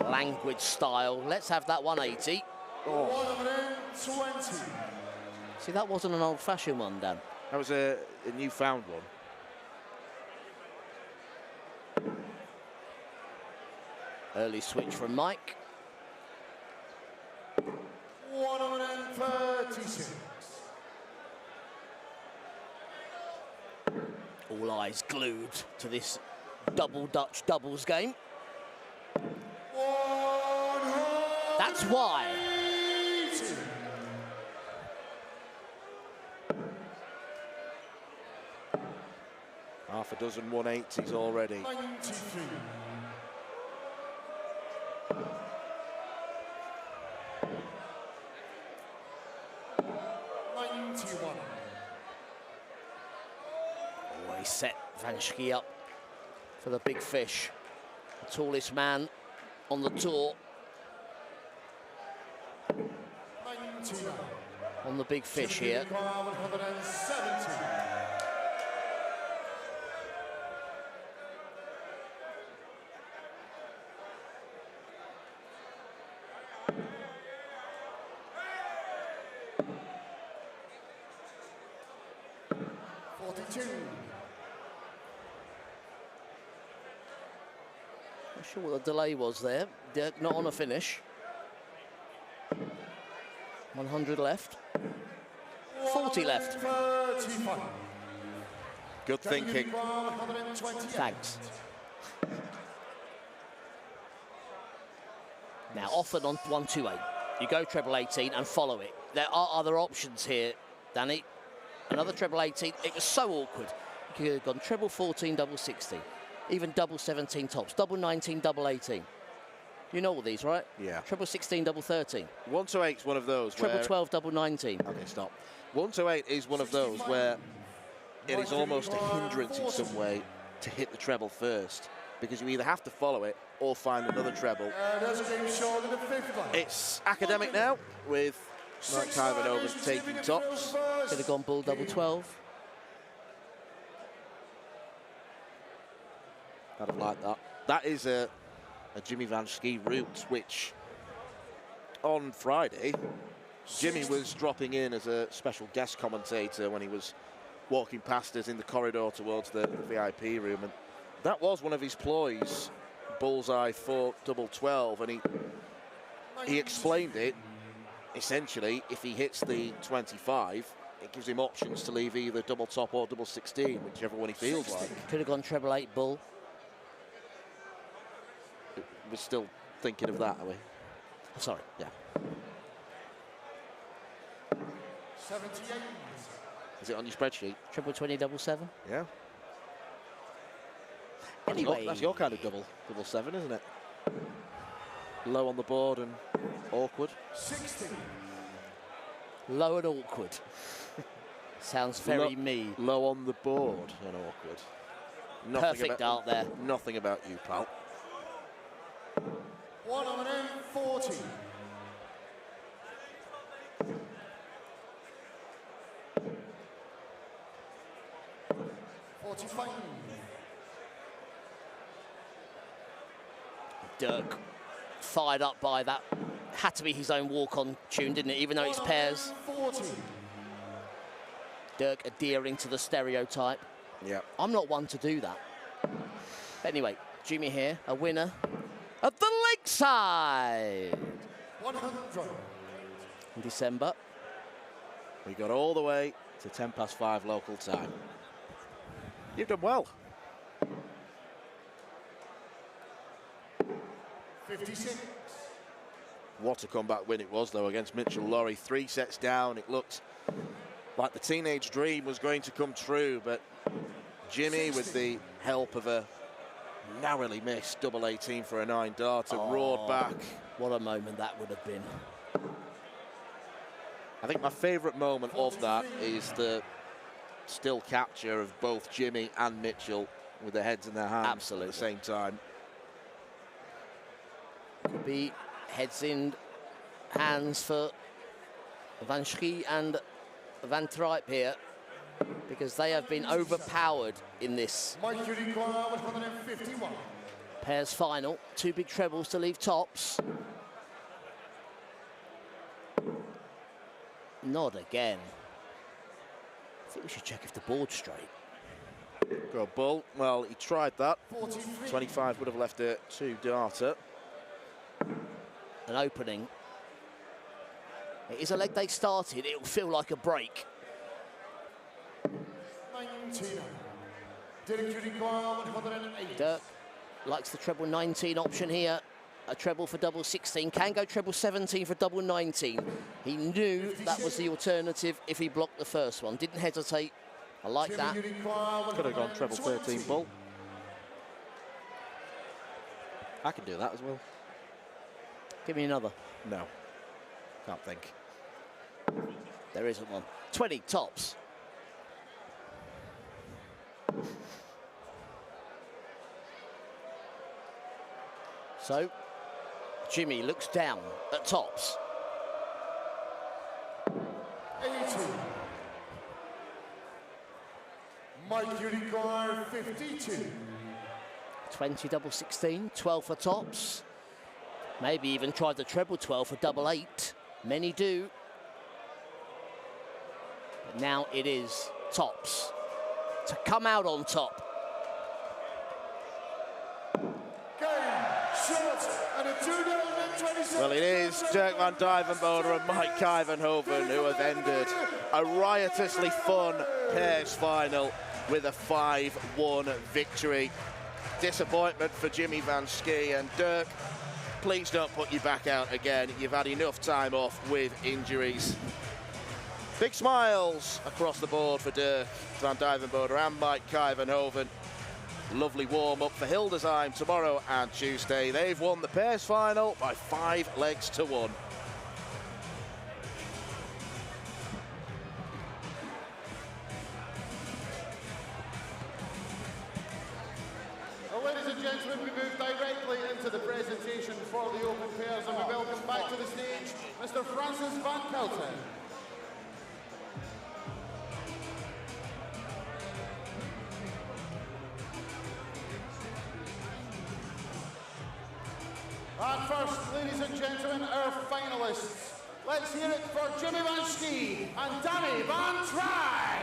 Language style. Let's have that 180. Oh, 120. See, that wasn't an old-fashioned one, Dan. that was a newfound one. Early switch from Mike. 136. All eyes glued to this double Dutch doubles game. That's why. Half a dozen 180s already. 93. 91. Always set Van Schie up for the big fish. The tallest man on the tour. 99. On the big fish here. 170. Not sure what the delay was there. Dirk not on a finish. 100 left. 40 left. 35. Good thinking. Thanks. Now often on 128. You go treble 18 and follow it. There are other options here, Danny. Another treble 18. It was so awkward. You could have gone treble 14, double 16. Even double 17 tops. Double 19, double 18. You know all these, right? Yeah. Treble 16, double 13. 128 is one of those Treble where... 12, double 19. Okay, stop. 128 is one of those where it is almost a hindrance in some way to hit the treble first, because you either have to follow it or find another treble. There's a game short of the 5th line. It's academic now, with Mark Tyvenova taking tops. Could have gone bull double 12. I'd have liked that. That is a Jimmy Van Schie route, which on Friday, Jimmy was dropping in as a special guest commentator when he was walking past us in the corridor towards the VIP room, and that was one of his ploys, bullseye for double 12, and he explained it. Essentially, if he hits the 25, it gives him options to leave either double top or double 16, whichever one he feels like. Could have gone treble 8 bull. We're still thinking of that, are we? Sorry, yeah. 78. Is it on your spreadsheet? Triple 20, double 7. Yeah. Anyway. That's your kind of double 7, isn't it? Low on the board and awkward. 60. Low and awkward. Sounds very me. Low on the board and awkward. Perfect dart there. Nothing about you, pal. 140. 45. Dirk fired up by that. Had to be his own walk-on tune, didn't it? Even though it's pairs. 40. Dirk adhering to the stereotype. Yeah. I'm not one to do that. But anyway, Jimmy here, a winner at the lakeside. 100. In December. We got all the way to 5:10 local time. You've done well. 56. What a comeback win it was, though, against Mitchell Lorry. 3 sets down. It looked like the teenage dream was going to come true, but Jimmy, with the help of a narrowly missed double 18 for a 9 darter, roared back. What a moment that would have been. I think my favourite moment of that is the still capture of both Jimmy and Mitchell with their heads in their hands. Absolutely. At the same time. Could be heads in hands for Van Schie and Van Trijp here, because they have been overpowered in this Mercury 151. pairs final. 2 big trebles to leave tops. Not again. I think we should check if the board's straight. Go bull. Well, he tried that. 43. 25 would have left a 2 darter. An opening. It is a leg they started. It will feel like a break. 99. Mercury 108. Dirk likes the treble 19 option here. A treble for double 16. Can go treble 17 for double 19. He knew that was the alternative if he blocked the first one. Didn't hesitate I like that. Could have gone treble 13 ball. I can do that as well. Give me another. No. Can't think. There isn't one. 20 tops. So, Jimmy looks down at tops. 80. Mike, you require 52. 20 double 16, 12 for tops. Maybe even tried the treble 12 for double 8. Many do. But now it is tops to come out on top. Game, short, and a 2027. Well, it is Dirk van Dijvenbode and Mike Kijvenhoven who have ended a riotously fun pairs final with a 5-1 victory. Disappointment for Jimmy van Schie, and Dirk, please don't put your back out again. You've had enough time off with injuries. Big smiles across the board for Dirk van Dijvenbode and Mike Kijvenhoven. Lovely warm-up for Hildesheim tomorrow and Tuesday. They've won the pairs final by 5 legs to 1. Well, ladies and gentlemen, we move directly into the presentation for the open pairs, and we welcome back to the stage Mr. Francis van Kelten. And first, ladies and gentlemen, our finalists. Let's hear it for Jimmy van Schie and Danny van Try.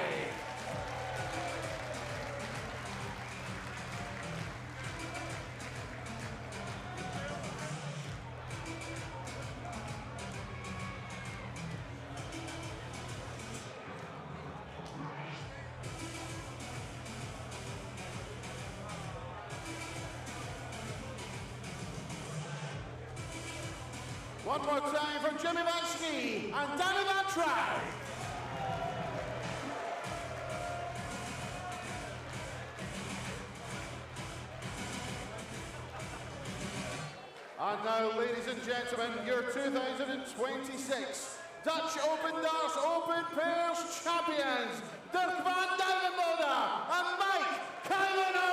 One more time for Jimmy van Schie and Danny van Try. And now, ladies and gentlemen, your 2026 Dutch Open Darts Open Pairs champions, Dirk van Dijvenbode and Mike Kijvenhoven.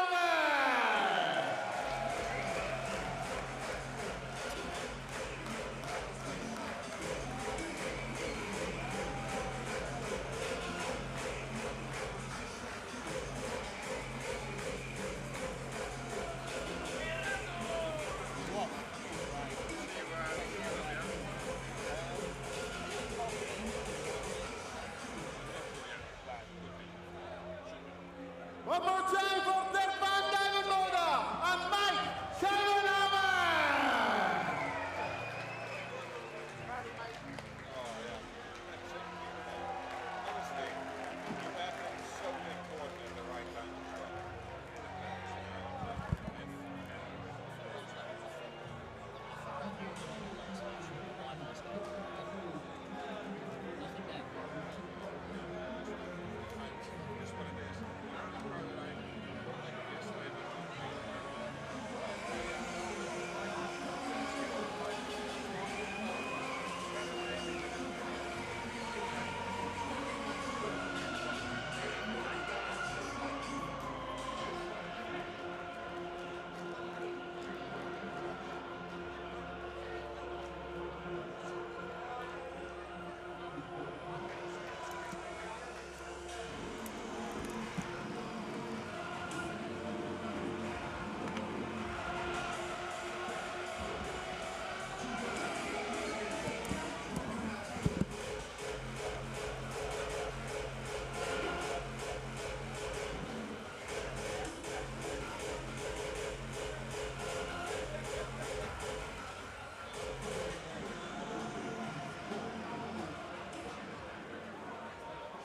One more time for Dirk van Dijvenbode and Mike Kijvenhoven.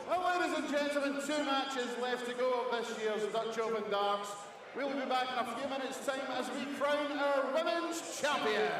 Well, ladies and gentlemen, 2 matches left to go of this year's Dutch Open Darts. We'll be back in a few minutes' time as we crown our women's champion.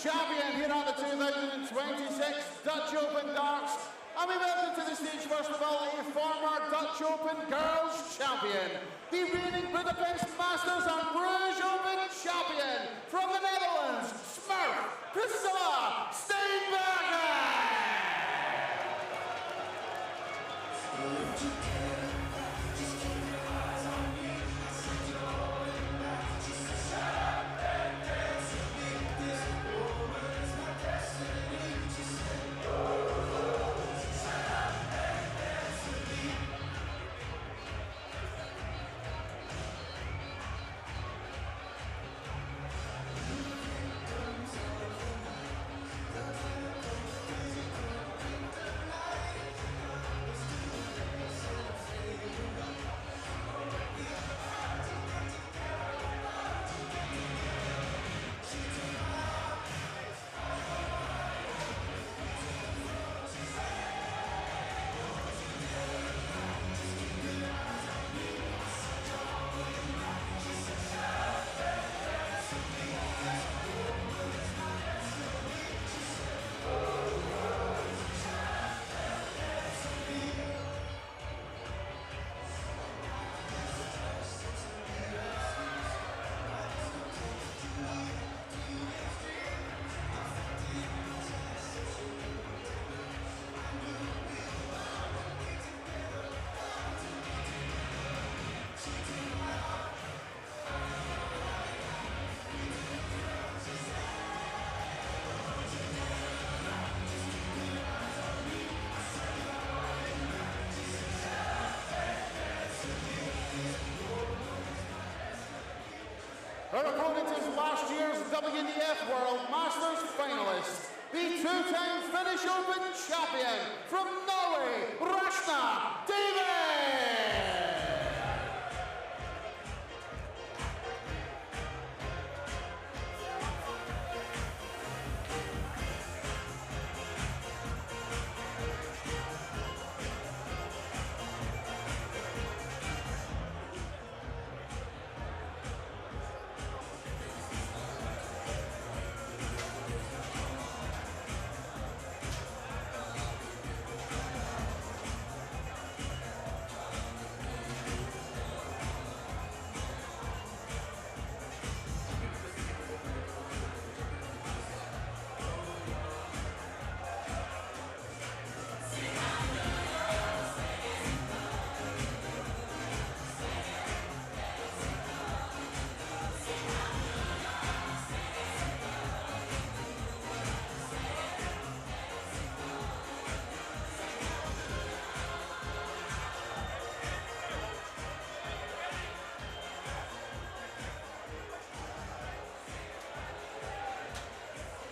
champion here at the 2026 Dutch Open Darts. And we welcome to the stage, first of all, a former Dutch Open Girls champion, the reigning Budapest Masters and Bruges Open champion from the Netherlands, Smurf Priscilla Steenbergen. Her opponent is last year's WDF World Masters finalist, the two-time Finnish Open champion from Norway, Rashna David!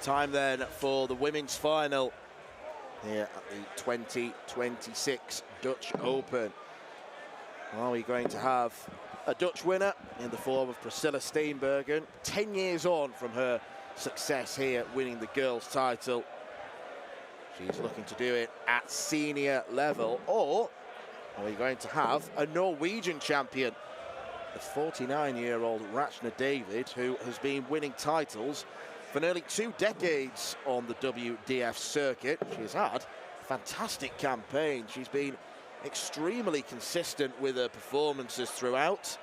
Time then for the women's final here at the 2026 Dutch Open. Are we going to have a Dutch winner in the form of Priscilla Steenbergen, 10 years on from her success here winning the girls' title? She's looking to do it at senior level. Or are we going to have a Norwegian champion, the 49-year-old Rachna David, who has been winning titles for nearly 2 decades on the WDF circuit? She's had a fantastic campaign. She's been extremely consistent with her performances throughout.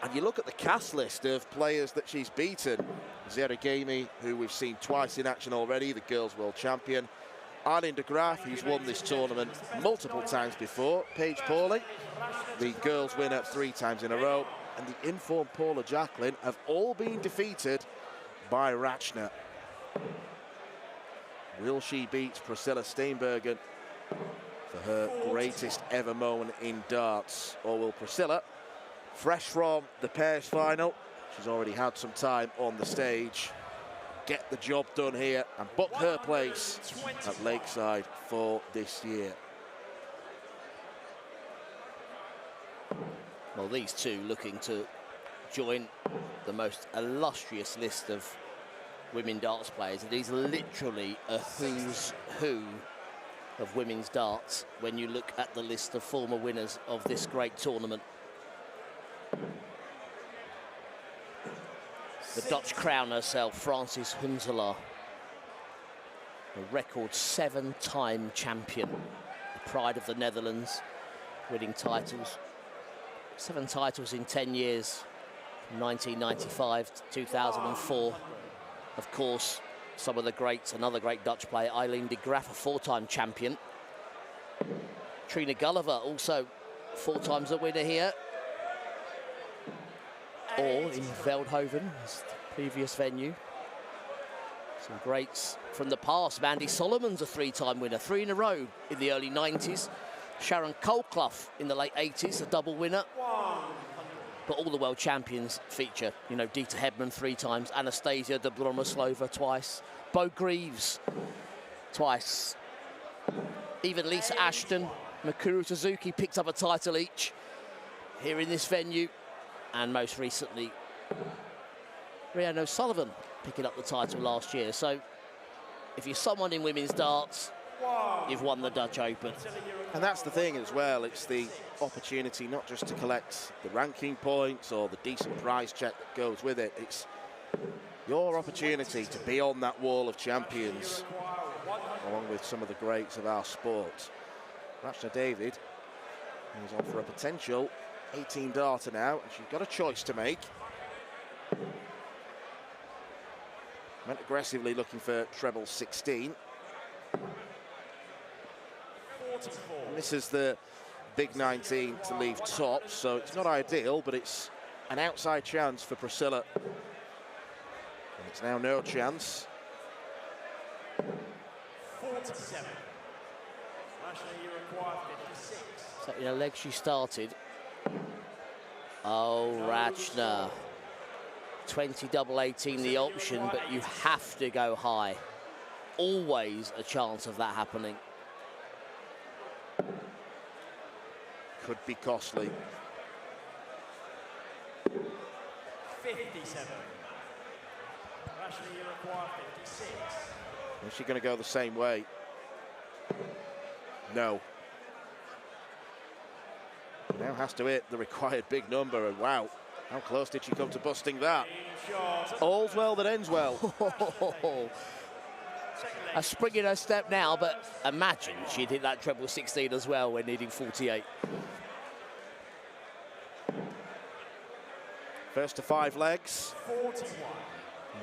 And you look at the cast list of players that she's beaten. Zera Gamey, who we've seen twice in action already, the girls' world champion. Arlene de Graaf, who's won this tournament multiple times before. Paige Pauling, the girls' winner 3 times in a row. And the informed Paula Jacqueline have all been defeated by Rachna. Will she beat Priscilla Steenbergen for her greatest ever moment in darts? Or will Priscilla, fresh from the pairs final, she's already had some time on the stage, get the job done here and book her place at Lakeside for this year? Well, these two looking to join the most illustrious list of women darts players. It is literally a who's who of women's darts when you look at the list of former winners of this great tournament. The Dutch crown herself, Frances Huntelaar, a record 7-time champion, the pride of the Netherlands, winning titles. 7 titles in 10 years, from 1995 to 2004. Of course, some of the greats, another great Dutch player, Eileen de Graaf, a 4-time champion. Trina Gulliver, also 4 times a winner here. Or in Veldhoven, as the previous venue. Some greats from the past. Mandy Solomon's a 3-time winner, 3 in a row in the early 90s. Sharon Colclough in the late 80s, a double winner. But all the world champions feature, you know, Dieter Hedman 3 times, Anastasia de Bromoslova twice, Bo Greaves twice. Even Lisa Ashton, Mikuru Suzuki picked up a title each here in this venue. And most recently, Rhiannon O'Sullivan picking up the title last year. So if you're someone in women's darts, you've won the Dutch Open. And that's the thing as well, it's the opportunity not just to collect the ranking points or the decent prize check that goes with it, it's your opportunity to be on that wall of champions, along with some of the greats of our sport. Rachna David is on for a potential 18 darter now, and she's got a choice to make. Went aggressively looking for treble 16. And this is the big 19 to leave top, so it's not ideal, but it's an outside chance for Priscilla. And it's now no chance. 47. Rachna, you require 56. So in a leg she started. Oh, Rachna. 20 double 18 the option, but you have to go high. Always a chance of that happening. Could be costly. 57. Rachna, you require 56. Is she going to go the same way? No. Now has to hit the required big number, and wow, how close did she come to busting that? All's well that ends well. A spring in her step now, but imagine she'd hit that treble 16 as well when needing 48. First to 5 legs. 41.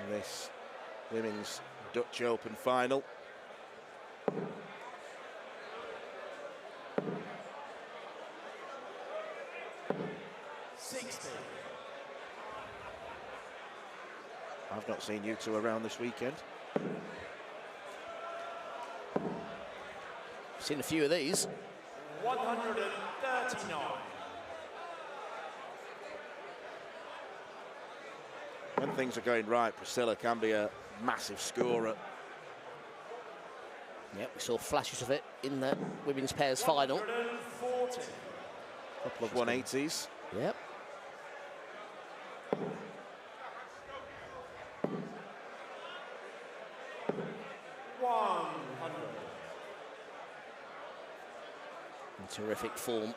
In this women's Dutch Open final. I've not seen you two around this weekend. Seen a few of these. 139. When things are going right, Priscilla can be a massive scorer. Yep, we saw flashes of it in the women's pairs final. 140. Couple of 180s. Yep. In terrific form.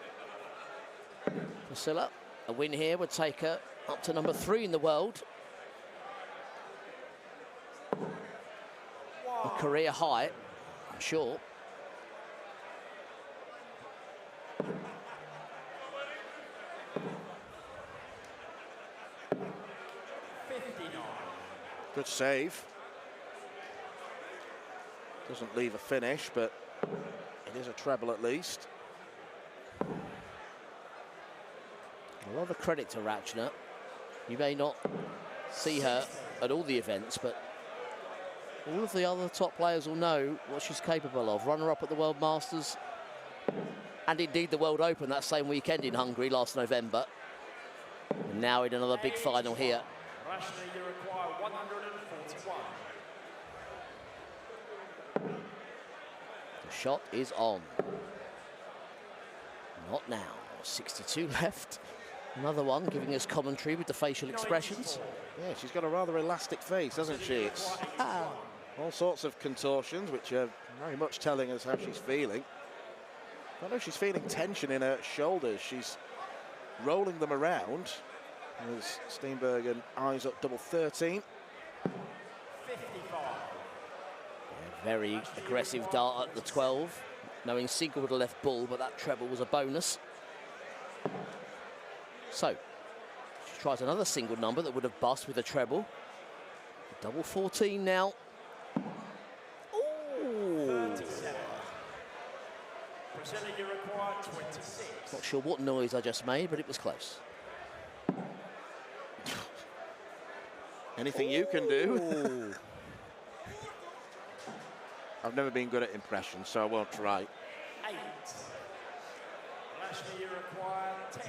Priscilla, a win here would take her up to number 3 in the world. A career high, I'm sure. Good save. Doesn't leave a finish, but it is a treble at least. A lot of credit to Rachna. You may not see her at all the events, but all of the other top players will know what she's capable of. Runner-up at the World Masters, and indeed the World Open that same weekend in Hungary last November. And now in another big final here. Rachna, you require 141. The shot is on. Not now. 62 left. Another one giving us commentary with the facial expressions. Yeah, she's got a rather elastic face, hasn't she? It's all sorts of contortions, which are very much telling us how she's feeling. I know she's feeling tension in her shoulders. She's rolling them around as Steenbergen eyes up double 13. 55. Very aggressive dart at the 12, knowing single would have left ball, but that treble was a bonus. So, she tries another single number that would have bust with a treble. Double 14 now. Ooh. 37. Priscilla, you require 26. Not sure what noise I just made, but it was close. Anything you can do. I've never been good at impressions, so I won't try. 8. Lashley, you require 10.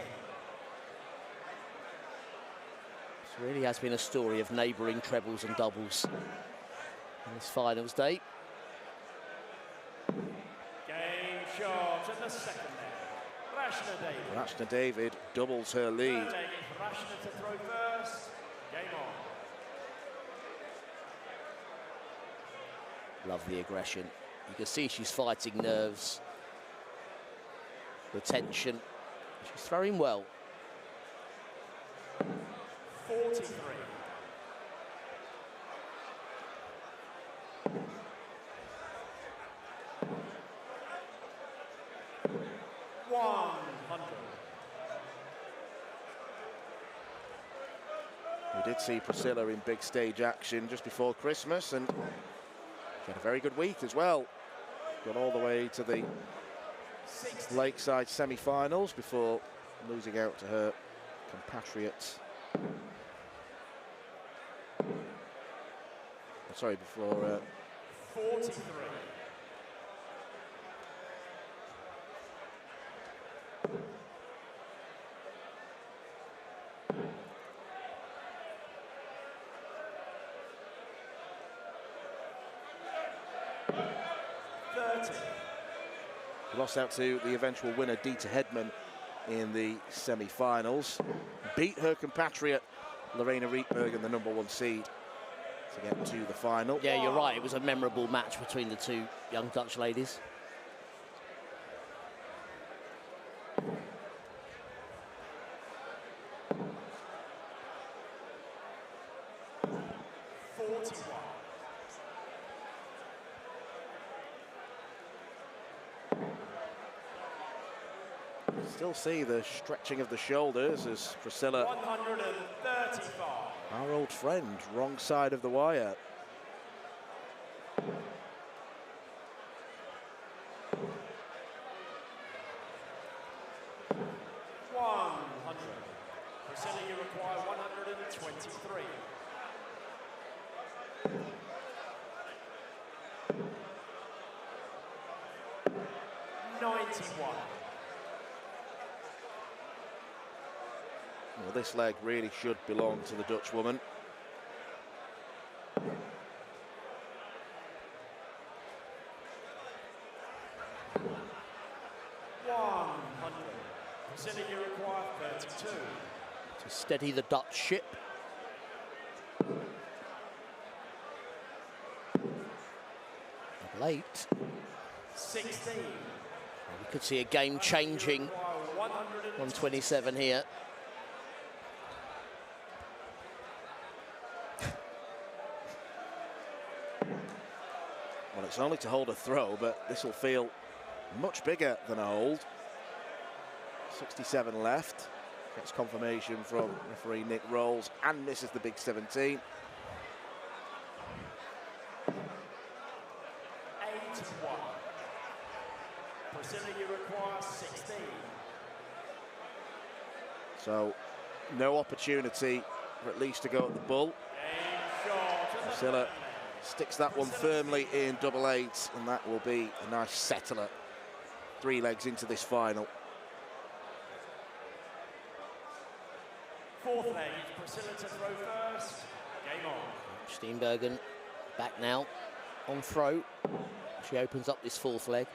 This really has been a story of neighbouring trebles and doubles on this finals day. Game shot in the second leg. Rashna David. Rashna David doubles her lead. Third leg is Rashna to throw first. Game on. Love the aggression. You can see she's fighting nerves, the tension. She's throwing well. 43. We did see Priscilla in big stage action just before Christmas, and she had a very good week as well. Got all the way to the Lakeside semi-finals before losing out to her compatriot. Sorry, before 43. Lost out to the eventual winner, Dieter Hedman, in the semi-finals. Beat her compatriot, Lorena Rietbergen, the #1 seed, to get to the final. Yeah, you're right. It was a memorable match between the two young Dutch ladies. Still see the stretching of the shoulders as Priscilla, 135. our old friend, wrong side of the wire. Priscilla, you require 123. Well, this leg really should belong to the Dutch woman. Priscilla, you require 32. To steady the Dutch ship. Late. 16. We could see a game-changing 127 here. Well, it's only to hold a throw, but this will feel much bigger than a hold. 67 left. Gets confirmation from referee Nick Rolls and misses the big 17. 81. Priscilla, you require 16. So, no opportunity for at least to go at the bull. Priscilla sticks that one firmly in double 8, and that will be a nice settler. 3 legs into this final. Fourth leg, Priscilla to throw first. Game on. Steenbergen back now on throw. She opens up this fourth leg.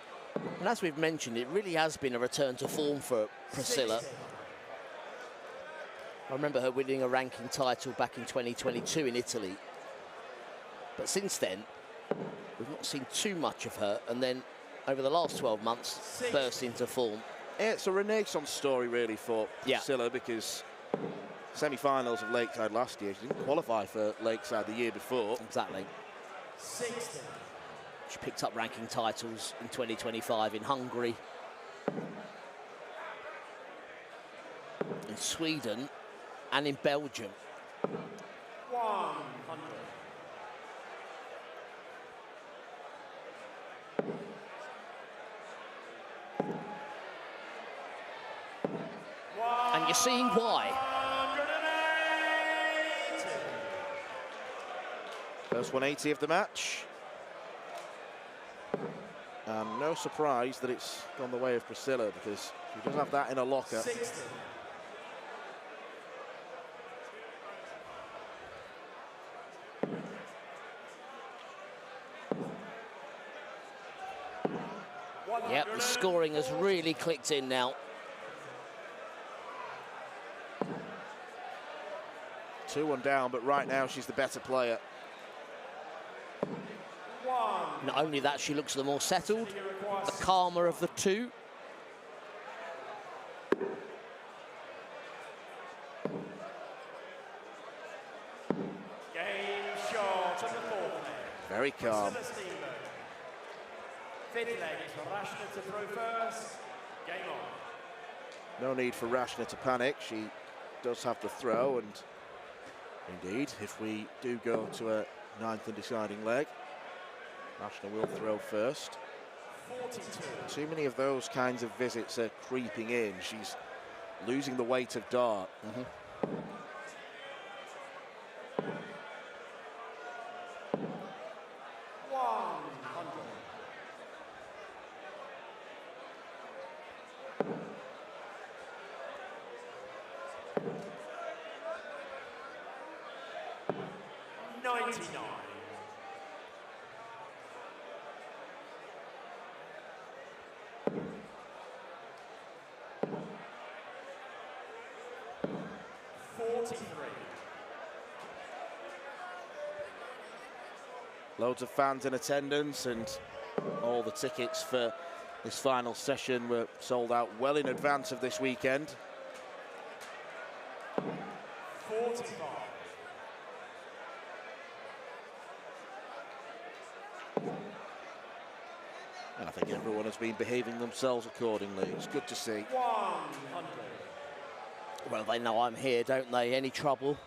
And as we've mentioned, it really has been a return to form for Priscilla. 60. I remember her winning a ranking title back in 2022 in Italy. But since then, we've not seen too much of her. And then over the last 12 months, burst into form. It's a renaissance story, really, for Priscilla, because semi-finals of Lakeside last year, she didn't qualify for Lakeside the year before. Exactly. 60. She picked up ranking titles in 2025 in Hungary, in Sweden, and in Belgium. 100. And you're seeing why. 180. First 180 of the match. And no surprise that it's gone the way of Priscilla, because she does have that in her locker. 60. Yep, the scoring has really clicked in now. 2-1 down, but right now she's the better player. Not only that, she looks the more settled, the calmer of the two. Game short of the fourth leg. Very calm. Priscilla Steamboat. Fifth leg, it's Rashna to throw first. Game on. No need for Rashna to panic. She does have the throw, and indeed, if we do go to a ninth and deciding leg, Rashna will throw first. 42. Too many of those kinds of visits are creeping in. She's losing the weight of dart. 100. $99. 43. Loads of fans in attendance, and all the tickets for this final session were sold out well in advance of this weekend. 45. And I think everyone has been behaving themselves accordingly. It's good to see. 100. Well, they know I'm here, don't they? Any trouble?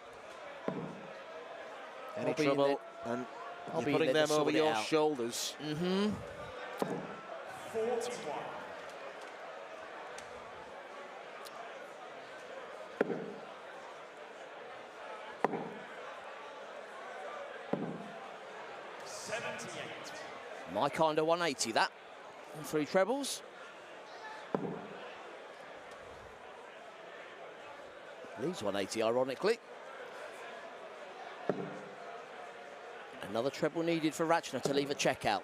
Any I'll be trouble, and I'll you're be putting there to them over sort it your out. shoulders. 41. My kind of 180, that. And 3 trebles. Leaves 180, ironically. Another treble needed for Rachna to leave a check out.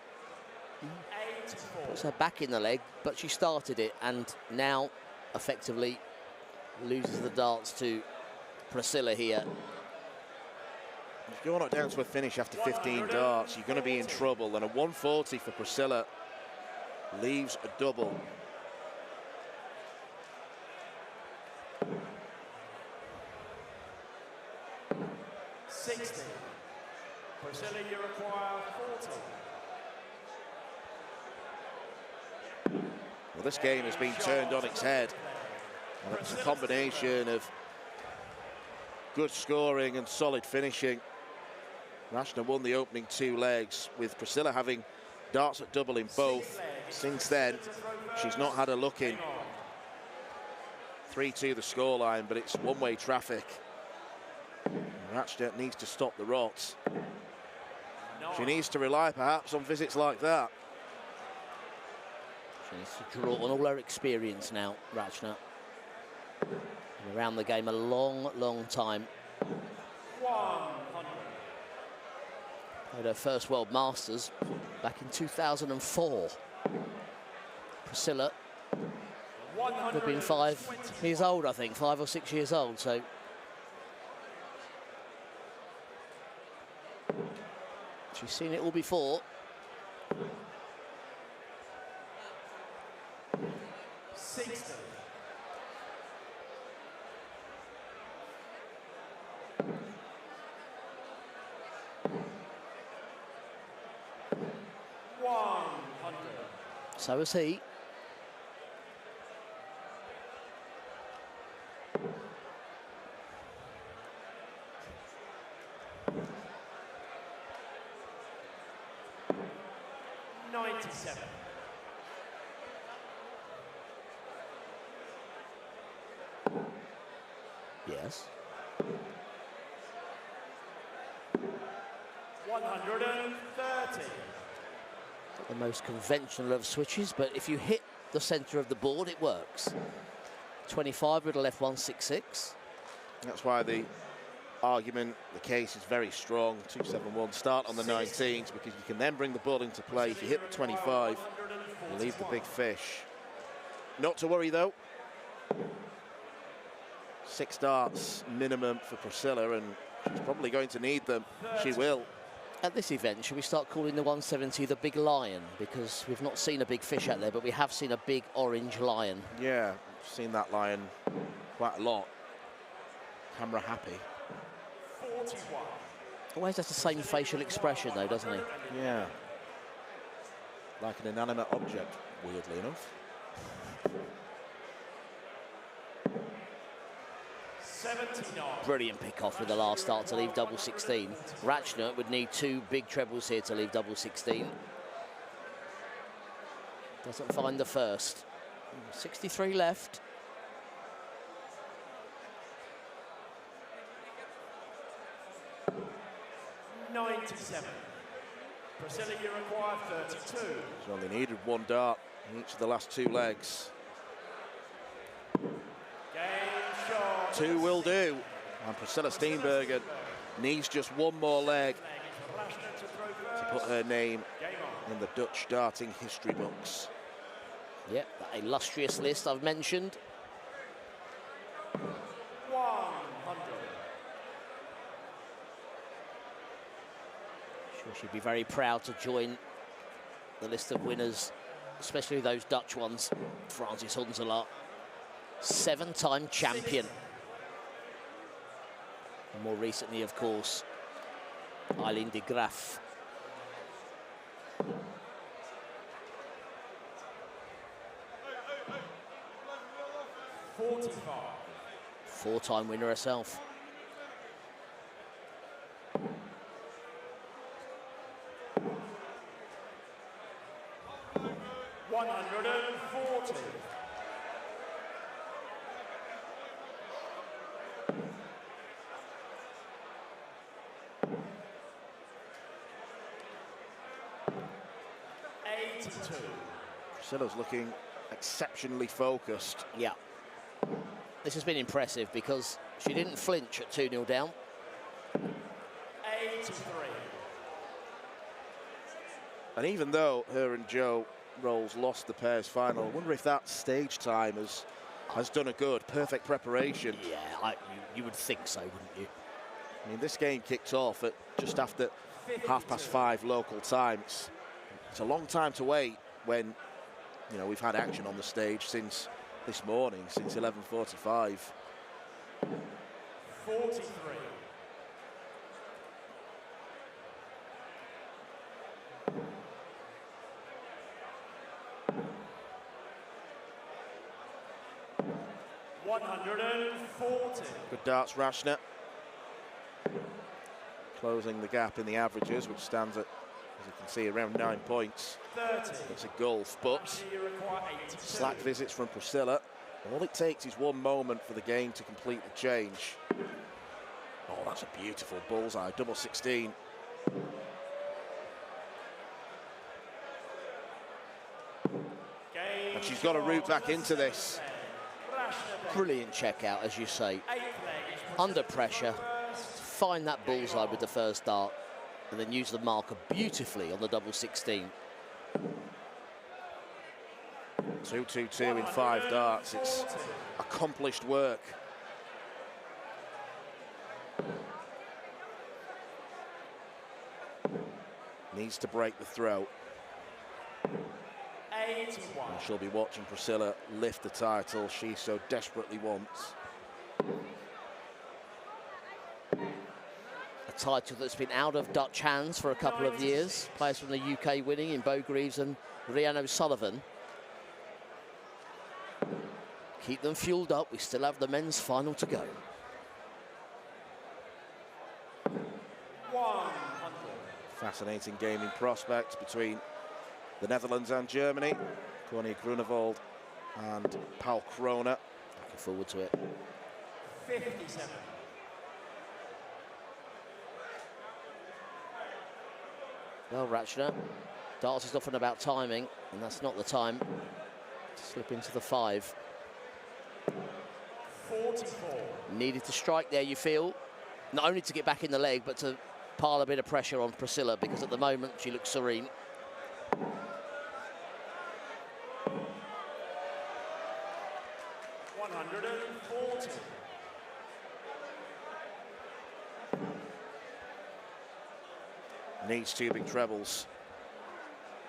Puts her back in the leg, but she started it, and now effectively loses the darts to Priscilla here. If you're not down to a finish after 15 darts, you're going to be in trouble. And a 140 for Priscilla leaves a double. $60. Priscilla, you require 40. Well, this game has been turned on its head. And it's a combination of good scoring and solid finishing. Rachna won the opening 2 legs, with Priscilla having darts at double in both. Since then, she's not had a look in. 3-2 the scoreline, but it's one-way traffic. Rachna needs to stop the rots. She needs to rely perhaps on visits like that. She needs to draw on all her experience now, Rachna. Been around the game a long, long time. 100. Played her first World Masters back in 2004. Priscilla would have been 5 years old, I think, 5 or 6 years old, so. She's seen it all before. 60. So is he. Yes. 130. Not the most conventional of switches, but if you hit the centre of the board, it works. 25 would have left 166. That's why the argument, the case is very strong. 271 start on the 19s, because you can then bring the ball into play. If you hit the 25, you leave the big fish. Not to worry though. 6 darts minimum for Priscilla, and she's probably going to need them. She will. At this event, should we start calling the 170 the big lion? Because we've not seen a big fish out there, but we have seen a big orange lion. Yeah, I've seen that lion quite a lot. Camera happy. 41. Always has the same facial expression though, doesn't he? Yeah. Like an inanimate object, weirdly enough. 79. Brilliant pick-off with the last start to leave double 16. Ratchner would need 2 big trebles here to leave double 16. Doesn't find the first. 63 left. $97. Priscilla, you require 32. She's only needed 1 dart in each of the last 2 legs. Game shot. 2 will do. And Priscilla Steenbergen needs just 1 more leg to put her name in the Dutch darting history books. Yep, that illustrious list I've mentioned. 100. Sure, she'd be very proud to join the list of winners, especially those Dutch ones. Francis Hunselaar, 7-time champion. And more recently, of course, Eileen de Graaf. $45. 4-time winner herself. $140. $82. Priscilla's looking exceptionally focused. Yeah. This has been impressive because she didn't flinch at 2-0 down. 83. And even though her and Joe Rolls lost the pairs final, I wonder if that stage time has done a good. Perfect preparation. Yeah, you would think so, wouldn't you? I mean, this game kicked off at just after 5:30 local time. It's a long time to wait when, you know, we've had action on the stage since this morning, since 11:45. 43. $140. Good darts, Ratchner. Closing the gap in the averages, which stands at, as you can see, around 9 points. 30. It's a gulf, but You require 82. slack visits from Priscilla. All it takes is 1 moment for the game to complete the change. Oh, that's a beautiful bullseye, double 16. Game And she's got a route back into this. Brilliant check out, as you say. 8 legs. Under pressure, find that bullseye with the first dart, and then use the marker beautifully on the double 16. 2-2-2 in 5 darts. It's accomplished work. Needs to break the throw. 81. And she'll be watching Priscilla lift the title she so desperately wants. A title that's been out of Dutch hands for a couple of years. Players from the UK winning in Bo Greaves and Rhian O'Sullivan. Keep them fueled up. We still have the men's final to go. 100. Fascinating game in prospect between the Netherlands and Germany. Connie Grunewald and Paul Kroner. Looking forward to it. 57. Well, Ratchner, darts is often about timing, and that's not the time to slip into the 5. 44. Needed to strike there, you feel, not only to get back in the leg, but to pile a bit of pressure on Priscilla, because at the moment she looks serene. Needs 2 big trebles.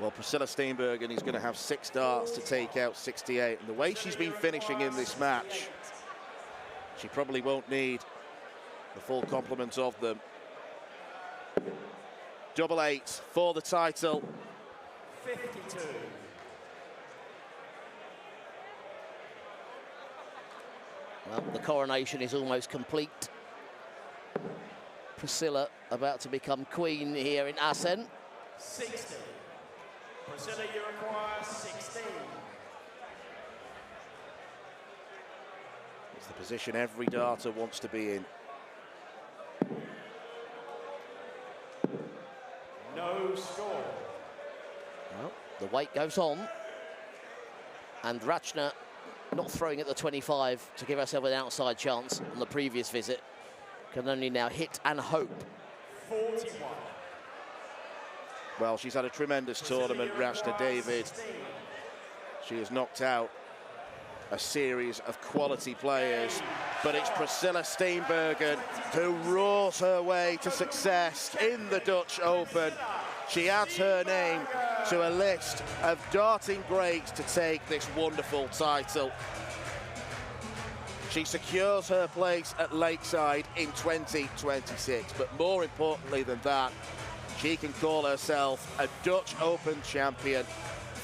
Well, Priscilla Steenbergen is going to have 6 darts to take out 68. And the way she's been finishing in this match, she probably won't need the full complement of them. 88 for the title. 52. Well, the coronation is almost complete. Priscilla about to become queen here in Assen. 60. Priscilla, you require 16. It's the position every darter wants to be in. No score. Well, the weight goes on. And Ratchner not throwing at the 25 to give herself an outside chance on the previous visit. Can only now hit and hope. 41. Well, she's had a tremendous tournament, Rashna David. She has knocked out a series of quality players, but it's Priscilla Steenbergen who roars her way to success in the Dutch Open. She adds her name to a list of darting greats to take this wonderful title. She secures her place at Lakeside in 2026, but more importantly than that, she can call herself a Dutch Open champion.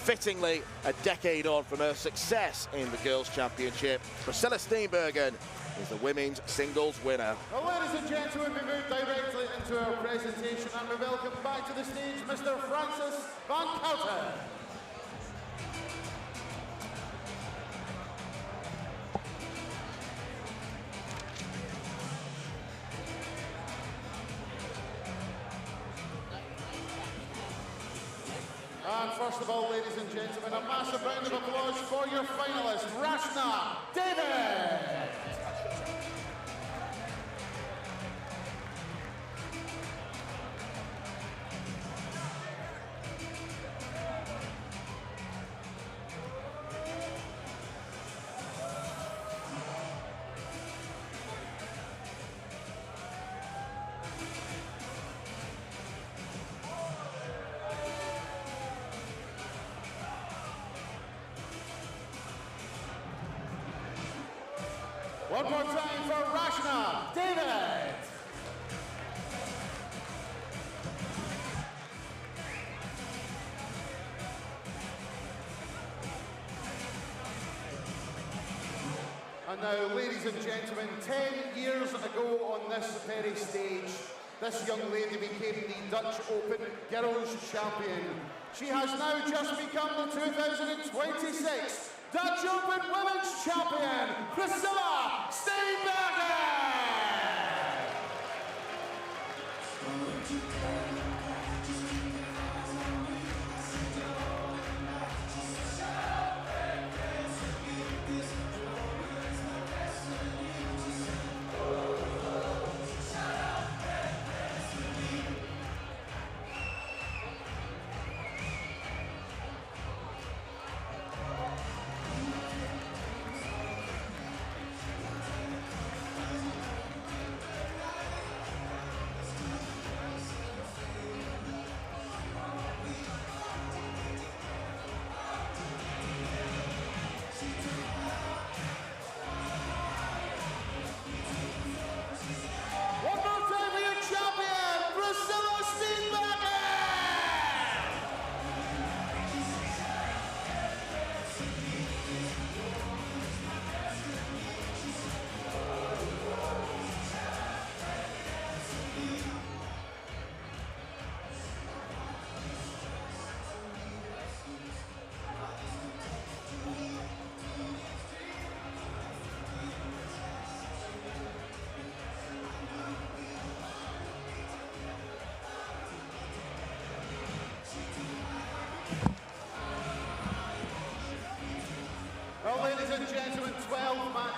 Fittingly, a decade on from her success in the Girls' Championship, Priscilla Steenbergen is the women's singles winner. Well, ladies and gentlemen, we move directly into our presentation and we welcome back to the stage Mr. Francis van Kouten. And first of all, ladies and gentlemen, a massive round of applause for your finalist, Rashna David. One more time for Rashna David. And now, ladies and gentlemen, 10 years ago on this very stage, this young lady became the Dutch Open Girls Champion. She has now just become the 2026 Dutch Open Women's Champion, Priscilla Steenbergen!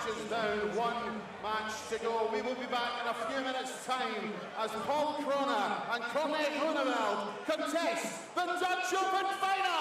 matches down, one match to go. We will be back in a few minutes' time as Paul Kroner and Cornet Groeneveld contest the Dutch Open Final!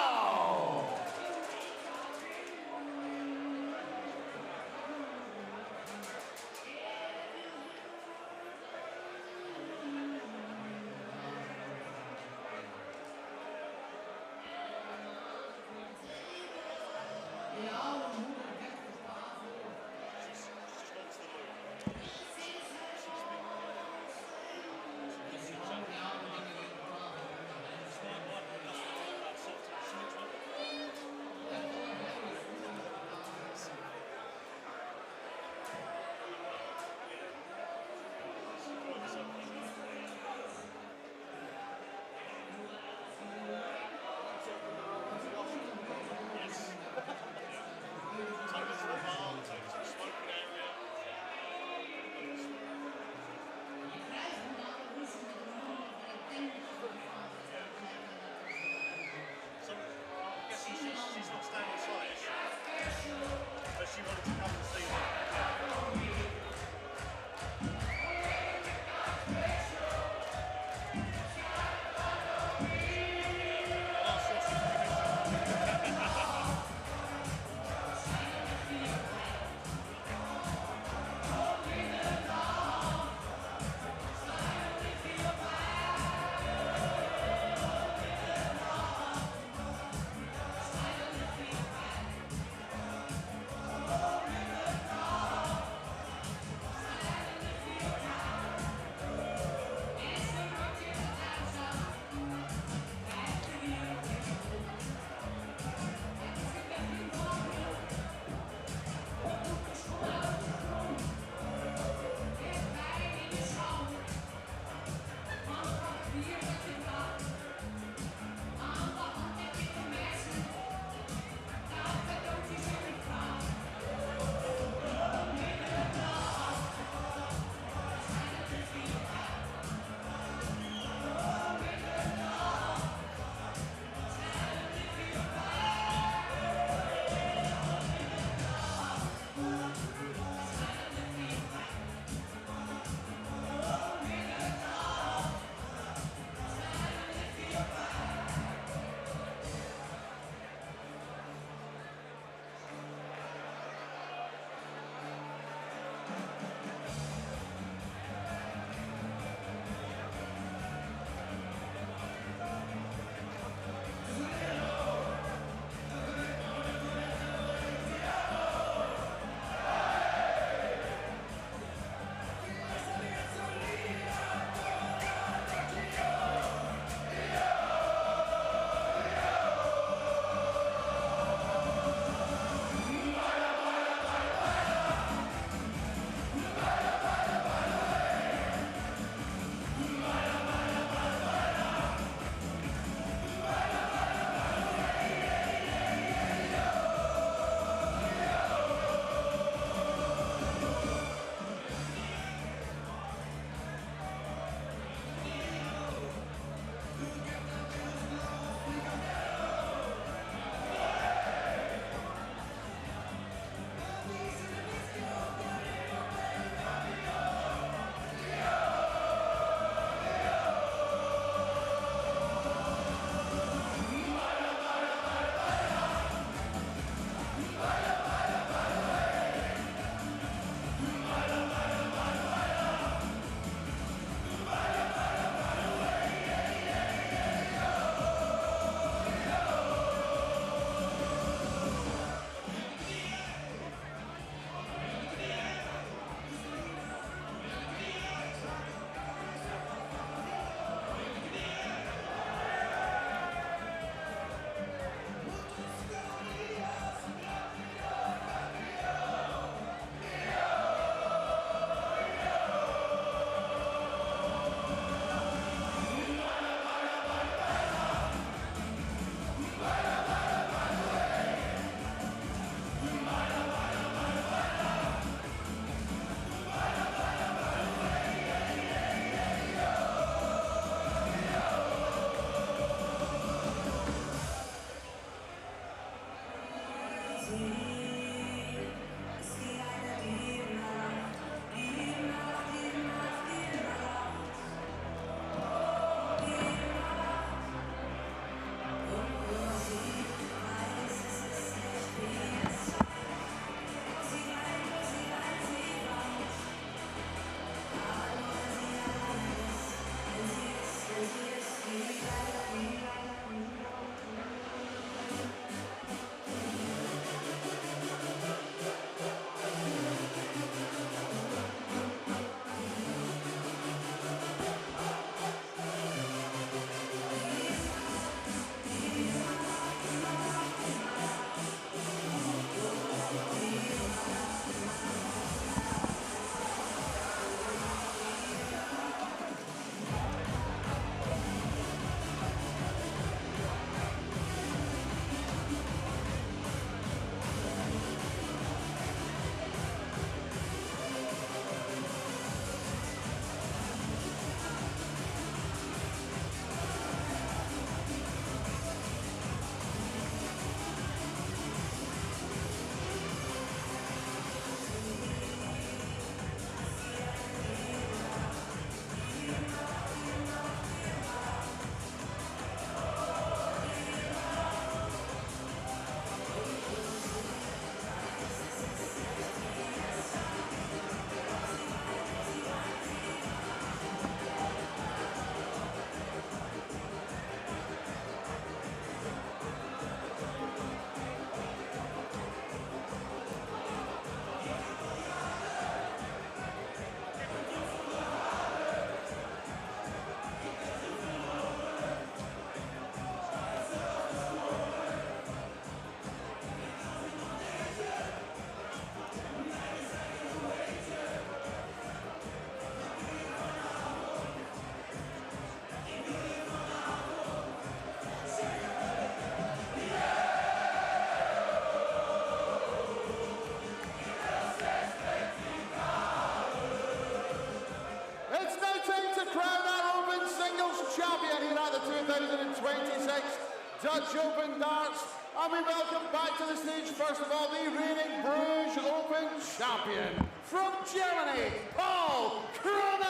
Dutch Open darts, and we welcome back to the stage, first of all, the reigning Bruges Open champion from Germany, Paul Kroner!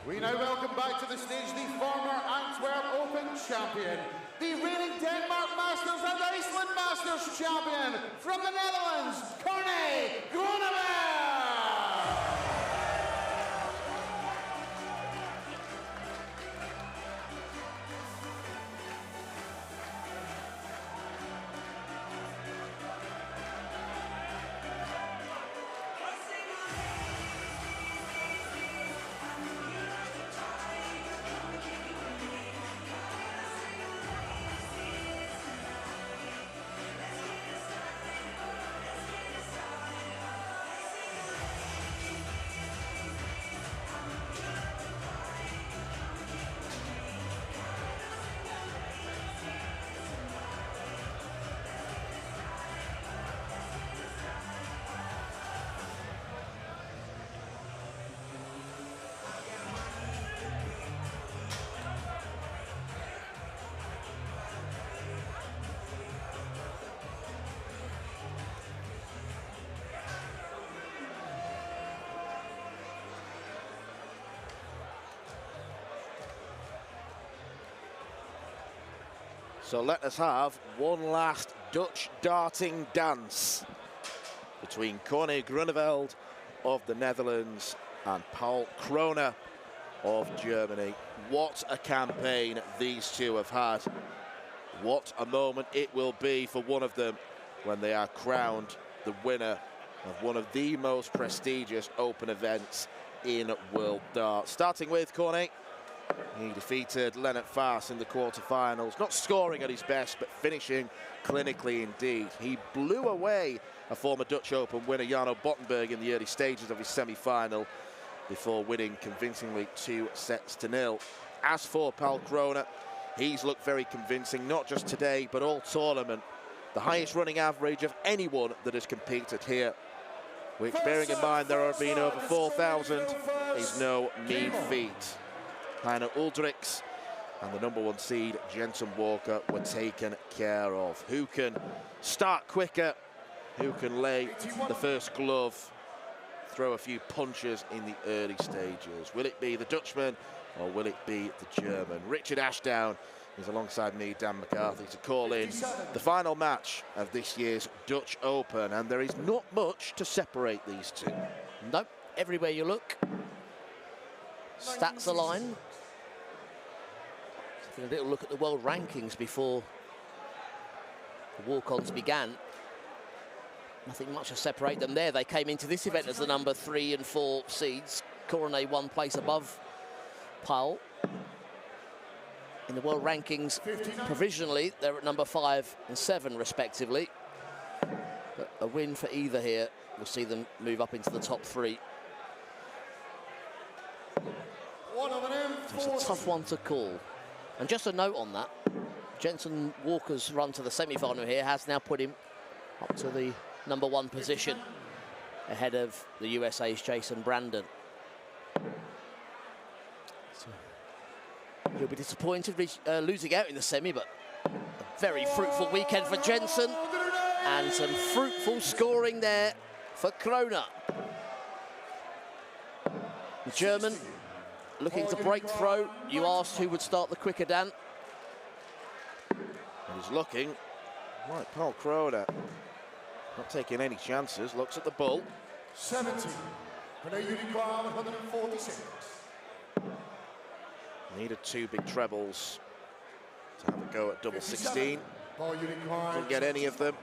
We now welcome back to the stage the former Antwerp Open champion, the reigning Denmark Masters and Iceland Masters champion from the Netherlands, Corne Groenewald! So let us have one last Dutch darting dance between Corne Groenewald of the Netherlands and Paul Kroner of Germany. What a campaign these two have had. What a moment it will be for one of them when they are crowned the winner of one of the most prestigious open events in world darts. Starting with Corne. He defeated Lennart Fast in the quarterfinals, not scoring at his best, but finishing clinically indeed. He blew away a former Dutch Open winner, Jarno Bottenberg, in the early stages of his semi-final before winning convincingly 2-0. As for Paul Kroner, he's looked very convincing, not just today, but all tournament. The highest running average of anyone that has competed here, which, bearing in mind there have been over 4,000, is no mean feat. Heiner Uldrichs and the #1 seed, Jensen Walker, were taken care of. Who can start quicker? Who can lay the first glove? Throw a few punches in the early stages. Will it be the Dutchman or will it be the German? Richard Ashdown is alongside me, Dan McCarthy, to call in the final match of this year's Dutch Open, and there is not much to separate these two. Nope, everywhere you look, stats align. Taking a little look at the world rankings before the walk-ons began. Nothing much to separate them there. They came into this event as the number 3 and 4 seeds. Corne 1 place above Paul. In the world rankings, provisionally, they're at number 5 and 7, respectively. But a win for either here will see them move up into the top 3. It's a tough one to call. And just a note on that, Jensen Walker's run to the semi-final here has now put him up to the #1 position ahead of the USA's Jason Brandon. So he'll be disappointed losing out in the semi, but a very fruitful weekend for Jensen and some fruitful scoring there for Kroner. The German looking to break through. You asked who would start the quicker, Dan. He's looking like Paul Kroner. Not taking any chances. Looks at the bull. 70. For a unicorn, 146. Needed 2 big trebles to have a go at double 16. Ball unicorn. Couldn't get any of them.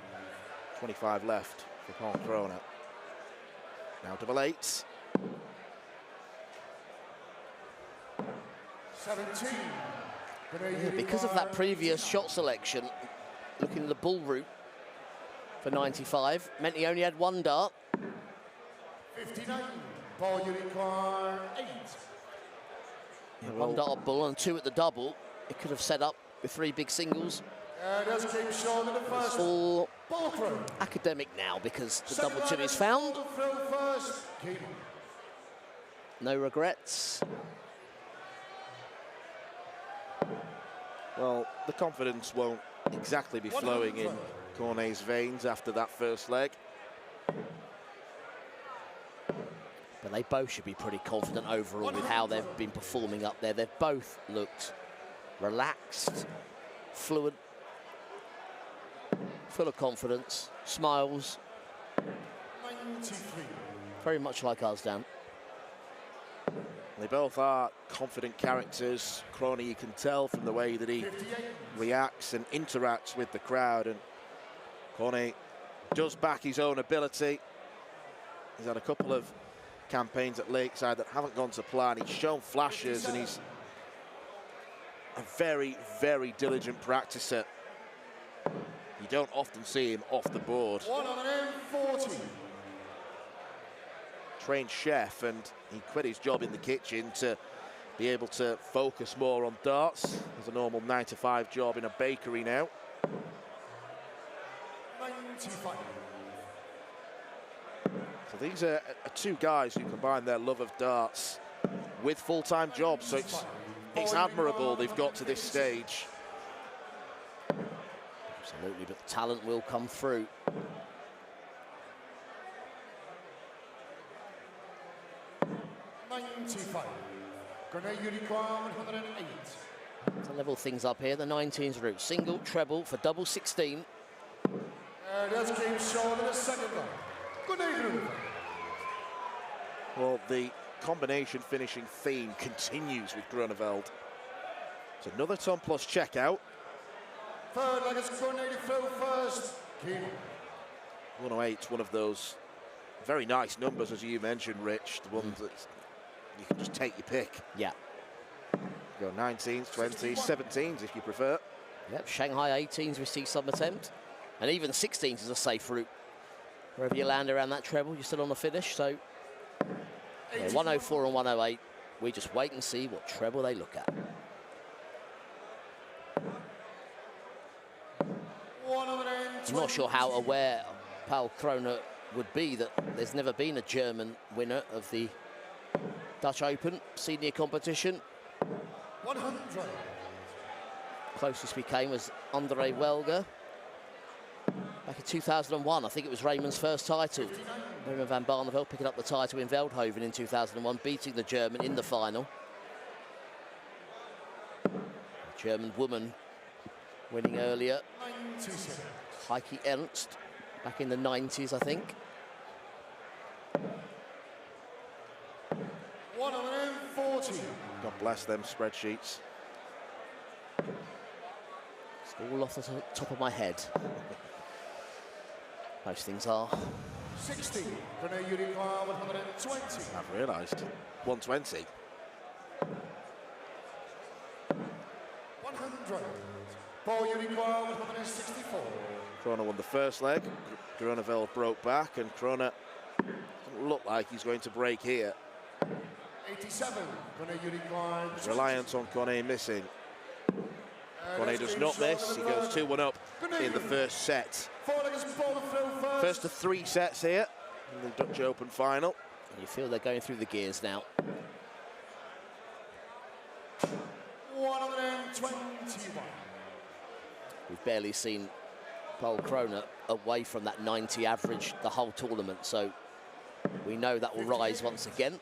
25 left for Paul Kroner. Now double 8. 17. Yeah, because of that previous shot selection, looking at the bull route for 95, meant he only had 1 dart. 59. Ball unicorn 8. Yeah, 1 dart bull and 2 at the double. It could have set up with 3 big singles. Just keep showing the first. All Ball throw. academic now because the Second double 2 line is found. ball throw first. Keep. No regrets. Well, the confidence won't exactly be flowing in Cornet's veins after that first leg. But they both should be pretty confident overall with how they've been performing up there. They've both looked relaxed, fluent, full of confidence, smiles. 93. Very much like us, Dan. They both are confident characters. Kroner, you can tell from the way that he reacts and interacts with the crowd. And Cornet does back his own ability. He's had a couple of campaigns at Lakeside that haven't gone to plan. He's shown flashes and he's a very, very diligent practicer. You don't often see him off the board. 140. Trained chef, and he quit his job in the kitchen to be able to focus more on darts. There's a normal 9-to-5 job in a bakery now. 95. So these are 2 guys who combine their love of darts with full-time jobs. So it's admirable they've got to this stage. Absolutely, but the talent will come through. Grenade unicorn 108. To level things up here, the 19s route. Single, treble for double 16. Just keep showing the second line. Grenade unicorn. Well, the combination finishing theme continues with Grunewald. It's another ton plus checkout. Third leg is grenade throw first. Keep. 108's one of those very nice numbers, as you mentioned, Rich. The ones that you can just take your pick. Yeah. Go 19s, 20s, 17s if you prefer. Yep, Shanghai 18s we see some attempt. And even 16s is a safe route. Wherever you land around that treble, you're still on the finish. So yeah, 104 and 108, we just wait and see what treble they look at. I'm not sure how aware Paul Kroner would be that there's never been a German winner of the Dutch Open senior competition. 100. Closest we came was Andre Welger back in 2001. I think it was Raymond's first title. Raymond van Barneveld picking up the title in Veldhoven in 2001, beating the German in the final. The German woman winning earlier. 96. Heike Ernst back in the 90s, I think. 140. God bless them spreadsheets. It's all off the top of my head. Most things are. 60. Grenade unicorn 120. I've realised. 120. 100. Ball unicorn 164. Kroner won the first leg. Grunewald broke back, and Kroner doesn't look like he's going to break here. 87. Gonna unicorn. Reliance on Kone missing. Kone does not miss. He goes 2-1 up in the first set. First of 3 sets here in the Dutch Open final. You feel they're going through the gears now. 121. We've barely seen Paul Kroner away from that 90 average the whole tournament, so we know that will rise once again.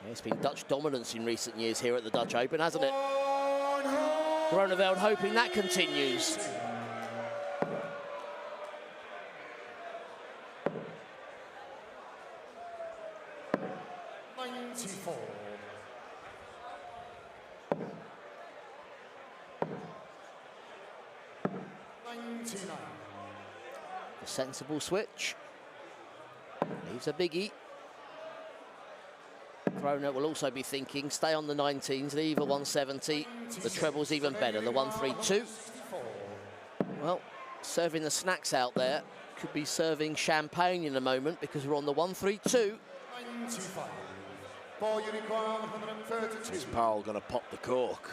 It's been Dutch dominance in recent years here at the Dutch Open, hasn't it? Groeneveld hoping that continues. A sensible switch. Leaves a biggie. Kroner will also be thinking, stay on the 19s, leave a 170. The treble's even better, the 132. Well, serving the snacks out there. Could be serving champagne in a moment because we're on the 132. Is Powell going to pop the cork?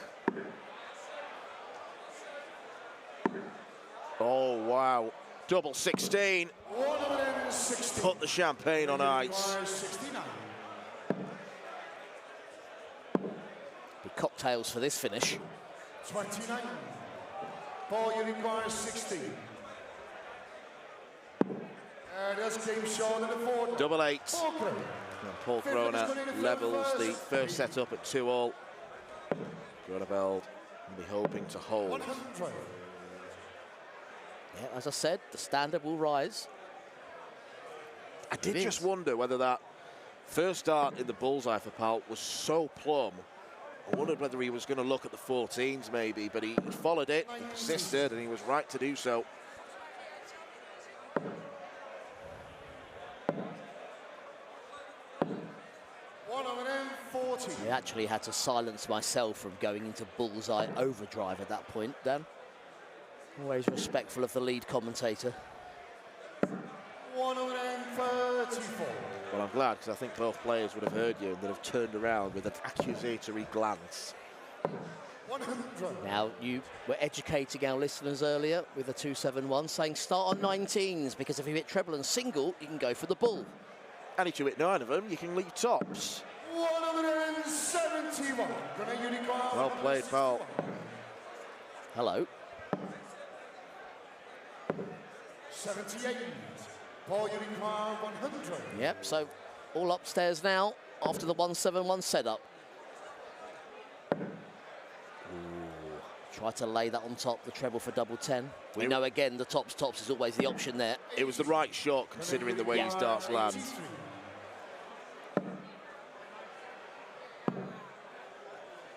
Oh, wow. Double 16. Put the champagne on ice. Big cocktails for this finish. 29. Paul, you require 60. That's game short in the fourth. Double 8. And Paul Kroner levels the first set up at 2-all. Groeneveld will be hoping to hold. 100. Yeah, as I said, the standard will rise. I did just wonder whether that first dart in the bullseye for Powell was so plumb. I wondered whether he was going to look at the 14s maybe, but he followed it, he persisted, and he was right to do so. I actually had to silence myself from going into bullseye overdrive at that point, Dan. Always respectful of the lead commentator. 134. Well, I'm glad, because I think both players would have heard you and would have turned around with an accusatory glance. 100. Now, you were educating our listeners earlier with a 271, saying start on 19s, because if you hit treble and single, you can go for the bull. And if you hit 9 of them, you can leave tops. 171. Well played, Powell. Hello. 78. Paul, you require 100. Yep, so all upstairs now after the 171 setup. Try to lay that on top, the treble for double 10. We know again the tops is always the option there. It was the right shot considering the way his darts land.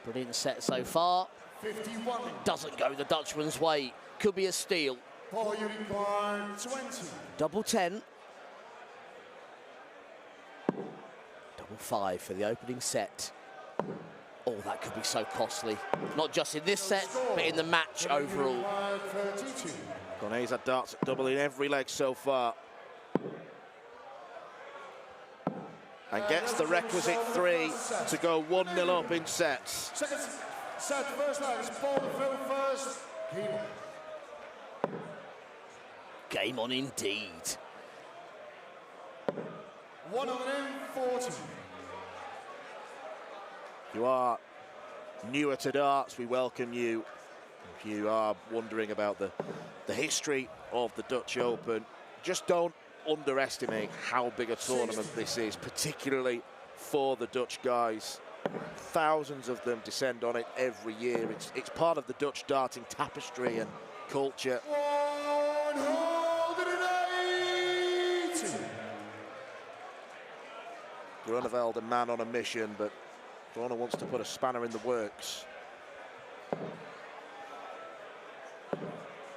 Brilliant set so far. 51. Doesn't go the Dutchman's way. Could be a steal. Paul, you require 20. Double 10. Double 5 for the opening set. Oh, that could be so costly. Not just in this set, but in the match overall. Kone's had darts at double in every leg so far. And gets the requisite 3 to go 1-0 up in sets. Second set, first leg is Paul to fill first. Game on indeed. 140. If you are newer to darts, we welcome you. If you are wondering about the history of the Dutch Open, just don't underestimate how big a tournament this is, particularly for the Dutch guys. Thousands of them descend on it every year. It's part of the Dutch darting tapestry and culture. 180. Groeneveld, a man on a mission, but Groner wants to put a spanner in the works.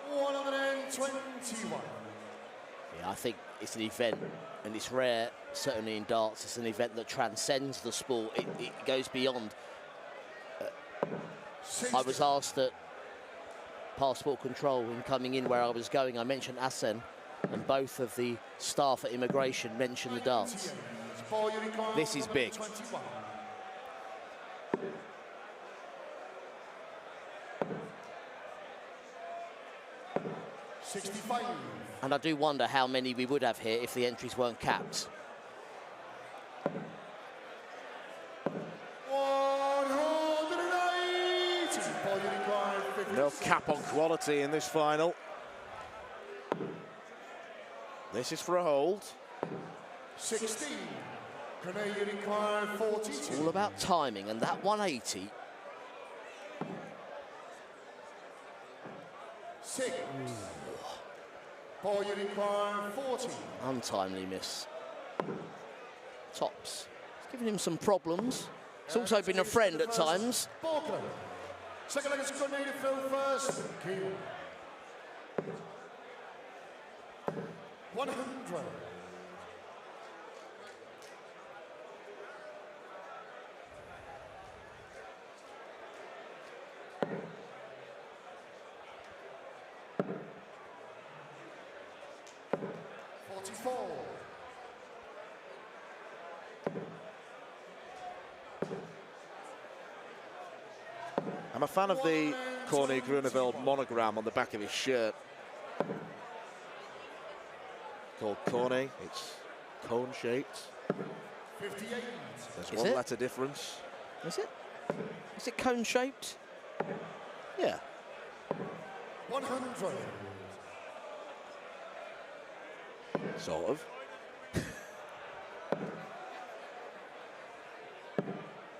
121. Yeah, I think it's an event, and it's rare certainly in darts, it's an event that transcends the sport. It goes beyond. I was asked at passport control in coming in where I was going, I mentioned Assen, and both of the staff at immigration mentioned the darts. This is big. 65. And I do wonder how many we would have here if the entries weren't capped. 180. No cap on quality in this final. This is for a hold. 16. Grenade required 42. It's all about timing, and that 180. 6. Ball you require 40. Untimely miss. Tops. It's giving him some problems. It's also been a friend at times. Bonte. Second leg is grenade fill first. Keel. 100. I'm a fan of the Corny Grunewald monogram on the back of his shirt. Called Corny, it's cone-shaped. 58. There's Is one it? letter difference. Is it? Is it cone-shaped? Yeah. 100. Sort of.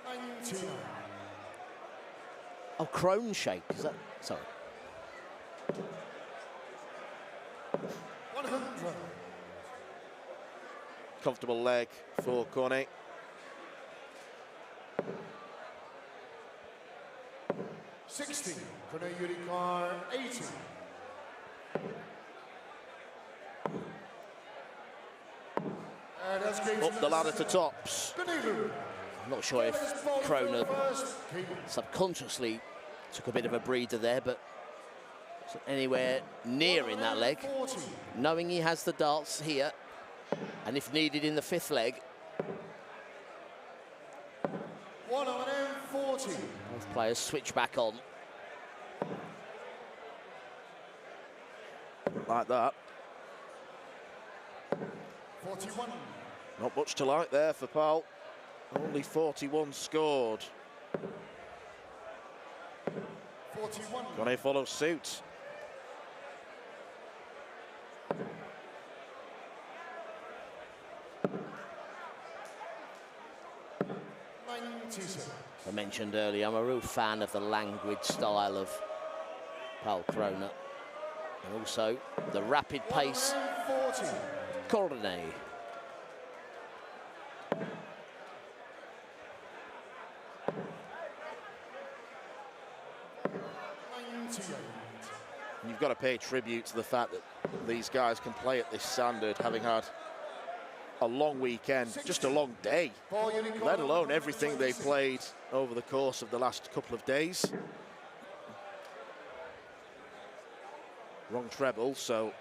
99. Oh, crone-shaped. Is that? Sorry. 100. Comfortable leg for Corny. 60. Grenade you require 80. And that's game Up the ladder to tops. Grenade. I'm not sure if Kroner subconsciously took a bit of a breather there, but wasn't anywhere near in that leg. 40. Knowing he has the darts here, and if needed in the fifth leg, 140. both players switch back on. Like that. 41. Not much to like there for Pal. Only 41 scored. 41. Corny follows suit. I mentioned earlier, I'm a real fan of the languid style of Paul Kroner, and also the rapid pace. 40. Cornet. 98. You've got to pay tribute to the fact that these guys can play at this standard, having had a long weekend, just a long day, let alone everything they've played over the course of the last couple of days. Wrong treble, so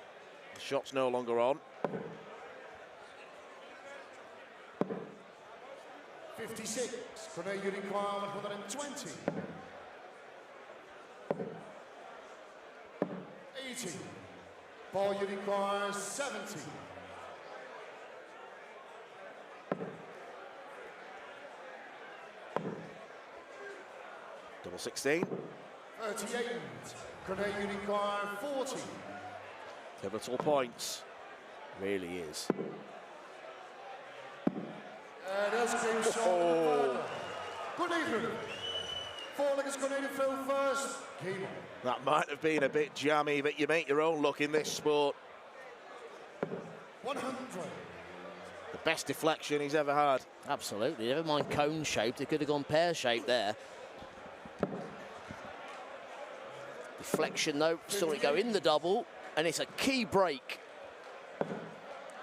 the shot's no longer on. 56. Grenade you require 120. 80. Ball you require 70. 16. 38. Grenade you require 40. Pivotal points. Really is. And that's game shot. Good evening. Four leggers grenade fill first. Game on. That might have been a bit jammy, but you make your own luck in this sport. 100. The best deflection he's ever had. Absolutely. Never mind cone-shaped. It could have gone pear-shaped there. Deflection, though. Saw it go in the double, and it's a key break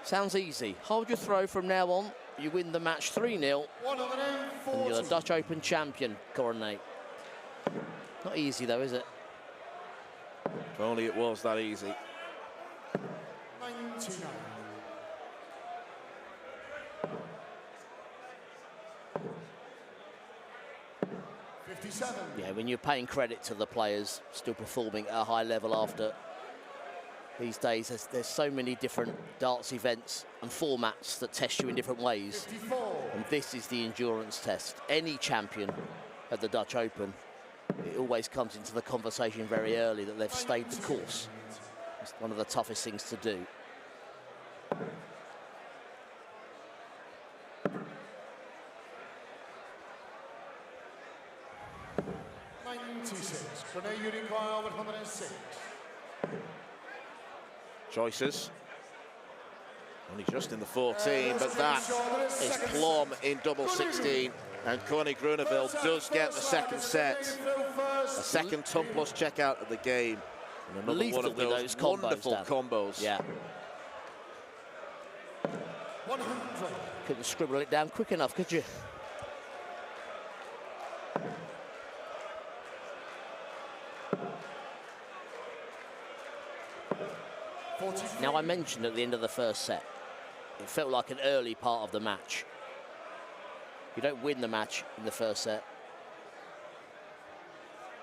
Sounds easy. Hold your throw from now on. You win the match 3-0. And you're the Dutch Open champion, Coronate. Not easy though, is it? If only it was that easy. 99. Yeah, when you're paying credit to the players still performing at a high level after these days, there's so many different darts events and formats that test you in different ways. 54. And this is the endurance test. Any champion at the Dutch Open, it always comes into the conversation very early that they've stayed the course. It's one of the toughest things to do. With 106. Choices. Only just in the 14, but that is plumb in double 16. And Connie Grunewald does get the second set. A second ton plus checkout of the game. And another one of those wonderful combos. Yeah. 100. Couldn't scribble it down quick enough, could you? Now, I mentioned at the end of the first set, it felt like an early part of the match. You don't win the match in the first set.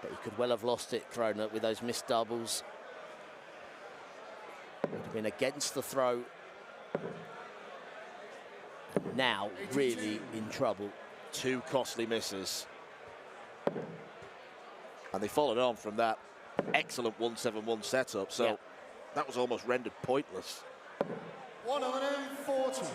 But you could well have lost it, Krona, with those missed doubles. Would have been against the throw. Now, really in trouble. 2 costly misses. And they followed on from that excellent 1-7-1 setup. So. Yeah. That was almost rendered pointless. 140.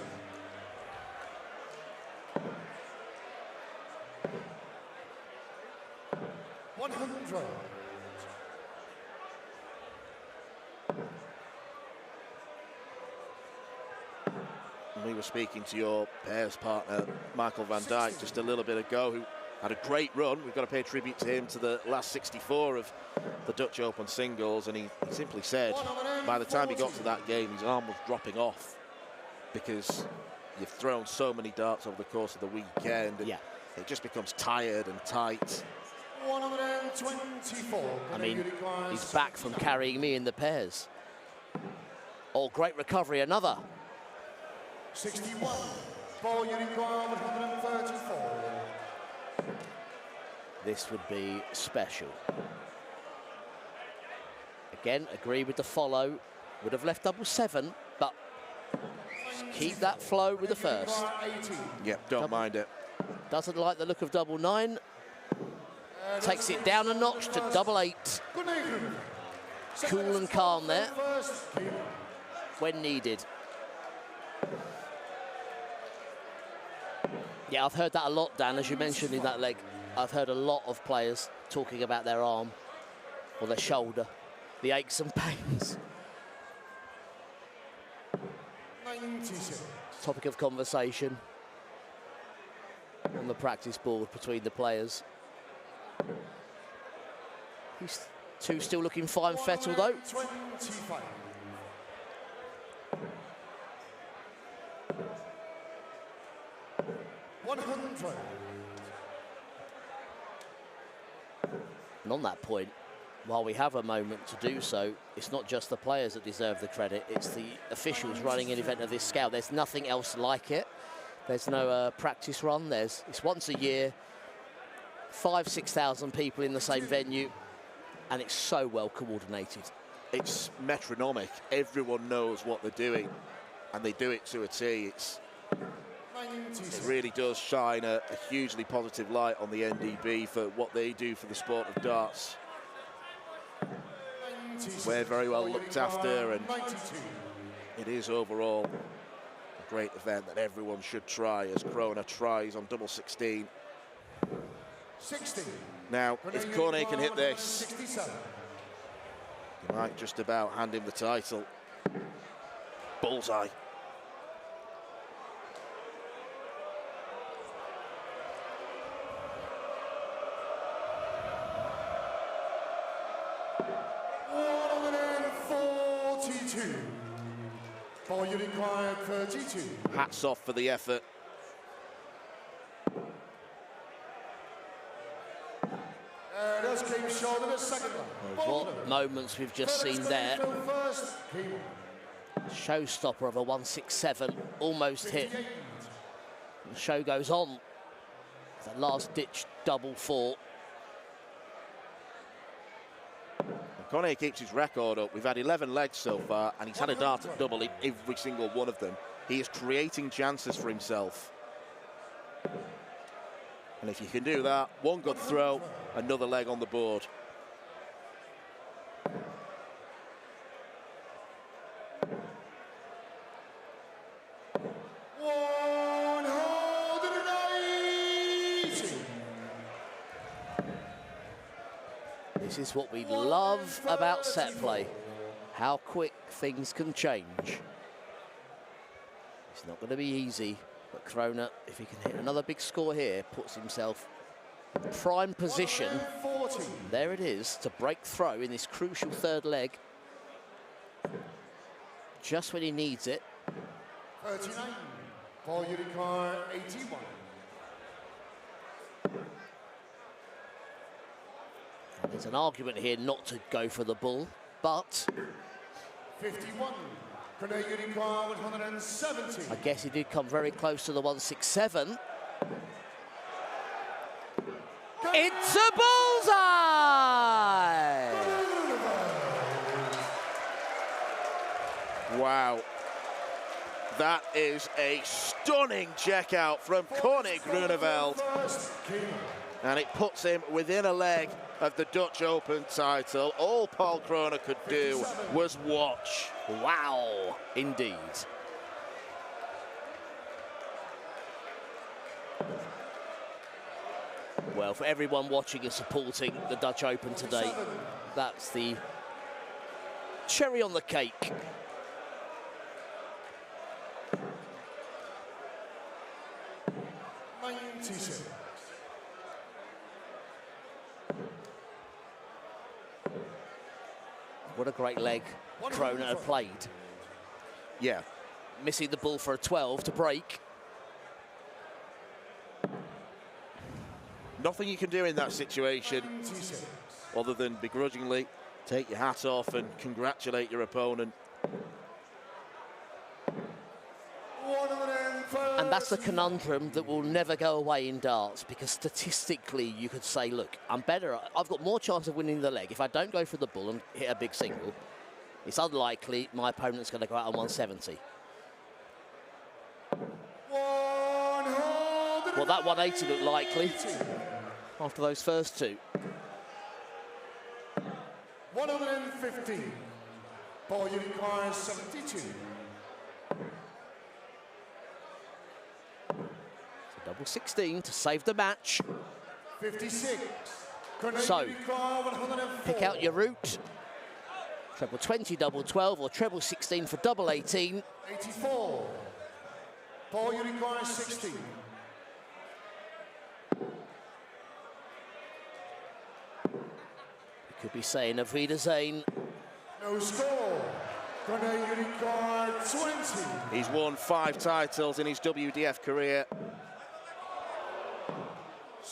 We were speaking to your pairs partner, Michael van Dijk, just a little bit ago, who had a great run. We've got to pay tribute to him to the last 64 of the Dutch Open singles, and he simply said by the time he got to that game his arm was dropping off because you've thrown so many darts over the course of the weekend, and it just becomes tired and tight. 124. I mean, he's back from carrying me in the pairs. Oh, great recovery, another. 61. Ball you require with 134. This would be special. Again, agree with the follow. Would have left double 7, but keep that flow with the first. Yep, don't mind it. Doesn't like the look of double 9. Takes it down a notch to double 8. Cool and calm there when needed. Yeah, I've heard that a lot, Dan, as you mentioned in that leg. I've heard a lot of players talking about their arm or their shoulder, the aches and pains. 96. Topic of conversation on the practice board between the players. These two still looking fine, Vettel though. 25. And on that point, while we have a moment to do so, it's not just the players that deserve the credit, it's the officials running an event of this scale. There's nothing else like it. There's no practice run. It's once a year, 5,000–6,000 people in the same venue, and it's so well coordinated. It's metronomic. Everyone knows what they're doing, and they do it to a T. It really does shine a hugely positive light on the NDB for what they do for the sport of darts. We're very well looked after, and it is overall a great event that everyone should try, as Krona tries on double 16. 60. Now, if Cornet can hit this, he might just about hand him the title. Bullseye. Ball you require 32. Hats off for the effort. That's game short in the second line. What moments we've just seen there. First, Showstopper of a 167, almost hit. The show goes on. The last-ditch double four. Conne keeps his record up. We've had 11 legs so far, and he's had a dart at double in every single one of them. He is creating chances for himself. And if you can do that, one good throw, another leg on the board. This is what we love about set play. How quick things can change. It's not going to be easy, but Krona, if he can hit another big score here, puts himself in prime position. There it is, to break through in this crucial third leg. Just when he needs it. 39. Ball you require 81. There's an argument here not to go for the bull, but 51. Cornet you require 170. I guess he did come very close to the 167. It's a bullseye! Wow. That is a stunning checkout from Conne Grunewald. And it puts him within a leg of the Dutch Open title. All Paul Krona could do was watch. Wow, indeed. Well, for everyone watching and supporting the Dutch Open today, that's the cherry on the cake. What a great leg Krona had played. Yeah. Missing the ball for a 12 to break. Nothing you can do in that situation other than begrudgingly take your hat off and congratulate your opponent. And that's the conundrum that will never go away in darts, because statistically you could say, look, I've got more chance of winning the leg if I don't go for the bull and hit a big single. It's unlikely my opponent's going to go out on 170. Well, that 180 looked likely after those first two. 115. Ball you require 72. Double 16 to save the match. 56. So, pick out your route. Treble 20, double 12, or treble 16 for double 18. 84. Ball you require 16. You could be saying Auf Wiedersehen. No score. You require 20. He's won 5 titles in his WDF career.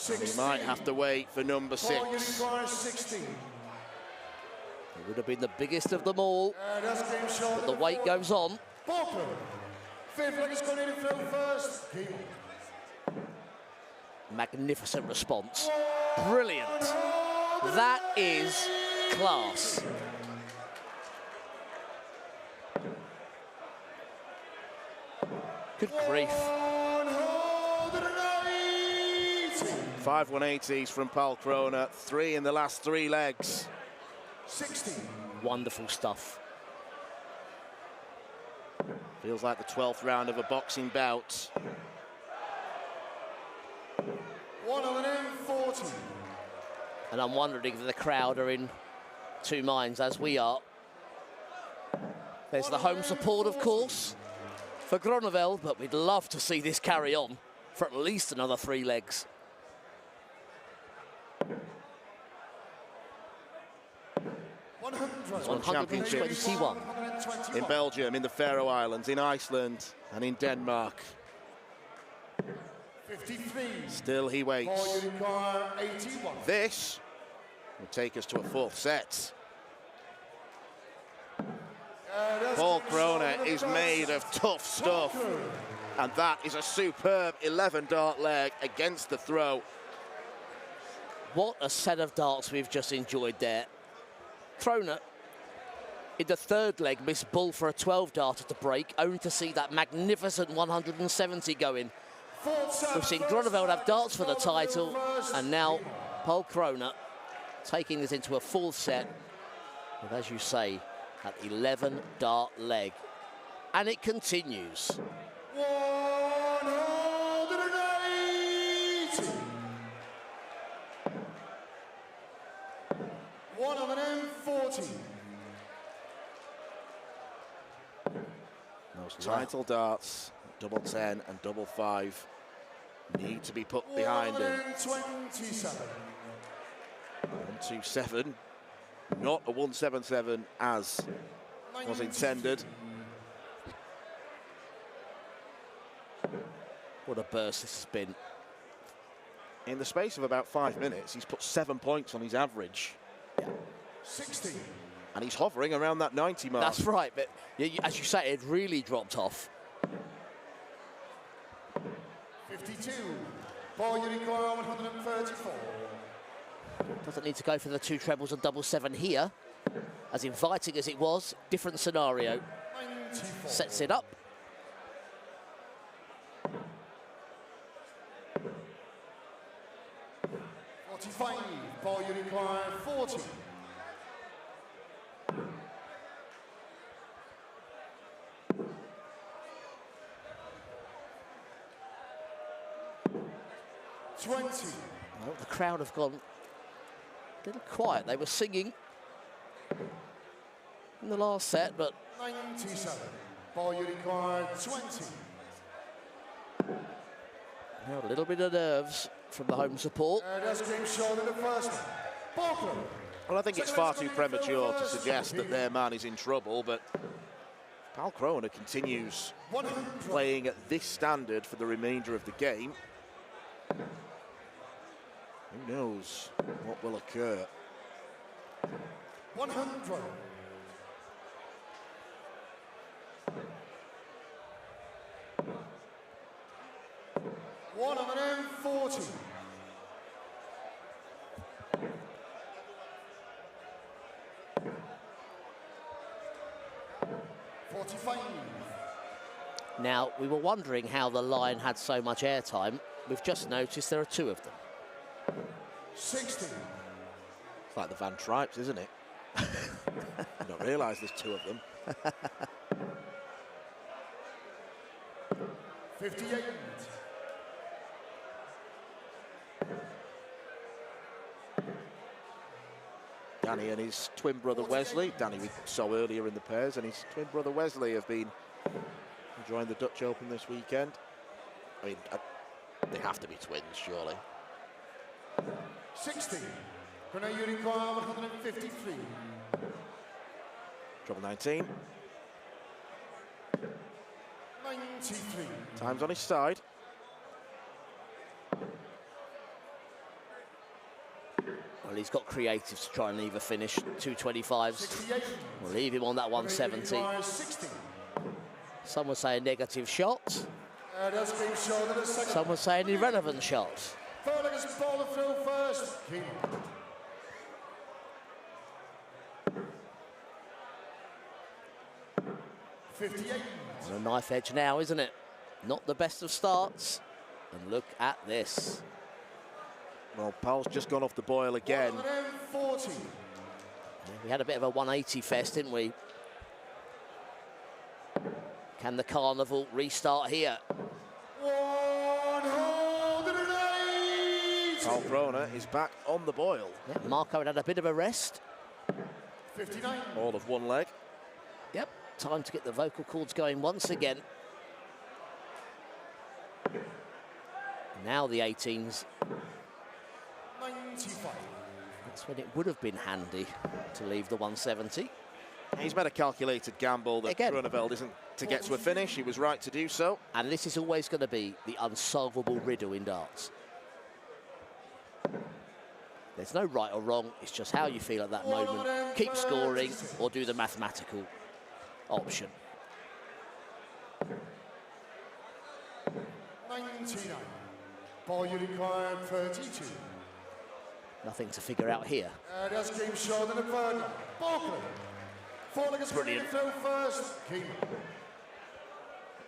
He might have to wait for number 6. Ball you require 16. It would have been the biggest of them all, but the wait goes on. Bonte. 5th leg is going in field first. Magnificent response. Brilliant. That is class. Good grief. 5 180s from Paul Krona, 3 in the last 3 legs. 60. Wonderful stuff. Feels like the 12th round of a boxing bout. 140. And I'm wondering if the crowd are in two minds, as we are. There's the home support, of course, for Grunewald, but we'd love to see this carry on for at least another 3 legs. 121. 121. Belgium, in the Faroe Islands, in Iceland, and in Denmark. 53. Still he Paul waits. Unicar, 81. This will take us to a fourth set. Paul Kroner is made of tough stuff, and that is a superb 11-dart leg against the throw. What a set of darts we've just enjoyed there. Kroner, in the third leg, missed bull for a 12-darter to break, only to see that magnificent 170 go in. We've seen Grunewald have darts for the title, and now Paul Kroner taking this into a fourth set with, as you say, that 11-dart leg. And it continues. 180. 140. Those title darts, double 10 and double 5, need to be put behind him. 127. 127, not a 177 as was intended. What a burst this has been. In the space of about 5 minutes, he's put 7 points on his average. 60. And he's hovering around that 90 mark. That's right, but as you say, it really dropped off. 52. Paul Unicar, 134. Doesn't need to go for the two trebles and double 7 here. As inviting as it was, different scenario. 94. Sets it up. Paul Unicar, 40. Well, the crowd have gone a little quiet. They were singing in the last set, but 97. Paul Unicar, 20. a little bit of nerves from the home support. That's Green shoulder the first one. Balkan. Well, I think it's far too premature to suggest that their man is in trouble, but Paul Kroner continues playing at this standard for the remainder of the game. Who knows what will occur? 100. $140. 45. Now, we were wondering how the line had so much airtime. We've just noticed there are two of them. 60. It's like the Van Tripes, isn't it? I don't realise there's two of them. 58. Danny and his twin brother Wesley. Danny we saw earlier in the pairs, and his twin brother Wesley have been enjoying the Dutch Open this weekend. I mean, they have to be twins, surely. 60. René Unicar, 153. Treble 19. 93. Time's on his side. Well, he's got creatives to try and leave a finish. 225s. 68. We'll leave him on that 170. 60. Some would say a negative shot. That's Green shoulder the second. Some would say an irrelevant shot. Fergus bowler through first. King. 58. On a knife edge now, isn't it? Not the best of starts. And look at this. Well, Paul's just gone off the boil again. 140. We had a bit of a 180 fest, didn't we? Can the carnival restart here? 180. Paul Kroner is back on the boil. Yeah, Marco had a bit of a rest. 59. All of one leg. Yep, time to get the vocal cords going once again. Now the 18s. 95. That's when it would have been handy to leave the 170. He's made a calculated gamble that Groeneveld isn't to get to a finish. He was right to do so. And this is always going to be the unsolvable riddle in darts. There's no right or wrong. It's just how you feel at that moment. Keep scoring or do the mathematical option. 99. Ball you require 32. Nothing to figure out here. That's game short in the third. Bonte. Falling is Brilliant. through first. Keeper.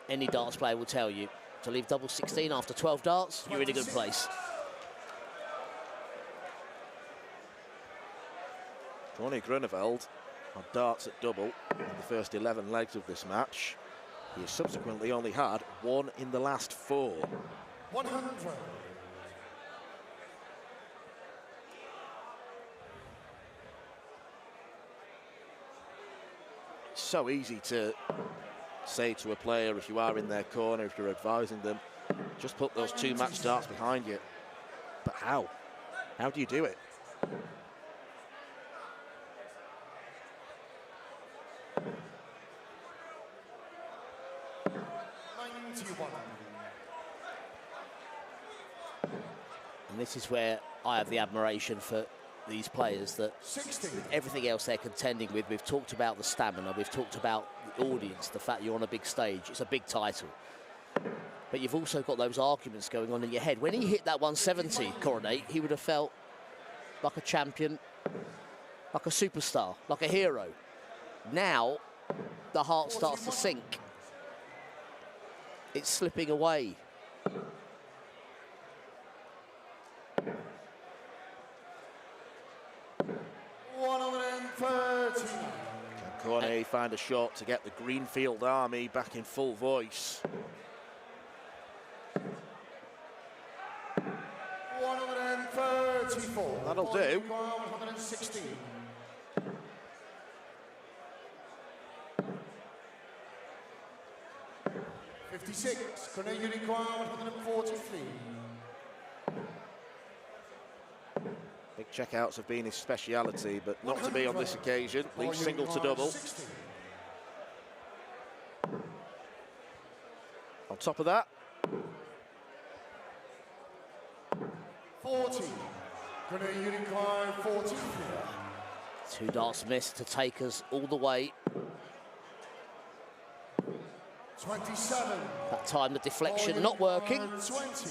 Any darts player will tell you to leave double 16 after 12 darts, you're in a good place. Ronnie Groeneveld had darts at double in the first 11 legs of this match. He has subsequently only had one in the last 4. 100. So easy to say to a player if you are in their corner, if you're advising them, just put those 2 match darts behind you. But how? How do you do it? And this is where I have the admiration for these players, that with everything else they're contending with, we've talked about the stamina, we've talked about the audience, the fact you're on a big stage, it's a big title. But you've also got those arguments going on in your head. When he hit that 170, Coronate, he would have felt like a champion, like a superstar, like a hero. Now, the heart starts to sink. It's slipping away. Can Cornet find a shot to get the Greenfield Army back in full voice? 134. That'll do. 116. $56. Cornet Unicorn 143. Big checkouts have been his speciality, but not to be on this occasion. Leaves single to double. 60. On top of that, 40. Cornet Unicorn 43. 2 darts missed to take us all the way. 27. That time the deflection not working. 20.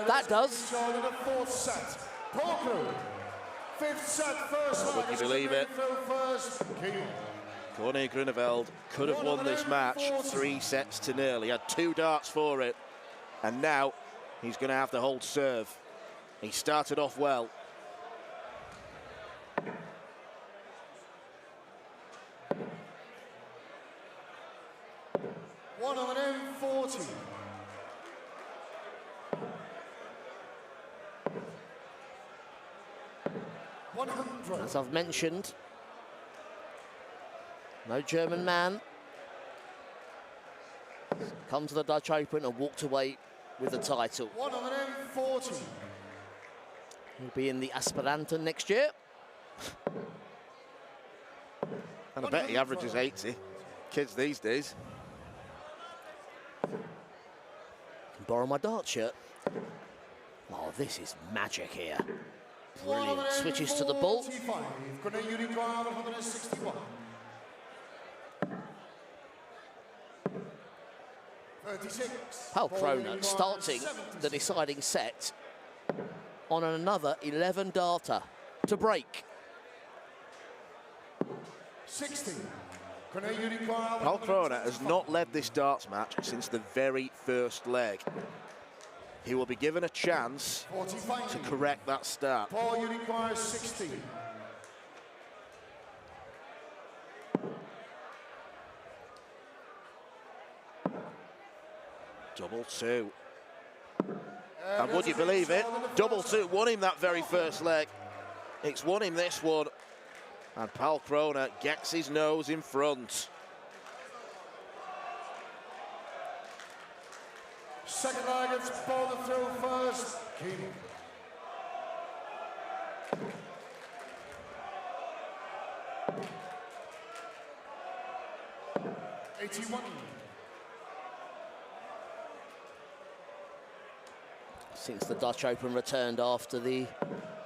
That does. Short of the 4th set. Polko. 5th set, first would you believe it? First. Cornet Groeneveld could have won this match 3 sets to 0. He had 2 darts for it, and now he's going to have to hold serve. He started off well. $140. As I've mentioned, no German man come to the Dutch Open and walked away with the title. 140. He'll be in the Aspiranta next year. And I bet he averages 80. Kids these days. Can borrow my dart shirt. Oh, this is magic here. Brilliant. Switches to the ball. 36. Pal Krona starting the deciding set on another 11 darter to break. 60. Pal Krona has not led this darts match since the very first leg. He will be given a chance to correct that start. Paul, you require 60. Double 2. And would you believe it? Double 2 won him that very first leg. It's won him this one. And Pal Krona gets his nose in front. Second leg, it's Bonte through first. Keating. 1 '81. Since the Dutch Open returned after the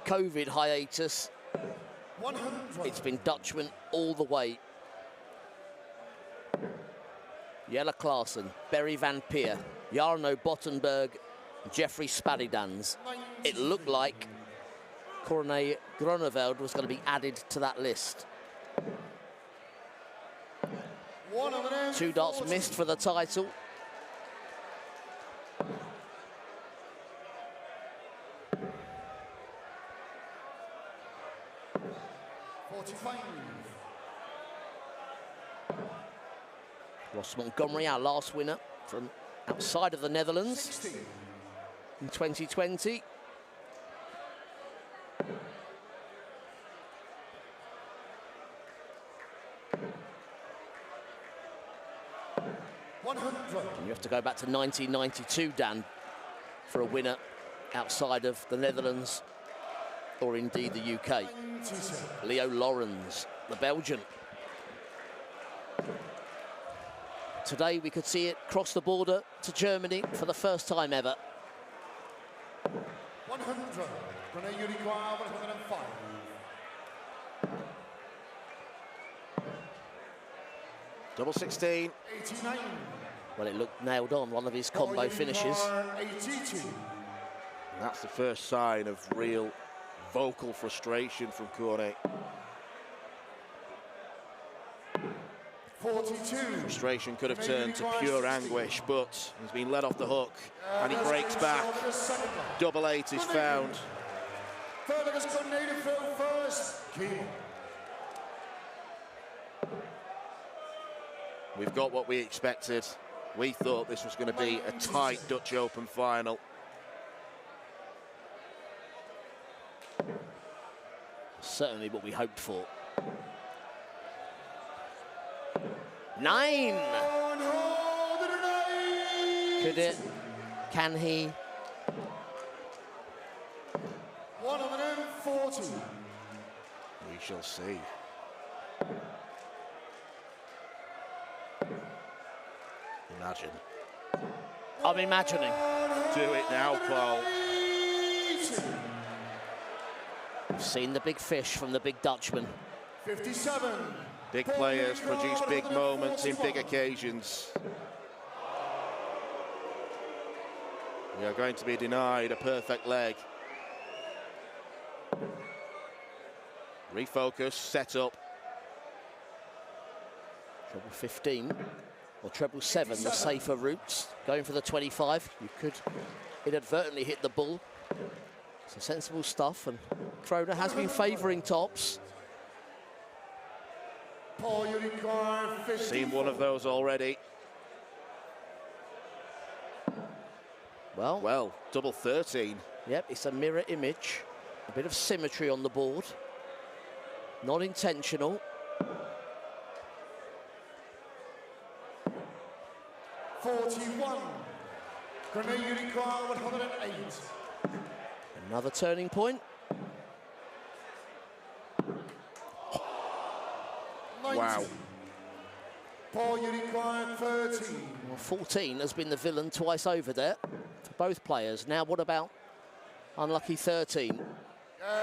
COVID hiatus, 100. it's been Dutchman all the way. Jelle Klaassen, Berry van Peer, Jarno Bottenberg, Jeffrey Spadidans. It looked like Corné Groneveld was going to be added to that list. 2 darts missed for the title. Ross Montgomery, our last winner from outside of the Netherlands 60. in 2020. And you have to go back to 1992, Dan, for a winner outside of the Netherlands or indeed the UK. Leo Lorenz, the Belgian. Today we could see it cross the border to Germany for the first time ever. 100. René Uruguay, 105. Double 16. 89. Well, it looked nailed on, one of his combo finishes. 82. And that's the first sign of real vocal frustration from Corné. 42. Frustration could have turned to pure anguish, but he's been let off the hook and he breaks back. Double 8 is found. Third against Corné to fill first. Keane. We've got what we expected. We thought this was going to be a tight Dutch Open final. Certainly what we hoped for. 9! Could it? Can he? 140. We shall see. Imagine. I'm imagining. Do it now, Paul. We've seen the big fish from the big Dutchman. 57. Big players produce big moments in big occasions. We are going to be denied a perfect leg. Refocus, set up. Treble 15 or treble 7, the safer routes. Going for the 25, you could inadvertently hit the bull. Some sensible stuff, and Kroner has been favouring tops. Seen one of those already. Well, double 13. Yep, it's a mirror image. A bit of symmetry on the board. Not intentional. 41. Corné Uruguay, 108. Another turning point. Wow. Paul Uruguay, 13. Well, 14 has been the villain twice over there for both players. Now what about unlucky 13?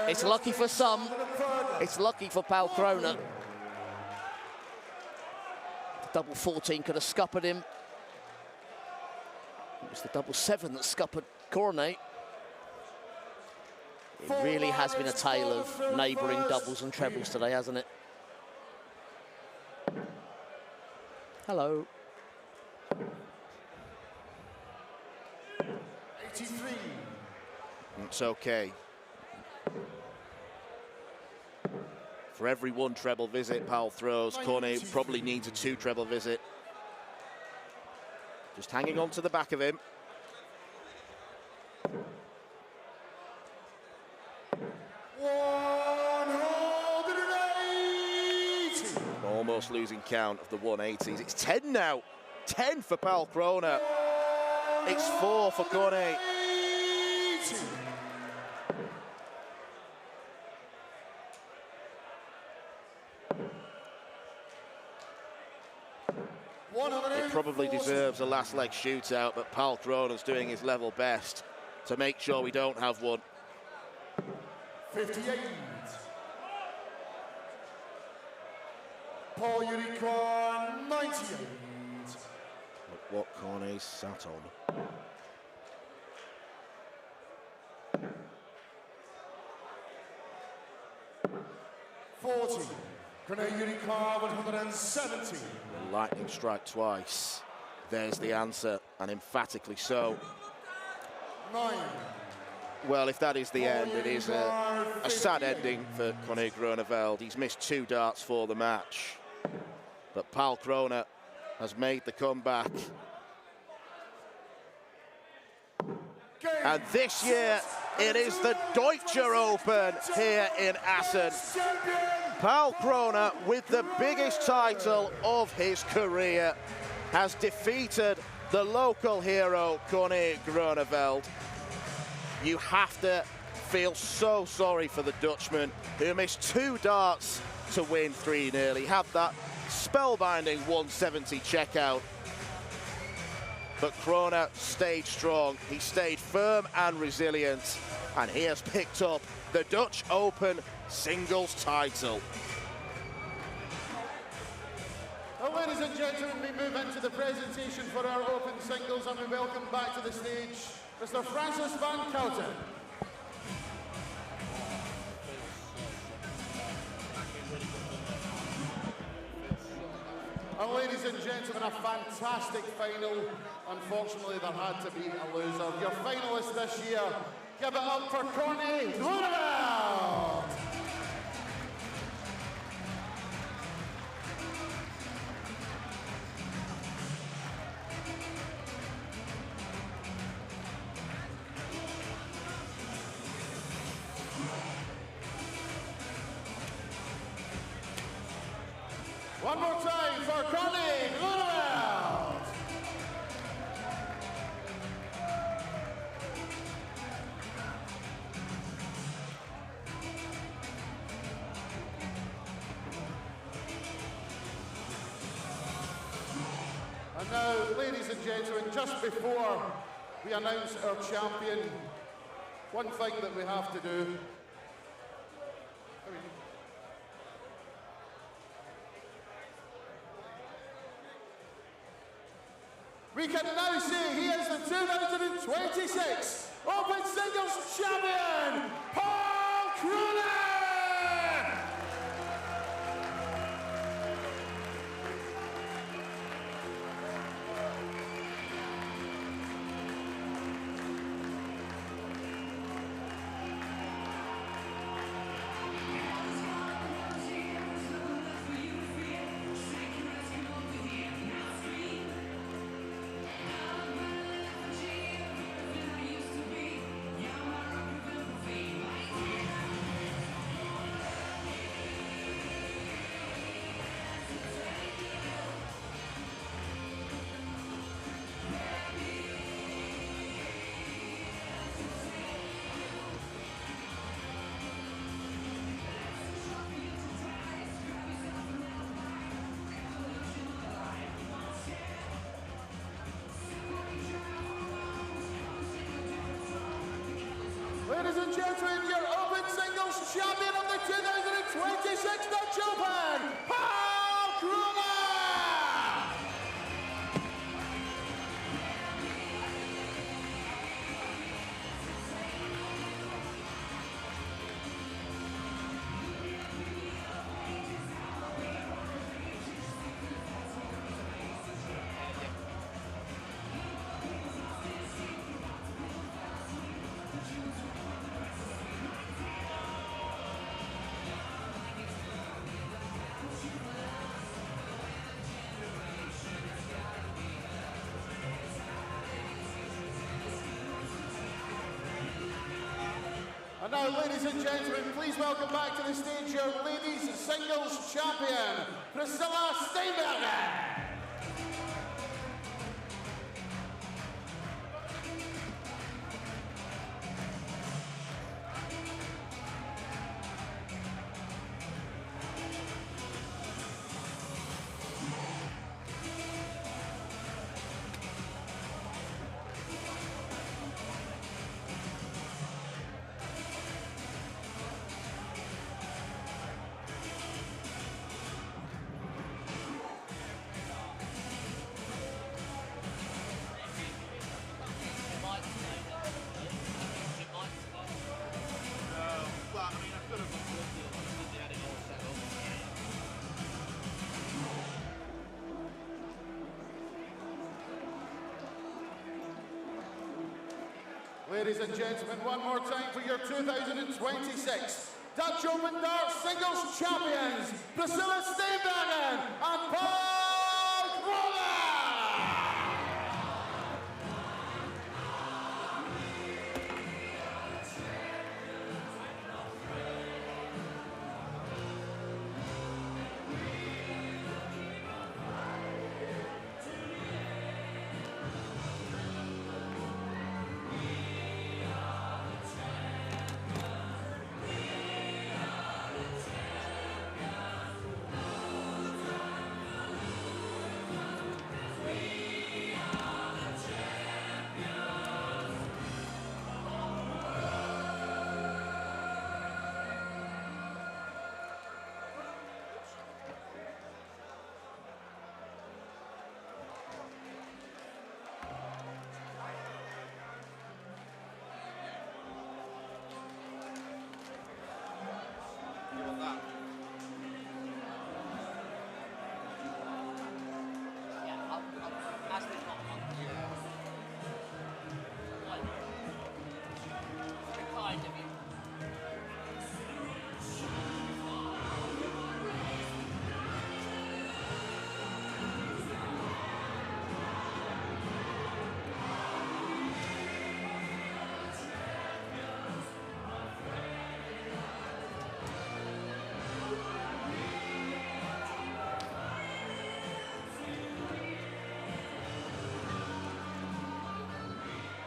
It's lucky for some. It's lucky for Paul Kroner. The double 14 could have scuppered him. It was the double 7 that scuppered Corné. It really has been a tale of neighbouring doubles and trebles today, hasn't it? Hello. 83. It's okay. For every 1 treble visit Powell throws, Corné probably needs a 2 treble visit. Just hanging on to the back of him. Almost losing count of the 180s. It's 10 now. 10 for Paul Kroner. It's 4 for Corné. It probably deserves a last leg shootout, but Paul Kroner's doing his level best to make sure we don't have one. 58. Paul Unicorn, 98. Look what corner he's sat on. 40. Grenade Unicorn, 170. Lightning strike twice. There's the answer, and emphatically so. 9. Well, if that is the end, it is a sad ending for Conor Groeneveld. He's missed 2 darts for the match. But Paul Kroner has made the comeback. And this year, it is the Deutsche Open here in Assen. Paul Kroner, with the biggest title of his career, has defeated the local hero, Conor Groeneveld. You have to feel so sorry for the Dutchman, who missed 2 darts to win 3-0. He had that spellbinding 170 checkout. But Kroner stayed strong. He stayed firm and resilient, and he has picked up the Dutch Open singles title. Well, ladies and gentlemen, we move into the presentation for our Open singles, and we welcome back to the stage Mr. Francis van Kouten. And ladies and gentlemen, a fantastic final. Unfortunately, there had to be a loser. Your finalists this year, give it up for Conor Groeneveld. One more time for Conor Groeneveld. And now, ladies and gentlemen, just before we announce our champion, one thing that we have to do. We can now say he is the 2026 Open Singles Champion, Paul Kroner! Ladies and gentlemen, your Open Singles Champion of the 2026 Dutch Open, Paul Kroner! And now, ladies and gentlemen, please welcome back to the stage your ladies singles champion, Priscilla Steinberger. Ladies and gentlemen, one more time for your 2026 Dutch Open Darts Singles Champions, Priscilla Steenbergen and Paul Kroller!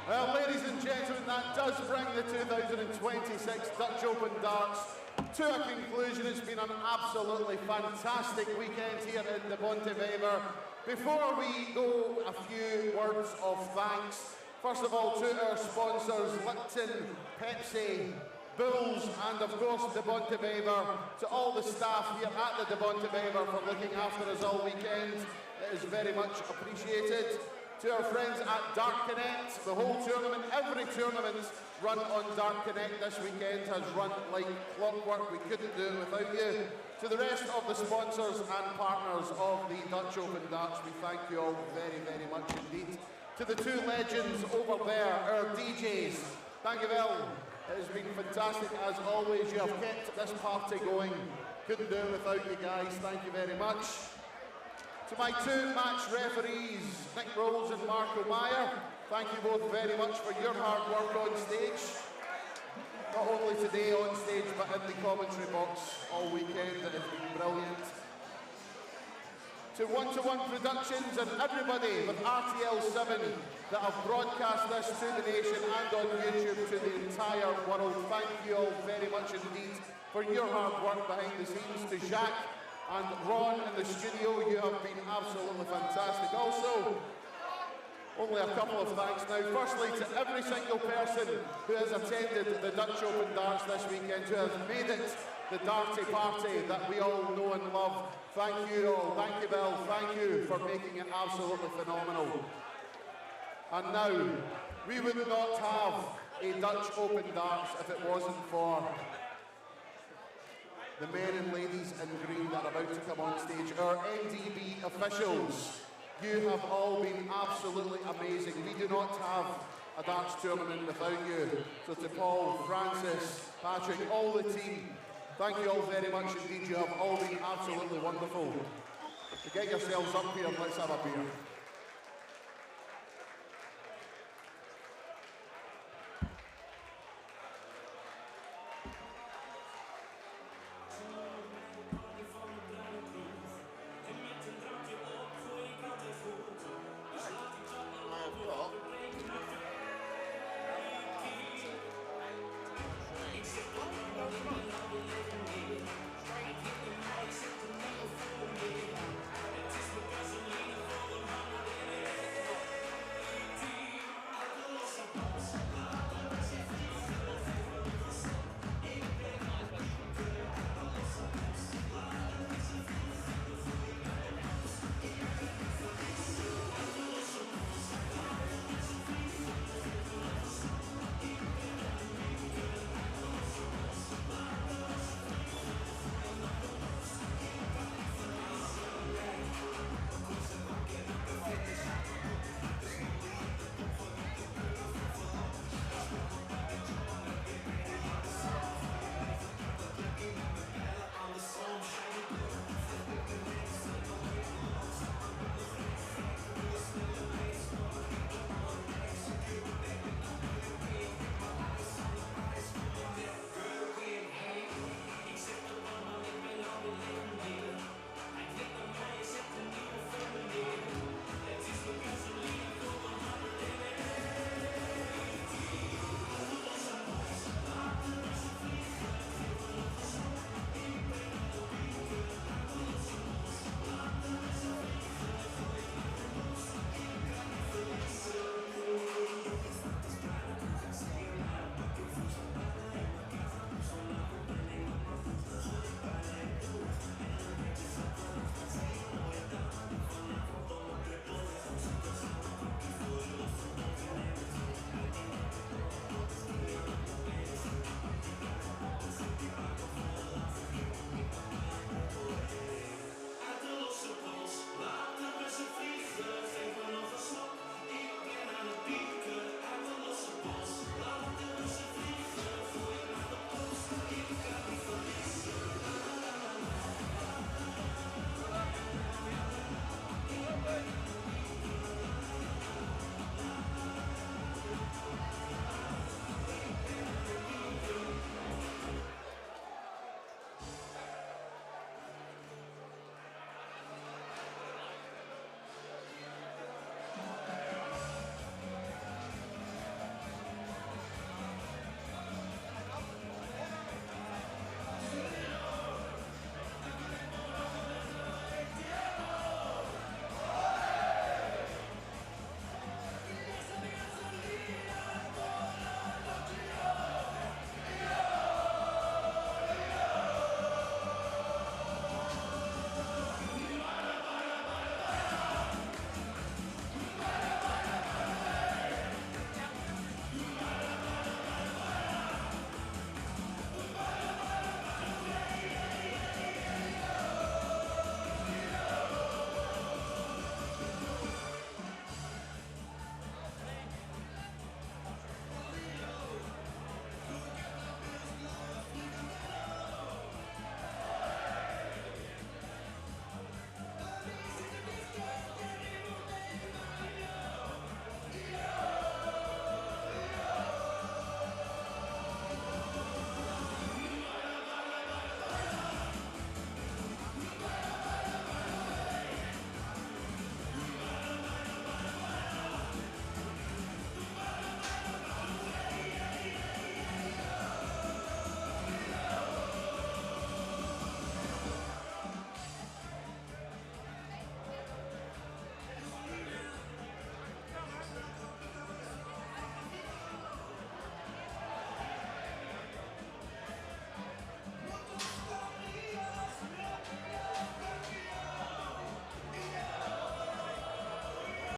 Well, ladies and gentlemen, that does bring the 2026 Dutch Open Darts to a conclusion. It's been an absolutely fantastic weekend here in the Bonte Wever. Before we go, a few words of thanks. First of all, to our sponsors, Lipton, Pepsi, Bulls, and of course the Bonte Wever. To all the staff here at the Bonte Wever for looking after us all weekend, it is very much appreciated. To our friends at Dart Connect, the whole tournament, every tournament run on Dart Connect this weekend has run like clockwork. We couldn't do it without you. To the rest of the sponsors and partners of the Dutch Open Darts, we thank you all very, very much indeed. To the two legends over there, our DJs, thank you well. It has been fantastic as always. You have kept this party going. Couldn't do it without you guys. Thank you very much. To my two match referees, Nick Rolls and Marco Meyer, thank you both very much for your hard work on stage. Not only today on stage, but in the commentary box all weekend. It has been brilliant. To One-to-One Productions and everybody with RTL7 that have broadcast this to the nation and on YouTube to the entire world, thank you all very much indeed for your hard work behind the scenes. To Jacques and Ron in the studio, you have been absolutely fantastic. Also, only a couple of thanks now. Firstly, to every single person who has attended the Dutch Open Darts this weekend, who has made it the Darty party that we all know and love. Thank you all. Thank you, Bill. Thank you for making it absolutely phenomenal. And now, we would not have a Dutch Open Darts if it wasn't for the men and ladies in green that are about to come on stage, our NDB officials. You have all been absolutely amazing. We do not have a darts tournament without you. So to Paul, Francis, Patrick, all the team, thank you all very much indeed. You have all been absolutely wonderful. So get yourselves up here and let's have a beer.